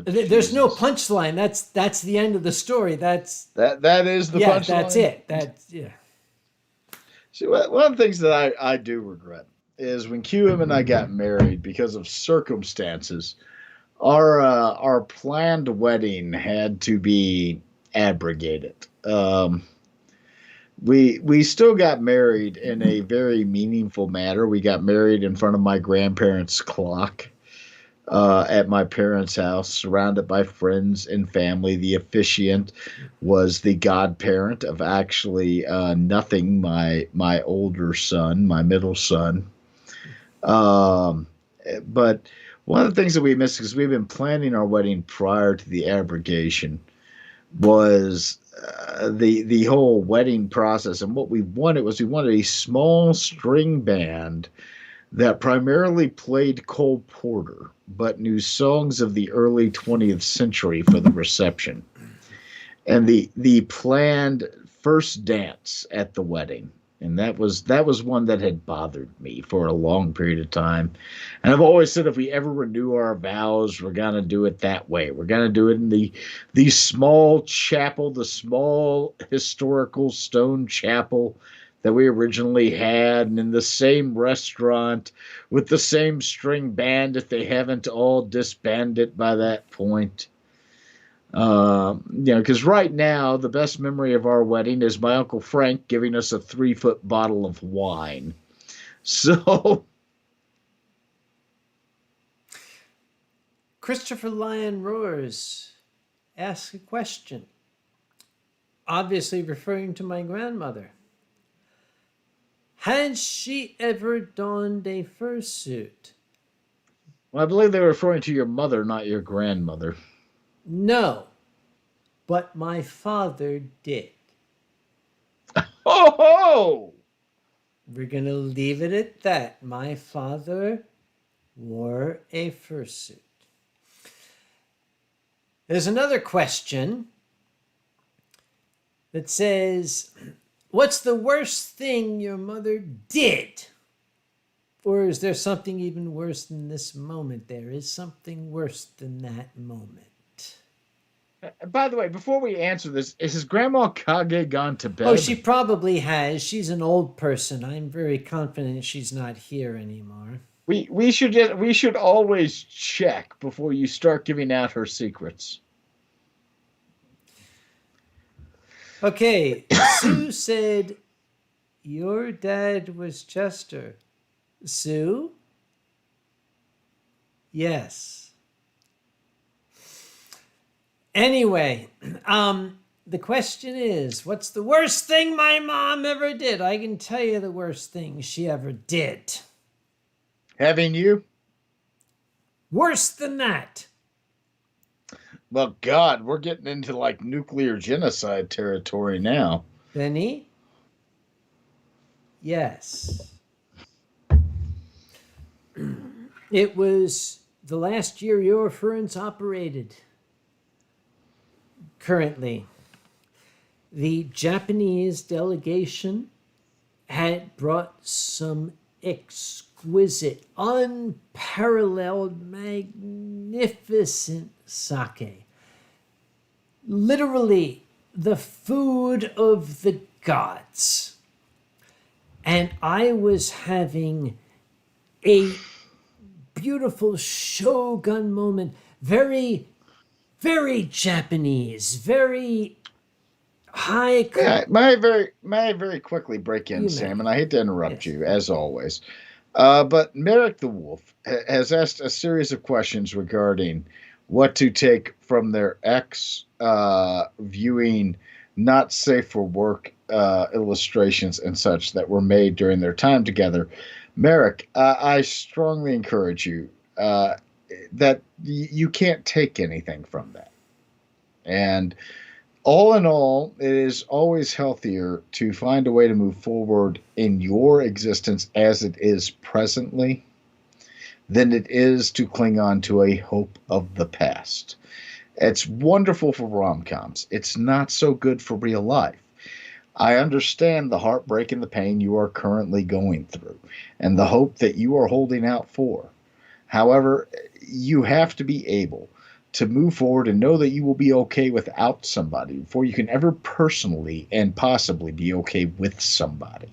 There's no punchline. That's the end of the story. That is the punchline. That's it. Yeah. See, one of the things that I do regret is when QM and I got married, because of circumstances, our planned wedding had to be abrogated. We still got married in a very meaningful manner. We got married in front of my grandparents' clock. At my parents' house, surrounded by friends and family. The officiant was the godparent of actually Nothing, my older son, my middle son. But one of the things that we missed, because we've been planning our wedding prior to the abrogation, was the whole wedding process. And what we wanted was a small string band that primarily played Cole Porter, but knew songs of the early 20th century for the reception. And the planned first dance at the wedding And that was one that had bothered me for a long period of time. And I've always said if we ever renew our vows, we're gonna do it that way. We're gonna do it in the small chapel, the small historical stone chapel that we originally had, and in the same restaurant with the same string band if they haven't all disbanded by that point. Because right now the best memory of our wedding is my Uncle Frank giving us a 3-foot bottle of wine. So, Christopher Lyon Roars asks a question, obviously referring to my grandmother. Has she ever donned a fursuit? well, I believe they were referring to your mother, not your grandmother. No, but my father did. Oh ho! We're going to leave it at that. My father wore a fursuit. There's another question that says, what's the worst thing your mother did? Or is there something even worse than this moment? There is something worse than that moment. By the way, before we answer this, is Grandma Kage gone to bed? Oh, she probably has. She's an old person. I'm very confident she's not here anymore. We should always check before you start giving out her secrets. Okay, Sue said, your dad was Chester. Sue? Yes. Anyway, the question is, what's the worst thing my mom ever did? I can tell you the worst thing she ever did. Having you? Worse than that. Well, God, we're getting into like nuclear genocide territory now. Benny? Yes. It was the last year your ferns operated. Currently, the Japanese delegation had brought some exquisite, unparalleled, magnificent sake. Literally, the food of the gods. And I was having a beautiful shogun moment, very, very Japanese, very high. May I very quickly break in, You Sam, may. and I hate to interrupt Yes. you, as always. But Merrick the Wolf has asked a series of questions regarding what to take from their ex viewing not safe for work illustrations and such that were made during their time together. Merrick, I strongly encourage you that you can't take anything from that. And all in all, it is always healthier to find a way to move forward in your existence as it is presently than it is to cling on to a hope of the past. It's wonderful for rom-coms. It's not so good for real life. I understand the heartbreak and the pain you are currently going through and the hope that you are holding out for. However, you have to be able to move forward and know that you will be okay without somebody before you can ever personally and possibly be okay with somebody.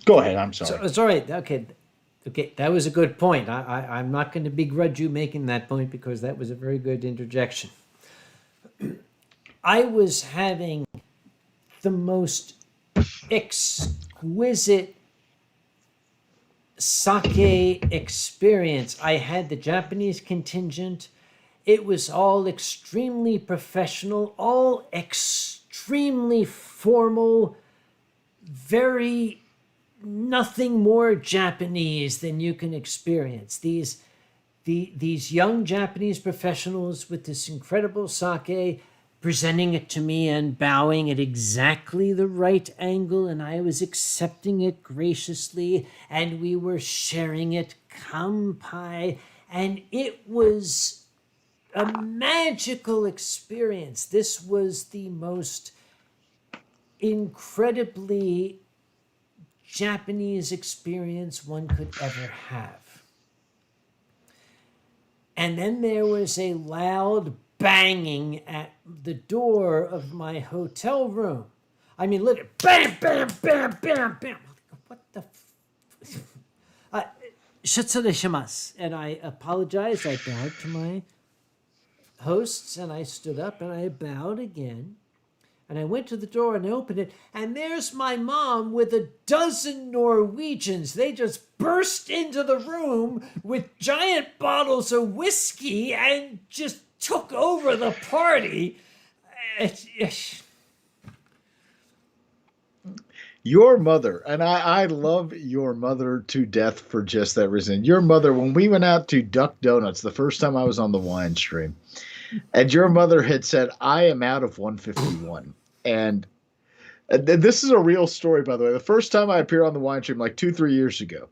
Go ahead. I'm sorry. So, it's all right. Okay, that was a good point. I'm not going to begrudge you making that point because that was a very good interjection. I was having the most exquisite sake experience. I had the Japanese contingent. It was all extremely professional, all extremely formal, very nothing more Japanese than you can experience. These young Japanese professionals with this incredible sake presenting it to me and bowing at exactly the right angle, and I was accepting it graciously, and we were sharing it kampai, And it was a magical experience. This was the most incredibly Japanese experience one could ever have. And then there was a loud banging at the door of my hotel room. I mean, literally, bam, bam, bam, bam, bam. What the? Shitsure shimasu. And I apologized. I bowed to my hosts, and I stood up and I bowed again. And I went to the door and I opened it, and there's my mom with a dozen Norwegians. They just burst into the room with giant bottles of whiskey and just took over the party. Your mother, and I love your mother to death for just that reason. Your mother, when we went out to Duck Donuts the first time I was on the Winestream, and your mother had said, I am out of 151. And this is a real story, by the way. The first time I appeared on the Winestream, like 2-3 years ago,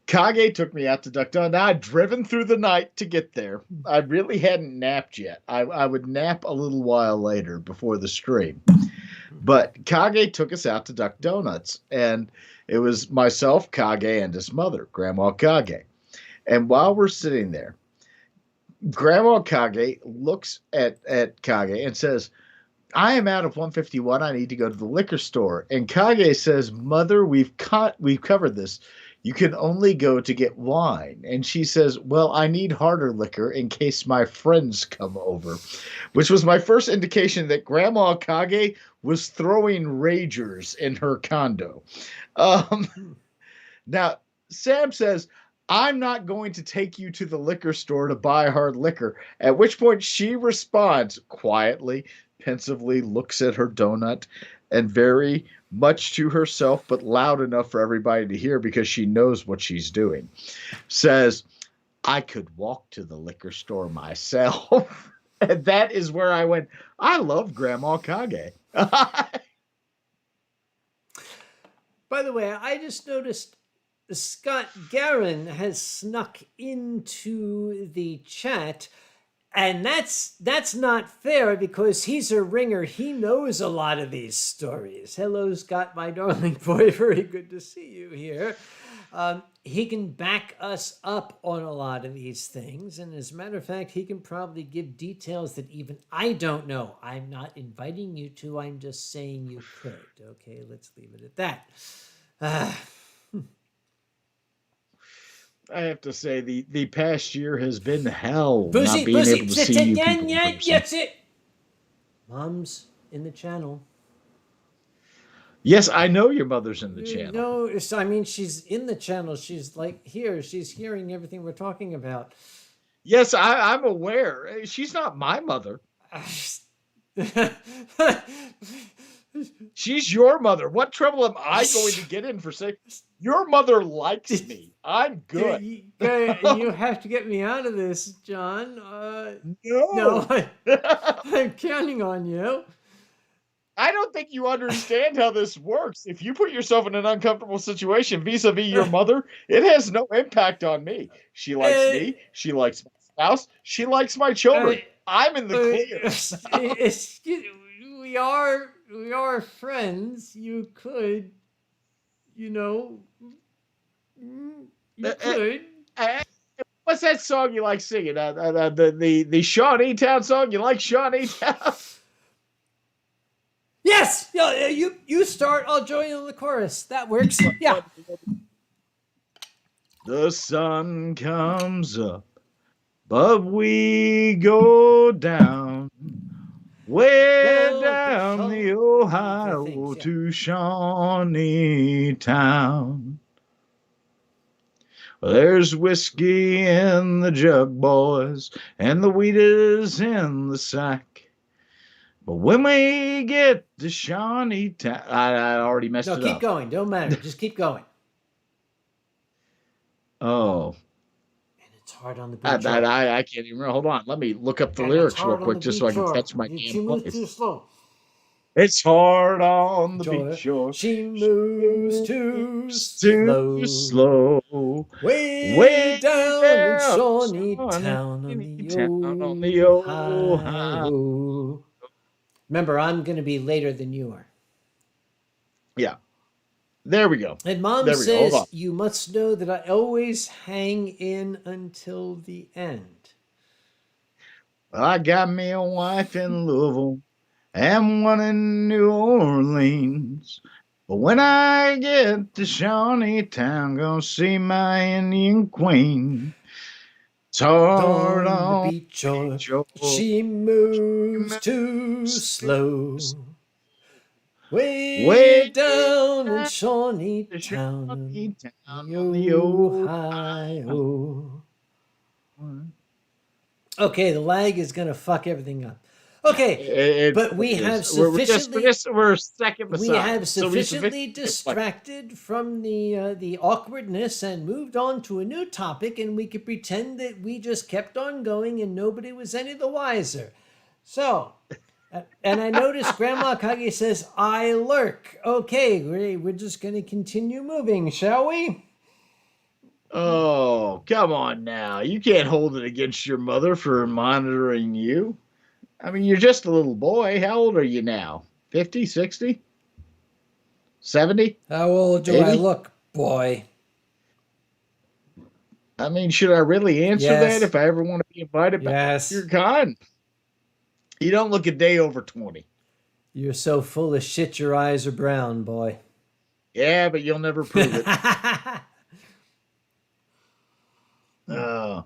Kage took me out to Duck Donuts. Now, I'd driven through the night to get there. I really hadn't napped yet. I would nap a little while later before the stream. But Kage took us out to Duck Donuts, and it was myself, Kage, and his mother, Grandma Kage. And while we're sitting there, Grandma Kage looks at Kage and says, I am out of 151. I need to go to the liquor store. And Kage says, Mother, we've covered this. You can only go to get wine. And she says, well, I need harder liquor in case my friends come over, which was my first indication that Grandma Kage was throwing ragers in her condo. Now, Sam says, I'm not going to take you to the liquor store to buy hard liquor, at which point she responds quietly, pensively, looks at her donut, and very much to herself, but loud enough for everybody to hear because she knows what she's doing, says, I could walk to the liquor store myself. And that is where I went, I love Grandma Kage. By the way, I just noticed Scott Garin has snuck into the chat, and that's not fair because he's a ringer. He knows a lot of these stories. Hello, Scott, my darling boy. Very good to see you here. He can back us up on a lot of these things, and as a matter of fact, he can probably give details that even I don't know. I'm not inviting you to. I'm just saying you could. Okay, let's leave it at that. I have to say, the past year has been hell. Boozy, not being able to see you people in person. That's it. Mom's in the channel. Yes, I know your mother's in the channel. No, I mean, she's in the channel. She's like here. She's hearing everything we're talking about. Yes, I'm aware. She's not my mother. She's your mother. What trouble am I going to get in for saying your mother likes me? I'm good. You have to get me out of this, John. No. I'm counting on you. I don't think you understand how this works. If you put yourself in an uncomfortable situation vis-a-vis your mother, it has no impact on me. She likes me. She likes my spouse. She likes my children. I'm in the clear. We are friends. You could, you could. What's that song you like singing? The Shawnee Town song. You like Shawnee Town? Yes. Yeah. You start. I'll join you in the chorus. That works. Yeah. The sun comes up, but we go down. Way down the Ohio to Shawnee Town. There's whiskey in the jug, boys, and the wheat is in the sack. But when we get to Shawnee Town, I already messed it up. No, keep going. Don't matter. Just keep going. Oh. It's hard on the beat. I can't even remember. Hold on. Let me look up the lyrics real quick just so I can catch my damn voice. Too slow. It's hard on the Joy. beach shore. She moves too Too slow. slow. Way down in down, Shawnee Shawnee Town on the on the old old high. high-o. Remember, I'm going to be later than you are. Yeah. There we go. And Mom There we go. Hold on. says, you must know that I always hang in until the end. I got me a wife in Louisville and one in New Orleans. But when I get to Shawnee Town, gonna see my Indian queen. It's hard On the on beach shore, shore. she moves too slow. Way Way down in down Shawnee to Town, Shawnee Town the on the old old high-o. high. Okay, the lag is going to fuck everything up. Okay, It but we really have is. We're a second we beside. have So we sufficiently distracted from the awkwardness and moved on to a new topic, and we could pretend that we just kept on going and nobody was any the wiser. So, and I noticed Grandma Kage says, I lurk. Okay, we're just going to continue moving, shall we? Oh, come on now. You can't hold it against your mother for monitoring you. I mean, you're just a little boy. How old are you now? 50, 60, 70, How old do I 80? look, boy? I mean, should I really answer that Yes. if I ever want to be invited back? Yes. You're kind. You don't look a day over 20. You're so full of shit, your eyes are brown, boy. Yeah, but you'll never prove it. Oh.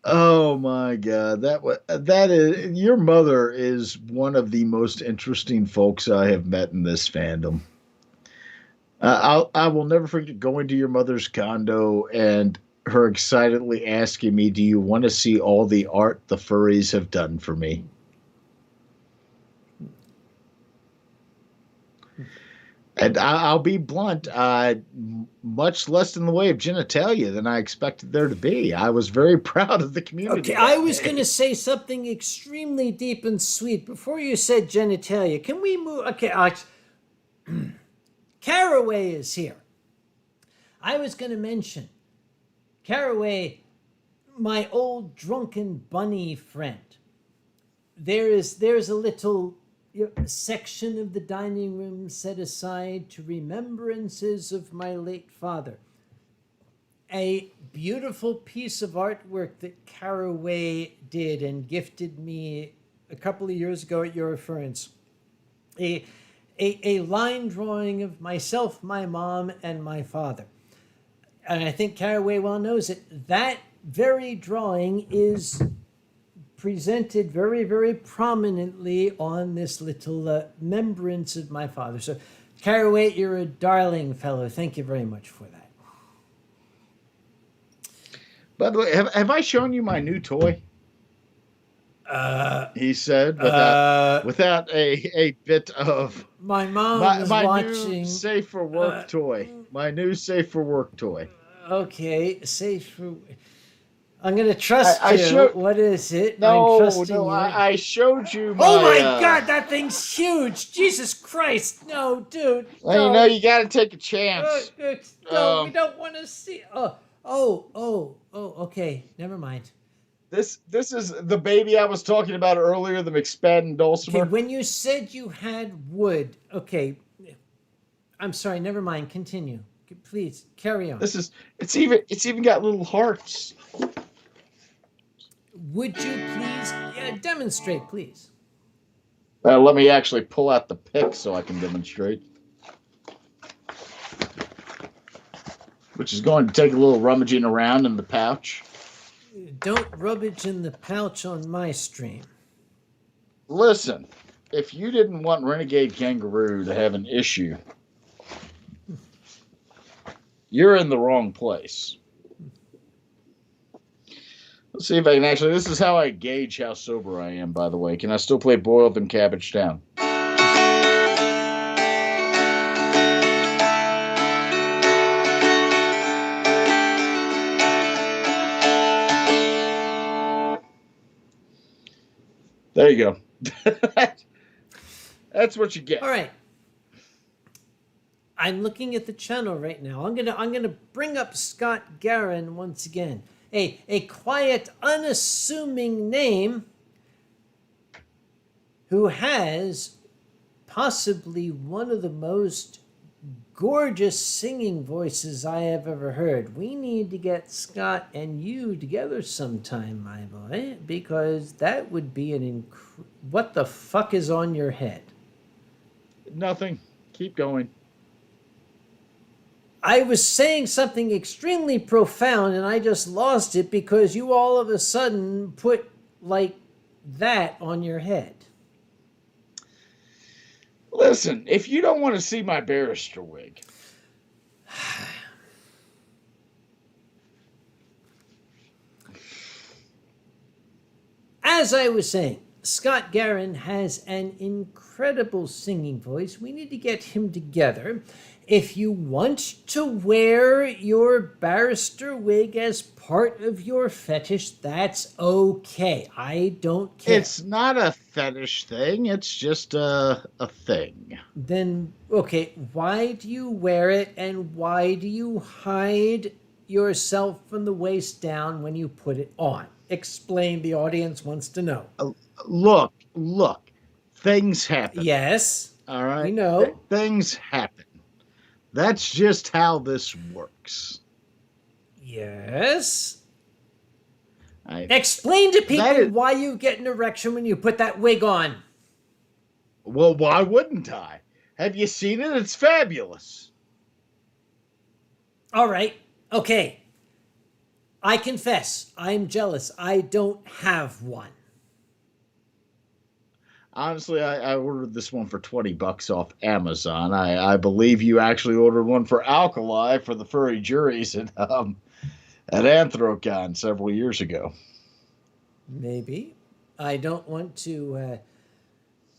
Oh my God, that is your mother is one of the most interesting folks I have met in this fandom. I will never forget going to your mother's condo and her excitedly asking me, "Do you want to see all the art the furries have done for me?" And I'll be blunt, much less in the way of genitalia than I expected there to be. I was very proud of the community. Okay, I was going to say something extremely deep and sweet before you said genitalia. Can we move? Okay, Caraway is here. I was going to mention Caraway, my old drunken bunny friend. There's a little section of the dining room set aside to remembrances of my late father. A beautiful piece of artwork that Caraway did and gifted me a couple of years ago at your reference. A line drawing of myself, my mom, and my father. And I think Caraway well knows it. That very drawing is presented very, very prominently on this little remembrance of my father. So, Caraway, you're a darling fellow. Thank you very much for that. By the way, have I shown you my new toy? He said without a bit of my mom is my watching. new safe for work toy. My new safe for work toy. Okay, safe for. I'm gonna trust you. What is it? No, I'm trusting you. I showed you my. Oh my God, that thing's huge! Jesus Christ, no, dude. Well, no. you know, you got to take a chance. No, we don't want to see. Oh. Okay, never mind. This is the baby I was talking about earlier, the McSpadden Dulcimer. Okay, when you said you had wood, okay. I'm sorry. Never mind. Continue. Please carry on. It's even got little hearts. Would you please demonstrate, please? Let me actually pull out the pic so I can demonstrate. Which is going to take a little rummaging around in the pouch. Don't rummage in the pouch on my stream. Listen, if you didn't want Renegade Kangaroo to have an issue, you're in the wrong place. Let's see if I can actually. This is how I gauge how sober I am, by the way. Can I still play Boiled and Cabbage Down? There you go. That's what you get. All right. I'm looking at the channel right now. I'm gonna bring up Scott Garin once again. A quiet, unassuming name who has possibly one of the most gorgeous singing voices I have ever heard. We need to get Scott and you together sometime, my boy, because that would be what the fuck is on your head? Nothing. Keep going. I was saying something extremely profound and I just lost it because you all of a sudden put like that on your head. Listen, if you don't want to see my barrister wig, as I was saying, Scott Garin has an incredible singing voice. We need to get him together. If you want to wear your barrister wig as part of your fetish, that's okay. I don't care. it's not a fetish thing. It's just a thing. Then, okay, why do you wear it and why do you hide yourself from the waist down when you put it on? Explain, the audience wants to know. Look. Things happen. Yes, All right. we know. Things happen. That's just how this works. Yes. I, Explain to people That is- why you get an erection when you put that wig on. well, why wouldn't I? Have you seen it? It's fabulous. All right, okay. I confess, I'm jealous. I don't have one. Honestly, I ordered this one for $20 off Amazon. I believe you actually ordered one for Alkali for the furry juries at Anthrocon several years ago. Maybe. I don't want to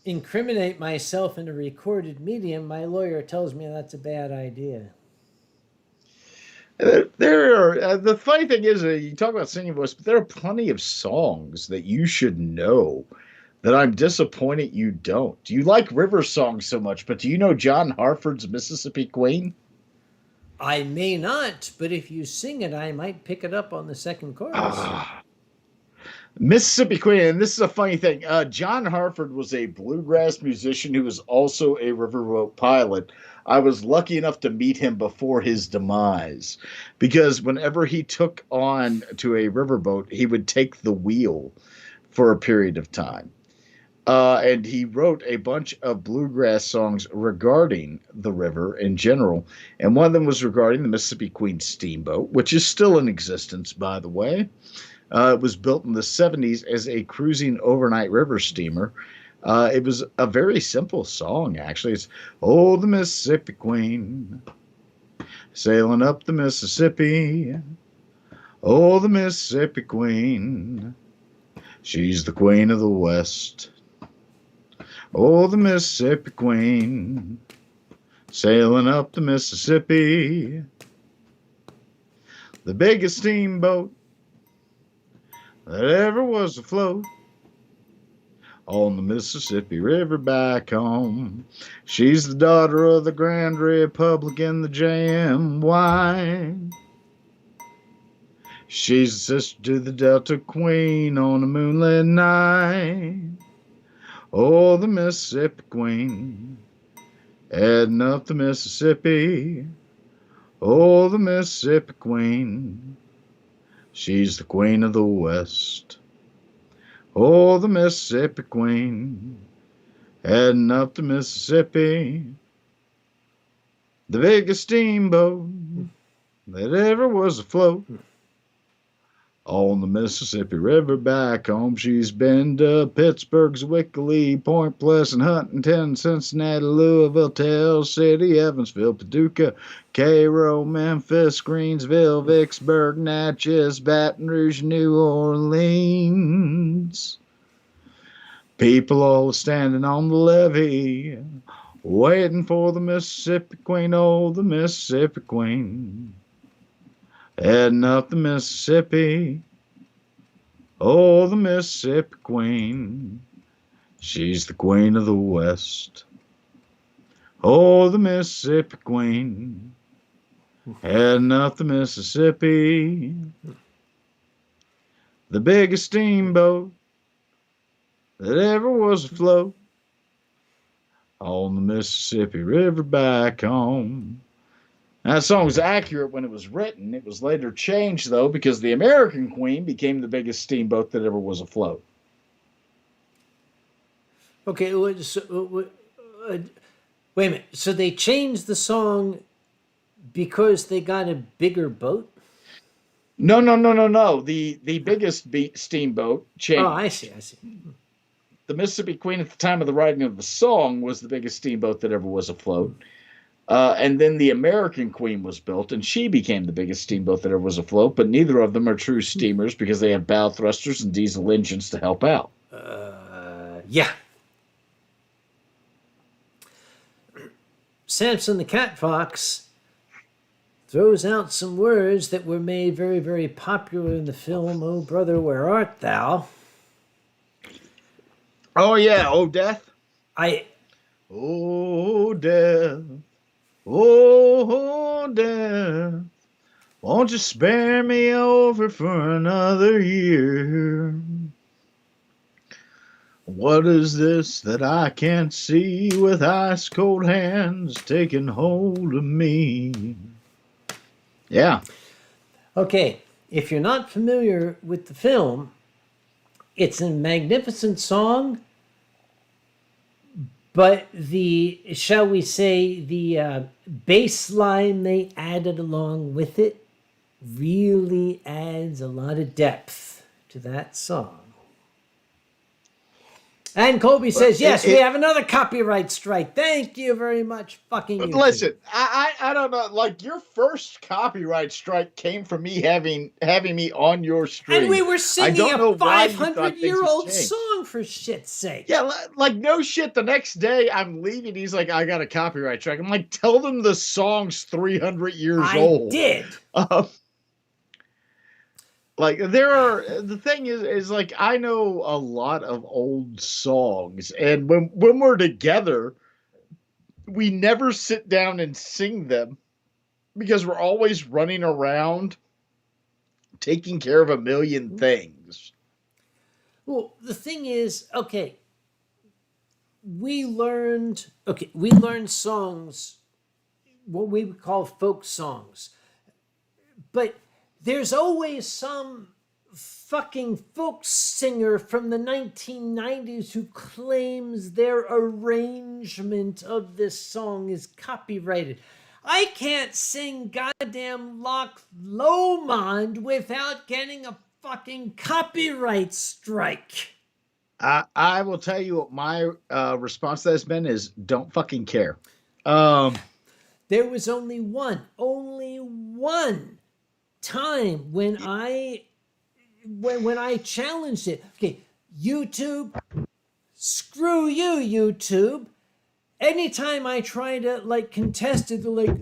incriminate myself in a recorded medium. My lawyer tells me that's a bad idea. There are the funny thing is you talk about singing voice, but there are plenty of songs that you should know that I'm disappointed you don't. You like river songs so much, but do you know John Hartford's Mississippi Queen? I may not, but if you sing it, I might pick it up on the second chorus. Mississippi Queen, and this is a funny thing. John Hartford was a bluegrass musician who was also a riverboat pilot. I was lucky enough to meet him before his demise, because whenever he took on to a riverboat, he would take the wheel for a period of time. And he wrote a bunch of bluegrass songs regarding the river in general. And one of them was regarding the Mississippi Queen steamboat, which is still in existence, by the way. It was built in the 70s as a cruising overnight river steamer. It was a very simple song, actually. It's, oh, the Mississippi Queen, sailing up the Mississippi. Oh, the Mississippi Queen, she's the queen of the West. Oh, the Mississippi Queen, sailing up the Mississippi. The biggest steamboat that ever was afloat on the Mississippi River back home. She's the daughter of the Grand Republic and the JMY. She's the sister to the Delta Queen on a moonlit night. Oh, the Mississippi Queen, heading up the Mississippi. Oh, the Mississippi Queen, she's the queen of the West. Oh, the Mississippi Queen, heading up the Mississippi. The biggest steamboat that ever was afloat on the Mississippi River back home. She's been to Pittsburgh's Wickley, Point Pleasant, Huntington, Cincinnati, Louisville, Tell City, Evansville, Paducah, Cairo, Memphis, Greensville, Vicksburg, Natchez, Baton Rouge, New Orleans. People all standing on the levee, waiting for the Mississippi Queen. Oh, the Mississippi Queen, heading up the Mississippi. Oh, the Mississippi Queen, She's the queen of the West. Oh, the Mississippi Queen. Heading up the Mississippi. The biggest steamboat that ever was afloat on the Mississippi River back home. That song was accurate when it was written. It was later changed, though, because the American Queen became the biggest steamboat that ever was afloat. Okay, wait a minute. So they changed the song because they got a bigger boat? No. The biggest steamboat changed. Oh, I see. The Mississippi Queen at the time of the writing of the song was the biggest steamboat that ever was afloat. And then the American Queen was built, and she became the biggest steamboat that ever was afloat, but neither of them are true steamers because they have bow thrusters and diesel engines to help out. Yeah. Samson the Cat Fox throws out some words that were made very, very popular in the film, Oh Brother, Where Art Thou? Oh, yeah. Oh, death. Oh, death. Oh, death. Won't you spare me over for another year? What is this that I can't see with ice cold hands taking hold of me? Yeah. Okay, if you're not familiar with the film, it's a magnificent song, but shall we say, the bass line they added along with it really adds a lot of depth to that song. And Colby says, yes, we have another copyright strike. Thank you very much, fucking YouTube. Listen, I don't know. Like, your first copyright strike came from me having me on your stream. And we were singing a 500-year-old song, for shit's sake. Yeah, like, no shit. The next day, I'm leaving. He's like, I got a copyright strike. I'm like, tell them the song's 300 years old. I did. Like, the thing is like, I know a lot of old songs, and when we're together, we never sit down and sing them because we're always running around taking care of a million things. Well, the thing is, we learned songs, what we would call folk songs, but there's always some fucking folk singer from the 1990s who claims their arrangement of this song is copyrighted. I can't sing goddamn Loch Lomond without getting a fucking copyright strike. I will tell you what my response to that has been is don't fucking care. There was only one time when I challenged it. Okay, YouTube, screw you, YouTube. Anytime I try to like contest it, they're like,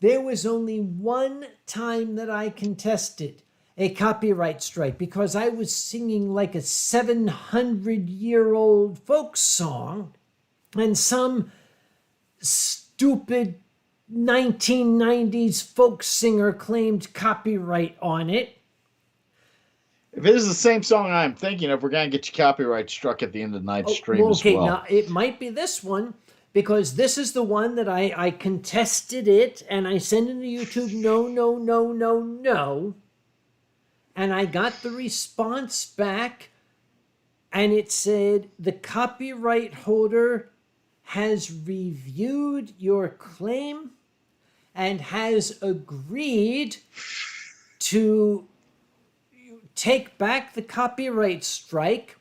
there was only one time that I contested a copyright strike because I was singing like a 700-year-old folk song and some stupid 1990s folk singer claimed copyright on it. If it is the same song I'm thinking of, we're going to get you copyright struck at the end of the night stream as well. Now it might be this one because this is the one that I contested it and I sent it to YouTube, no. And I got the response back and it said the copyright holder has reviewed your claim and has agreed to take back the copyright strike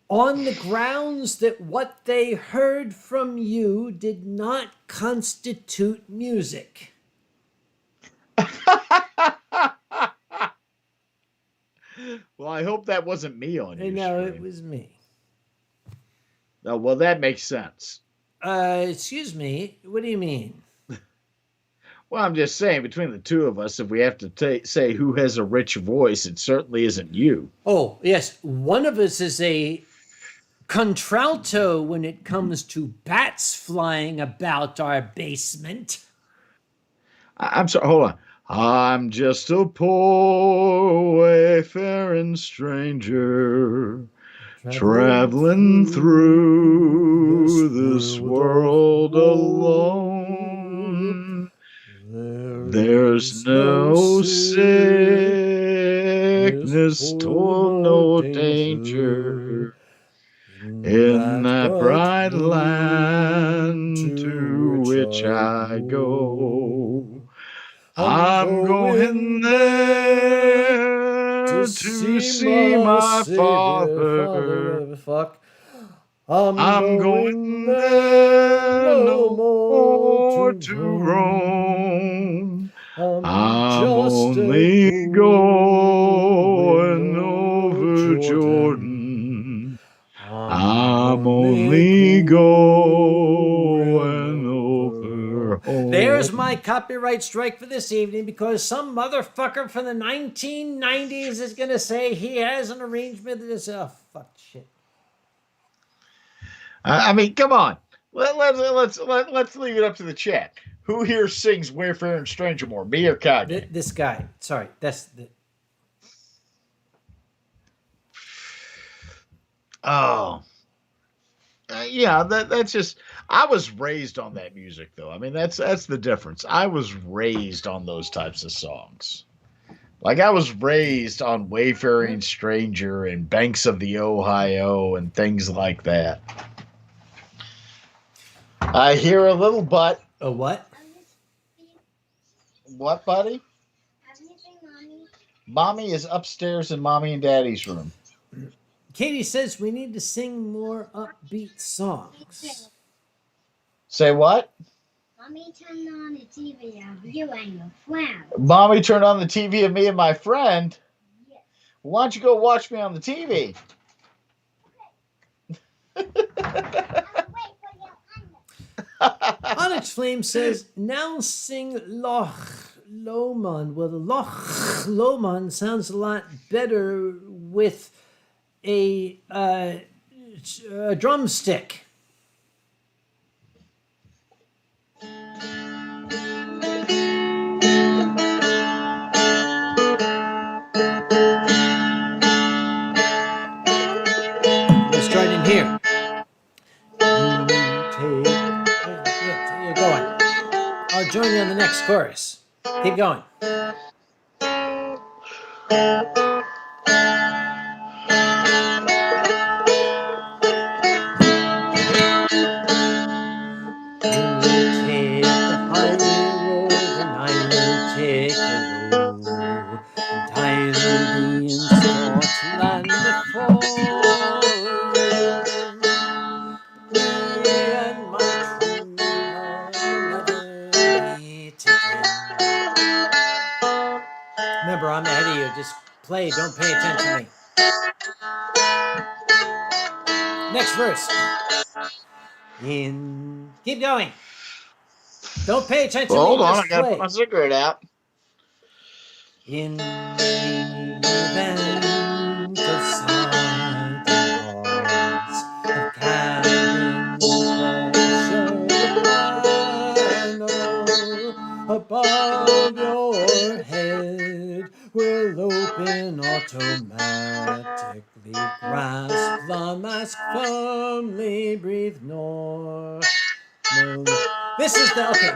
on the grounds that what they heard from you did not constitute music. Well, I hope that wasn't me on your No, stream. it was me. Oh, well, that makes sense. Excuse me, what do you mean? Well, I'm just saying, between the two of us, if we have to say who has a rich voice, it certainly isn't you. Oh, yes. One of us is a contralto when it comes to bats flying about our basement. I'm sorry, hold on. I'm just a poor wayfaring stranger traveling through this world alone. There's no sickness, toil, no danger in that bright land to which I go. I'm going there to see my father. Fuck. I'm going there no more to roam. I'm only going over Jordan. I'm only going over home. There's my copyright strike for this evening because some motherfucker from the 1990s is going to say he has an arrangement that is, oh, fuck shit. I mean, come on. Let's leave it up to the chat. Who here sings "Wayfaring Stranger" more, me or Kage? This guy. Sorry, that's the. Oh, yeah. That's just. I was raised on that music, though. I mean, that's the difference. I was raised on those types of songs. Like I was raised on "Wayfaring Stranger" and "Banks of the Ohio" and things like that. I hear a little butt. A what? What, buddy? Have you seen Mommy? Mommy is upstairs in Mommy and Daddy's room. Katie says we need to sing more upbeat songs. Say what? Mommy turned on the TV of you and your friend. Mommy turned on the TV of me and my friend. Yes. Why don't you go watch me on the TV? I'll wait for you under. Onyx Flame says, now sing Loch Lomond. Well, the Loch Lomond sounds a lot better with a drumstick. Let's try it in here. You're going. I'll join you on the next chorus. Keep going. Remember, I'm ahead of you. Just play. Don't pay attention to me. Next verse. Keep going. Don't pay attention Well, to hold me. on, Just I gotta play. put my cigarette out. In the event of silent hearts, of cabin piano above your head will open automatically, grasp the mask firmly, breathe nor. No. This is the okay.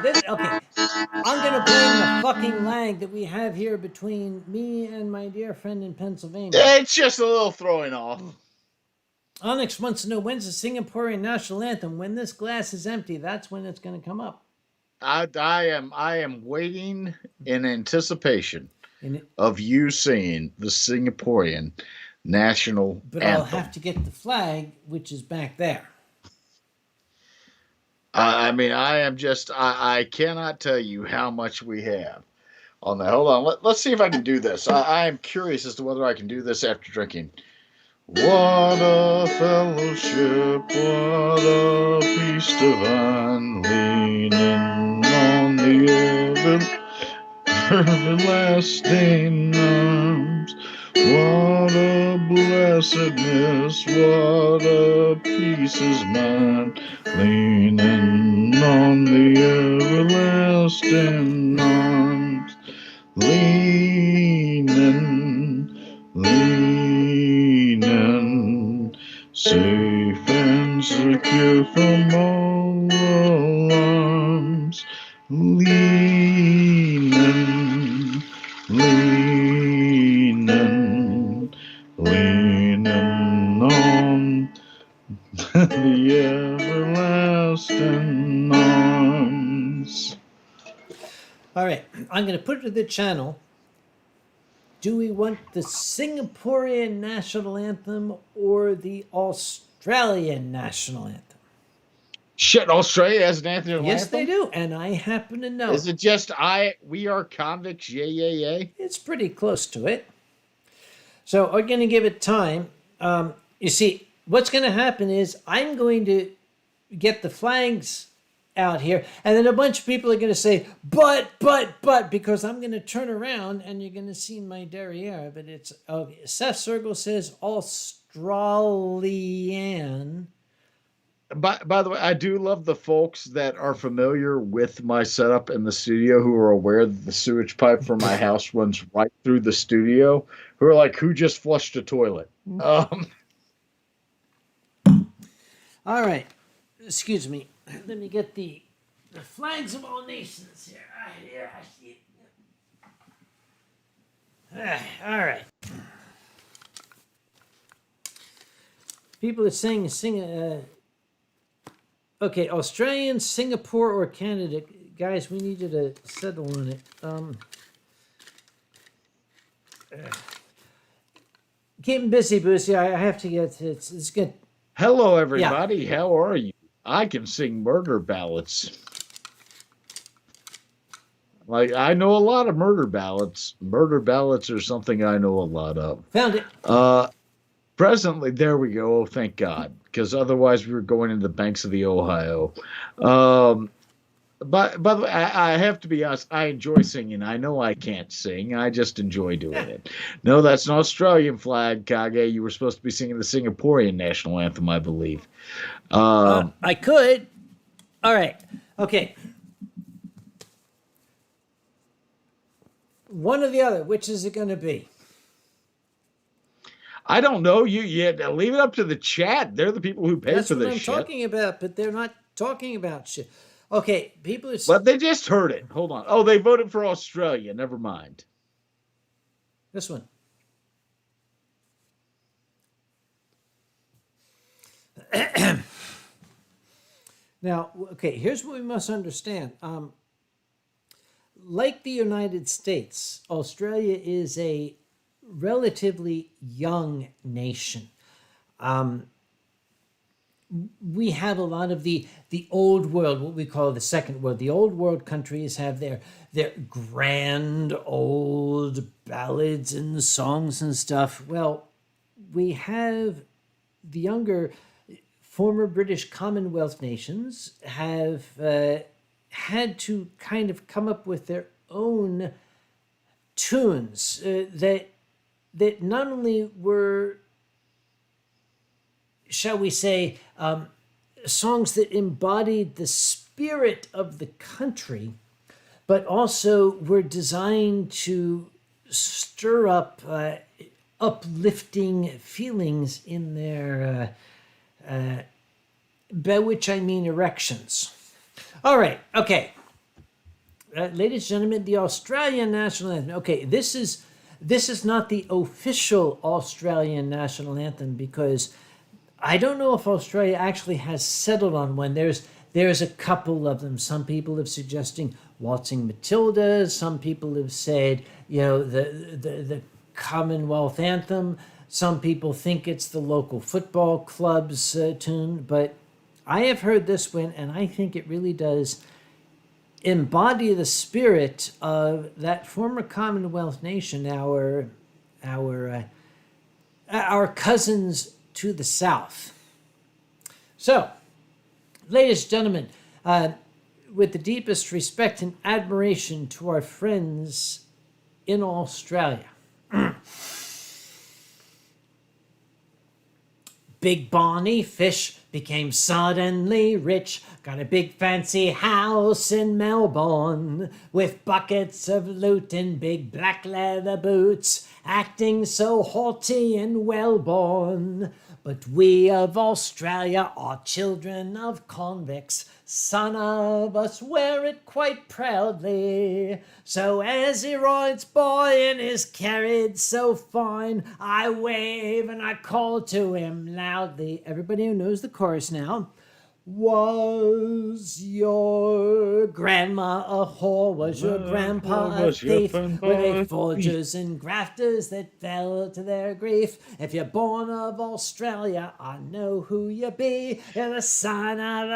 I'm gonna blame the fucking lag that we have here between me and my dear friend in Pennsylvania. It's just a little throwing off. Onyx wants to know when's the Singaporean national anthem. When this glass is empty, that's when it's gonna come up. I am waiting in anticipation And it, of you singing the Singaporean national but anthem. I'll have to get the flag, which is back there. I mean, I cannot tell you how much we have on that. Hold on. Let's see if I can do this. I am curious as to whether I can do this after drinking. What a fellowship, what a peace divine, leaning on the everlasting arms. What a blessedness, what a peace is mine, leaning on the everlasting arms. Leaning, safe and secure from all alarms. Leaning on the everlasting arms. All right, I'm going to put it to the channel. Do we want the Singaporean national anthem or the Australian national anthem? Shit, Australia has an anthem. Yes, they do, and I happen to know. Is it just we are convicts, yay? It's pretty close to it. So we're going to give it time. You see, what's going to happen is I'm going to get the flags out here, and then a bunch of people are going to say, but, because I'm going to turn around and you're going to see my derriere. But it's, okay, Seth Sergel says Australian. By the way, I do love the folks that are familiar with my setup in the studio who are aware that the sewage pipe for my house runs right through the studio, who are like, who just flushed a toilet? All right. Excuse me. Let me get the flags of all nations here. Here, I see it. All right. People are saying, okay, Australian, Singapore, or Canada. Guys, we need you to settle on it. Keep them busy, Boozy. I have to get it's good. Hello, everybody. Yeah. How are you? I can sing murder ballads. Like, I know a lot of murder ballads. Murder ballads are something I know a lot of. Found it. Presently, there we go. Oh, thank God. Because otherwise we were going into the banks of the Ohio. But by the way, I have to be honest, I enjoy singing. I know I can't sing. I just enjoy doing it. No, that's an Australian flag, Kage. You were supposed to be singing the Singaporean national anthem, I believe. I could. All right. Okay. One or the other. Which is it going to be? I don't know. You leave it up to the chat. They're the people who pay for this shit. That's what I'm talking about, but they're not talking about shit. Okay, people are... But they just heard it. Hold on. Oh, they voted for Australia. Never mind. This one. Now, okay, here's what we must understand. Like the United States, Australia is a relatively young nation. We have a lot of the old world, what we call the second world. The old world countries have their grand old ballads and songs and stuff. Well, we have the younger former British Commonwealth nations have had to kind of come up with their own tunes that not only were, shall we say, songs that embodied the spirit of the country, but also were designed to stir up uplifting feelings in their, by which I mean erections. All right, okay. Ladies and gentlemen, the Australian national anthem. Okay, this is not the official Australian national anthem because I don't know if Australia actually has settled on one. There's a couple of them. Some people have suggesting Waltzing Matilda. Some people have said, the Commonwealth anthem. Some people think it's the local football club's tune. But I have heard this one, and I think it really does embody the spirit of that former Commonwealth nation, our cousins to the south. So, ladies and gentlemen, with the deepest respect and admiration to our friends in Australia. Big Bonnie Fish became suddenly rich, got a big fancy house in Melbourne, with buckets of loot and big black leather boots, acting so haughty and well-born. But we of Australia are children of convicts, son of us wear it quite proudly. So as he rides by and is carried so fine, I wave and I call to him loudly. Everybody who knows the chorus now. Was your grandma a whore? Was your grandpa a Was your thief? grandpa Were they a forgers and grafters that fell to their grief? If you're born of Australia, I know who you be. You're the son of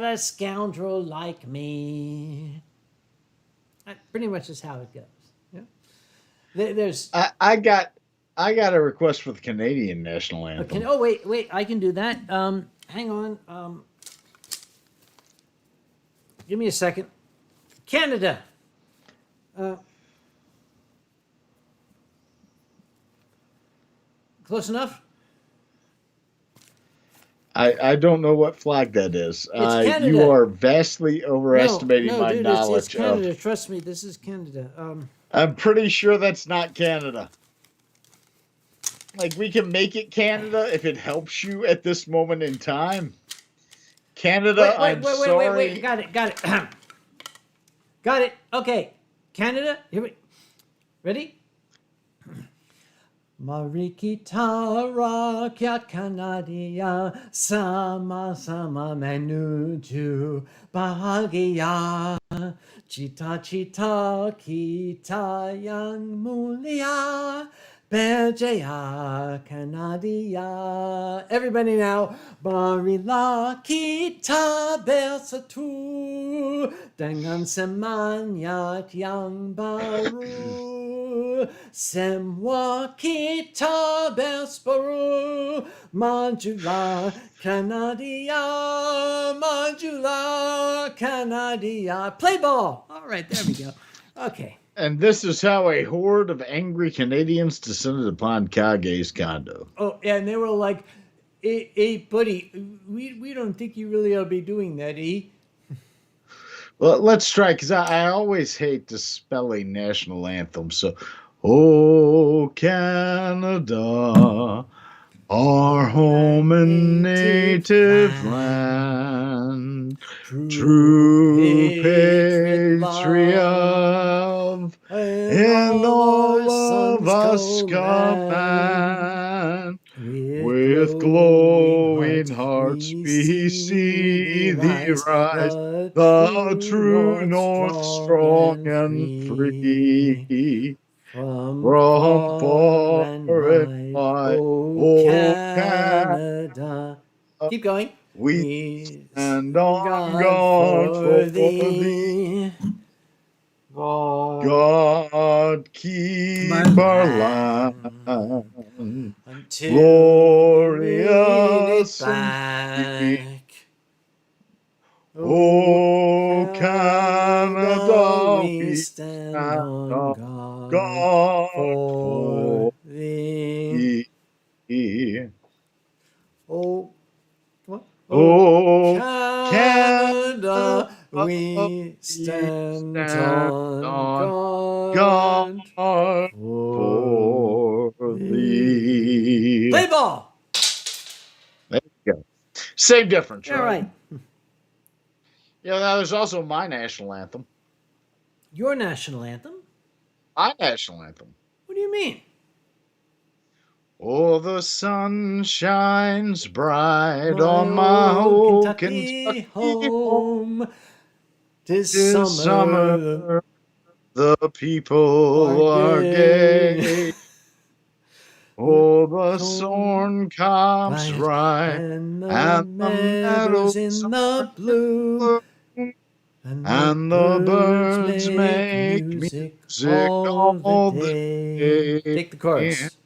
a scoundrel like me. That pretty much is how it goes. Yeah. There's I got a request for the Canadian national anthem. oh wait, I can do that. Hang on. Give me a second. Canada. Close enough? I don't know what flag that is. Canada. You are vastly overestimating no, my dude, knowledge it's Canada. of. Trust me, this is Canada. I'm pretty sure that's not Canada. Like, we can make it Canada if it helps you at this moment in time. Canada, I'm sorry. Wait. Got it. Got it. Okay. Canada. Here we. Ready? Marikitara kya Kanadia sama menuju bahagia chita kita yang mulia Berjaya Kanadia. Everybody now. Barila kita bersatu dengan semangat yang baru. Semua kita berseru. Majulah Kanadia. Play ball. All right, there we go. Okay. And this is how a horde of angry Canadians descended upon Kage's condo. Oh, yeah, and they were like, hey buddy, we don't think you really ought to be doing that, eh? Well, let's try, because I always hate the spelling national anthem. So, oh, Canada, our home and native land, true patriot, and all of us command. With glowing hearts we see thee rise, the true north strong and free. From far and wide, oh Canada. Keep going. We stand on guard for thee. God keep our land glorious and oh, Canada, we stand on guard for thee. Oh, what? Oh, Canada, we stand on guard for thee. Play ball. There you go. Same difference, All right. Yeah, now there's also my national anthem. Your national anthem? My national anthem. What do you mean? Oh, the sun shines bright on my old Kentucky home. 'Tis Tis summer. The people are gay. Oh, the thorn cobs ripe, and the and the meadows meadows in the blue, and the birds make music all the day. Take the chorus.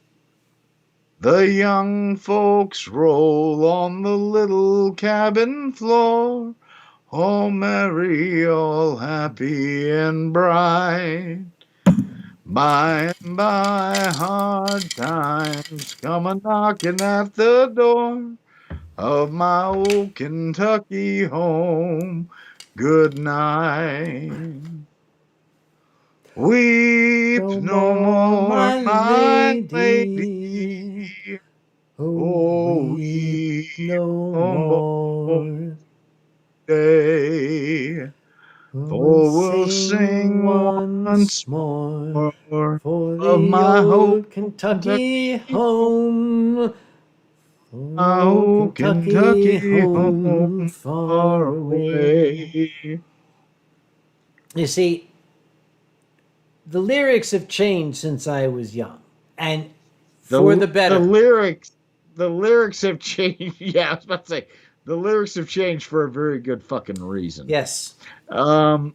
The young folks roll on the little cabin floor. all merry, all happy and bright. By and by, hard times come a knocking at the door of my old Kentucky home. Good night. Weep No no more, more, my my lady. lady. Oh, Oh, weep weep no no more more. day. We'll For we'll sing sing once once more more for of the my old old Kentucky Kentucky home. home. For the old Oh, Kentucky Kentucky home home far far away. away. You see, the lyrics have changed since I was young, and for the The better. lyrics have changed. Yeah, I was about to say the lyrics have changed for a very good fucking reason. Yes. Um,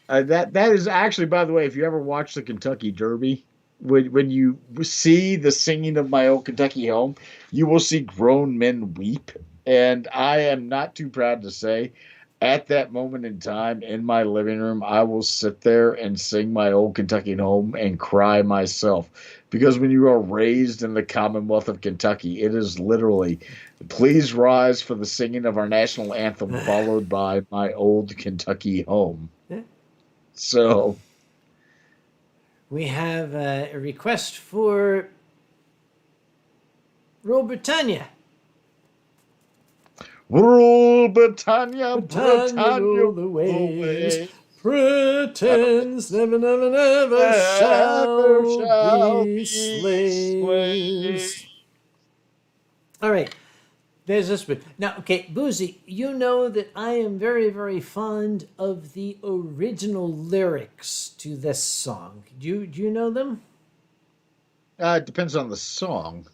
that is actually, by the way, if you ever watch the Kentucky Derby, when you see the singing of my old Kentucky home, you will see grown men weep, and I am not too proud to say, at that moment in time in my living room, I will sit there and sing my old Kentucky home and cry myself, because when you are raised in the Commonwealth of Kentucky, it is literally, please rise for the singing of our national anthem, followed by my old Kentucky home. So, We have a request for Rule Britannia. rule Britannia, Britannia Britannia, rule the rule the waves. waves. Britons never, never, never Never shall shall be be slaves. slaves. All right. There's this one. Now, okay, Boozy, you know that I am very, very fond of the original lyrics to this song. Do you know them? It depends on the song.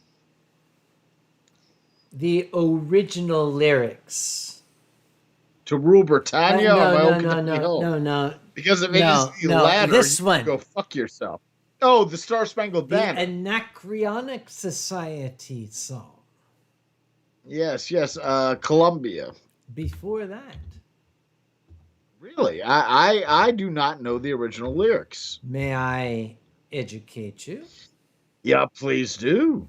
The original lyrics. To rule Britannia or No, my no, old no, Kentucky no, home. no, no, Because if it is no, the no. latter, This you can one. go fuck yourself. Oh, the Star Spangled The Banner. Anacreonic Society song. Yes, yes. Columbia. Before that, Really? I do not know the original lyrics. may I educate you? Yeah, please do.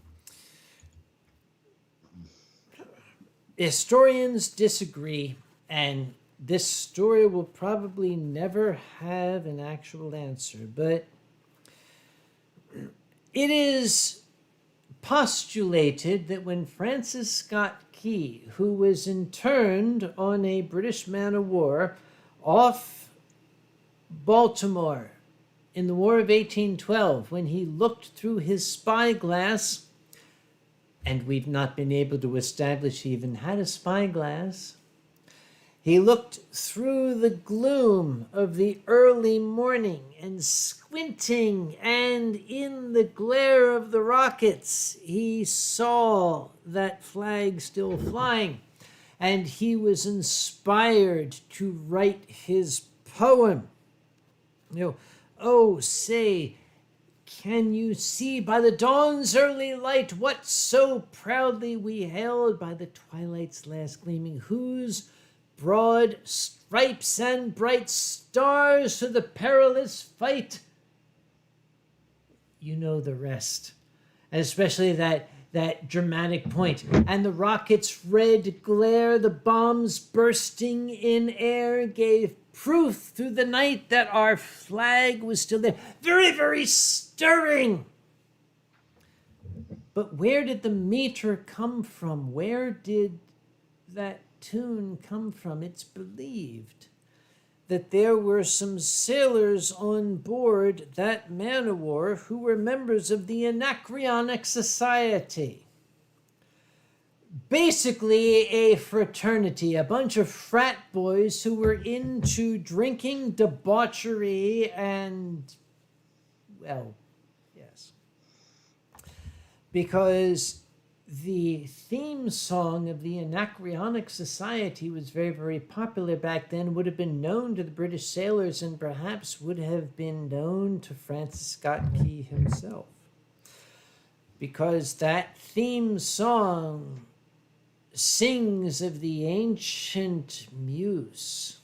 Historians disagree, and this story will probably never have an actual answer, but it is postulated that when Francis Scott Key, who was interned on a British man of war off Baltimore in the War of 1812, when he looked through his spyglass, and we've not been able to establish he even had a spyglass, he looked through the gloom of the early morning and squinting, and in the glare of the rockets, he saw that flag still flying. And he was inspired to write his poem. Oh, say, can you see by the dawn's early light what so proudly we hailed by the twilight's last gleaming, whose broad stripes and bright stars to the perilous fight? You know the rest, and especially that dramatic point. And the rocket's red glare, the bombs bursting in air, gave proof through the night that our flag was still there. Very, very stirring. But where did the meter come from? Where did that tune come from? It's believed that there were some sailors on board that man of war who were members of the Anacreonic Society. Basically a fraternity, a bunch of frat boys who were into drinking, debauchery, and, well, yes. Because the theme song of the Anacreonic Society was very, very popular back then, would have been known to the British sailors, and perhaps would have been known to Francis Scott Key himself. Because that theme song sings of the ancient muse.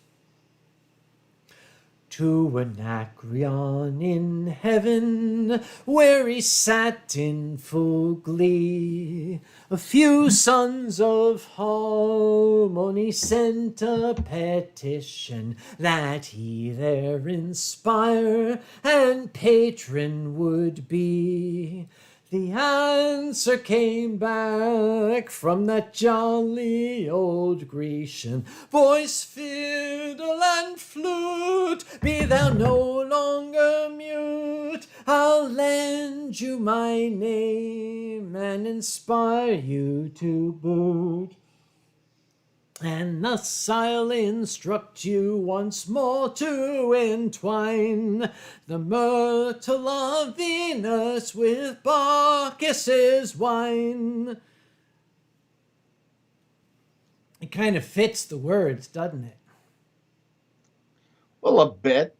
To Anacreon in heaven, where he sat in full glee, a few sons of harmony sent a petition that he their inspire and patron would be. The answer came back from that jolly old Grecian voice, fiddle and flute, be thou no longer mute. I'll lend you my name and inspire you to boot. And thus I'll instruct you once more to entwine the myrtle of Venus with Bacchus's wine. It kind of fits the words, doesn't it? Well, a bit.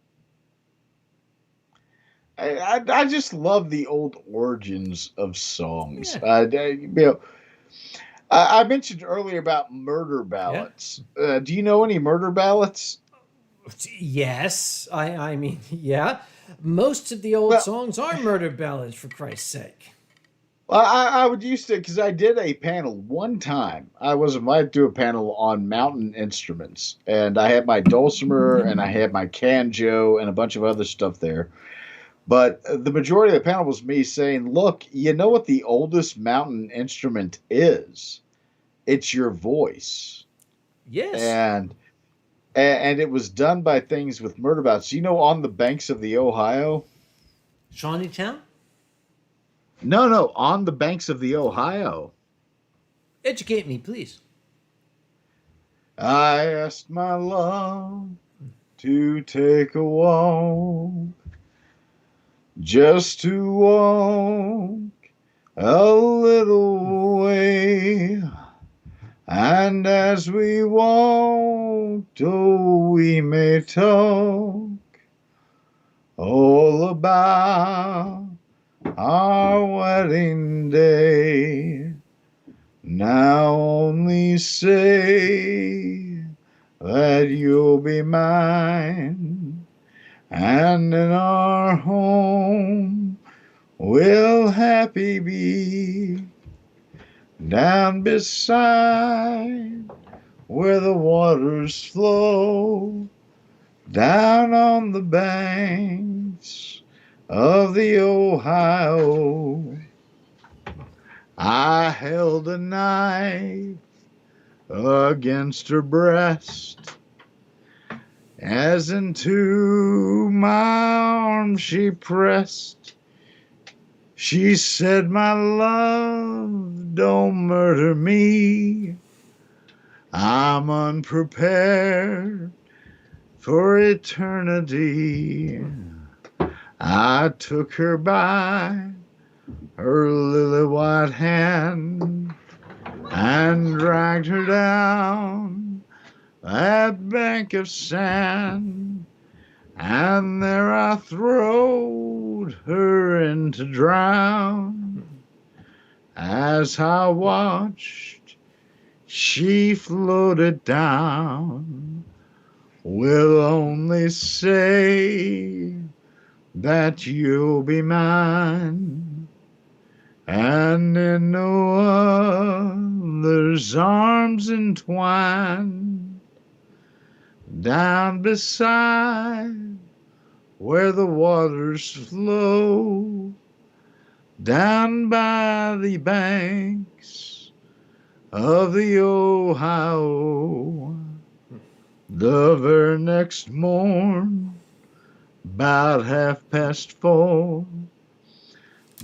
I just love the old origins of songs. Yeah. I mentioned earlier about murder ballads. Do you know any murder ballads? Yes, I mean, yeah. Most of the old songs are murder ballads, for Christ's sake. Well, I would used to, because I did a panel one time. I was invited to a panel on mountain instruments, and I had my dulcimer and I had my canjo and a bunch of other stuff there. But the majority of the panel was me saying, look, you know what the oldest mountain instrument is? It's your voice. Yes. And it was done by things with murder ballads. You know, on the banks of the Ohio? Shawneetown? No, on the banks of the Ohio. Educate me, please. I asked my love to take a walk, just to walk a little way. And as we walked, oh, we may talk all about our wedding day. Now only say that you'll be mine, and in our home we'll happy be. Down beside where the waters flow, down on the banks of the Ohio, I held a knife against her breast, as into my arms she pressed. She said, my love, don't murder me. I'm unprepared for eternity. I took her by her lily white hand and dragged her down that bank of sand. And there I throwed her in to drown. As I watched, she floated down. We'll only say that you'll be mine, and in no other's arms entwined. Down beside where the waters flow, down by the banks of the Ohio. The very next morn, 'bout 4:30,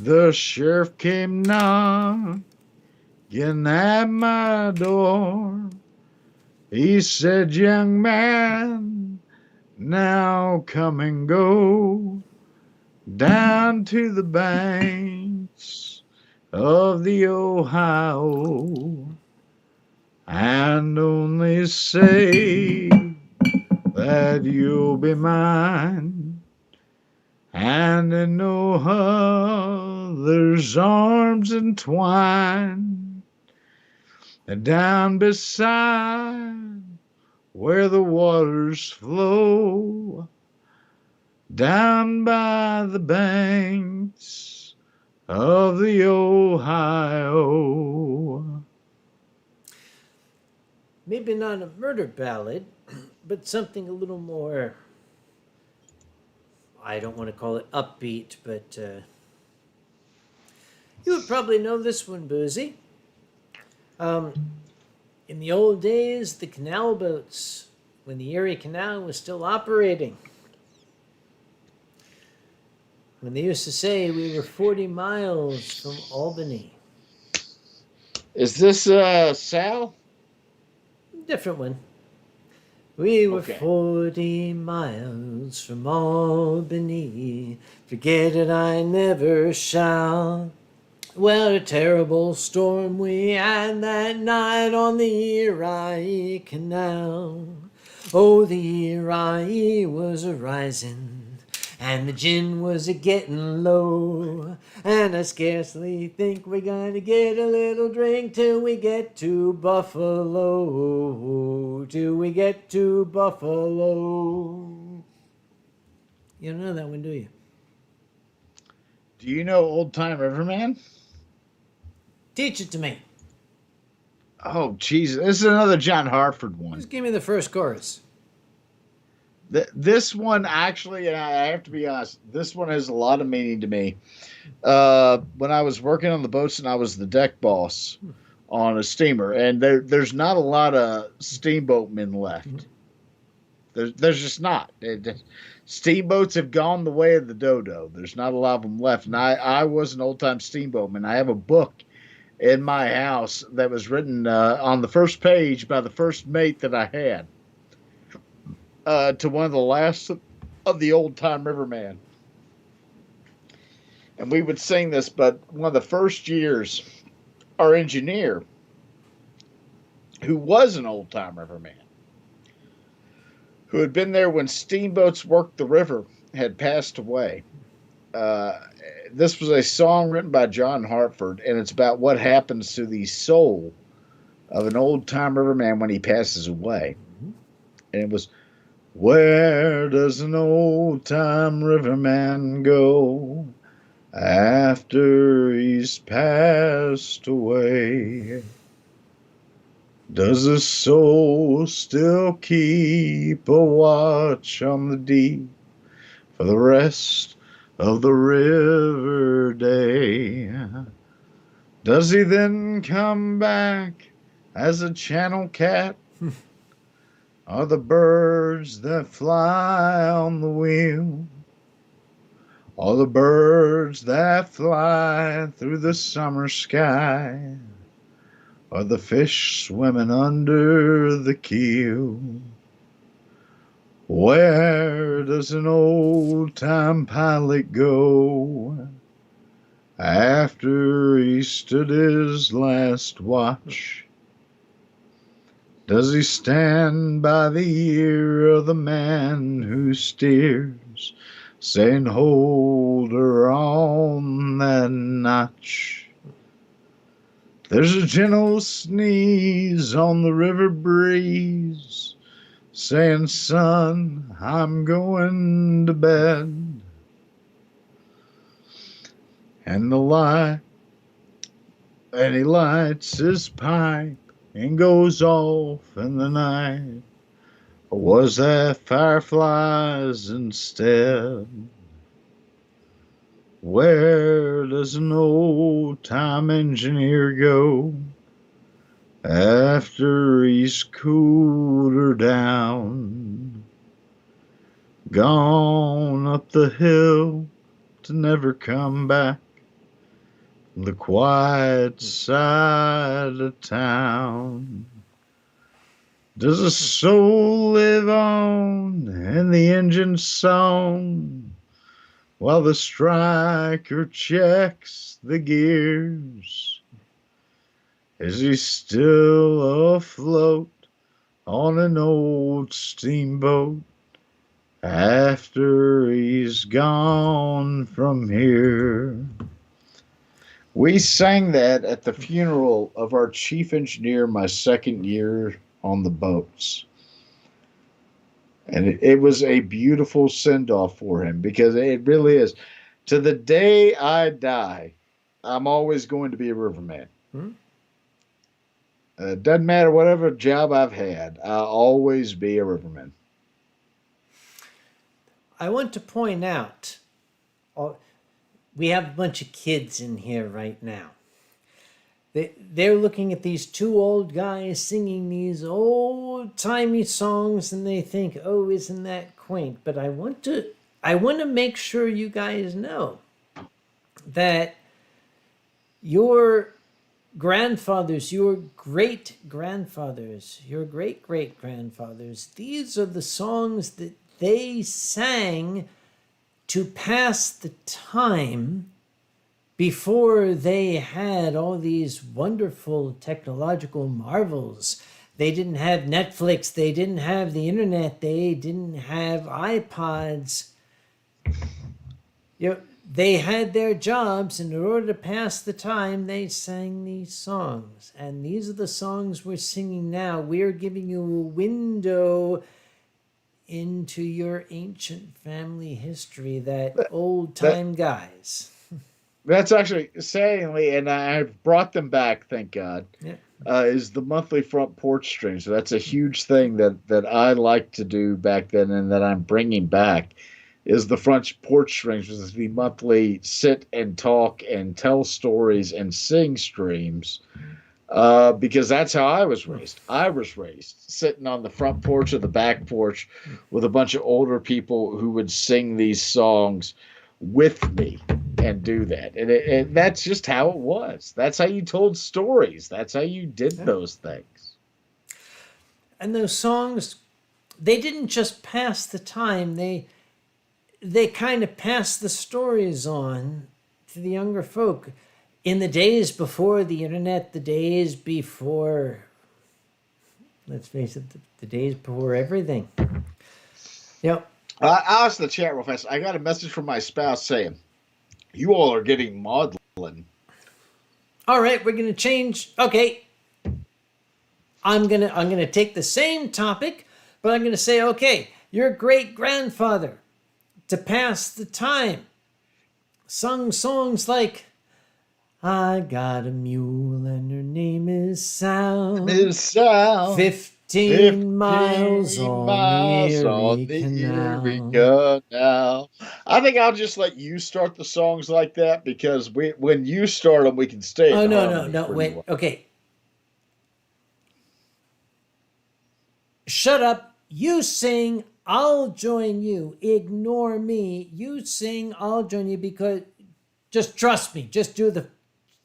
the sheriff came knocking at my door. He said, young man, now come and go down to the banks of the Ohio, and only say that you'll be mine, and in no other's arms entwined. And down beside where the waters flow, down by the banks of the Ohio. Maybe not a murder ballad, but something a little more, I don't want to call it upbeat, but you would probably know this one, Boozy. In the old days, the canal boats, when the Erie Canal was still operating, when they used to say we were 40 miles from Albany. Is this Sal? Different one. We were Okay. 40 miles from Albany. Forget it, I never shall. What a terrible storm we had that night on the Erie Canal. Oh, the Erie was a rising, and the gin was a getting low. And I scarcely think we're gonna get a little drink till we get to Buffalo. Till we get to Buffalo. You don't know that one, do you? Do you know Old Time Riverman? Teach it to me. Oh, jeez. This is another John Hartford one. Just give me the first chorus. This one actually, and I have to be honest, this one has a lot of meaning to me. When I was working on the boats and I was the deck boss on a steamer, and there's not a lot of steamboatmen left. There's just not. Steamboats have gone the way of the dodo. There's not a lot of them left. And I was an old-time steamboatman. I have a book in my house that was written on the first page by the first mate that I had. To one of the last of the old-time riverman. And we would sing this, but one of the first years, our engineer, who was an old-time riverman, who had been there when steamboats worked the river, had passed away. This was a song written by John Hartford, and it's about what happens to the soul of an old-time riverman when he passes away. And it was, where does an old-time riverman go after he's passed away? Does his soul still keep a watch on the deep for the rest of the river day? Does he then come back as a channel cat? Are the birds that fly on the wheel? Are the birds that fly through the summer sky? Are the fish swimming under the keel? Where does an old-time pilot go after he stood his last watch? Does he stand by the ear of the man who steers, saying, hold her on that notch? There's a gentle sneeze on the river breeze, saying, son, I'm going to bed. And he lights his pipe and goes off in the night. Or was that fireflies instead? Where does an old-time engineer go after he's cooled her down? Gone up the hill to never come back, the quiet side of town. Does a soul live on in the engine's song while the striker checks the gears? Is he still afloat on an old steamboat after he's gone from here? We sang that at the funeral of our chief engineer my second year on the boats. And it was a beautiful send off for him because it really is. To the day I die, I'm always going to be a riverman. Hmm? Doesn't matter whatever job I've had, I'll always be a riverman. I want to point out, we have a bunch of kids in here right now. They're looking at these two old guys singing these old-timey songs, and they think, "Oh, isn't that quaint?" But I want to make sure you guys know that your grandfathers, your great-grandfathers, your great-great-grandfathers, these are the songs that they sang to pass the time before they had all these wonderful technological marvels. They didn't have Netflix, they didn't have the internet, they didn't have iPods. They had their jobs, and in order to pass the time, they sang these songs. And these are the songs we're singing now. We're giving you a window into your ancient family history, that old time guys. That's actually sayingly, and I've brought them back, thank God. Yeah. Is the monthly front porch stream. So that's a huge thing that I like to do back then, and that I'm bringing back. Is the front porch streams, which is the monthly sit and talk and tell stories and sing streams. Because that's how I was raised. I was raised sitting on the front porch or the back porch with a bunch of older people who would sing these songs with me and do that. And that's just how it was. That's how you told stories. That's how you did those things. And those songs, they didn't just pass the time, they kind of passed the stories on to the younger folk. In the days before the internet, the days before, let's face it, the days before everything. Yep. I asked the chat real fast. I got a message from my spouse saying, "You all are getting maudlin." All right, we're gonna change. Okay, I'm gonna take the same topic, but I'm gonna say, okay, your great grandfather, to pass the time, sung songs like, "I got a mule and her name is Sal. It's sound 15 miles on the Erie Canal." I think I'll just let you start the songs like that because when you start them, we can stay. Oh, in no, harmony pretty wait. well. Okay. Shut up. You sing, I'll join you. Ignore me. You sing, I'll join you, because just trust me. Just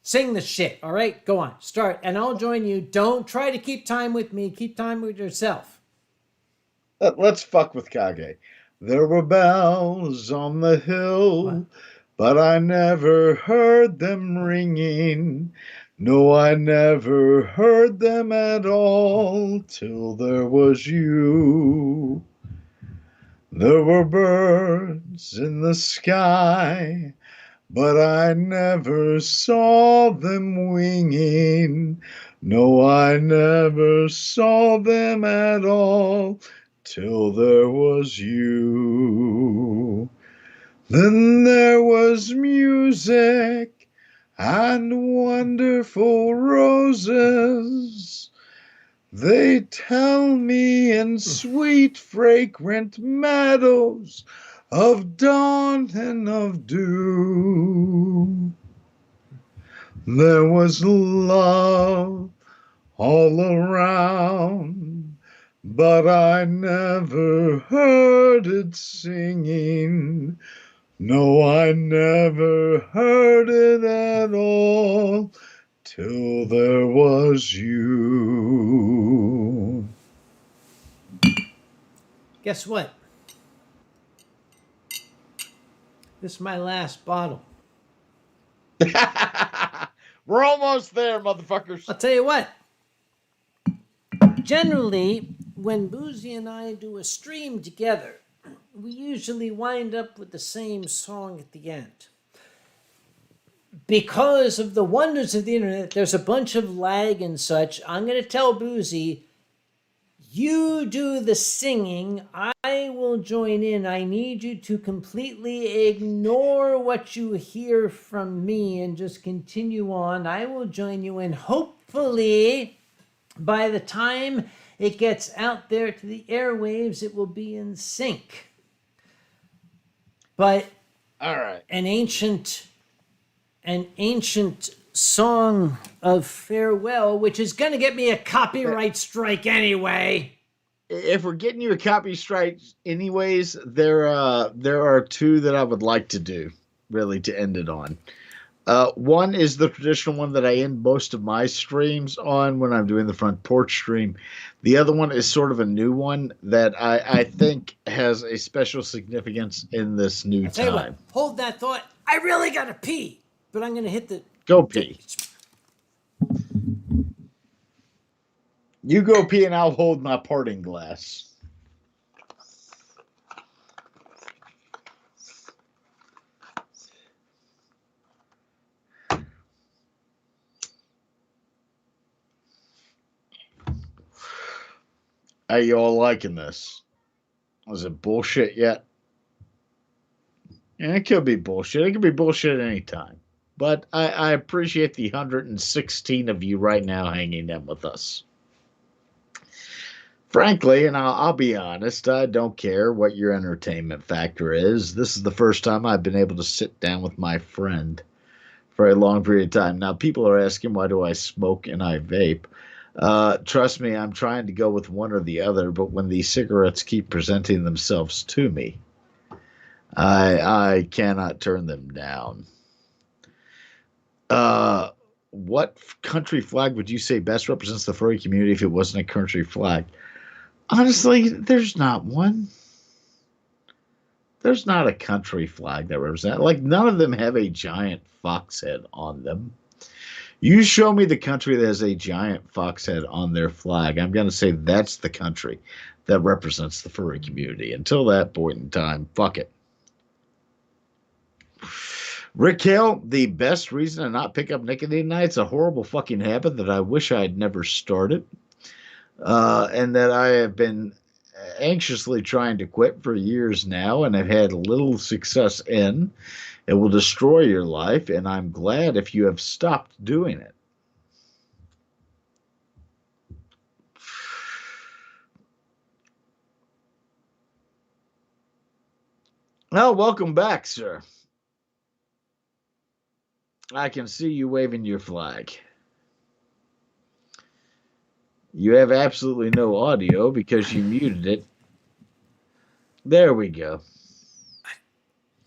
sing the shit. All right? Go on. Start. And I'll join you. Don't try to keep time with me. Keep time with yourself. Let's fuck with Kage. There were bells on the hill, What? but I never heard them ringing. No, I never heard them at all till there was you. There were birds in the sky, but I never saw them winging. No, I never saw them at all till there was you. Then there was music and wonderful roses. They tell me in sweet fragrant meadows of dawn and of dew. There was love all around, but I never heard it singing. No, I never heard it at all till there was you. Guess what? This is my last bottle. We're almost there, motherfuckers. I'll tell you what. Generally, when Boozy and I do a stream together, we usually wind up with the same song at the end. because of the wonders of the internet, there's a bunch of lag and such. I'm going to tell Boozy, you do the singing. I will join in. I need you to completely ignore what you hear from me and just continue on. I will join you in. Hopefully, by the time it gets out there to the airwaves, it will be in sync. But All right. an ancient song of farewell, which is going to get me a copyright strike anyway. If we're getting you a copy strike anyways, there are two that I would like to do, really, to end it on. One is the traditional one that I end most of my streams on when I'm doing the front porch stream. The other one is sort of a new one that I think has a special significance in this new I'll tell you what, time. hold that thought. I really got to pee, but I'm going to hit the... Go pee. You go pee and I'll hold my parting glass. Are you all liking this? Was it bullshit yet? Yeah, it could be bullshit. It could be bullshit at any time. But I appreciate the 116 of you right now hanging in with us. Frankly, and I'll be honest, I don't care what your entertainment factor is. This is the first time I've been able to sit down with my friend for a long period of time. Now, people are asking, why do I smoke and I vape? Trust me, I'm trying to go with one or the other, but when these cigarettes keep presenting themselves to me, I cannot turn them down. What country flag would you say best represents the furry community if it wasn't a country flag? Honestly, there's not one. There's not a country flag that represents. Like, none of them have a giant fox head on them. You show me the country that has a giant fox head on their flag, I'm going to say that's the country that represents the furry community. Until that point in time, fuck it. Rick Hale, the best reason to not pick up nicotine nights, a horrible fucking habit that I wish I had never started, and that I have been anxiously trying to quit for years now and have had little success in. It will destroy your life, and I'm glad if you have stopped doing it. Well, welcome back, sir. I can see you waving your flag. You have absolutely no audio because you muted it. There we go.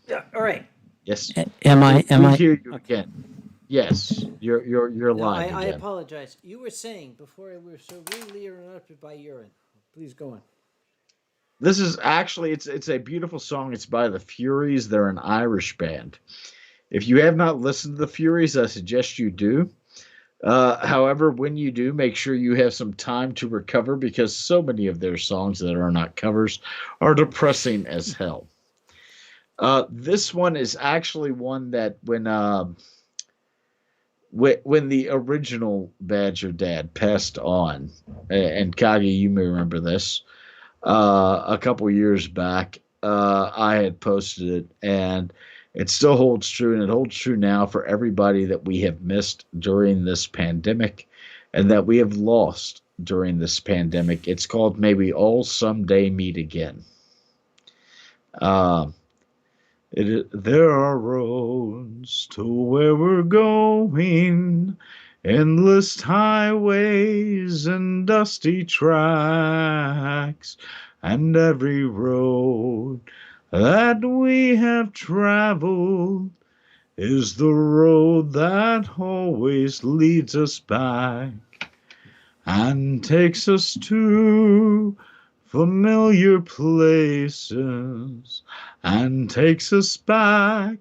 Yeah, all right. Yes. Am I? We hear you again. Yes, you're No, live I again. apologize. You were saying before we were so rudely interrupted by urine. Please go on. This is actually it's a beautiful song. It's by the Furies. They're an Irish band. If you have not listened to the Furies, I suggest you do. However, when you do, make sure you have some time to recover because so many of their songs that are not covers are depressing as hell. This one is actually one that when the original Badger dad passed on, and Kage, you may remember this, a couple years back, I had posted it, and it still holds true, and it holds true now for everybody that we have missed during this pandemic and that we have lost during this pandemic. It's called May We All Someday Meet Again. There are roads to where we're going, endless highways and dusty tracks, and every road that we have traveled is the road that always leads us back and takes us to familiar places and takes us back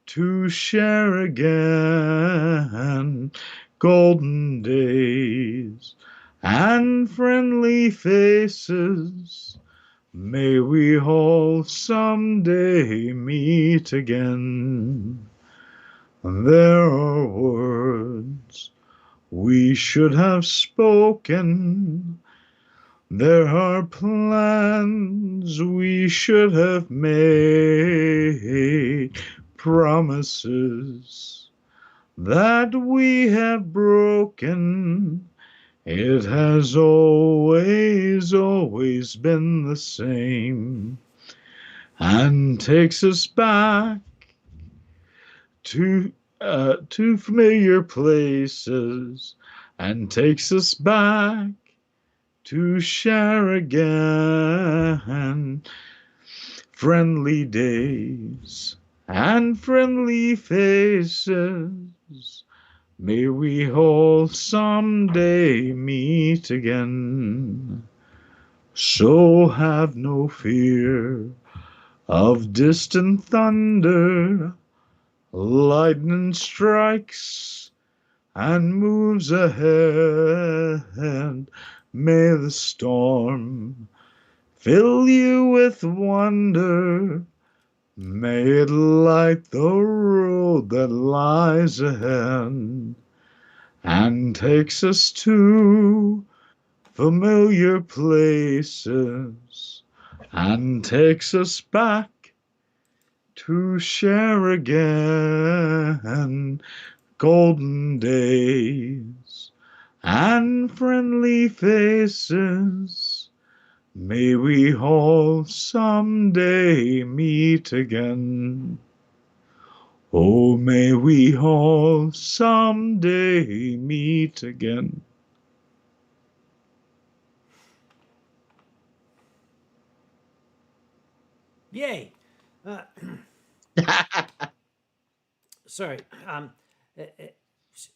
to share again golden days and friendly faces. May we all someday meet again. There are words we should have spoken. There are plans we should have made. Promises that we have broken. It has always, always been the same, and takes us back to familiar places, and takes us back to share again friendly days and friendly faces. May we all someday meet again. So have no fear of distant thunder. Lightning strikes and moves ahead. May the storm fill you with wonder. May it light the road that lies ahead and takes us to familiar places and takes us back to share again golden days and friendly faces. May we all someday meet again. Oh, may we all someday meet again. Yay. Sorry.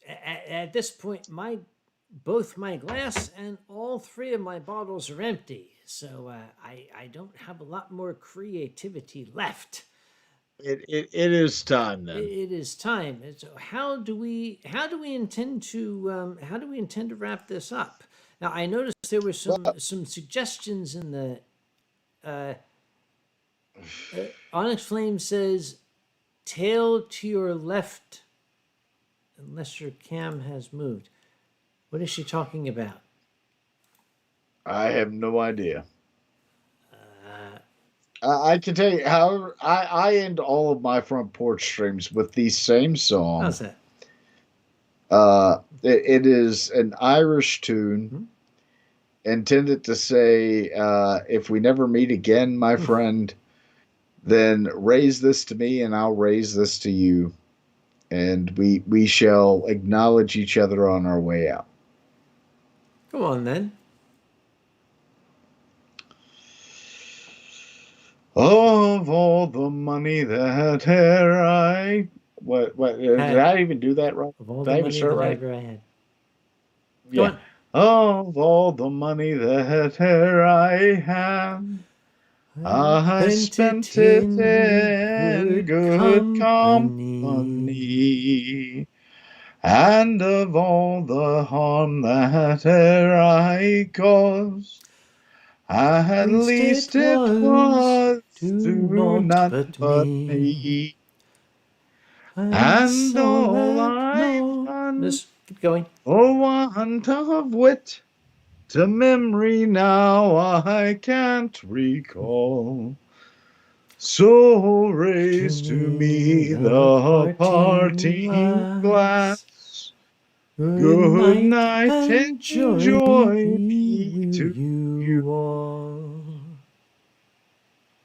At this point, both my glass and all three of my bottles are empty, so I don't have a lot more creativity left. It is time then. It is time. So how do we intend to wrap this up? Now I noticed there were some suggestions in the Onyx Flame says tail to your left unless your cam has moved. What is she talking about? I have no idea. I can tell you, however, I end all of my front porch streams with the same song. How's that? It is an Irish tune intended to say, if we never meet again, my friend, then raise this to me and I'll raise this to you. And we shall acknowledge each other on our way out. Come on then. Of all the money that e'er I... What did I even do that right? Of all Did I the even money start that right? ever I had. Yeah. Of all the money that e'er I had, I spent it in good company. And of all the harm that e'er I caused, at least it was to none but me. And all I've done, Just keep going. for want of wit, to memory now I can't recall. So raise to me the parting glass. Good night and joy be to you all.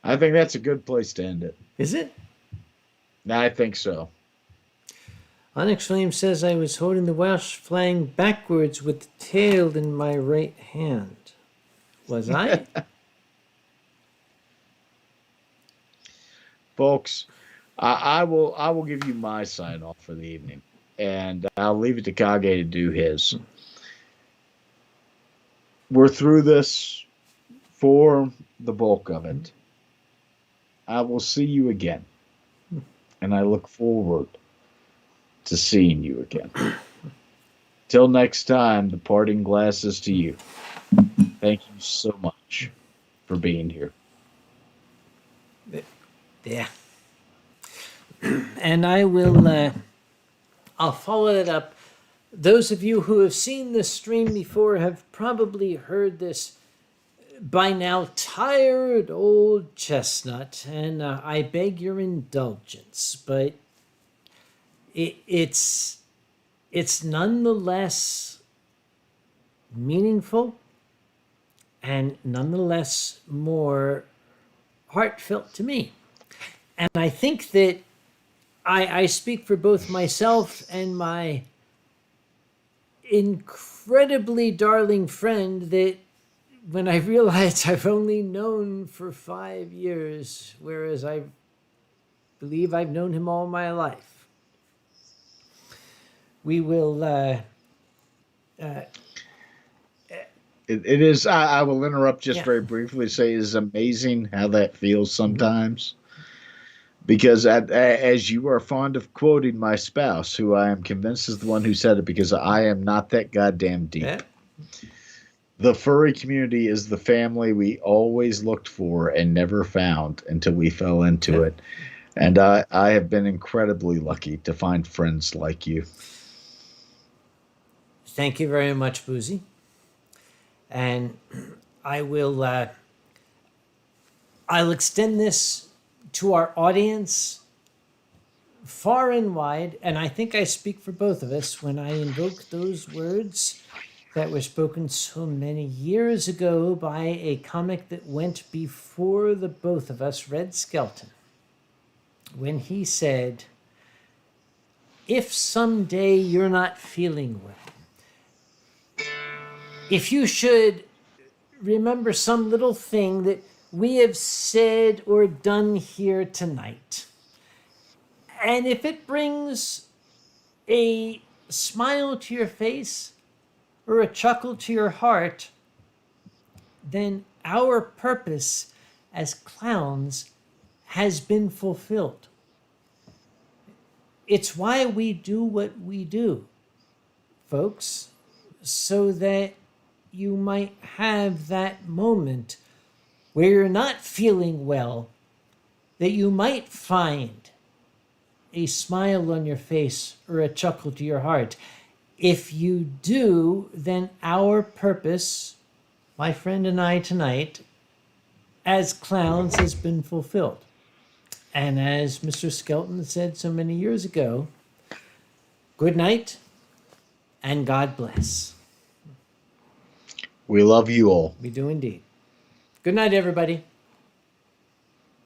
I think that's a good place to end it. Is it? I think so. Onyx Flame says I was holding the Welsh flag backwards with the tail in my right hand. Was I? Folks, I will give you my sign off for the evening, and I'll leave it to Kage to do his. We're through this for the bulk of it. I will see you again, and I look forward to seeing you again. Till next time, the parting glass is to you. Thank you so much for being here. Yeah. And I will I'll follow that up. Those of you who have seen this stream before have probably heard this by now tired old chestnut, and I beg your indulgence, but it's nonetheless meaningful and nonetheless more heartfelt to me. And I think that I speak for both myself and my incredibly darling friend that when I realized I've only known for 5 years, whereas I believe I've known him all my life. We will It is. I will interrupt just Yeah. very briefly to say it is amazing how that feels sometimes. Because as you are fond of quoting my spouse, who I am convinced is the one who said it, because I am not that goddamn deep. Yeah. The furry community is the family we always looked for and never found until we fell into Yeah. it. And I have been incredibly lucky to find friends like you. Thank you very much, Boozy. And I will I'll extend this to our audience far and wide, and I think I speak for both of us when I invoke those words that were spoken so many years ago by a comic that went before the both of us, Red Skelton, when he said, if someday you're not feeling well, if you should remember some little thing that we have said or done here tonight, and if it brings a smile to your face or a chuckle to your heart, then our purpose as clowns has been fulfilled. It's why we do what we do, folks, so that you might have that moment where you're not feeling well, that you might find a smile on your face or a chuckle to your heart. If you do, then our purpose, my friend and I tonight, as clowns has been fulfilled. And as Mr. Skelton said so many years ago, good night and God bless. We love you all. We do indeed. Good night, everybody.